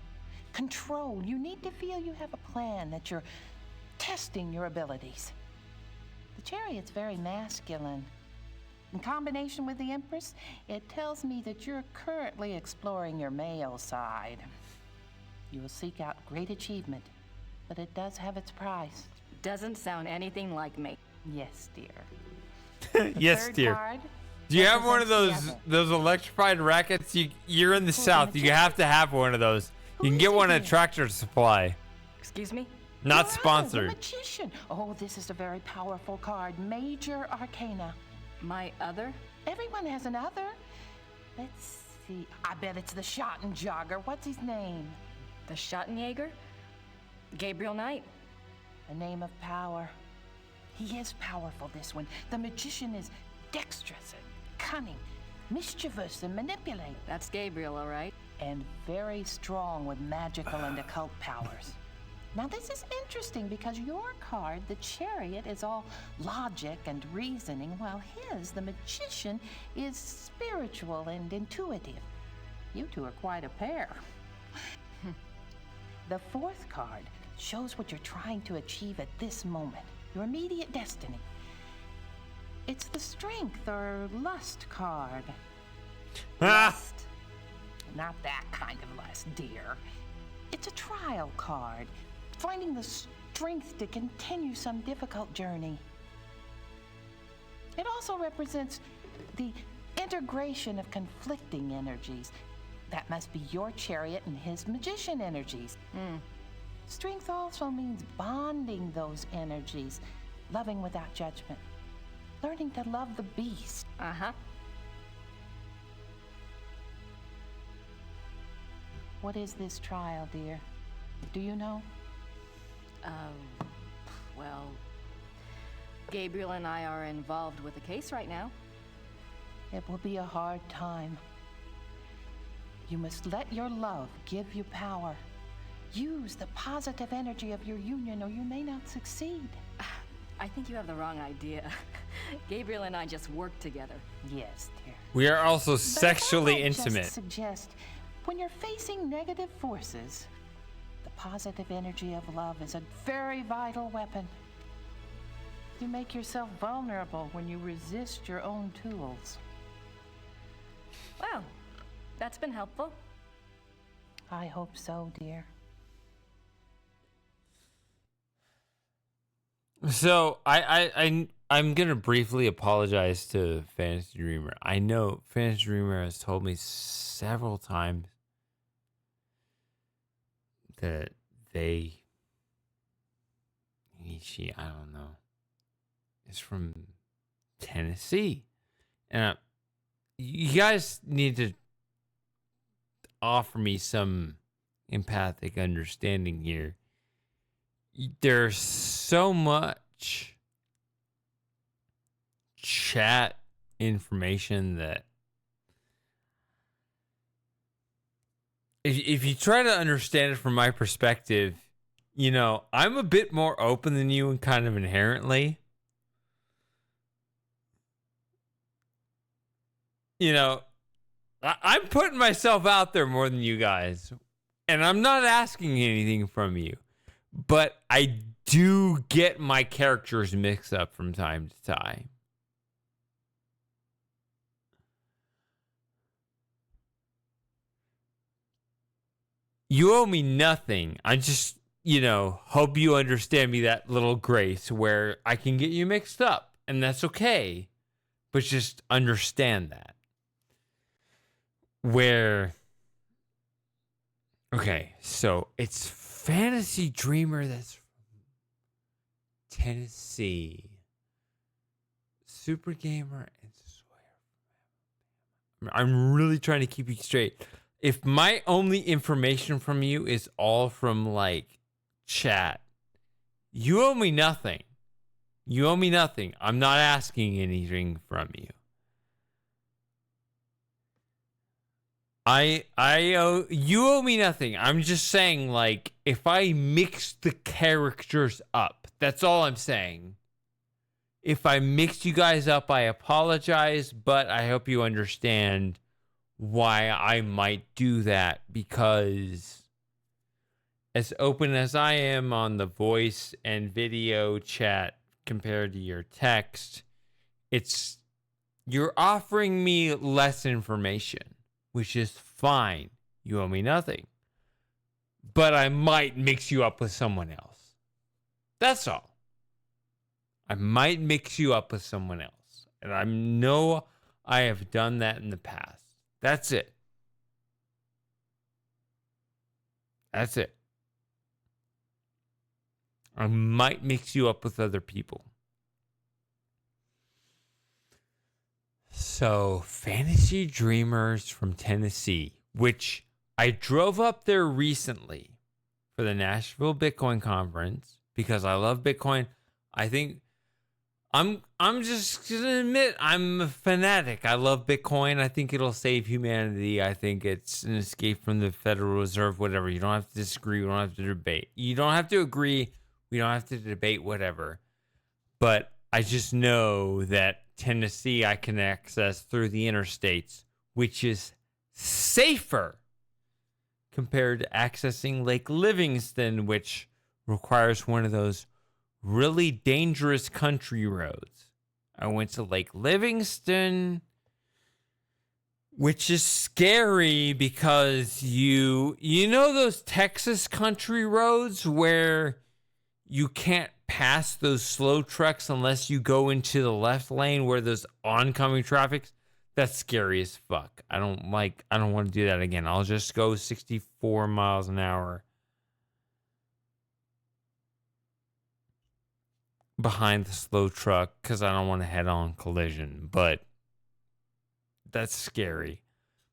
control. You need to feel you have a plan, that you're testing your abilities. The Chariot's very masculine. In combination with the Empress, it tells me that you're currently exploring your male side. You will seek out great achievement, but it does have its price. Doesn't sound anything like me. Yes, dear. Yes, dear. Do you have one of those electrified rackets? You're in the South. You have to have one of those. You can get one at Tractor Supply. Excuse me? Not The sponsored. Magician. Oh, this is a very powerful card. Major Arcana. My other? Everyone has an other. Let's see. I bet it's the Schottenjäger. What's his name? The Schottenjäger? Gabriel Knight. A name of power. He is powerful, this one. The magician is dexterous and cunning, mischievous and manipulate. That's Gabriel, all right. And very strong with magical and occult powers. Now this is interesting because your card, the Chariot, is all logic and reasoning, while his, the Magician, is spiritual and intuitive. You two are quite a pair. The fourth card shows what you're trying to achieve at this moment, your immediate destiny. It's the Strength or Lust card. Lust. Not that kind of lust, dear. It's a trial card. Finding the strength to continue some difficult journey. It also represents the integration of conflicting energies. That must be your Chariot and his Magician energies. Strength also means bonding those energies, loving without judgment, learning to love the beast. What is this trial, dear? Do you know? Well, Gabriel and I are involved with a case right now. It will be a hard time. You must let your love give you power. Use the positive energy of your union or you may not succeed. I think you have the wrong idea. Gabriel and I just work together. Yes, dear. We are also sexually But I intimate. just suggest, when you're facing negative forces, the positive energy of love is a very vital weapon. You make yourself vulnerable when you resist your own tools. Well, that's been helpful. I hope so, dear. So I'm gonna briefly apologize to Fantasy Dreamer. I know Fantasy Dreamer has told me several times that she, I don't know, is from Tennessee, and you guys need to offer me some empathic understanding here. There's so much chat information that if you try to understand it from my perspective, you know, I'm a bit more open than you and kind of inherently. You know, I'm putting myself out there more than you guys. and I'm not asking anything from you, but I do get my characters mixed up from time to time. You owe me nothing. I just, hope you understand me that little grace where I can get you mixed up, and that's okay. But just understand that. Okay, so it's Fantasy Dreamer that's from Tennessee. Super Gamer and Sawyer. I'm really trying to keep you straight. If my only information from you is all from chat, you owe me nothing. You owe me nothing. I'm not asking anything from you. You owe me nothing. I'm just saying, if I mix the characters up, that's all I'm saying. If I mixed you guys up, I apologize, but I hope you understand why I might do that, because as open as I am on the voice and video chat compared to your text, you're offering me less information, which is fine. You owe me nothing. But I might mix you up with someone else. That's all. I might mix you up with someone else. And I know I have done that in the past. That's it. That's it. I might mix you up with other people. So, Fantasy Dreamers from Tennessee, which I drove up there recently for the Nashville Bitcoin Conference because I love Bitcoin. I think I'm just gonna admit I'm a fanatic. I love Bitcoin. I think it'll save humanity. I think it's an escape from the Federal Reserve, whatever. You don't have to disagree. We don't have to debate. You don't have to agree. We don't have to debate, whatever. But I just know that Tennessee I can access through the interstates, which is safer compared to accessing Lake Livingston, which requires one of those really dangerous country roads. I went to Lake Livingston, which is scary because you know those Texas country roads where you can't pass those slow trucks unless you go into the left lane where there's oncoming traffic? That's scary as fuck. I don't want to do that again. I'll just go 64 miles an hour behind the slow truck because I don't want a head-on collision. But that's scary.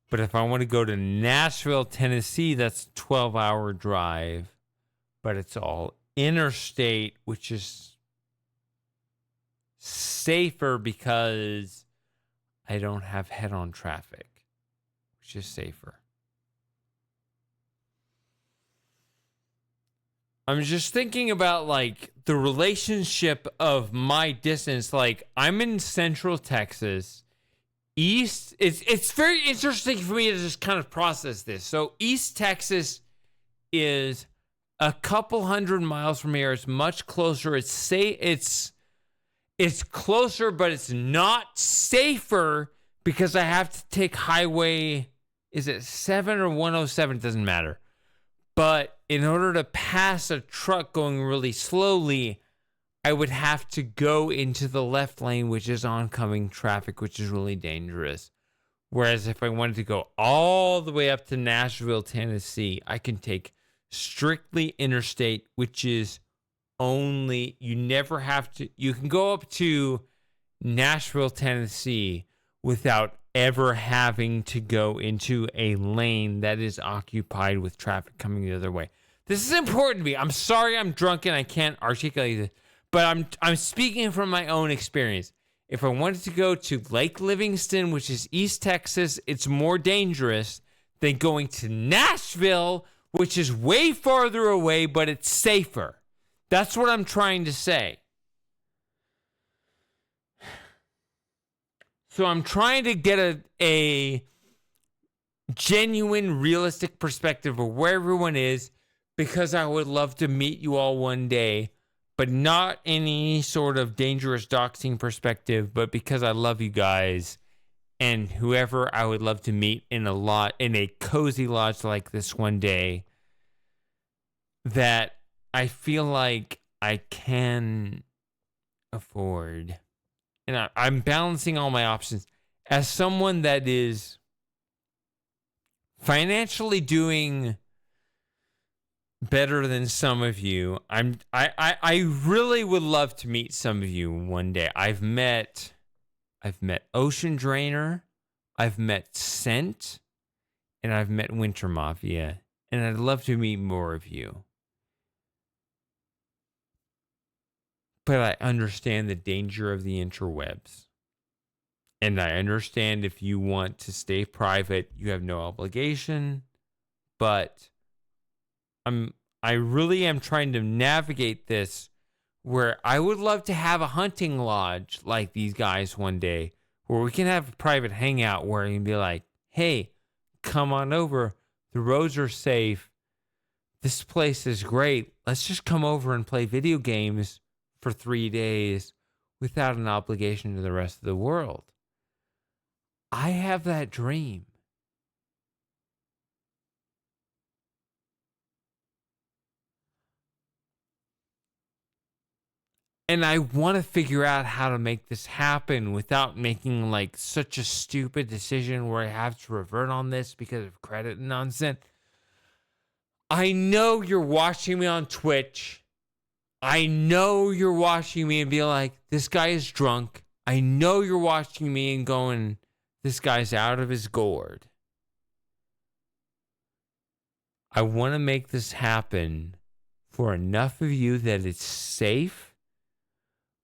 But if I want to go to Nashville, Tennessee, that's a 12-hour drive. But it's all interstate, which is safer because I don't have head-on traffic, which is safer. I'm just thinking about the relationship of my distance. I'm in Central Texas. It's very interesting for me to just kind of process this. So East Texas is a couple hundred miles from here. It's much closer. It's closer, but it's not safer because I have to take highway. Is it 7 or 107? It doesn't matter. But in order to pass a truck going really slowly, I would have to go into the left lane, which is oncoming traffic, which is really dangerous. Whereas if I wanted to go all the way up to Nashville, Tennessee, I can take strictly interstate, which is you can go up to Nashville, Tennessee without ever having to go into a lane that is occupied with traffic coming the other way. This is important to me. I'm sorry I'm drunk and I can't articulate it, but I'm speaking from my own experience. If I wanted to go to Lake Livingston, which is East Texas, it's more dangerous than going to Nashville, which is way farther away, but it's safer. That's what I'm trying to say. So I'm trying to get a genuine, realistic perspective of where everyone is, because I would love to meet you all one day, but not any sort of dangerous doxing perspective, but because I love you guys and whoever I would love to meet in a cozy lodge like this one day, that I feel like I can afford. And I'm balancing all my options. As someone that is financially doing better than some of you, I really would love to meet some of you one day. I've met Ocean Drainer, I've met Scent, and I've met Winter Mafia, and I'd love to meet more of you. But I understand the danger of the interwebs. And I understand if you want to stay private, you have no obligation. But I really am trying to navigate this where I would love to have a hunting lodge like these guys one day, where we can have a private hangout where you can be like, hey, come on over. The roads are safe. This place is great. Let's just come over and play video games for 3 days without an obligation to the rest of the world. I have that dream. And I want to figure out how to make this happen without making like such a stupid decision where I have to revert on this because of credit nonsense. I know you're watching me on Twitch. I know you're watching me and be like, this guy is drunk. I know you're watching me and going, this guy's out of his gourd. I want to make this happen for enough of you that it's safe,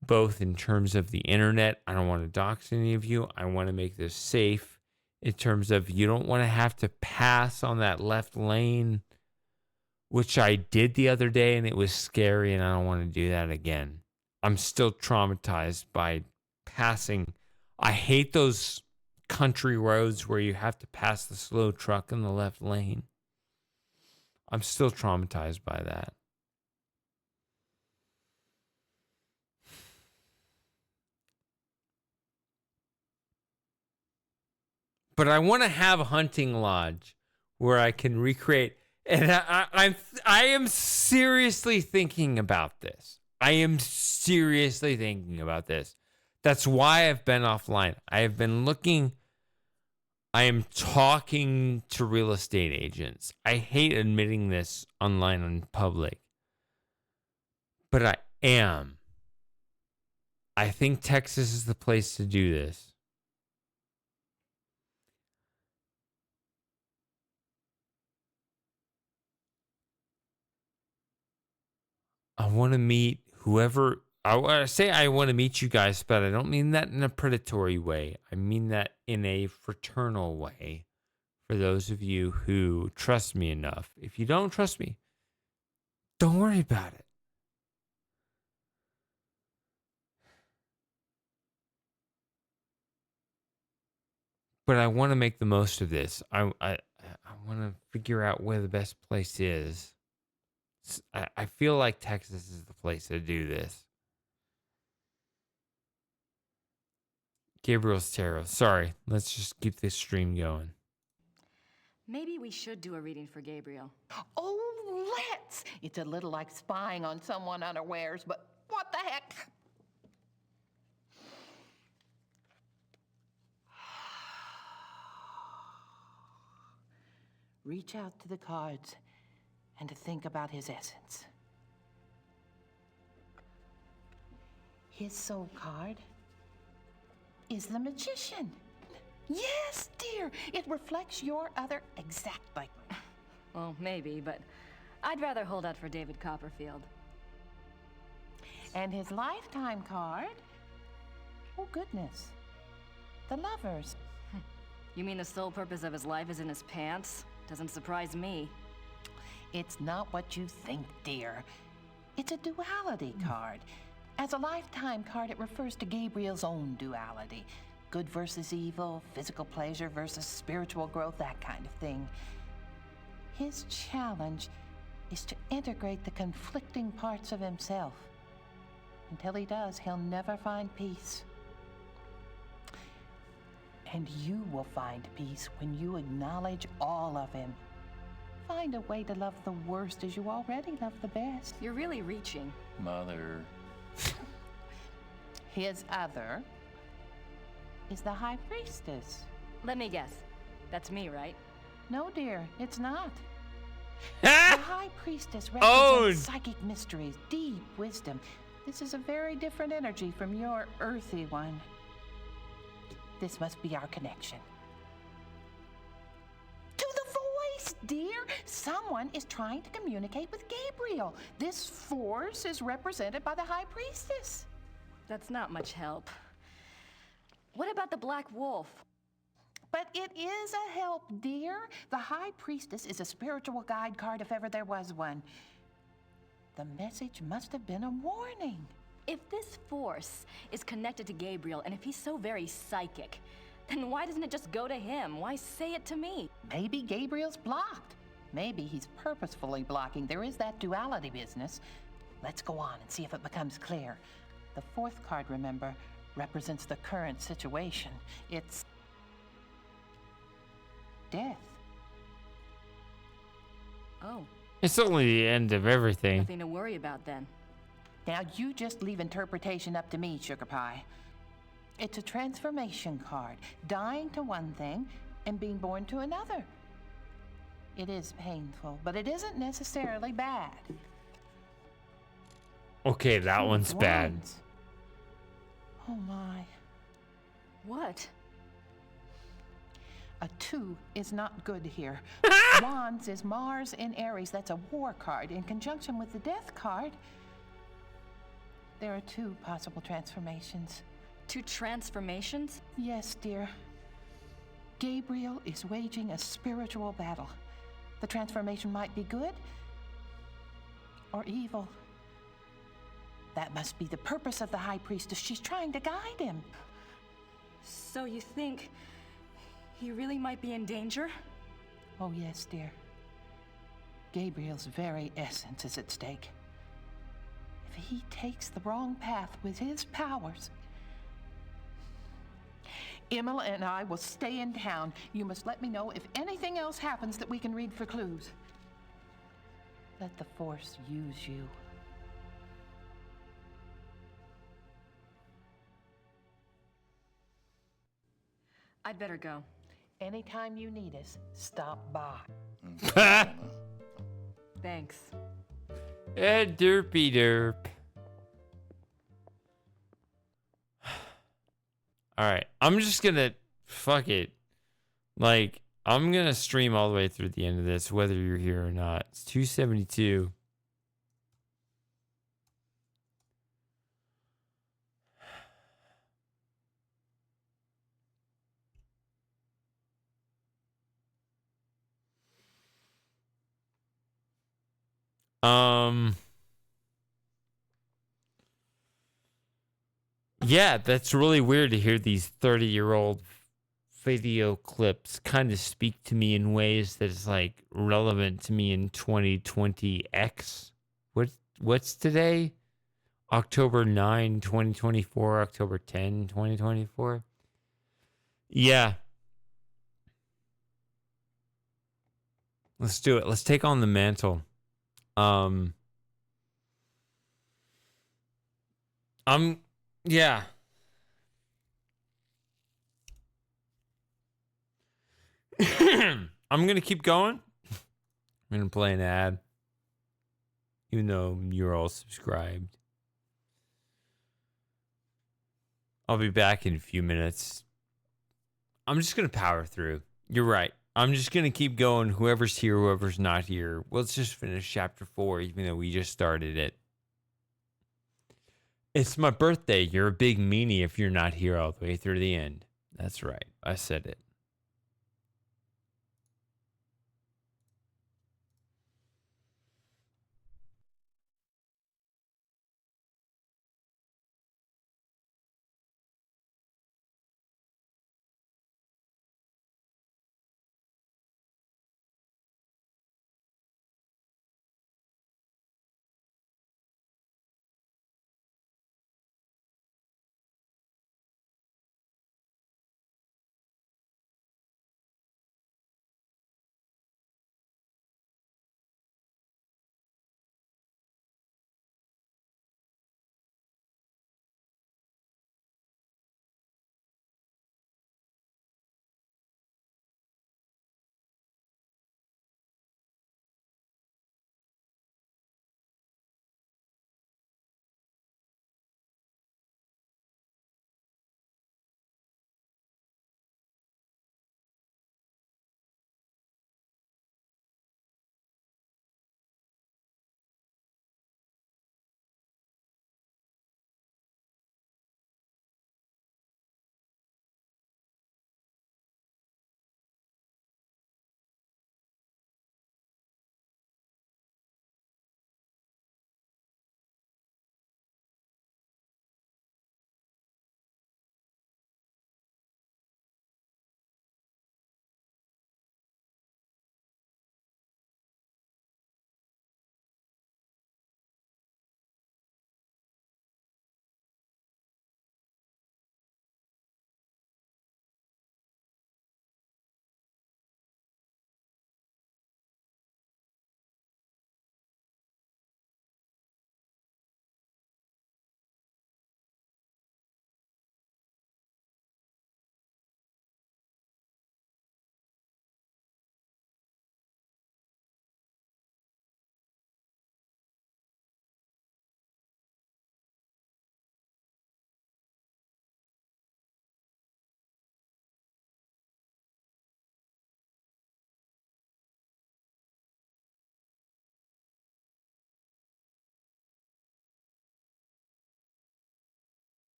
both in terms of the internet. I don't want to dox any of you. I want to make this safe in terms of you don't want to have to pass on that left lane, which I did the other day, and it was scary, and I don't want to do that again. I'm still traumatized by passing. I hate those country roads where you have to pass the slow truck in the left lane. I'm still traumatized by that. But I want to have a hunting lodge where I can recreate. And I am seriously thinking about this. I am seriously thinking about this. That's why I've been offline. I have been looking. I am talking to real estate agents. I hate admitting this online in public, but I am. I think Texas is the place to do this. I want to meet whoever. I say I want to meet you guys, but I don't mean that in a predatory way. I mean that in a fraternal way. For those of you who trust me enough. If you don't trust me, don't worry about it. But I want to make the most of this. I want to figure out where the best place is. I feel like Texas is the place to do this. Gabriel's tarot. Sorry, let's just keep this stream going. Maybe we should do a reading for Gabriel. Oh, let's! It's a little like spying on someone unawares, but what the heck? Reach out to the cards and to think about his essence. His soul card is the Magician. Yes, dear, it reflects your other exactly. Well, maybe, but I'd rather hold out for David Copperfield. And his lifetime card? Oh, goodness. The Lovers. You mean the sole purpose of his life is in his pants? Doesn't surprise me. It's not what you think, dear. It's a duality card. As a lifetime card, it refers to Gabriel's own duality. Good versus evil, physical pleasure versus spiritual growth, that kind of thing. His challenge is to integrate the conflicting parts of himself. Until he does, he'll never find peace. And you will find peace when you acknowledge all of him. Find a way to love the worst as you already love the best. You're really reaching. Mother. His other is the High Priestess. Let me guess. That's me, right? No, dear, it's not. The High Priestess represents psychic mysteries, deep wisdom. This is a very different energy from your earthy one. This must be our connection. To the voice, dear! Someone is trying to communicate with Gabriel. This force is represented by the High Priestess. That's not much help. What about the Black Wolf? But it is a help, dear. The High Priestess is a spiritual guide card if ever there was one. The message must have been a warning. If this force is connected to Gabriel, and if he's so very psychic, then why doesn't it just go to him? Why say it to me? Maybe Gabriel's blocked. Maybe he's purposefully blocking. There is that duality business. Let's go on and see if it becomes clear. The fourth card, remember, represents the current situation. It's death. Oh. It's only the end of everything. Nothing to worry about then. Now you just leave interpretation up to me, Sugar Pie. It's a transformation card, dying to one thing and being born to another. It is painful, but it isn't necessarily bad. Okay, that one's bad. Oh my. What? A 2 is not good here. Wands is Mars in Aries. That's a war card. In conjunction with the death card, there are 2 possible transformations. 2 transformations? Yes, dear. Gabriel is waging a spiritual battle. The transformation might be good or evil. That must be the purpose of the High Priestess. She's trying to guide him. So you think he really might be in danger? Oh, yes, dear. Gabriel's very essence is at stake. If he takes the wrong path with his powers, Imola and I will stay in town. You must let me know if anything else happens that we can read for clues. Let the Force use you. I'd better go. Anytime you need us, stop by. Thanks. Derpy derp. Alright, I'm just gonna fuck it. Like, I'm gonna stream all the way through the end of this, whether you're here or not. It's 272. Yeah, that's really weird to hear these 30-year-old video clips kind of speak to me in ways that is like relevant to me in 2020X. What's today? October 9, 2024, October 10, 2024. Yeah. Let's do it. Let's take on the mantle. Yeah. I'm going to keep going. I'm going to play an ad. Even though you're all subscribed. I'll be back in a few minutes. I'm just going to power through. You're right. I'm just going to keep going. Whoever's here, whoever's not here. Let's just finish chapter 4, even though we just started it. It's my birthday. You're a big meanie if you're not here all the way through the end. That's right. I said it.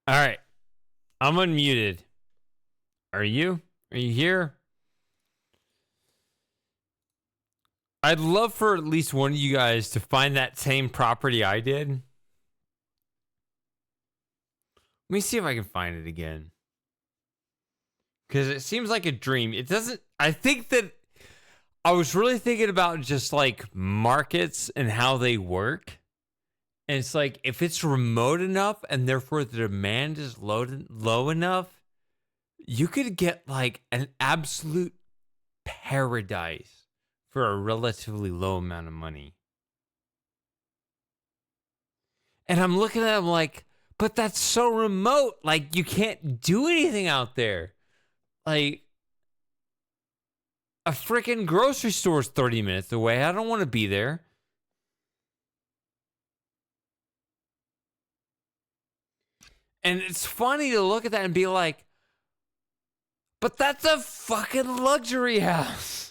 All right. I'm unmuted. Are you? Are you here? I'd love for at least one of you guys to find that same property I did. Let me see if I can find it again. Because it seems like a dream. It doesn't... I think that... I was really thinking about just like markets and how they work. And it's like, if it's remote enough and therefore the demand is low enough, you could get like an absolute paradise for a relatively low amount of money. And I'm looking at them like, but that's so remote. Like, you can't do anything out there. Like, a freaking grocery store is 30 minutes away. I don't want to be there. And it's funny to look at that and be like, but that's a fucking luxury house.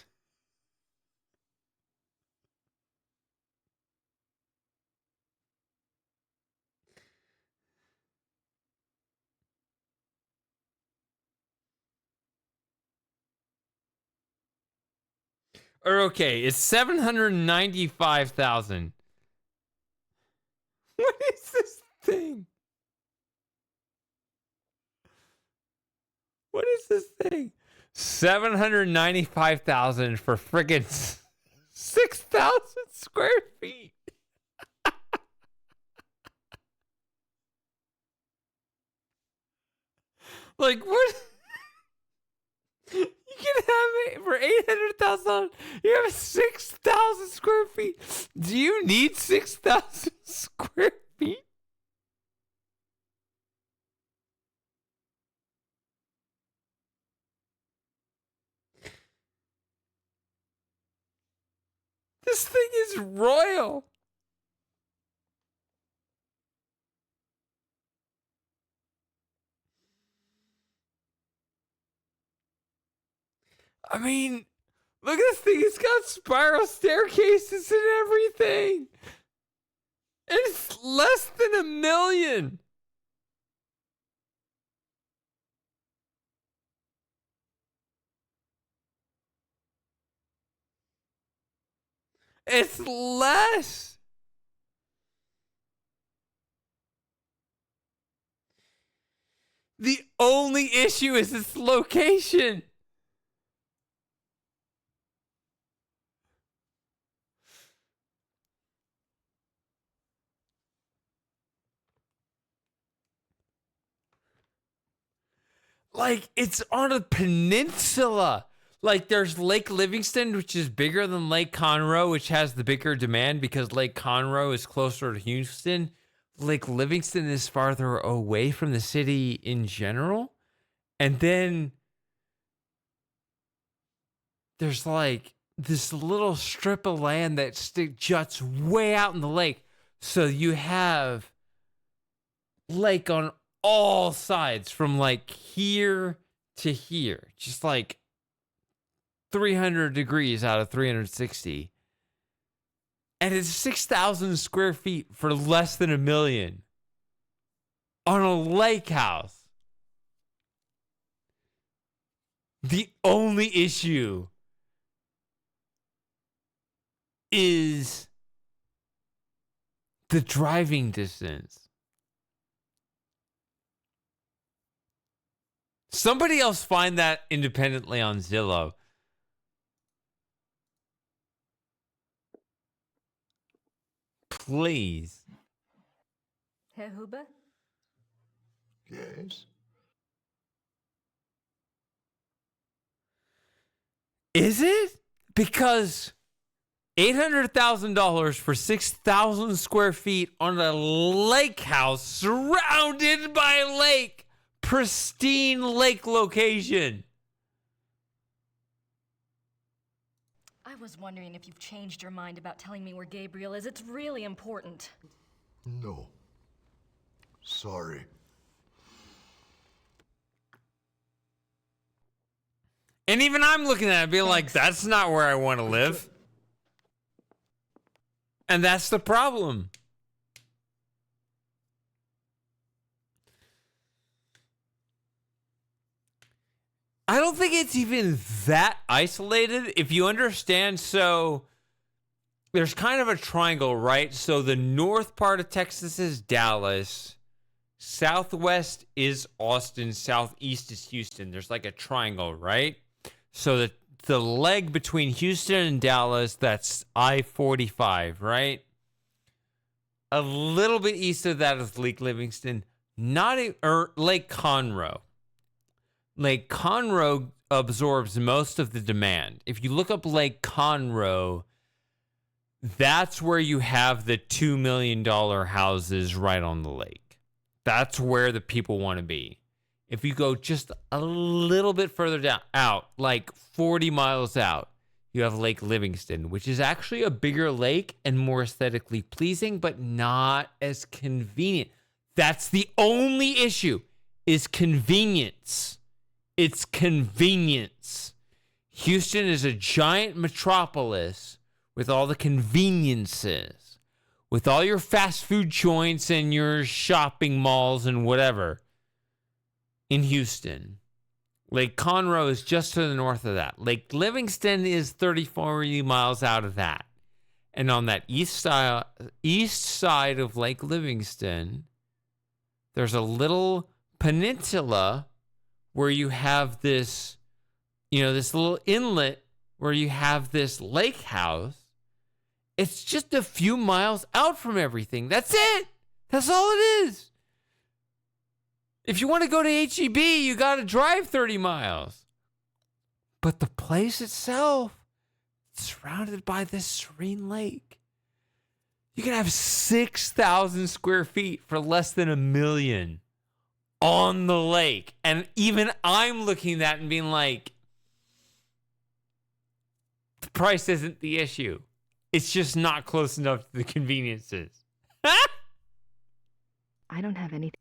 Or okay, it's 795,000. What is this thing? What is this thing? 795,000 for friggin' 6,000 square feet. Like, what? You can have it for 800,000. You have 6,000 square feet. Do you need 6,000 square feet? This thing is royal. I mean, look at this thing. It's got spiral staircases and everything. And it's less than $1 million. It's less. The only issue is its location. Like, it's on a peninsula. Like, there's Lake Livingston, which is bigger than Lake Conroe, which has the bigger demand because Lake Conroe is closer to Houston. Lake Livingston is farther away from the city in general. And then there's like this little strip of land that juts way out in the lake. So you have lake on all sides from like here to here. Just like 300 degrees out of 360. And it's 6,000 square feet for less than $1 million on a lake house. The only issue is the driving distance. Somebody else find that independently on Zillow. Please. Herr Huber? Yes? Is it? Because $800,000 for 6,000 square feet on a lake house surrounded by a lake. Pristine lake location. I was wondering if you've changed your mind about telling me where Gabriel is. It's really important. No. Sorry. And even I'm looking at it being like, that's not where I want to live. And that's the problem. I don't think it's even that isolated. If you understand, so there's kind of a triangle, right? So the north part of Texas is Dallas. Southwest is Austin. Southeast is Houston. There's like a triangle, right? So the leg between Houston and Dallas, that's I-45, right? A little bit east of that is Lake Livingston, or Lake Conroe. Lake Conroe absorbs most of the demand. If you look up Lake Conroe, that's where you have the $2 million houses right on the lake. That's where the people want to be. If you go just a little bit further out, like 40 miles out, you have Lake Livingston, which is actually a bigger lake and more aesthetically pleasing, but not as convenient. That's the only issue, is convenience. It's convenience. Houston is a giant metropolis with all the conveniences, with all your fast food joints and your shopping malls and whatever in Houston. Lake Conroe is just to the north of that. Lake Livingston is 40 miles out of that. And on that east side of Lake Livingston, there's a little peninsula where you have this, this little inlet where you have this lake house. It's just a few miles out from everything. That's it. That's all it is. If you want to go to HEB, you got to drive 30 miles. But the place itself, surrounded by this serene lake. You can have 6,000 square feet for less than $1 million on the lake. And even I'm looking at that and being like, the price isn't the issue. It's just not close enough to the conveniences. I don't have anything.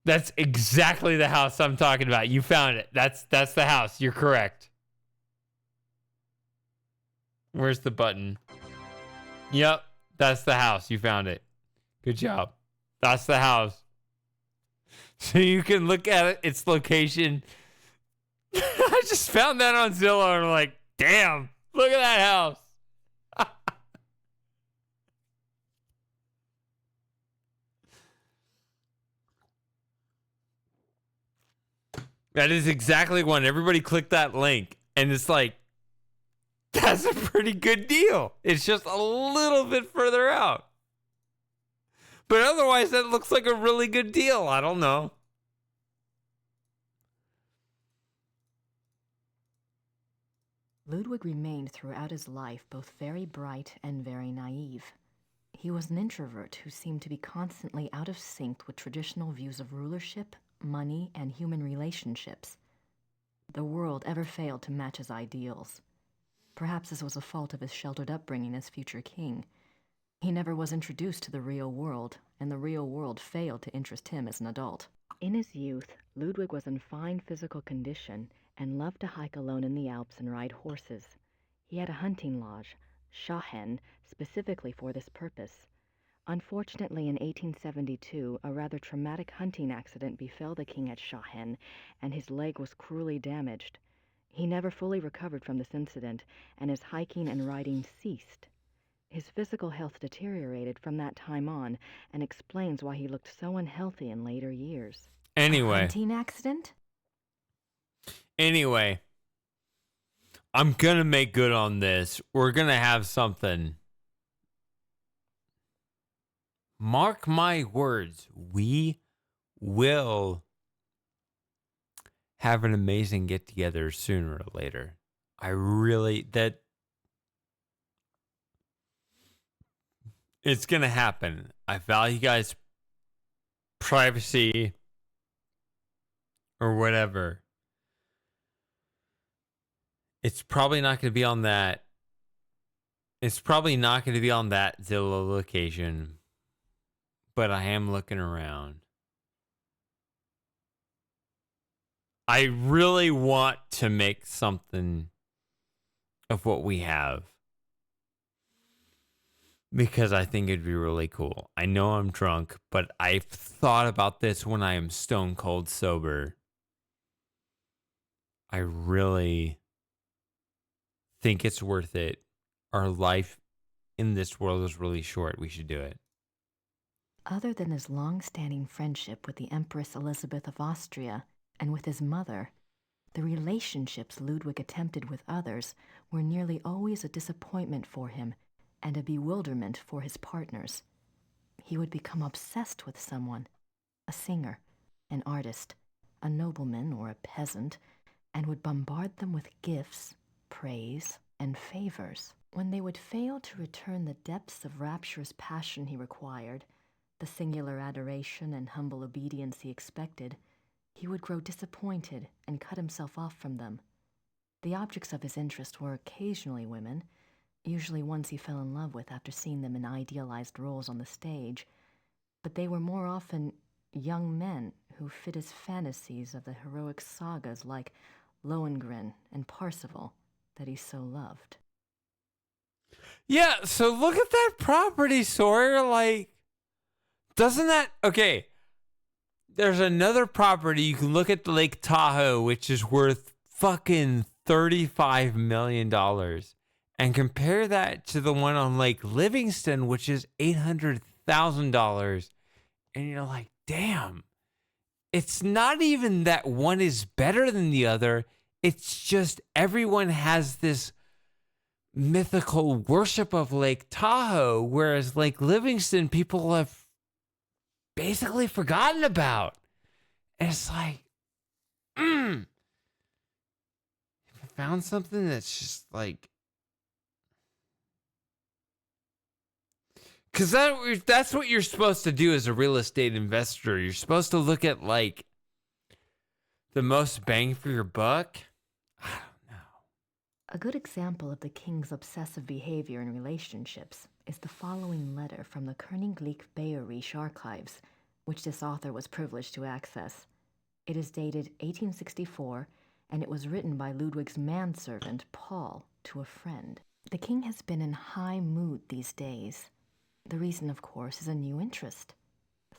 That's exactly the house I'm talking about. You found it. That's the house. You're correct. Where's the button? Yep, that's the house. You found it. Good job. That's the house. So you can look at it, its location. I just found that on Zillow and I'm like, damn, look at that house. That is exactly one. Everybody click that link. And it's like, that's a pretty good deal. It's just a little bit further out. But otherwise, that looks like a really good deal. I don't know. Ludwig remained throughout his life both very bright and very naive. He was an introvert who seemed to be constantly out of sync with traditional views of rulership, money, and human relationships. The world ever failed to match his ideals. Perhaps this was a fault of his sheltered upbringing as future king. He never was introduced to the real world, and the real world failed to interest him as an adult. In his youth, Ludwig was in fine physical condition and loved to hike alone in the Alps and ride horses. He had a hunting lodge, Schahen, specifically for this purpose. Unfortunately, in 1872, a rather traumatic hunting accident befell the king at Schahen, and his leg was cruelly damaged. He never fully recovered from this incident, and his hiking and riding ceased. His physical health deteriorated from that time on, and explains why he looked so unhealthy in later years. Anyway. A hunting accident? Anyway. I'm going to make good on this. We're going to have something. Mark my words. We will have an amazing get-together sooner or later. It's going to happen. I value guys' privacy or whatever. It's probably not going to be on that. It's probably not going to be on that Zillow location. But I am looking around. I really want to make something of what we have. because I think it'd be really cool. I know I'm drunk, but I've thought about this when I am stone cold sober. I really think it's worth it. Our life in this world is really short. We should do it. Other than his long-standing friendship with the Empress Elizabeth of Austria and with his mother, the relationships Ludwig attempted with others were nearly always a disappointment for him and a bewilderment for his partners. He would become obsessed with someone, a singer, an artist, a nobleman or a peasant, and would bombard them with gifts, praise, and favors. When they would fail to return the depths of rapturous passion he required, the singular adoration and humble obedience he expected, he would grow disappointed and cut himself off from them. The objects of his interest were occasionally women, usually ones he fell in love with after seeing them in idealized roles on the stage, but they were more often young men who fit his fantasies of the heroic sagas like Lohengrin and Parsifal that he so loved. Yeah, so look at that property, Sawyer. Like, doesn't that... Okay, there's another property. You can look at Lake Tahoe, which is worth fucking $35 million. And compare that to the one on Lake Livingston, which is $800,000. And you're like, damn. It's not even that one is better than the other. It's just everyone has this mythical worship of Lake Tahoe, whereas Lake Livingston, people have basically forgotten about. And it's like, if I found something that's just like, because that's what you're supposed to do as a real estate investor. You're supposed to look at like the most bang for your buck. A good example of the king's obsessive behavior in relationships is the following letter from the Königlich Bayerische Archives, which this author was privileged to access. It is dated 1864, and it was written by Ludwig's manservant, Paul, to a friend. The king has been in high mood these days. The reason, of course, is a new interest.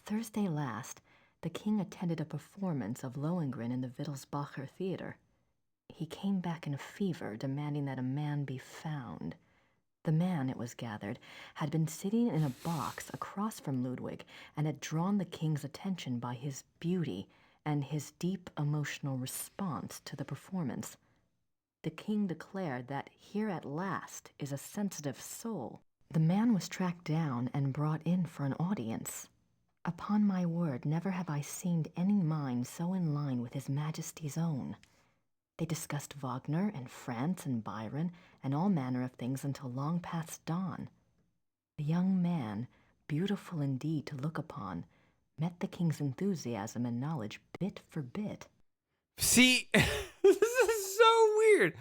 Thursday last, the king attended a performance of Lohengrin in the Wittelsbacher Theater. He came back in a fever, demanding that a man be found. The man, it was gathered, had been sitting in a box across from Ludwig and had drawn the king's attention by his beauty and his deep emotional response to the performance. The king declared that here at last is a sensitive soul. The man was tracked down and brought in for an audience. Upon my word, never have I seen any mind so in line with His Majesty's own. They discussed Wagner and France and Byron and all manner of things until long past dawn. The young man, beautiful indeed to look upon, met the king's enthusiasm and knowledge bit for bit. See, this is so weird.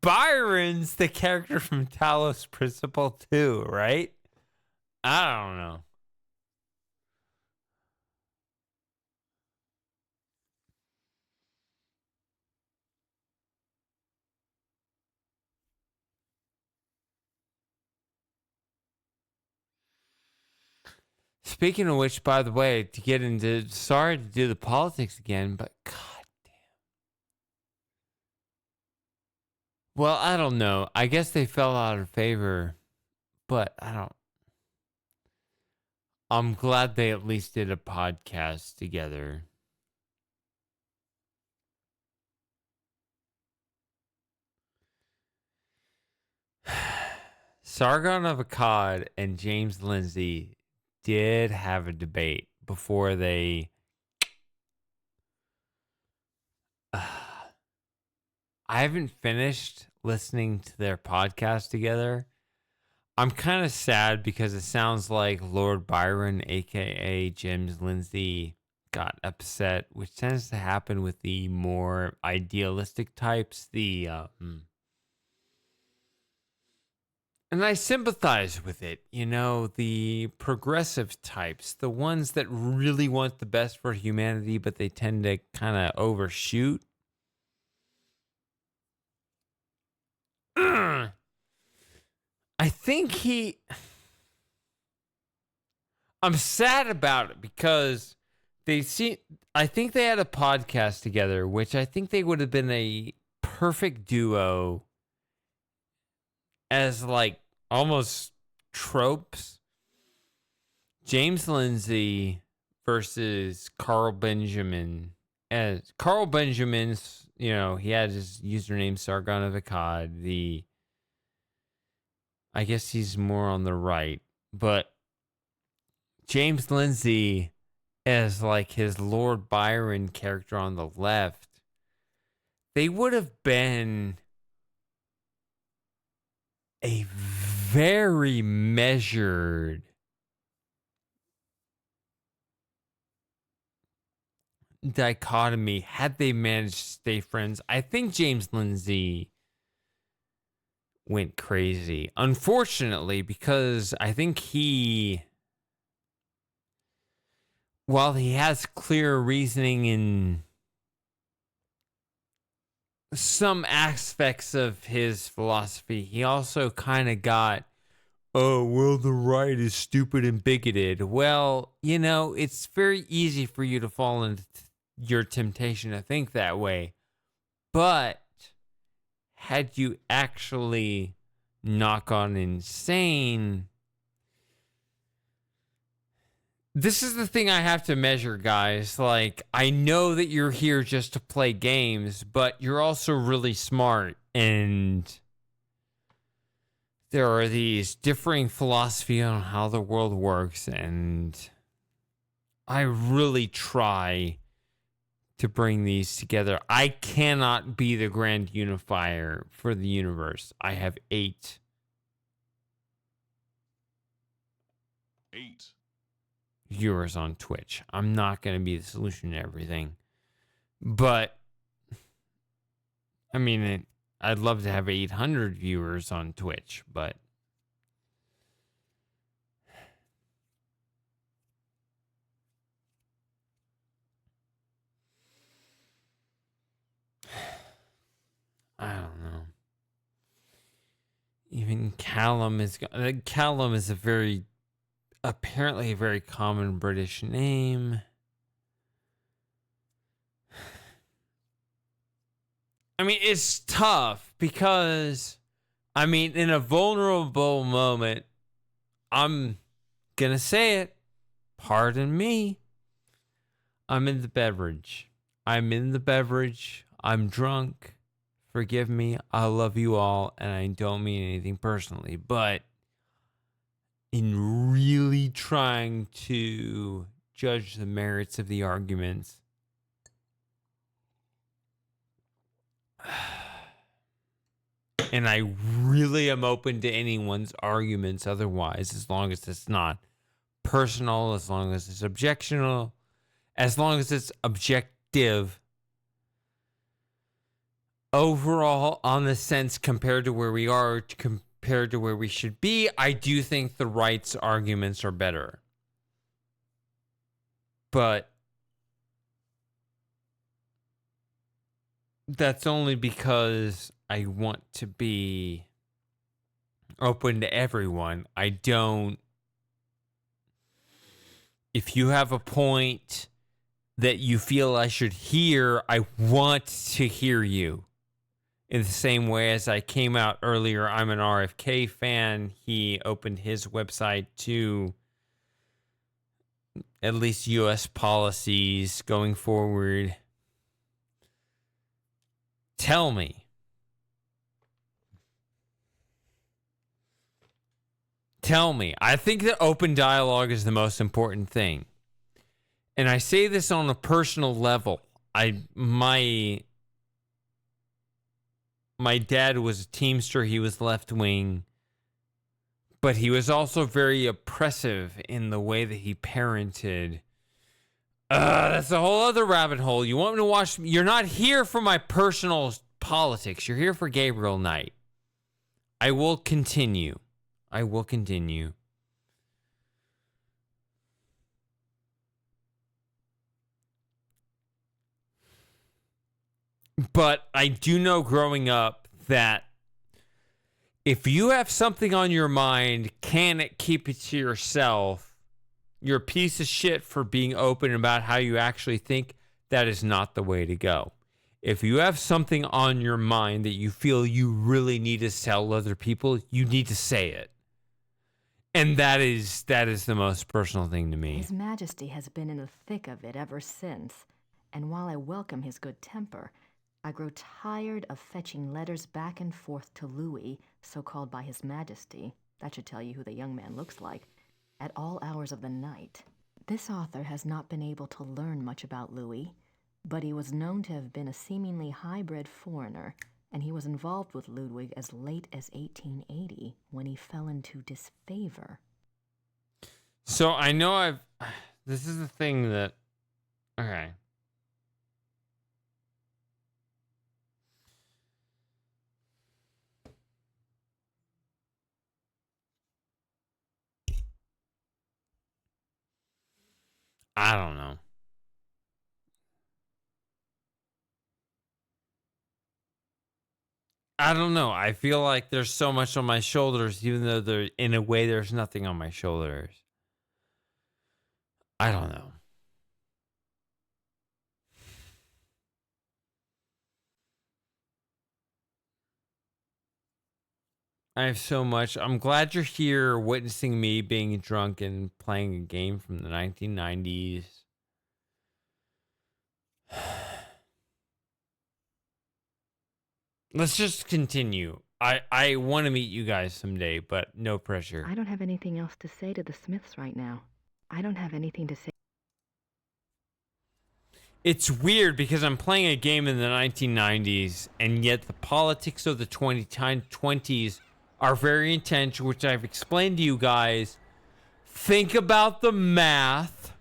Byron's the character from Talos Principle 2, right? I don't know. Speaking of which, by the way, to get into, sorry to do the politics again, but god damn. Well, I don't know. I guess they fell out of favor, but I'm glad they at least did a podcast together. Sargon of Akkad and James Lindsay did have a debate before they... I haven't finished listening to their podcast together. I'm kind of sad because it sounds like Lord Byron, a.k.a. James Lindsay, got upset, which tends to happen with the more idealistic types. And I sympathize with it, you know, the progressive types, the ones that really want the best for humanity, but they tend to kind of overshoot. I think I'm sad about it because I think they had a podcast together, which I think they would have been a perfect duo as like almost tropes. James Lindsay versus Carl Benjamin. As Carl Benjamin's, he had his username Sargon of Akkad. I guess he's more on the right, but James Lindsay as like his Lord Byron character on the left, they would have been a very measured dichotomy had they managed to stay friends. I think James Lindsay went crazy, unfortunately, because I think while he has clear reasoning in some aspects of his philosophy, he also kind of got, oh, well, the right is stupid and bigoted. Well, it's very easy for you to fall into your temptation to think that way. But had you actually not gone insane, this is the thing I have to measure, guys. Like, I know that you're here just to play games, but you're also really smart, and there are these differing philosophies on how the world works, and I really try to bring these together. I cannot be the grand unifier for the universe. I have 8 viewers on Twitch. I'm not going to be the solution to everything. But, I mean, I'd love to have 800 viewers on Twitch, but I don't know. Even Callum is apparently a very common British name. I mean, it's tough because, in a vulnerable moment, I'm gonna say it. Pardon me. I'm in the beverage. I'm drunk. Forgive me. I love you all, and I don't mean anything personally, but in really trying to judge the merits of the arguments, and I really am open to anyone's arguments otherwise, as long as it's not personal, as long as it's objectionable, as long as it's objective. Overall, on the sense compared to where we are, compared to where we should be, I do think the right's arguments are better. But that's only because I want to be open to everyone. If you have a point that you feel I should hear, I want to hear you. In the same way as I came out earlier, I'm an RFK fan. He opened his website to at least U.S. policies going forward. Tell me. I think that open dialogue is the most important thing. And I say this on a personal level. My dad was a Teamster. He was left-wing. But he was also very oppressive in the way that he parented. That's a whole other rabbit hole. You want me to watch? You're not here for my personal politics. You're here for Gabriel Knight. I will continue. But I do know growing up that if you have something on your mind, can't keep it to yourself, you're a piece of shit for being open about how you actually think, that is not the way to go. If you have something on your mind that you feel you really need to tell other people, you need to say it. And that is the most personal thing to me. His Majesty has been in the thick of it ever since, and while I welcome his good temper, I grow tired of fetching letters back and forth to Louis, so called by His Majesty, that should tell you who the young man looks like, at all hours of the night. This author has not been able to learn much about Louis, but he was known to have been a seemingly high-bred foreigner, and he was involved with Ludwig as late as 1880, when he fell into disfavor. So I know this is the thing that, okay. I don't know. I don't know. I feel like there's so much on my shoulders, even though in a way there's nothing on my shoulders. I don't know. I have so much. I'm glad you're here witnessing me being drunk and playing a game from the 1990s. Let's just continue. I want to meet you guys someday, but no pressure. I don't have anything else to say to the Smiths right now. I don't have anything to say. It's weird because I'm playing a game in the 1990s, and yet the politics of the 2020s are very intense, which I've explained to you guys. Think about the math.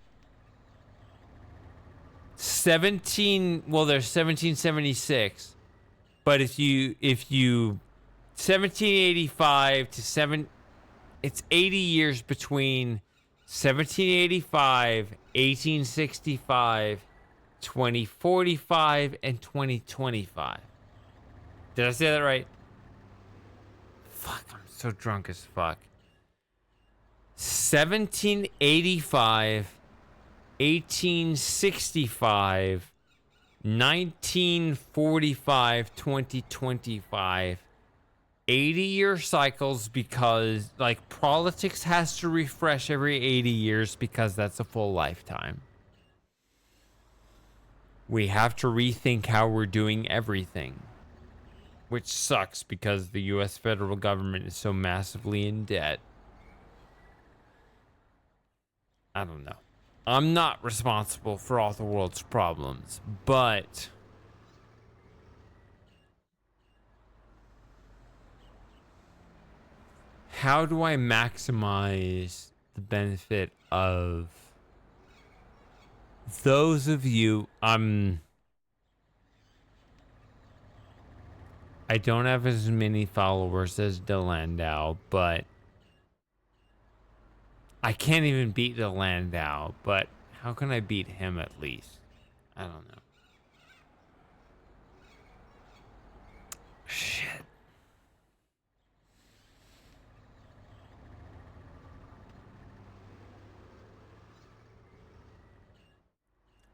There's 1776. But if you 1785 to it's 80 years between 1785, 1865, 2045, and 2025. Did I say that right? Fuck, I'm so drunk as fuck. 1785, 1865, 1945, 2025. 80-year cycles because, like, politics has to refresh every 80 years because that's a full lifetime. We have to rethink how we're doing everything. Which sucks because the U.S. federal government is so massively in debt. I don't know. I'm not responsible for all the world's problems, but how do I maximize the benefit of those of you? I don't have as many followers as DeLandau, but I can't even beat DeLandau, but how can I beat him at least? I don't know. Shit.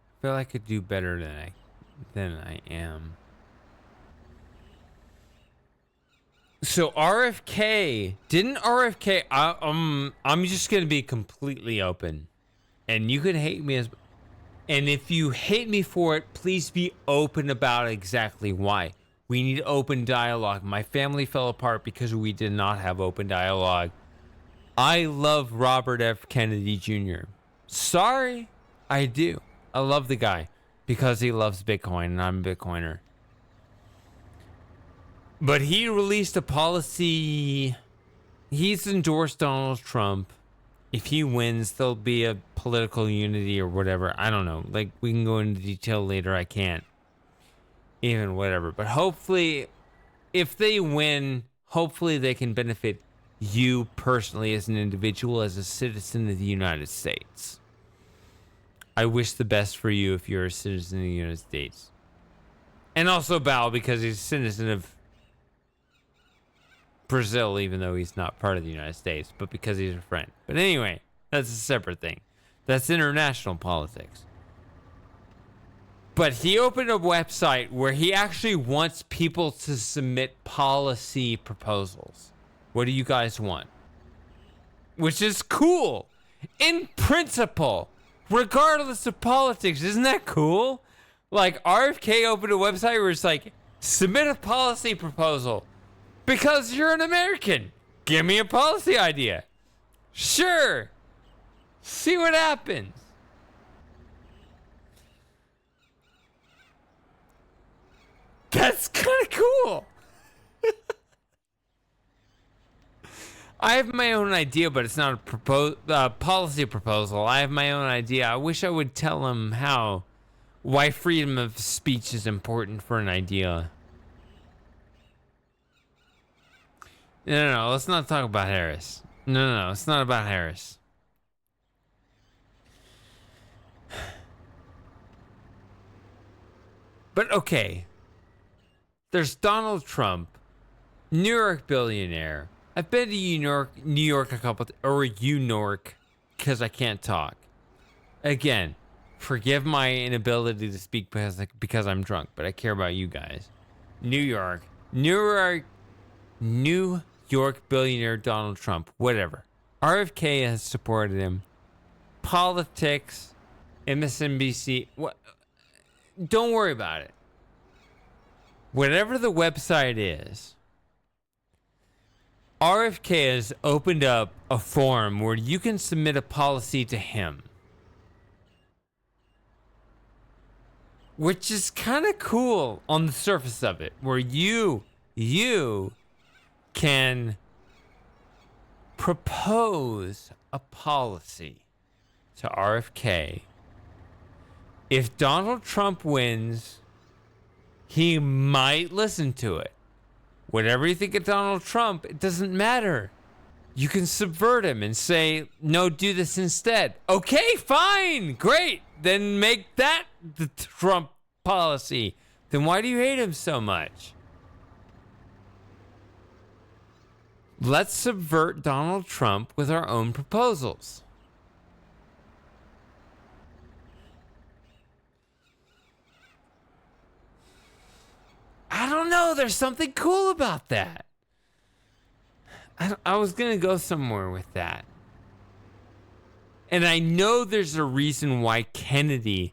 I feel I could do better than I am. So RFK, didn't RFK, I'm just going to be completely open. And you can hate me and if you hate me for it, please be open about exactly why. We need open dialogue. My family fell apart because we did not have open dialogue. I love Robert F. Kennedy Jr. Sorry, I do. I love the guy because he loves Bitcoin and I'm a Bitcoiner. But he released a policy. He's endorsed Donald Trump. If he wins, there'll be a political unity or whatever. I don't know. Like, we can go into detail later. I can't. Even whatever. But hopefully, if they win, hopefully they can benefit you personally as an individual, as a citizen of the United States. I wish the best for you if you're a citizen of the United States. And also Bao, because he's a citizen of Brazil, even though he's not part of the United States, but because he's a friend. But anyway, that's a separate thing. That's international politics. But he opened a website where he actually wants people to submit policy proposals. What do you guys want? Which is cool. In principle, regardless of politics. Isn't that cool? Like, RFK opened a website where it's like, submit a policy proposal. Because you're an American. Give me a policy idea. Sure. See what happens. That's kind of cool. I have my own idea, but it's not a policy proposal. I have my own idea. I wish I would tell him why freedom of speech is important for an idea. No, let's not talk about Harris. No, it's not about Harris. But okay. There's Donald Trump, New York billionaire. I've been to New York a couple Newark, because I can't talk. Again, forgive my inability to speak because I'm drunk, but I care about you guys. New York billionaire Donald Trump, whatever. RFK has supported him. Politics, MSNBC, don't worry about it. Whatever the website is, RFK has opened up a forum where you can submit a policy to him. Which is kind of cool on the surface of it, where you can propose a policy to RFK. If Donald Trump wins, he might listen to it. Whatever you think of Donald Trump, it doesn't matter. You can subvert him and say, no, do this instead. Okay, fine, great. Then make that the Trump policy. Then why do you hate him so much? Let's subvert Donald Trump with our own proposals. I don't know. There's something cool about that. I was going to go somewhere with that. And I know there's a reason why Kennedy,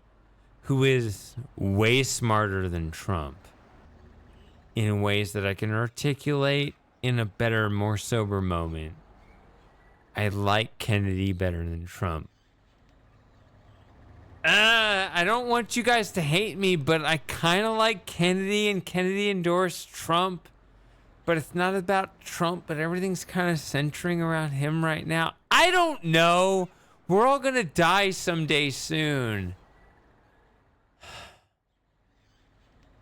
who is way smarter than Trump, in ways that I can articulate in a better, more sober moment, I like Kennedy better than Trump. I don't want you guys to hate me, but I kind of like Kennedy, and Kennedy endorsed Trump. But it's not about Trump, but everything's kind of centering around him right now. I don't know. We're all going to die someday soon.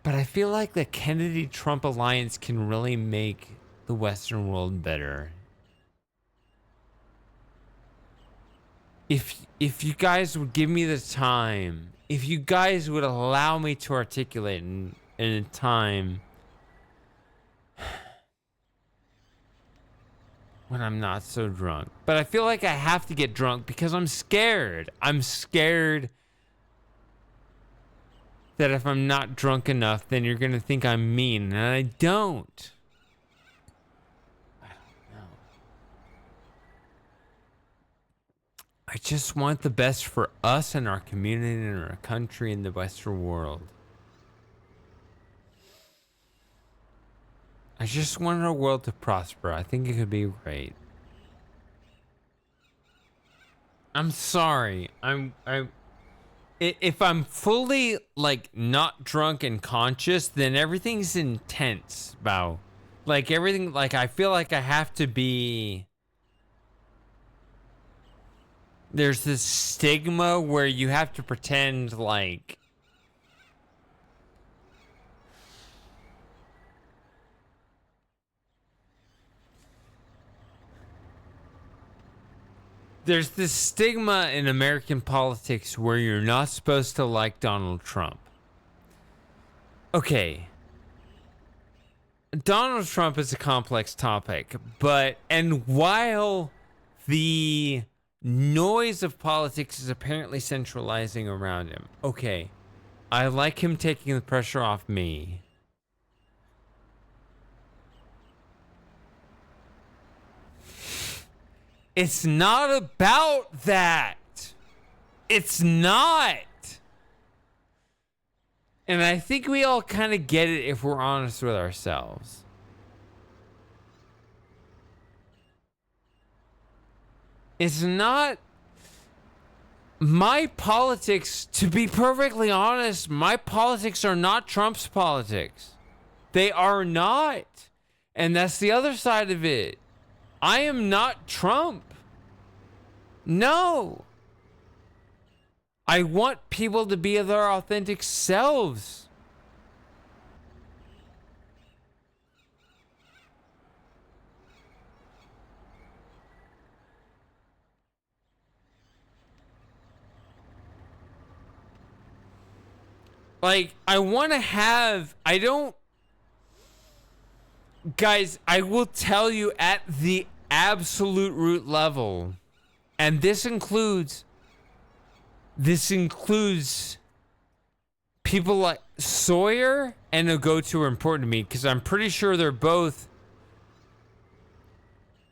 But I feel like the Kennedy-Trump alliance can really make the Western world better. If you guys would give me the time, if you guys would allow me to articulate in a time when I'm not so drunk. But I feel like I have to get drunk because I'm scared. I'm scared that if I'm not drunk enough, then you're going to think I'm mean, and I don't. I just want the best for us and our community and our country and the Western world. I just want our world to prosper. I think it could be great. I'm sorry. If I'm fully like not drunk and conscious, then everything's intense, Bao. Like everything, like I feel like I have to be. There's this stigma where you have to pretend like there's this stigma in American politics where you're not supposed to like Donald Trump. Okay. Donald Trump is a complex topic, and while the noise of politics is apparently centralizing around him. Okay. I like him taking the pressure off me. It's not about that. It's not. And I think we all kind of get it if we're honest with ourselves. It's not my politics, to be perfectly honest, my politics are not Trump's politics. They are not. And that's the other side of it. I am not Trump. No. I want people to be their authentic selves. Like, I want to have, I don't, guys, I will tell you at the absolute root level, and this includes people like Sawyer and Ogotu are important to me because I'm pretty sure they're both,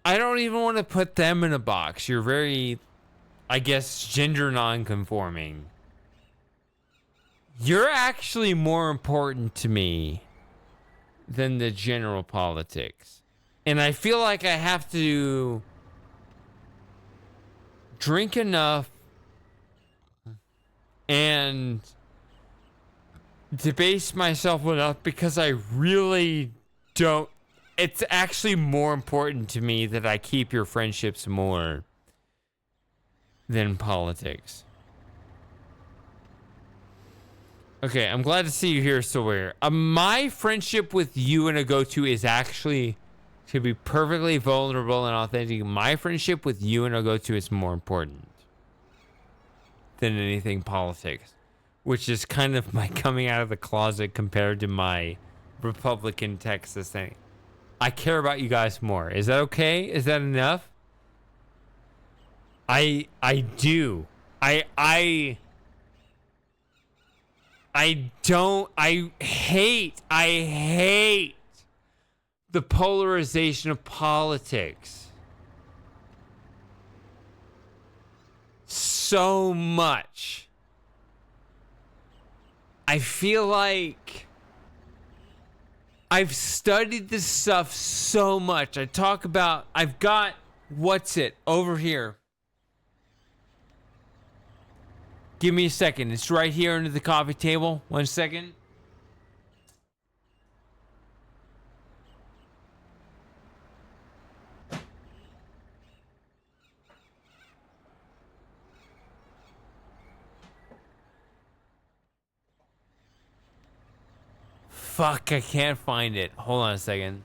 I don't even want to put them in a box. You're very, I guess, gender non-conforming. You're actually more important to me than the general politics. And I feel like I have to drink enough and debase myself enough because I really don't. It's actually more important to me that I keep your friendships more than politics. Okay, I'm glad to see you here, Sawyer. My friendship with you and Ogotu is actually, to be perfectly vulnerable and authentic, my friendship with you and Ogotu is more important than anything politics, which is kind of my coming out of the closet compared to my Republican Texas thing. I care about you guys more. Is that okay? Is that enough? I do. I hate the polarization of politics so much. I feel like I've studied this stuff so much. I've got, what's it, over here. Give me a second. It's right here under the coffee table. 1 second. Fuck, I can't find it. Hold on a second.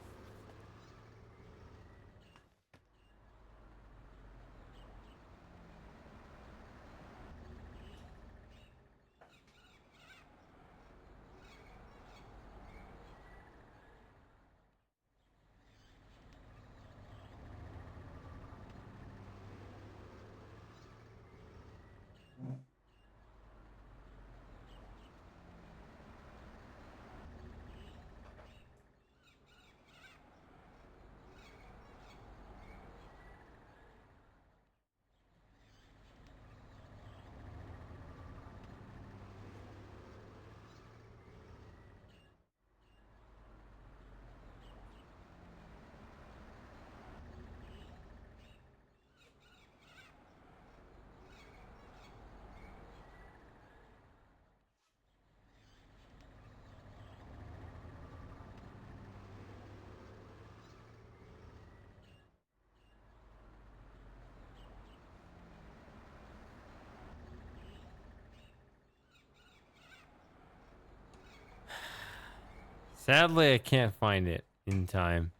Sadly, I can't find it in time.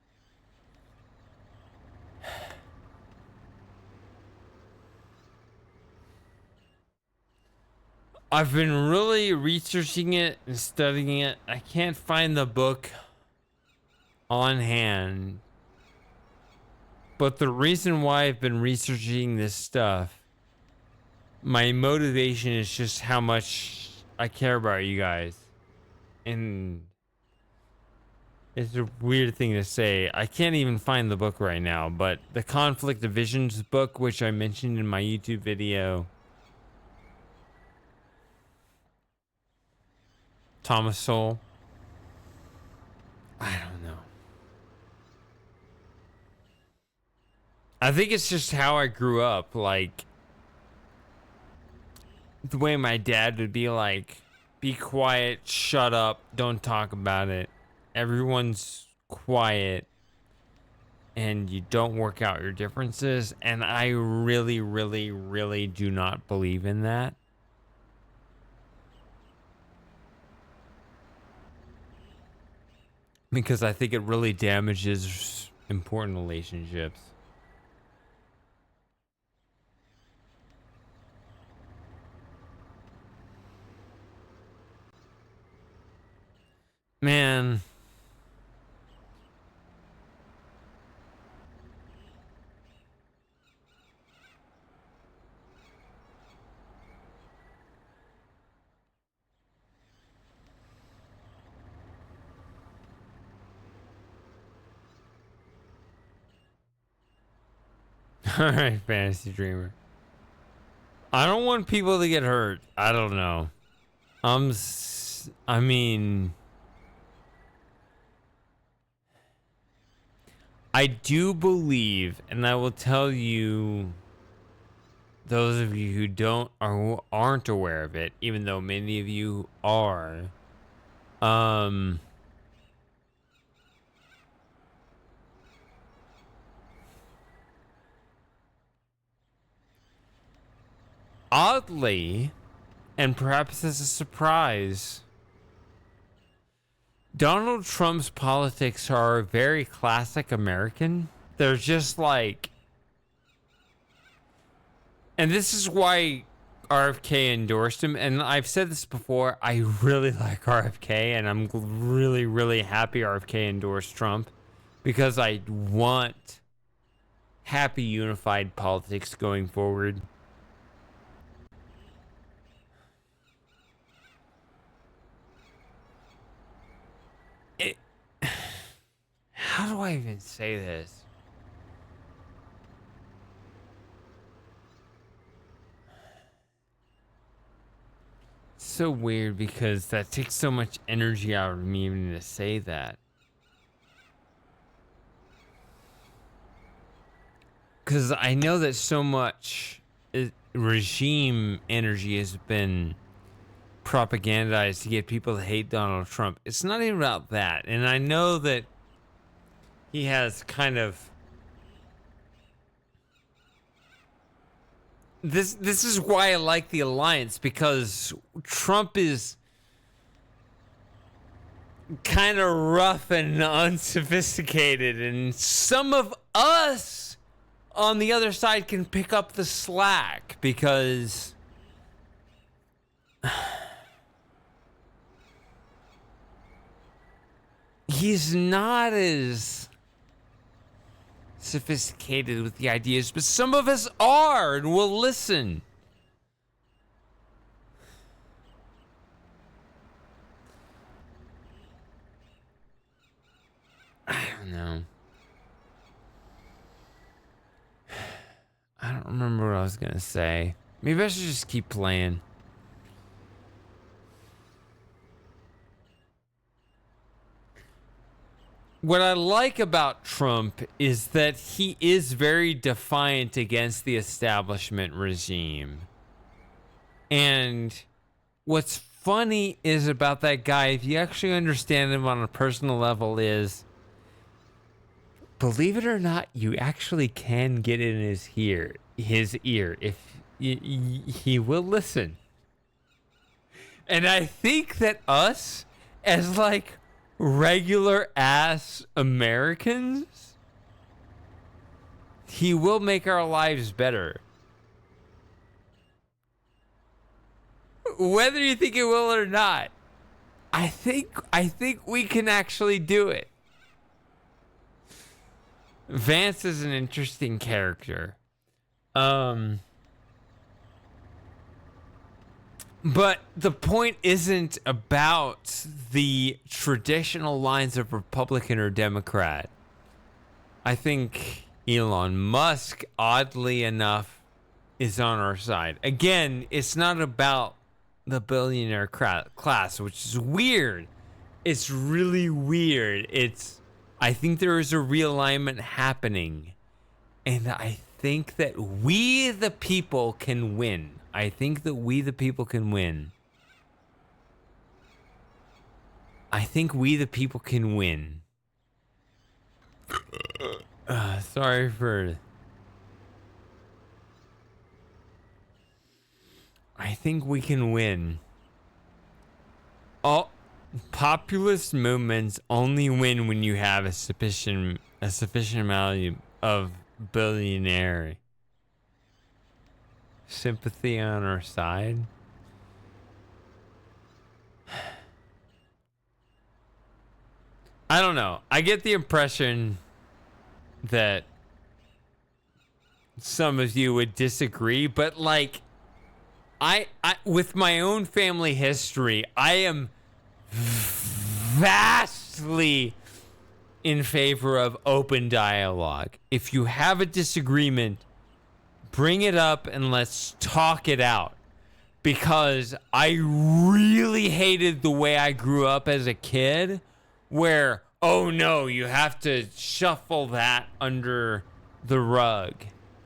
I've been really researching it and studying it. I can't find the book on hand. But the reason why I've been researching this stuff my motivation is just how much I care about you guys. And it's a weird thing to say. I can't even find the book right now, but the Conflict of Visions book, which I mentioned in my YouTube video, Thomas Sowell. I don't know. I think it's just how I grew up. Like, the way my dad would be like, be quiet, shut up, don't talk about it. Everyone's quiet and you don't work out your differences. And I really, really, really do not believe in that. Because I think it really damages important relationships. Man. All right, Fantasy Dreamer. I don't want people to get hurt. I don't know. I mean, I do believe, and I will tell you, those of you who don't or who aren't aware of it, even though many of you are, oddly, and perhaps as a surprise, Donald Trump's politics are very classic American. They're just like, and this is why RFK endorsed him. And I've said this before, I really like RFK, and I'm really, really happy RFK endorsed Trump because I want happy, unified politics going forward. How do I even say this? It's so weird because that takes so much energy out of me even to say that. Because I know that so much regime energy has been propagandized to get people to hate Donald Trump. It's not even about that. And I know that he has kind of... This is why I like the alliance, because Trump is kind of rough and unsophisticated, and some of us on the other side can pick up the slack because he's not as sophisticated with the ideas, but some of us are and will listen. I don't know. I don't remember what I was gonna say. Maybe I should just keep playing. What I like about Trump is that he is very defiant against the establishment regime. And what's funny is about that guy, if you actually understand him on a personal level, is, believe it or not, you actually can get in his ear if he will listen. And I think that us, as like regular ass Americans, he will make our lives better. Whether you think it will or not, I think we can actually do it. Vance is an interesting character. But the point isn't about the traditional lines of Republican or Democrat. I think Elon Musk, oddly enough, is on our side. Again, it's not about the billionaire class, which is weird. It's really weird. I think there is a realignment happening. And I think that we, the people, can win. I think that we, the people, can win. I think we, the people, can win. Sorry for... I think we can win. All populist movements only win when you have a sufficient amount of billionaire sympathy on our side. I don't know. I get the impression that some of you would disagree, but like I with my own family history, I am vastly in favor of open dialogue. If you have a disagreement, bring it up and let's talk it out. Because I really hated the way I grew up as a kid, where, oh no, you have to shuffle that under the rug.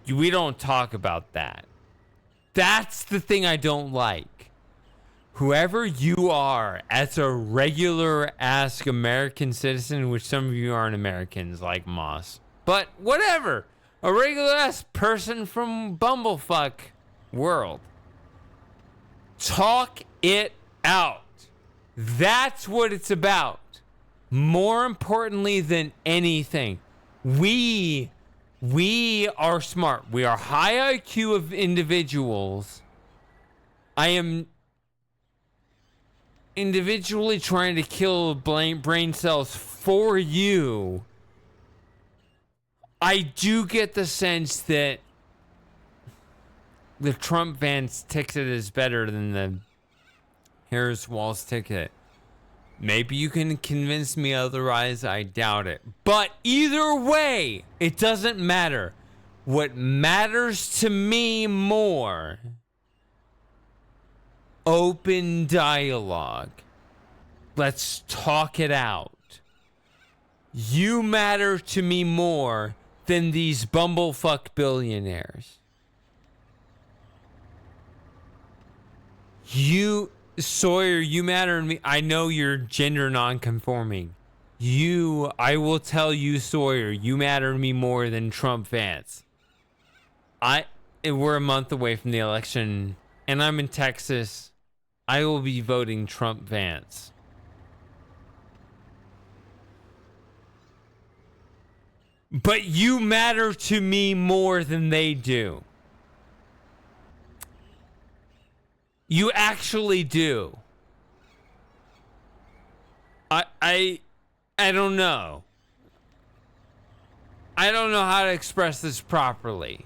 We don't talk about that. That's the thing I don't like. Whoever you are, as a regular-ass American citizen, which some of you aren't Americans like Moss, but whatever, a regular-ass person from Bumblefuck world, talk it out. That's what it's about. More importantly than anything, we are smart. We are high IQ of individuals. I am individually trying to kill brain cells for you. I do get the sense that the Trump-Vance ticket is better than the Harris-Walz ticket. Maybe you can convince me otherwise. I doubt it. But either way, it doesn't matter. What matters to me more, open dialogue. Let's talk it out. You matter to me more than these bumblefuck billionaires. Sawyer, you matter to me. I know you're gender non-conforming. I will tell you, Sawyer, you matter to me more than Trump Vance. We're a month away from the election, and I'm in Texas. I will be voting Trump Vance. But you matter to me more than they do. You actually do. I don't know. I don't know how to express this properly.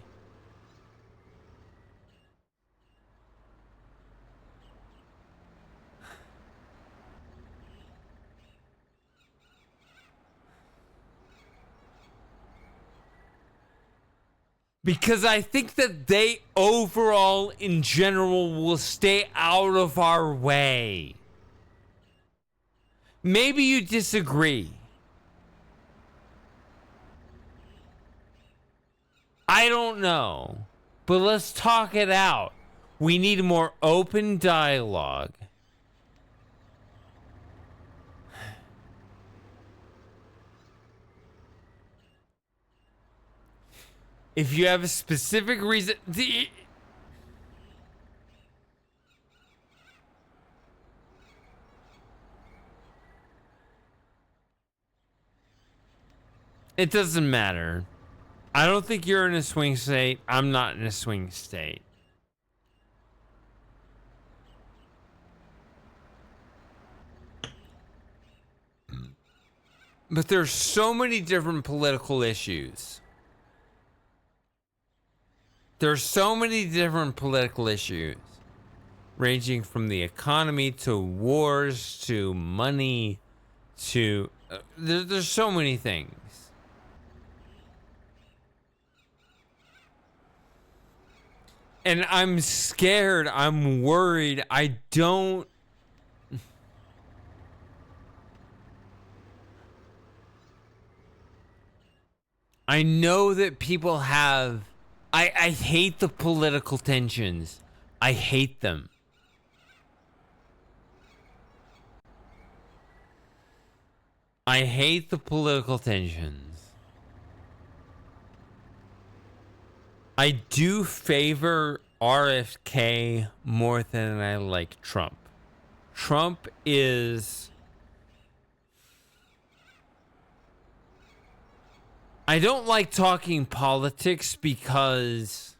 Because I think that they overall, in general, will stay out of our way. Maybe you disagree. I don't know. But let's talk it out. We need more open dialogue. If you have a specific reason... It doesn't matter. I don't think you're in a swing state. I'm not in a swing state. But there's so many different political issues. There's so many different political issues. ranging from the economy to wars to money to there's so many things. And I'm scared, I'm worried, I know that people have I hate the political tensions. I hate them. I hate the political tensions. I do favor RFK more than I like Trump. Trump is... I don't like talking politics because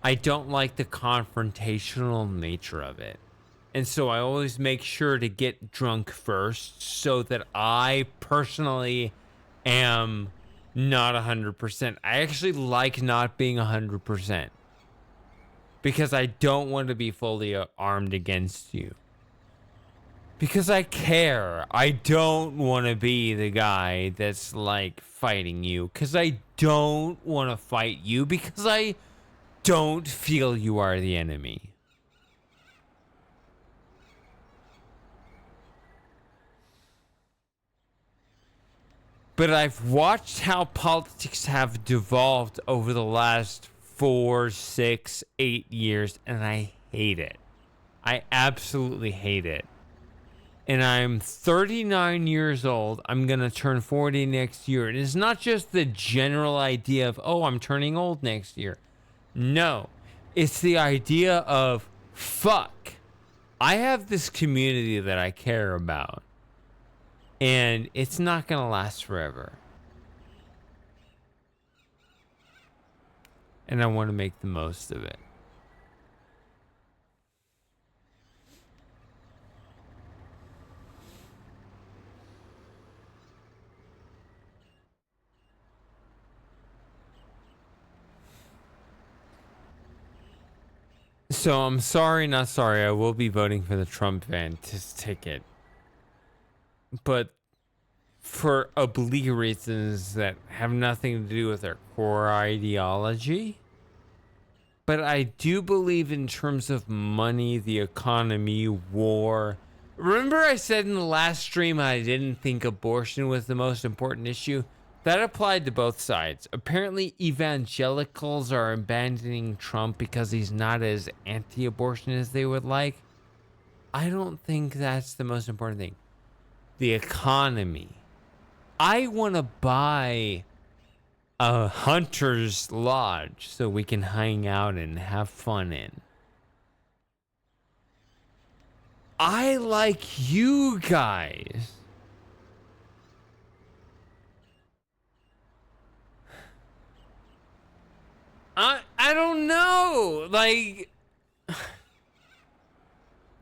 I don't like the confrontational nature of it. And so I always make sure to get drunk first so that I personally am not 100%. I actually like not being 100% because I don't want to be fully armed against you. Because I care. I don't want to be the guy that's like fighting you because I don't want to fight you because I don't feel you are the enemy. But I've watched how politics have devolved over the last 4, 6, 8 years, and I hate it. I absolutely hate it. And I'm 39 years old. I'm going to turn 40 next year. And it's not just the general idea of, oh, I'm turning old next year. No. It's the idea of, fuck, I have this community that I care about. And it's not going to last forever. And I want to make the most of it. So I'm sorry, not sorry. I will be voting for the Trump van ticket. But for oblique reasons that have nothing to do with their core ideology. But I do believe in terms of money, the economy, war. Remember I said in the last stream I didn't think abortion was the most important issue? That applied to both sides. Apparently evangelicals are abandoning Trump because he's not as anti-abortion as they would like. I don't think that's the most important thing. The economy. I want to buy a hunter's lodge so we can hang out and have fun in. I like you guys. I don't know. Like,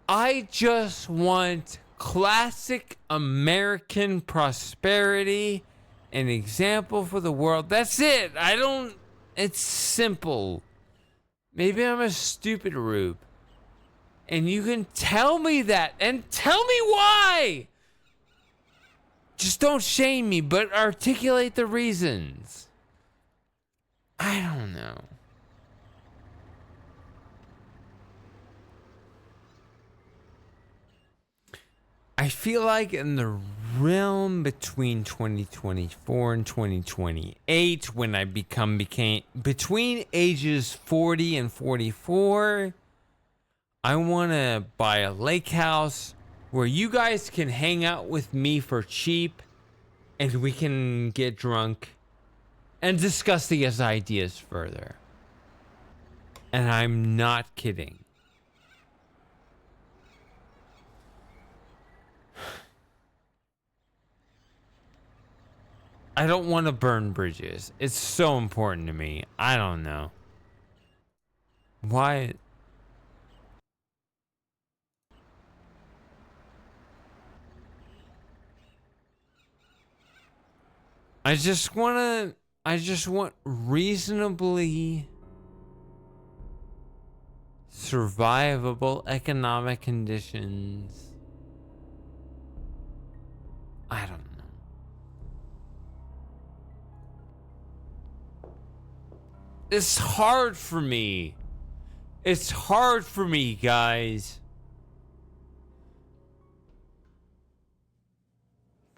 I just want classic American prosperity, an example for the world. That's it. It's simple. Maybe I'm a stupid rube. And you can tell me that and tell me why. Just don't shame me, but articulate the reasons. I don't know. I feel like in the realm between 2024 and 2028, when I became between ages 40 and 44, I want to buy a lake house where you guys can hang out with me for cheap and we can get drunk and discuss these ideas further. And I'm not kidding. I don't want to burn bridges. It's so important to me. I don't know. Why? I just want reasonably survivable economic conditions. I don't know. It's hard for me. It's hard for me, guys.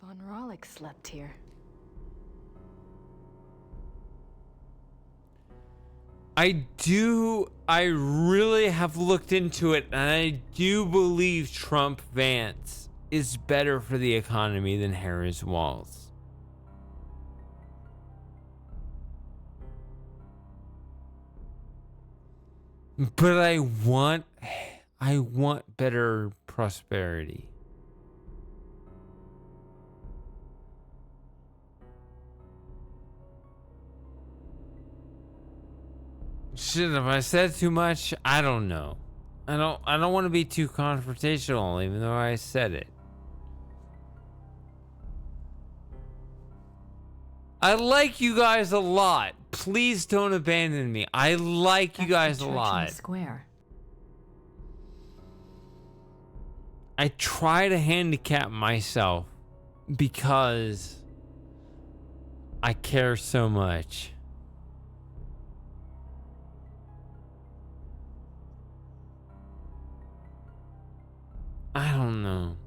Von Rollick slept here. I really have looked into it, and I do believe Trump Vance is better for the economy than Harris Walz. But I want better prosperity. Shit, have I said too much? I don't know. I don't want to be too confrontational, even though I said it. I like you guys a lot. Please don't abandon me. I like you guys a lot. Square. I try to handicap myself because I care so much. I don't know.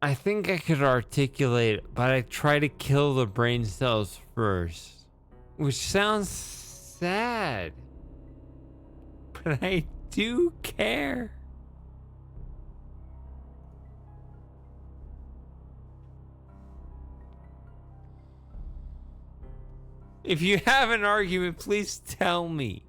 I think I could articulate it, but I try to kill the brain cells first. Which sounds sad. But I do care. If you have an argument, please tell me.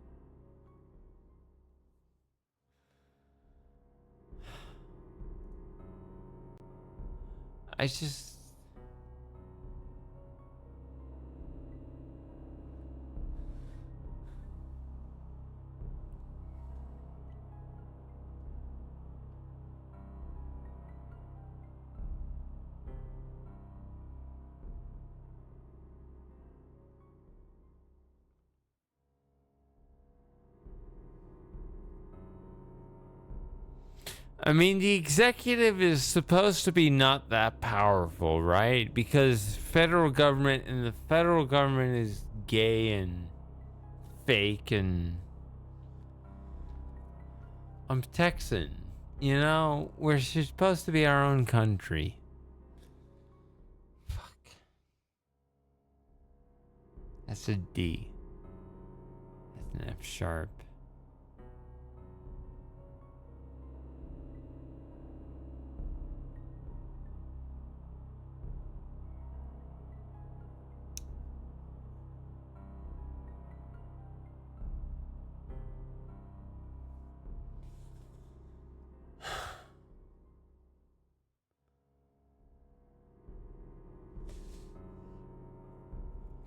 I just... I mean, the executive is supposed to be not that powerful, right? Because federal government, and the federal government is gay and fake, and I'm Texan, you know? We're supposed to be our own country. Fuck. That's a D. That's an F sharp.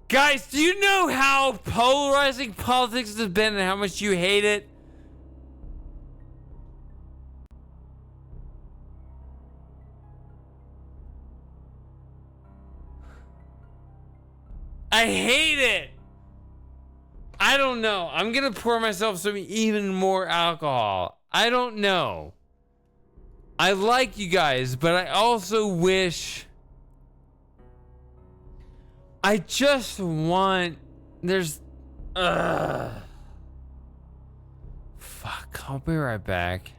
Guys, do you know how polarizing politics has been and how much you hate it? I hate it. I don't know. I'm gonna pour myself some even more alcohol. I don't know. I like you guys, but I also wish... I just want... There's... Fuck, I'll be right back.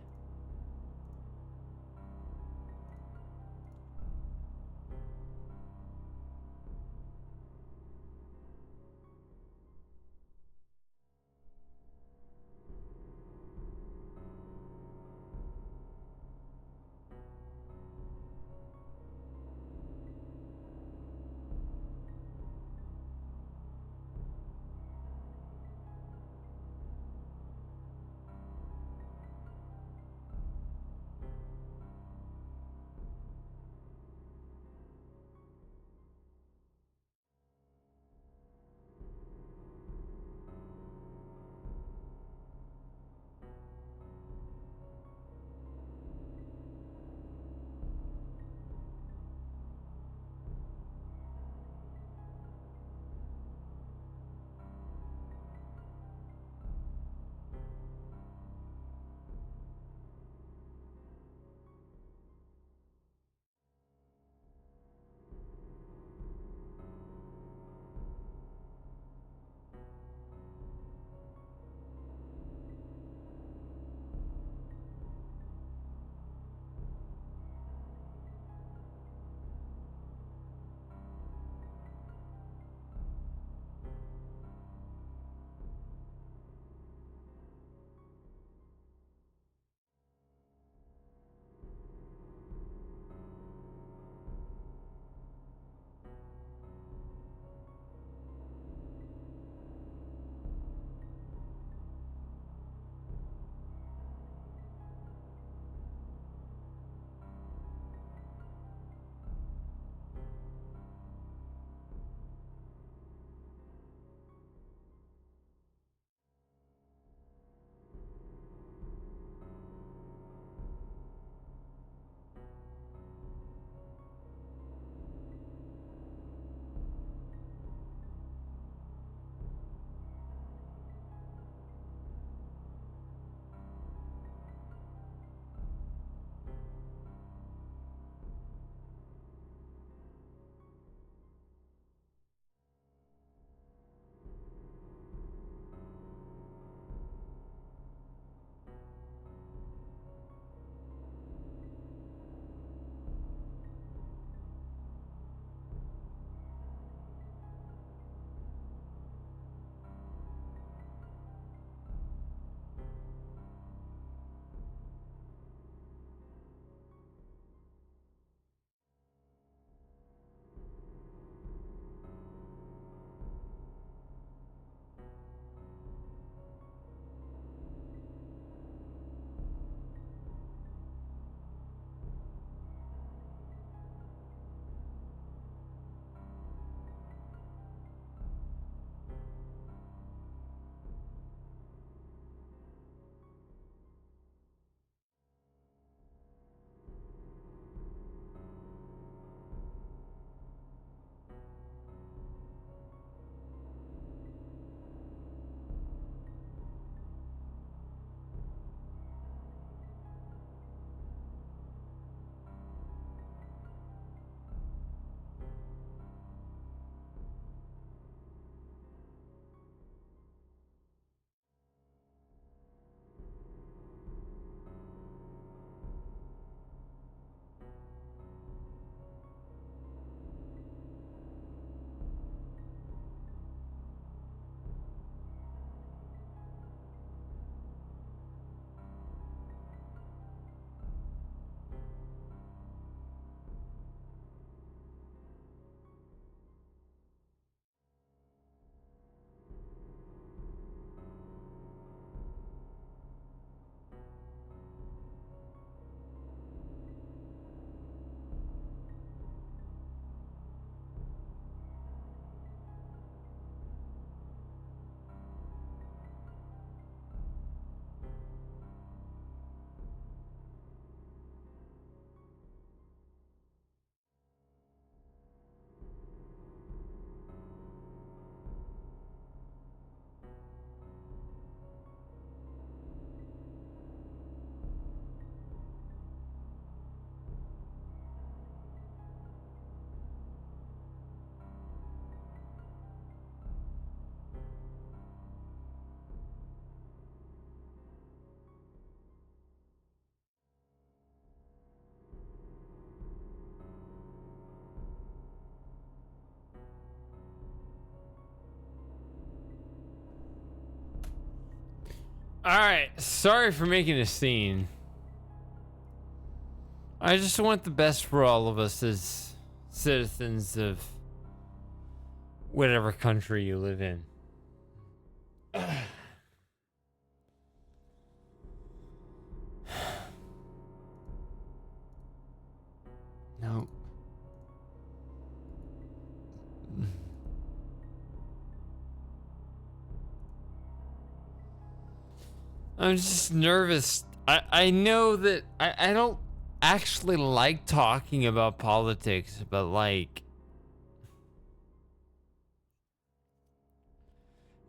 All right, sorry for making a scene. I just want the best for all of us as citizens of whatever country you live in. No. I'm just nervous. I know that I don't actually like talking about politics, but like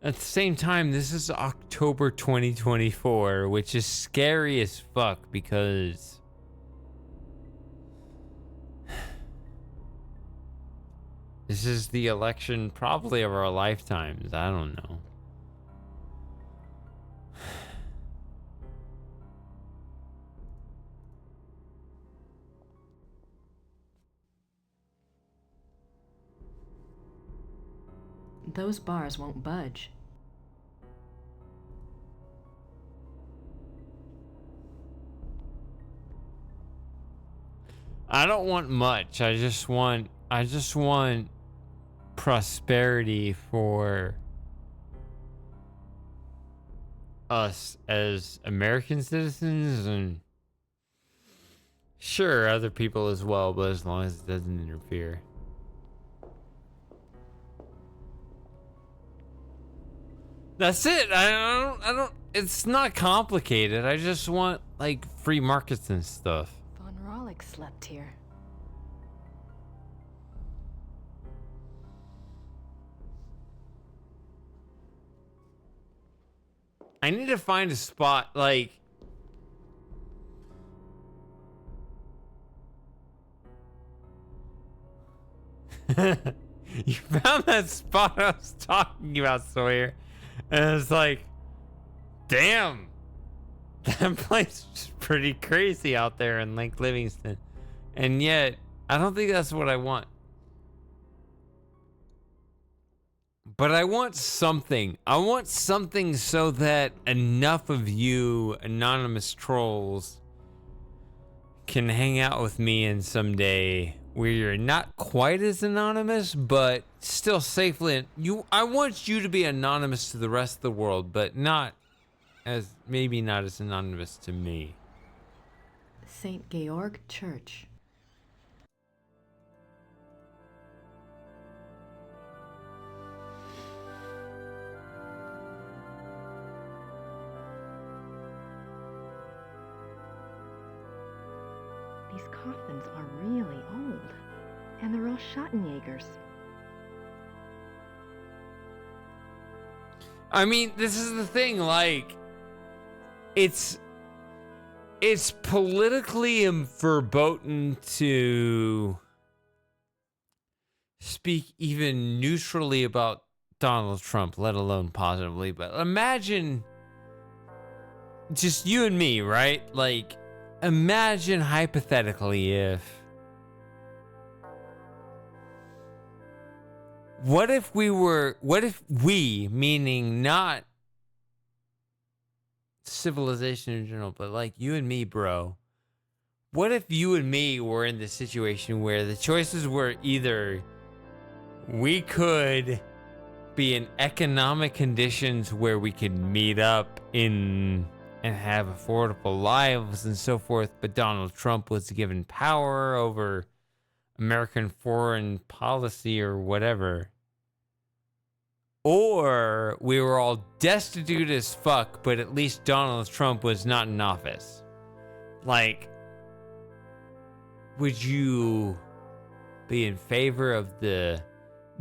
at the same time, this is October 2024, which is scary as fuck because this is the election probably of our lifetimes. I don't know. Those bars won't budge. I don't want much. I just want prosperity for us as American citizens and sure other people as well, but as long as it doesn't interfere. That's it. I don't it's not complicated. I just want like free markets and stuff. Von Rollick slept here. I need to find a spot like you found that spot I was talking about, Sawyer. And it's like, damn, that place is pretty crazy out there in Lake Livingston. And yet, I don't think that's what I want. But I want something. I want something so that enough of you anonymous trolls can hang out with me in someday where you're not quite as anonymous, but still safely. I want you to be anonymous to the rest of the world, but maybe not as anonymous to me. St. Georg Church. These coffins are really old, and they're all Schottenjägers. I mean, this is the thing, like, it's politically verboten to speak even neutrally about Donald Trump, let alone positively, but imagine just you and me, right? Like, imagine hypothetically if what if we, meaning not civilization in general, but like you and me, bro, what if you and me were in the situation where the choices were either we could be in economic conditions where we could meet up in and have affordable lives and so forth, but Donald Trump was given power over American foreign policy or whatever. Or we were all destitute as fuck, but at least Donald Trump was not in office. Like, would you be in favor of the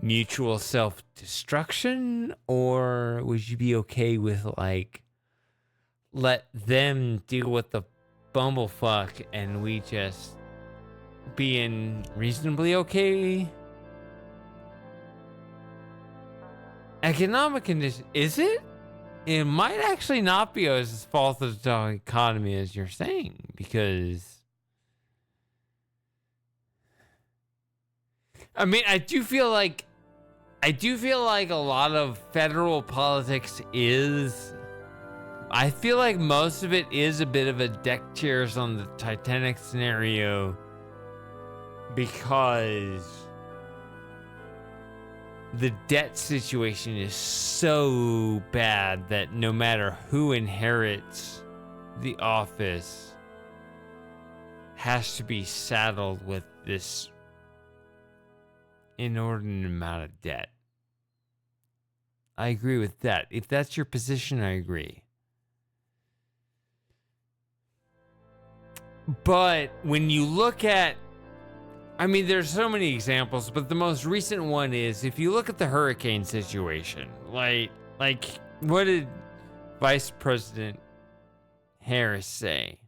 mutual self-destruction? Or would you be okay with, like, let them deal with the bumblefuck and we just be in reasonably okay economic condition? Is it? It might actually not be as fault of the economy as you're saying, because I mean, I do feel like a lot of federal politics is I feel like most of it is a bit of a deck chairs on the Titanic scenario because the debt situation is so bad that no matter who inherits the office has to be saddled with this inordinate amount of debt. I agree with that. If that's your position, I agree. But when you look at, I mean, there's so many examples, but the most recent one is if you look at the hurricane situation, like what did Vice President Harris say?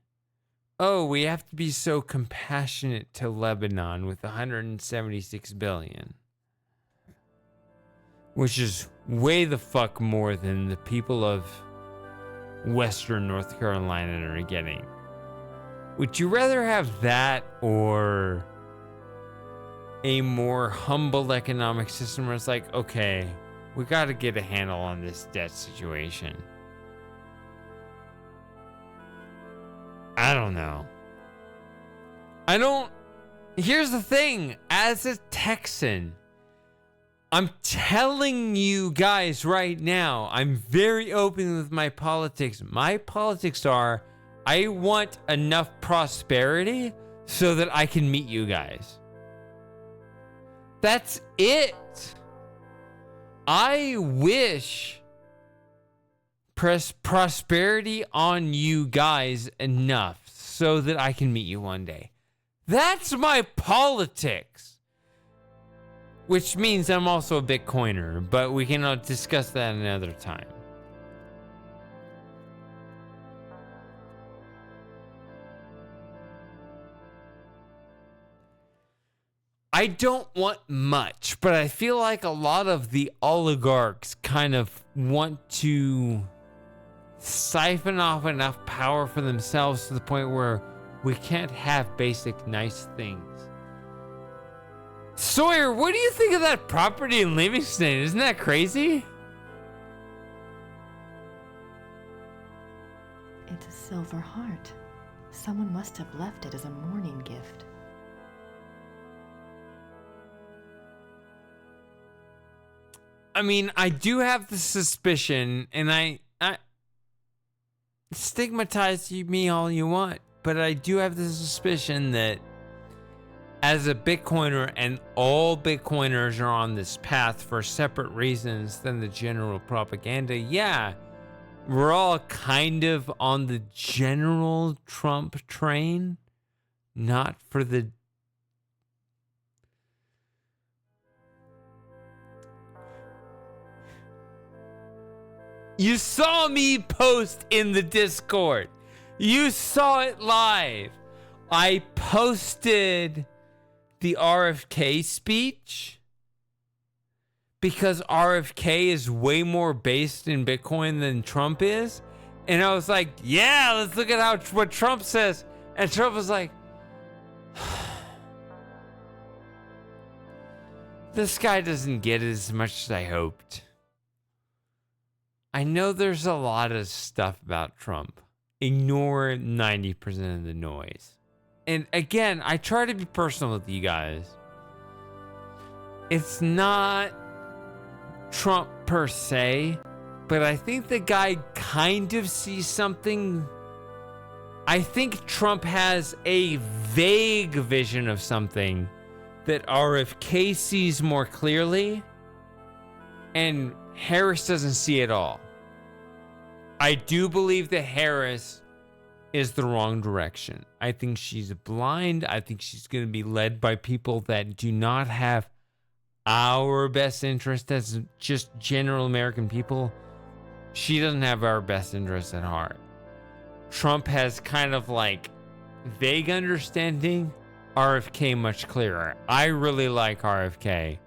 Oh, we have to be so compassionate to Lebanon with 176 billion. Which is way the fuck more than the people of Western North Carolina are getting. Would you rather have that or a more humble economic system where it's like, okay, we got to get a handle on this debt situation? I don't know. Here's the thing. As a Texan, I'm telling you guys right now, I'm very open with my politics. My politics are, I want enough prosperity so that I can meet you guys. That's it. I wish prosperity on you guys enough so that I can meet you one day. That's my politics. Which means I'm also a Bitcoiner, but we can discuss that another time. I don't want much, but I feel like a lot of the oligarchs kind of want to siphon off enough power for themselves to the point where we can't have basic nice things. Sawyer, what do you think of that property in Livingston? Isn't that crazy? It's a silver heart. Someone must have left it as a mourning gift. I mean, I do have the suspicion, and I stigmatize me all you want, but I do have the suspicion that as a Bitcoiner, and all Bitcoiners are on this path for separate reasons than the general propaganda, yeah, we're all kind of on the general Trump train, not for the... You saw me post in the Discord. You saw it live. I posted the RFK speech because RFK is way more based in Bitcoin than Trump is. And I was like, yeah, let's look at what Trump says. And Trump was like, this guy doesn't get it as much as I hoped. I know there's a lot of stuff about Trump. Ignore 90% of the noise. And again, I try to be personal with you guys. It's not Trump per se, but I think the guy kind of sees something. I think Trump has a vague vision of something that RFK sees more clearly, and Harris doesn't see at all. I do believe that Harris is the wrong direction. I think she's blind. I think she's going to be led by people that do not have our best interest as just general American people. She doesn't have our best interest at heart. Trump has kind of like vague understanding. RFK much clearer. I really like RFK.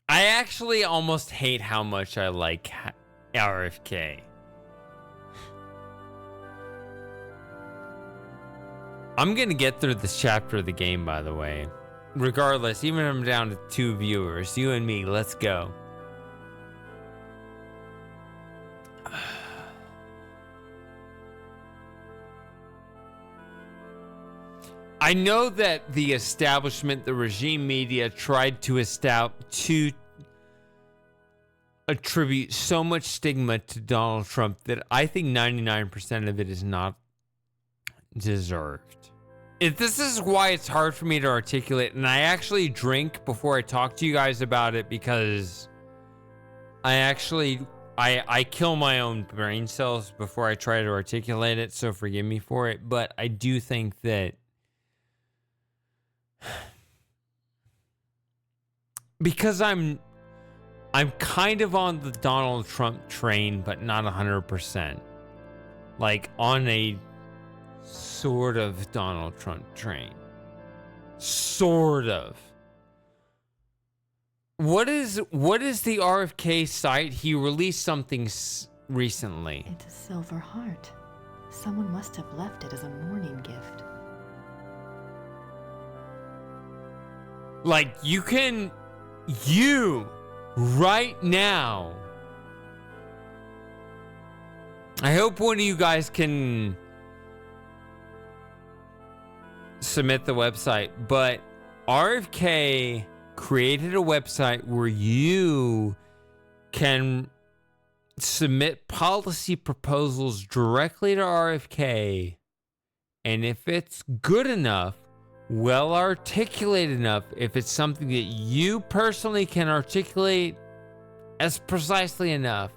I actually almost hate how much I like RFK. I'm going to get through this chapter of the game, by the way. regardless, even if I'm down to 2 viewers, you and me, let's go. I know that the establishment, the regime media, tried to attribute so much stigma to Donald Trump that I think 99% of it is not deserved. This is why it's hard for me to articulate, and I actually drink before I talk to you guys about it because I kill my own brain cells before I try to articulate it, so forgive me for it, but I do think that because I'm kind of on the Donald Trump train, but not 100%. Like on a sort of Donald Trump train. Sort of. What is the RFK site? He released something recently. It's a silver heart. Someone must have left it as a mourning gift. Like, you right now, I hope one of you guys can submit the website, but RFK created a website where you can submit policy proposals directly to RFK, and if it's good enough, well articulated enough, if it's something that you personally can articulate as precisely enough,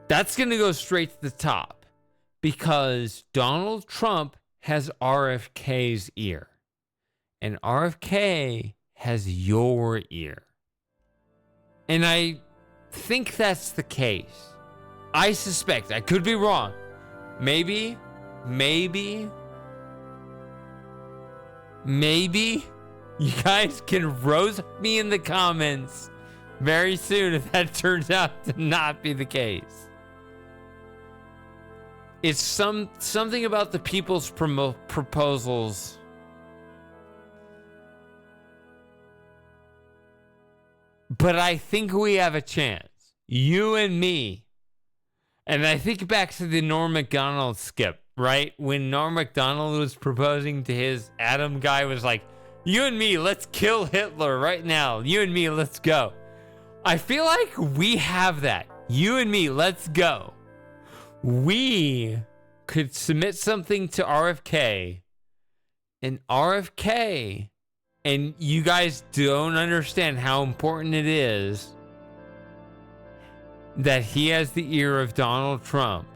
that's going to go straight to the top, because Donald Trump has RFK's ear, and RFK has your ear. And I think that's the case. I suspect. I could be wrong. Maybe you guys can roast me in the comments very soon if that turns out to not be the case. It's something about the people's proposals but I think we have a chance. You and me. And I think back to the Norm Macdonald skip, right? When Norm Macdonald was proposing to his Adam guy, was like, you and me, let's kill Hitler right now. You and me, let's go. I feel like we have that. You and me, let's go. We could submit something to RFK, and RFK, and you guys don't understand how important it is that he has the ear of Donald Trump.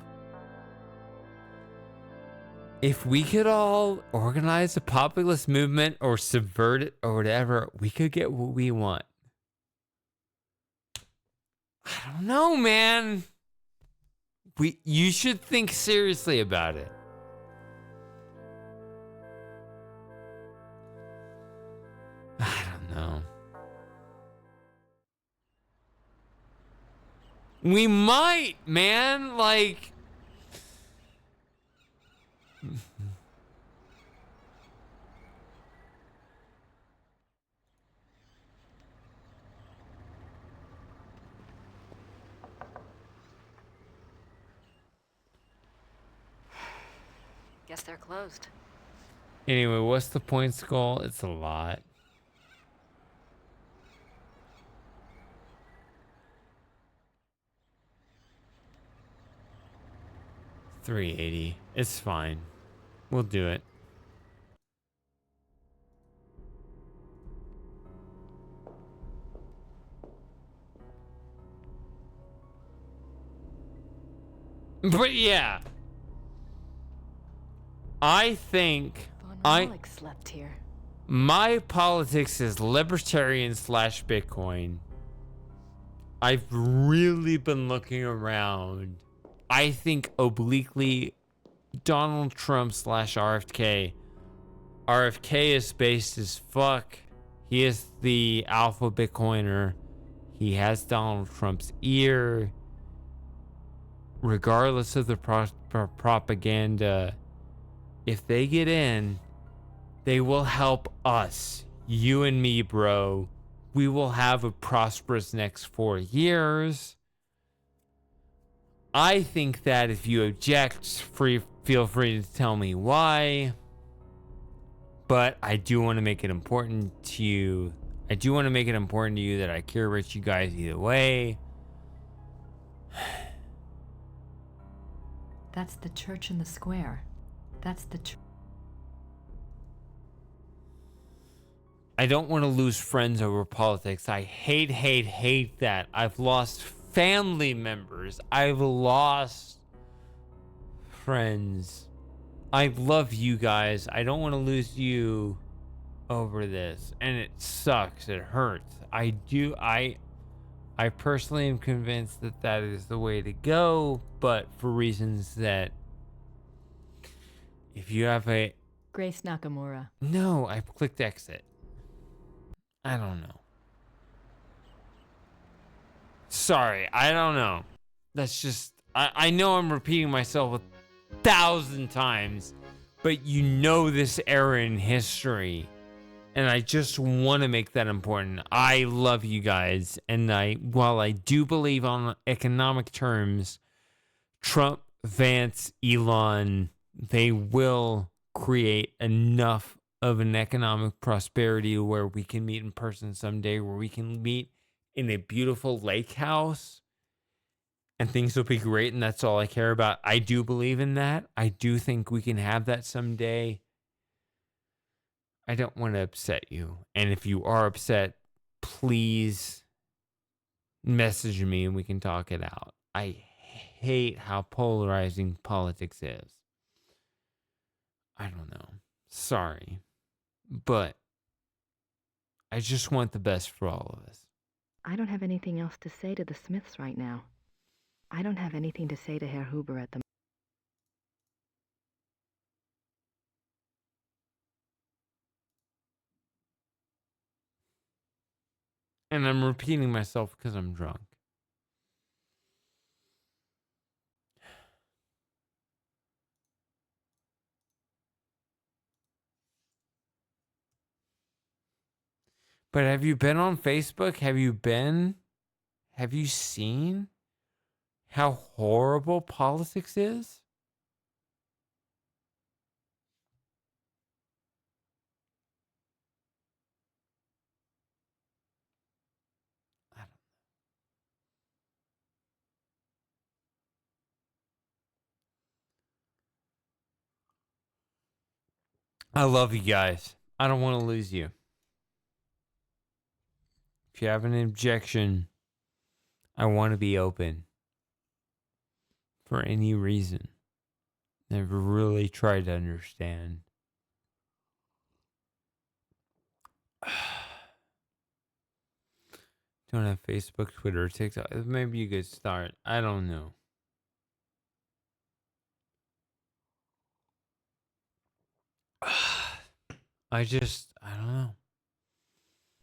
If we could all organize a populist movement or subvert it or whatever, we could get what we want. I don't know, man. You should think seriously about it. I don't know. We might, man. Like, Guess they're closed. anyway, what's the points goal? It's a lot. $380. It's fine. We'll do it. But yeah, I think Von slept here. my politics is libertarian / Bitcoin. I've really been looking around. I think obliquely Donald Trump / RFK. RFK is based as fuck. He is the alpha Bitcoiner. He has Donald Trump's ear. Regardless of the propaganda, if they get in, They will help us. You and me, bro. We will have a prosperous next 4 years. I think that if you object, feel free to tell me why. But I do want to make it important to you. I do want to make it important to you that I care about you guys either way. That's the church in the square. That's the church. I don't want to lose friends over politics. I hate that. I've lost family members. I've lost friends. I love you guys. I don't want to lose you over this. And it sucks. It hurts. I personally am convinced that that is the way to go, but for reasons that if you have a... Grace Nakamura. No, I clicked exit. I don't know. Sorry, I don't know. That's just... I know I'm repeating myself 1,000 times, but you know this era in history. And I just want to make that important. I love you guys. And while I do believe on economic terms, Trump, Vance, Elon, they will create enough of an economic prosperity where we can meet in person someday, where we can meet in a beautiful lake house and things will be great. And that's all I care about. I do believe in that. I do think we can have that someday. I don't want to upset you. And if you are upset, please message me and we can talk it out. I hate how polarizing politics is. I don't know. Sorry. But I just want the best for all of us. I don't have anything else to say to the Smiths right now. I don't have anything to say to Herr Huber at the And I'm repeating myself because I'm drunk. But have you been on Facebook? Have you seen how horrible politics is? I love you guys. I don't want to lose you. If you have an objection, I want to be open for any reason. Never really tried to understand. Don't have Facebook, Twitter, TikTok. Maybe you could start. I don't know. I don't know.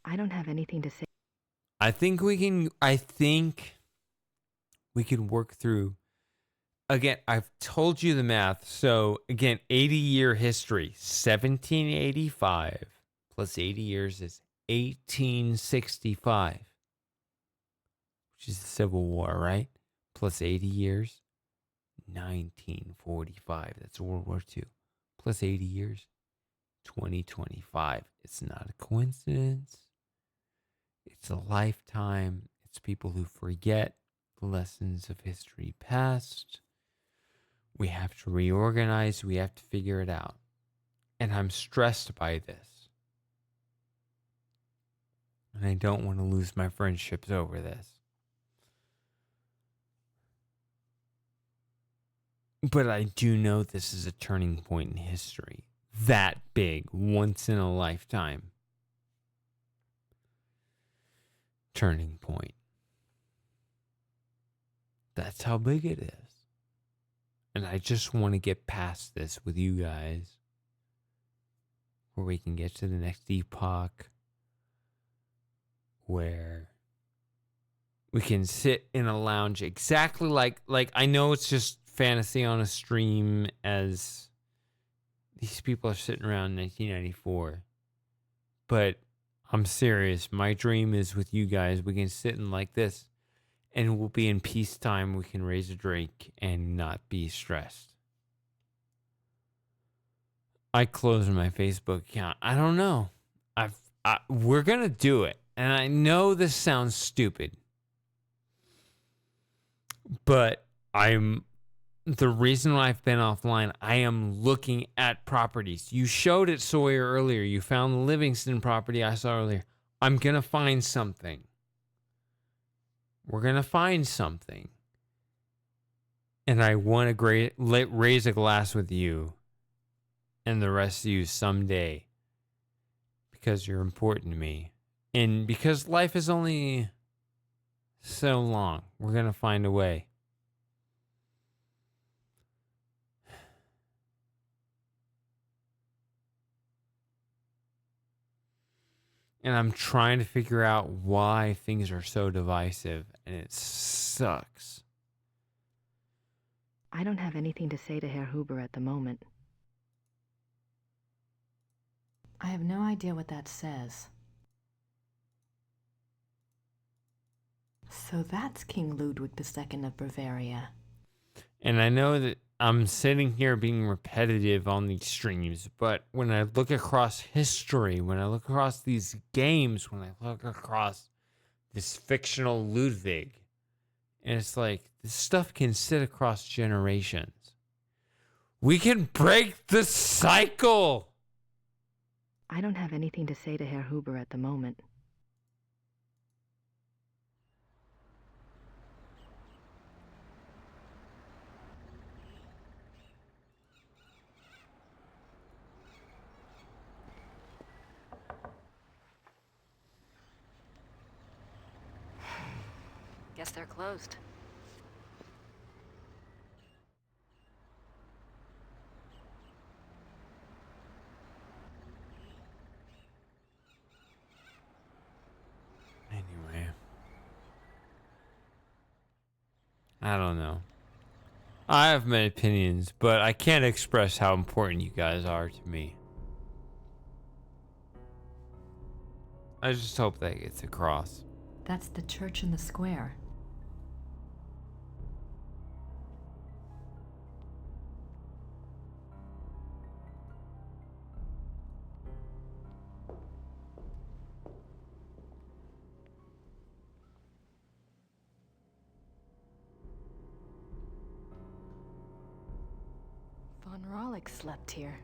I don't have anything to say. I think we can work through. Again, I've told you the math. So again, 80-year history, 1785 plus 80 years is 1865, which is the Civil War, right? Plus 80 years, 1945. That's World War II. Plus 80 years, 2025. It's not a coincidence. It's a lifetime. It's people who forget the lessons of history past. We have to reorganize. We have to figure it out. And I'm stressed by this. And I don't want to lose my friendships over this. But I do know this is a turning point in history. That big, once in a lifetime turning point. That's how big it is. And I just want to get past this with you guys, where we can get to the next epoch, where we can sit in a lounge exactly like I know it's just fantasy on a stream as these people are sitting around in 1994. But I'm serious. My dream is with you guys. We can sit in like this and we'll be in peacetime. We can raise a drink and not be stressed. I closed my Facebook account. I don't know. We're going to do it. And I know this sounds stupid. But the reason why I've been offline, I am looking at properties. You showed it, Sawyer, earlier. You found the Livingston property I saw earlier. I'm going to find something. We're going to find something. And I want to raise a glass with you and the rest of you someday. Because you're important to me. And because life is only so long, we're going to find a way. And I'm trying to figure out why things are so divisive, and it sucks. I don't have anything to say to Herr Huber at the moment. I have no idea what that says. So that's King Ludwig II of Bavaria. And I know that I'm sitting here being repetitive on these streams, but when I look across history, when I look across these games, when I look across this fictional Ludwig, and it's like, this stuff can sit across generations. We can break the cycle! I don't have anything to say to Herr Huber at the moment. Guess they're closed. Anyway. I don't know. I have my opinions, but I can't express how important you guys are to me. I just hope that gets across. That's the church in the square. Von Rollick slept here.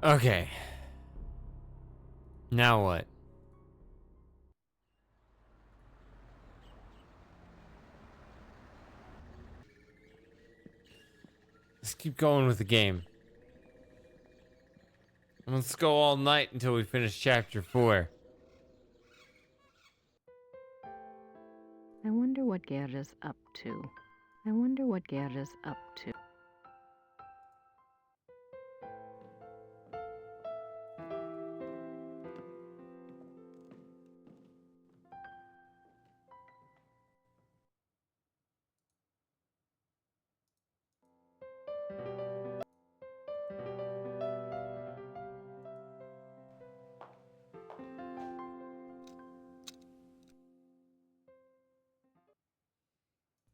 Okay. Now what? Let's keep going with the game. Let's go all night until we finish chapter 4. I wonder what Gerda's up to. I wonder what Gerda's up to.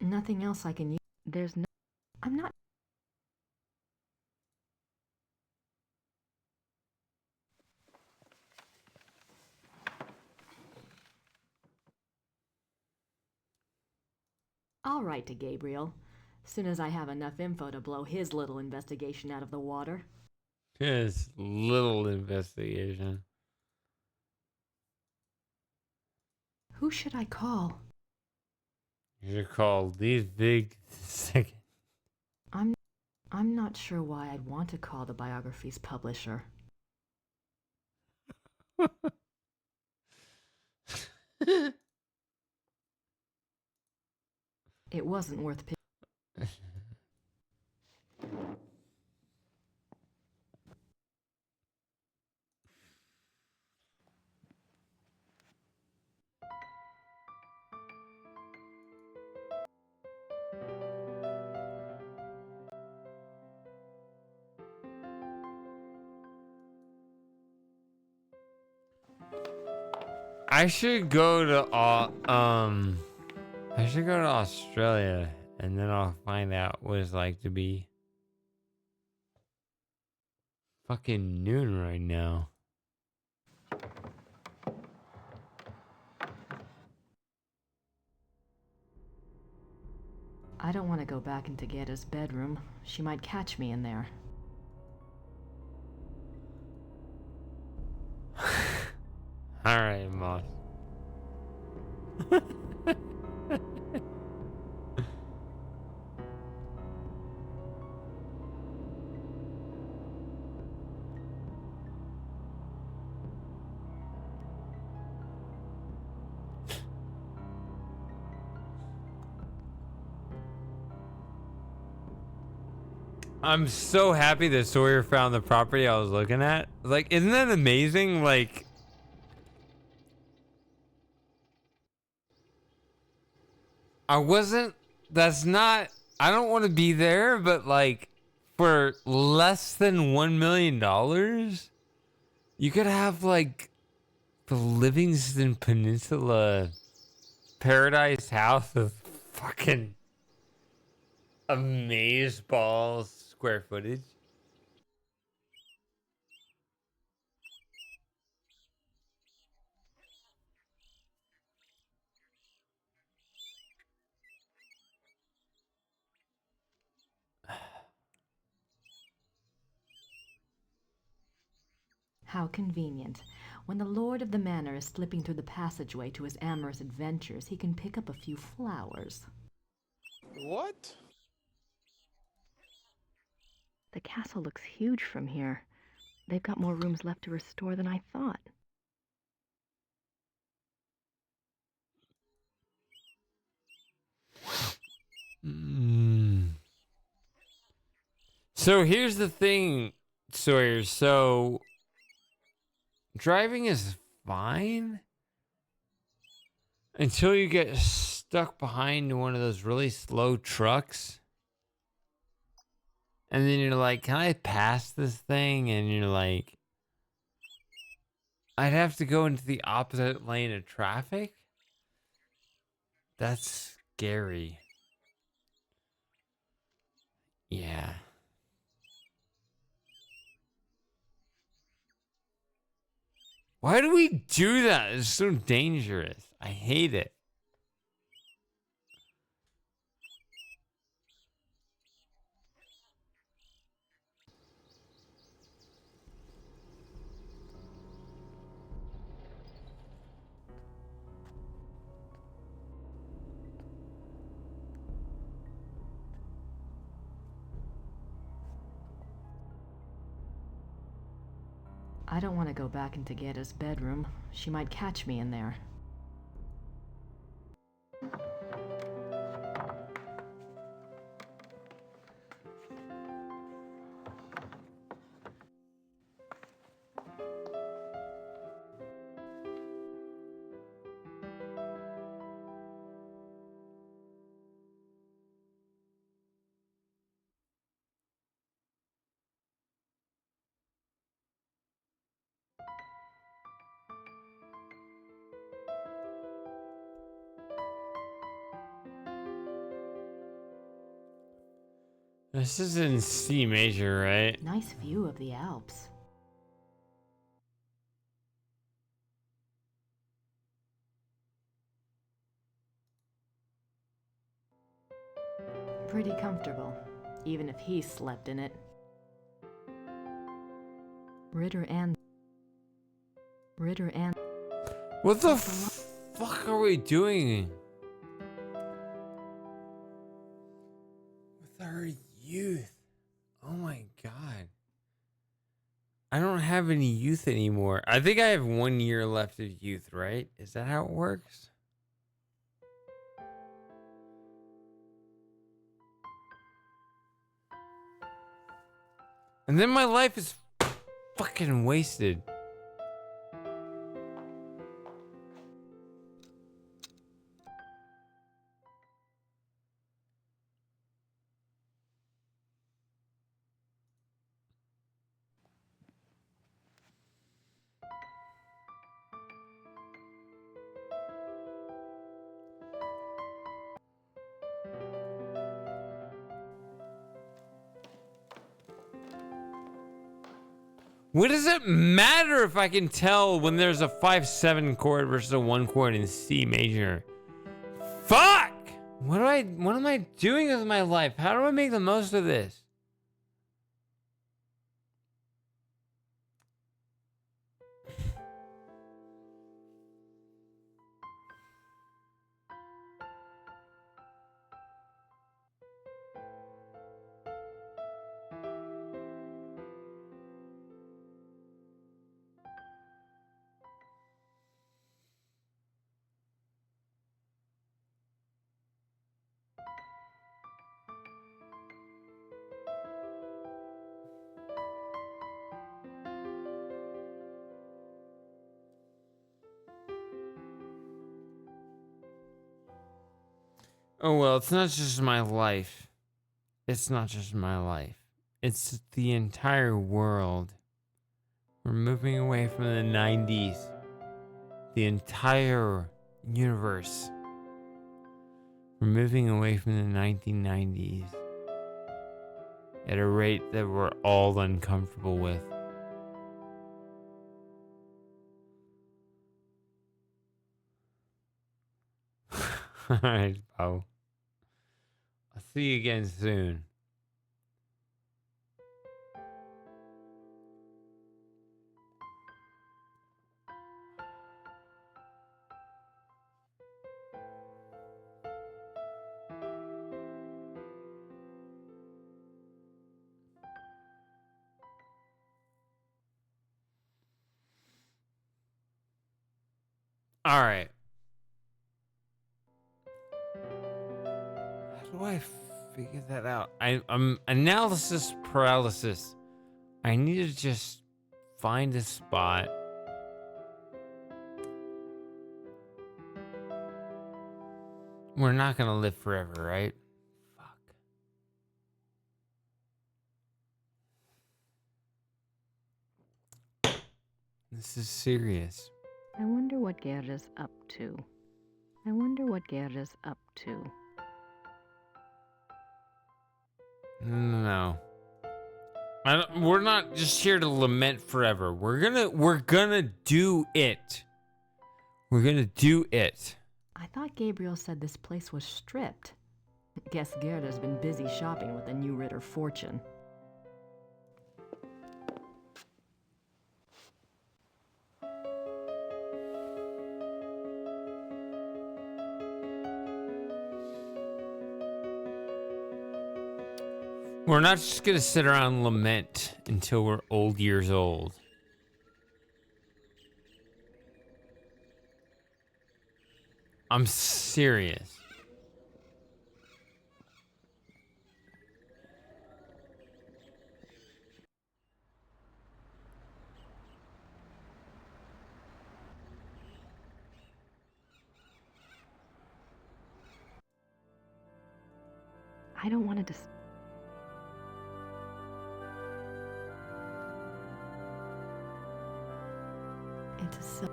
Nothing else I can use. There's no... I'm not... I'll write to Gabriel. Soon as I have enough info to blow his little investigation out of the water. His little investigation. Who should I call? You should call these big second. I'm not sure why I'd want to call the biography's publisher. It wasn't worth I should go to I should go to Australia and then I'll find out what it's like to be fucking noon right now. I don't want to go back into Gerda's bedroom. She might catch me in there. All right, Moss. I'm so happy that Sawyer found the property I was looking at. Like, isn't that amazing? Like, I don't want to be there, but like, for less than $1 million, you could have like the Livingston Peninsula paradise house of fucking amazeballs square footage. How convenient. When the lord of the manor is slipping through the passageway to his amorous adventures, he can pick up a few flowers. What? The castle looks huge from here. They've got more rooms left to restore than I thought. So here's the thing, Sawyer. So driving is fine until you get stuck behind one of those really slow trucks. And then you're like, can I pass this thing? And you're like, I'd have to go into the opposite lane of traffic? That's scary. Yeah. Why do we do that? It's so dangerous. I hate it. I don't want to go back into Gerda's bedroom. She might catch me in there. This is in C major, right? Nice view of the Alps. Pretty comfortable, even if he slept in it. Ritter and... What the fuck are we doing with our youth? Oh my god. I don't have any youth anymore. I think I have 1 year left of youth, right? Is that how it works? And then my life is fucking wasted. What does it matter if I can tell when there's a 5/7 chord versus a 1 chord in C major? Fuck! What am I doing with my life? How do I make the most of this? Oh, well, it's not just my life. It's not just my life. It's the entire world. We're moving away from the 90s. The entire universe. We're moving away from the 1990s at a rate that we're all uncomfortable with. Alright, Bo. I'll see you again soon. Alright. How do I figure that out? I'm analysis paralysis. I need to just find a spot. We're not gonna live forever, right? Fuck. This is serious. I wonder what Guerra's up to. I wonder what Guerra's up to. No. We're not just here to lament forever. We're gonna do it. We're gonna do it. I thought Gabriel said this place was stripped. Guess Gerda's been busy shopping with the new Ritter fortune. We're not just gonna sit around and lament until we're old years old. I'm serious. I don't want to It's a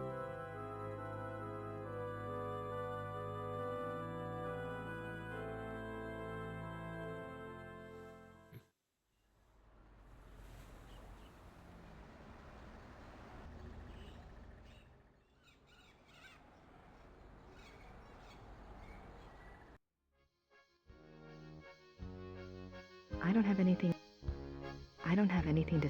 I don't have anything to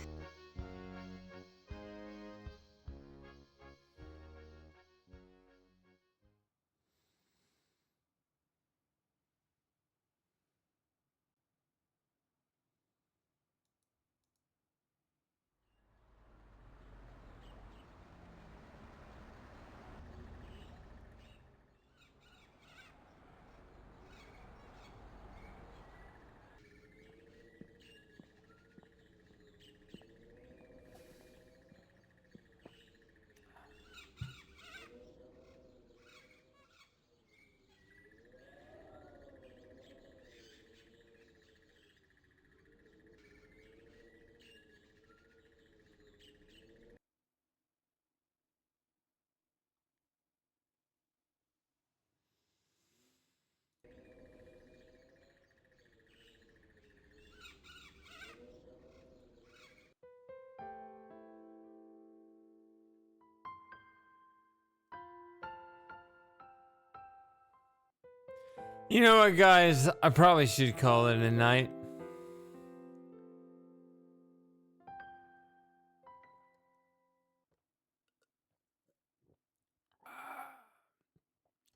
You know what, guys? I probably should call it a night.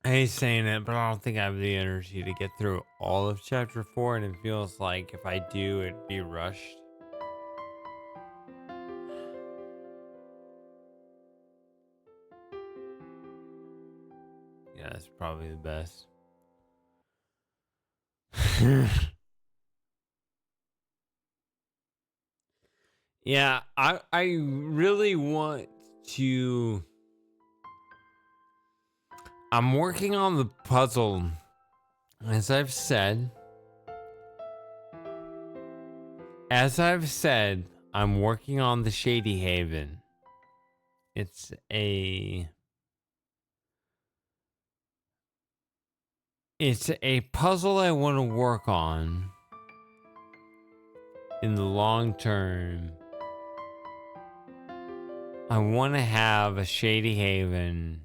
I hate saying it, but I don't think I have the energy to get through all of chapter 4, and it feels like if I do, it'd be rushed. Yeah, that's probably the best. Yeah, I really want to. I'm working on the puzzle, as I've said. I'm working on the Shady Haven. It's a puzzle I want to work on in the long term. I want to have a Shady Haven.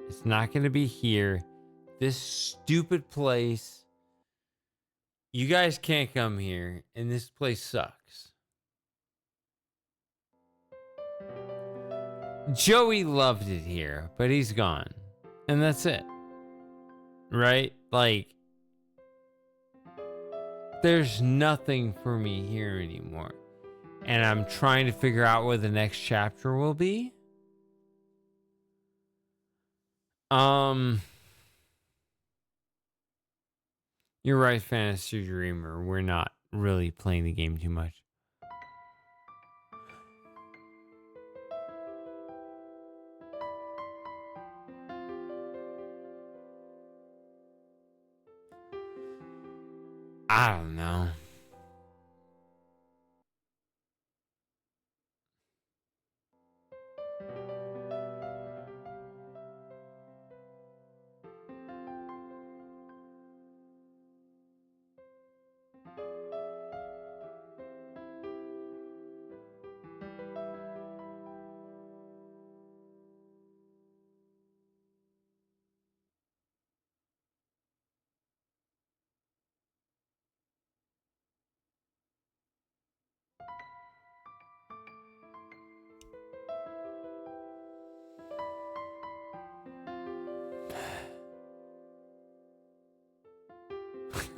It's not going to be here. This stupid place. You guys can't come here, and this place sucks. Joey loved it here, but he's gone. And that's it. Right? Like, there's nothing for me here anymore. And I'm trying to figure out where the next chapter will be. You're right, Fantasy Dreamer. We're not really playing the game too much. I don't know.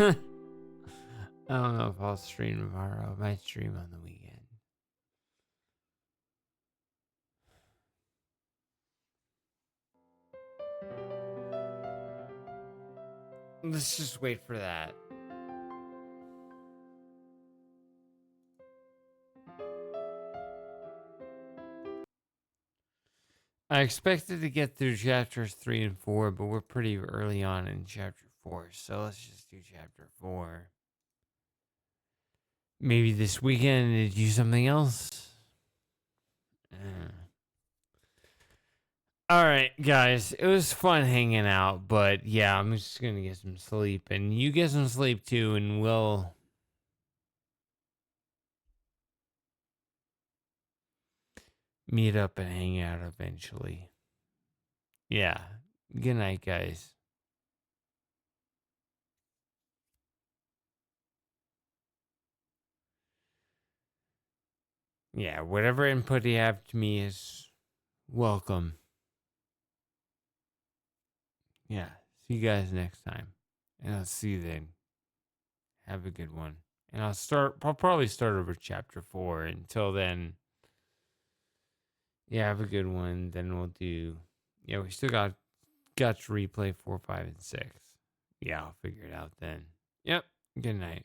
I don't know if I'll stream tomorrow. I might stream on the weekend. Let's just wait for that. I expected to get through chapters 3 and 4, but we're pretty early on in chapter 4, so let's just do chapter 4. Maybe this weekend to do something else. All right, guys, it was fun hanging out, but yeah, I'm just gonna get some sleep, and you get some sleep too, and we'll meet up and hang out eventually. Yeah. Good night, guys. Yeah, whatever input you have to me is welcome. Yeah, see you guys next time. And I'll see you then. Have a good one. And I'll probably start over chapter 4. Until then, yeah, have a good one. Then we'll do, yeah, we still got to replay 4, 5, and 6. Yeah, I'll figure it out then. Yep, good night.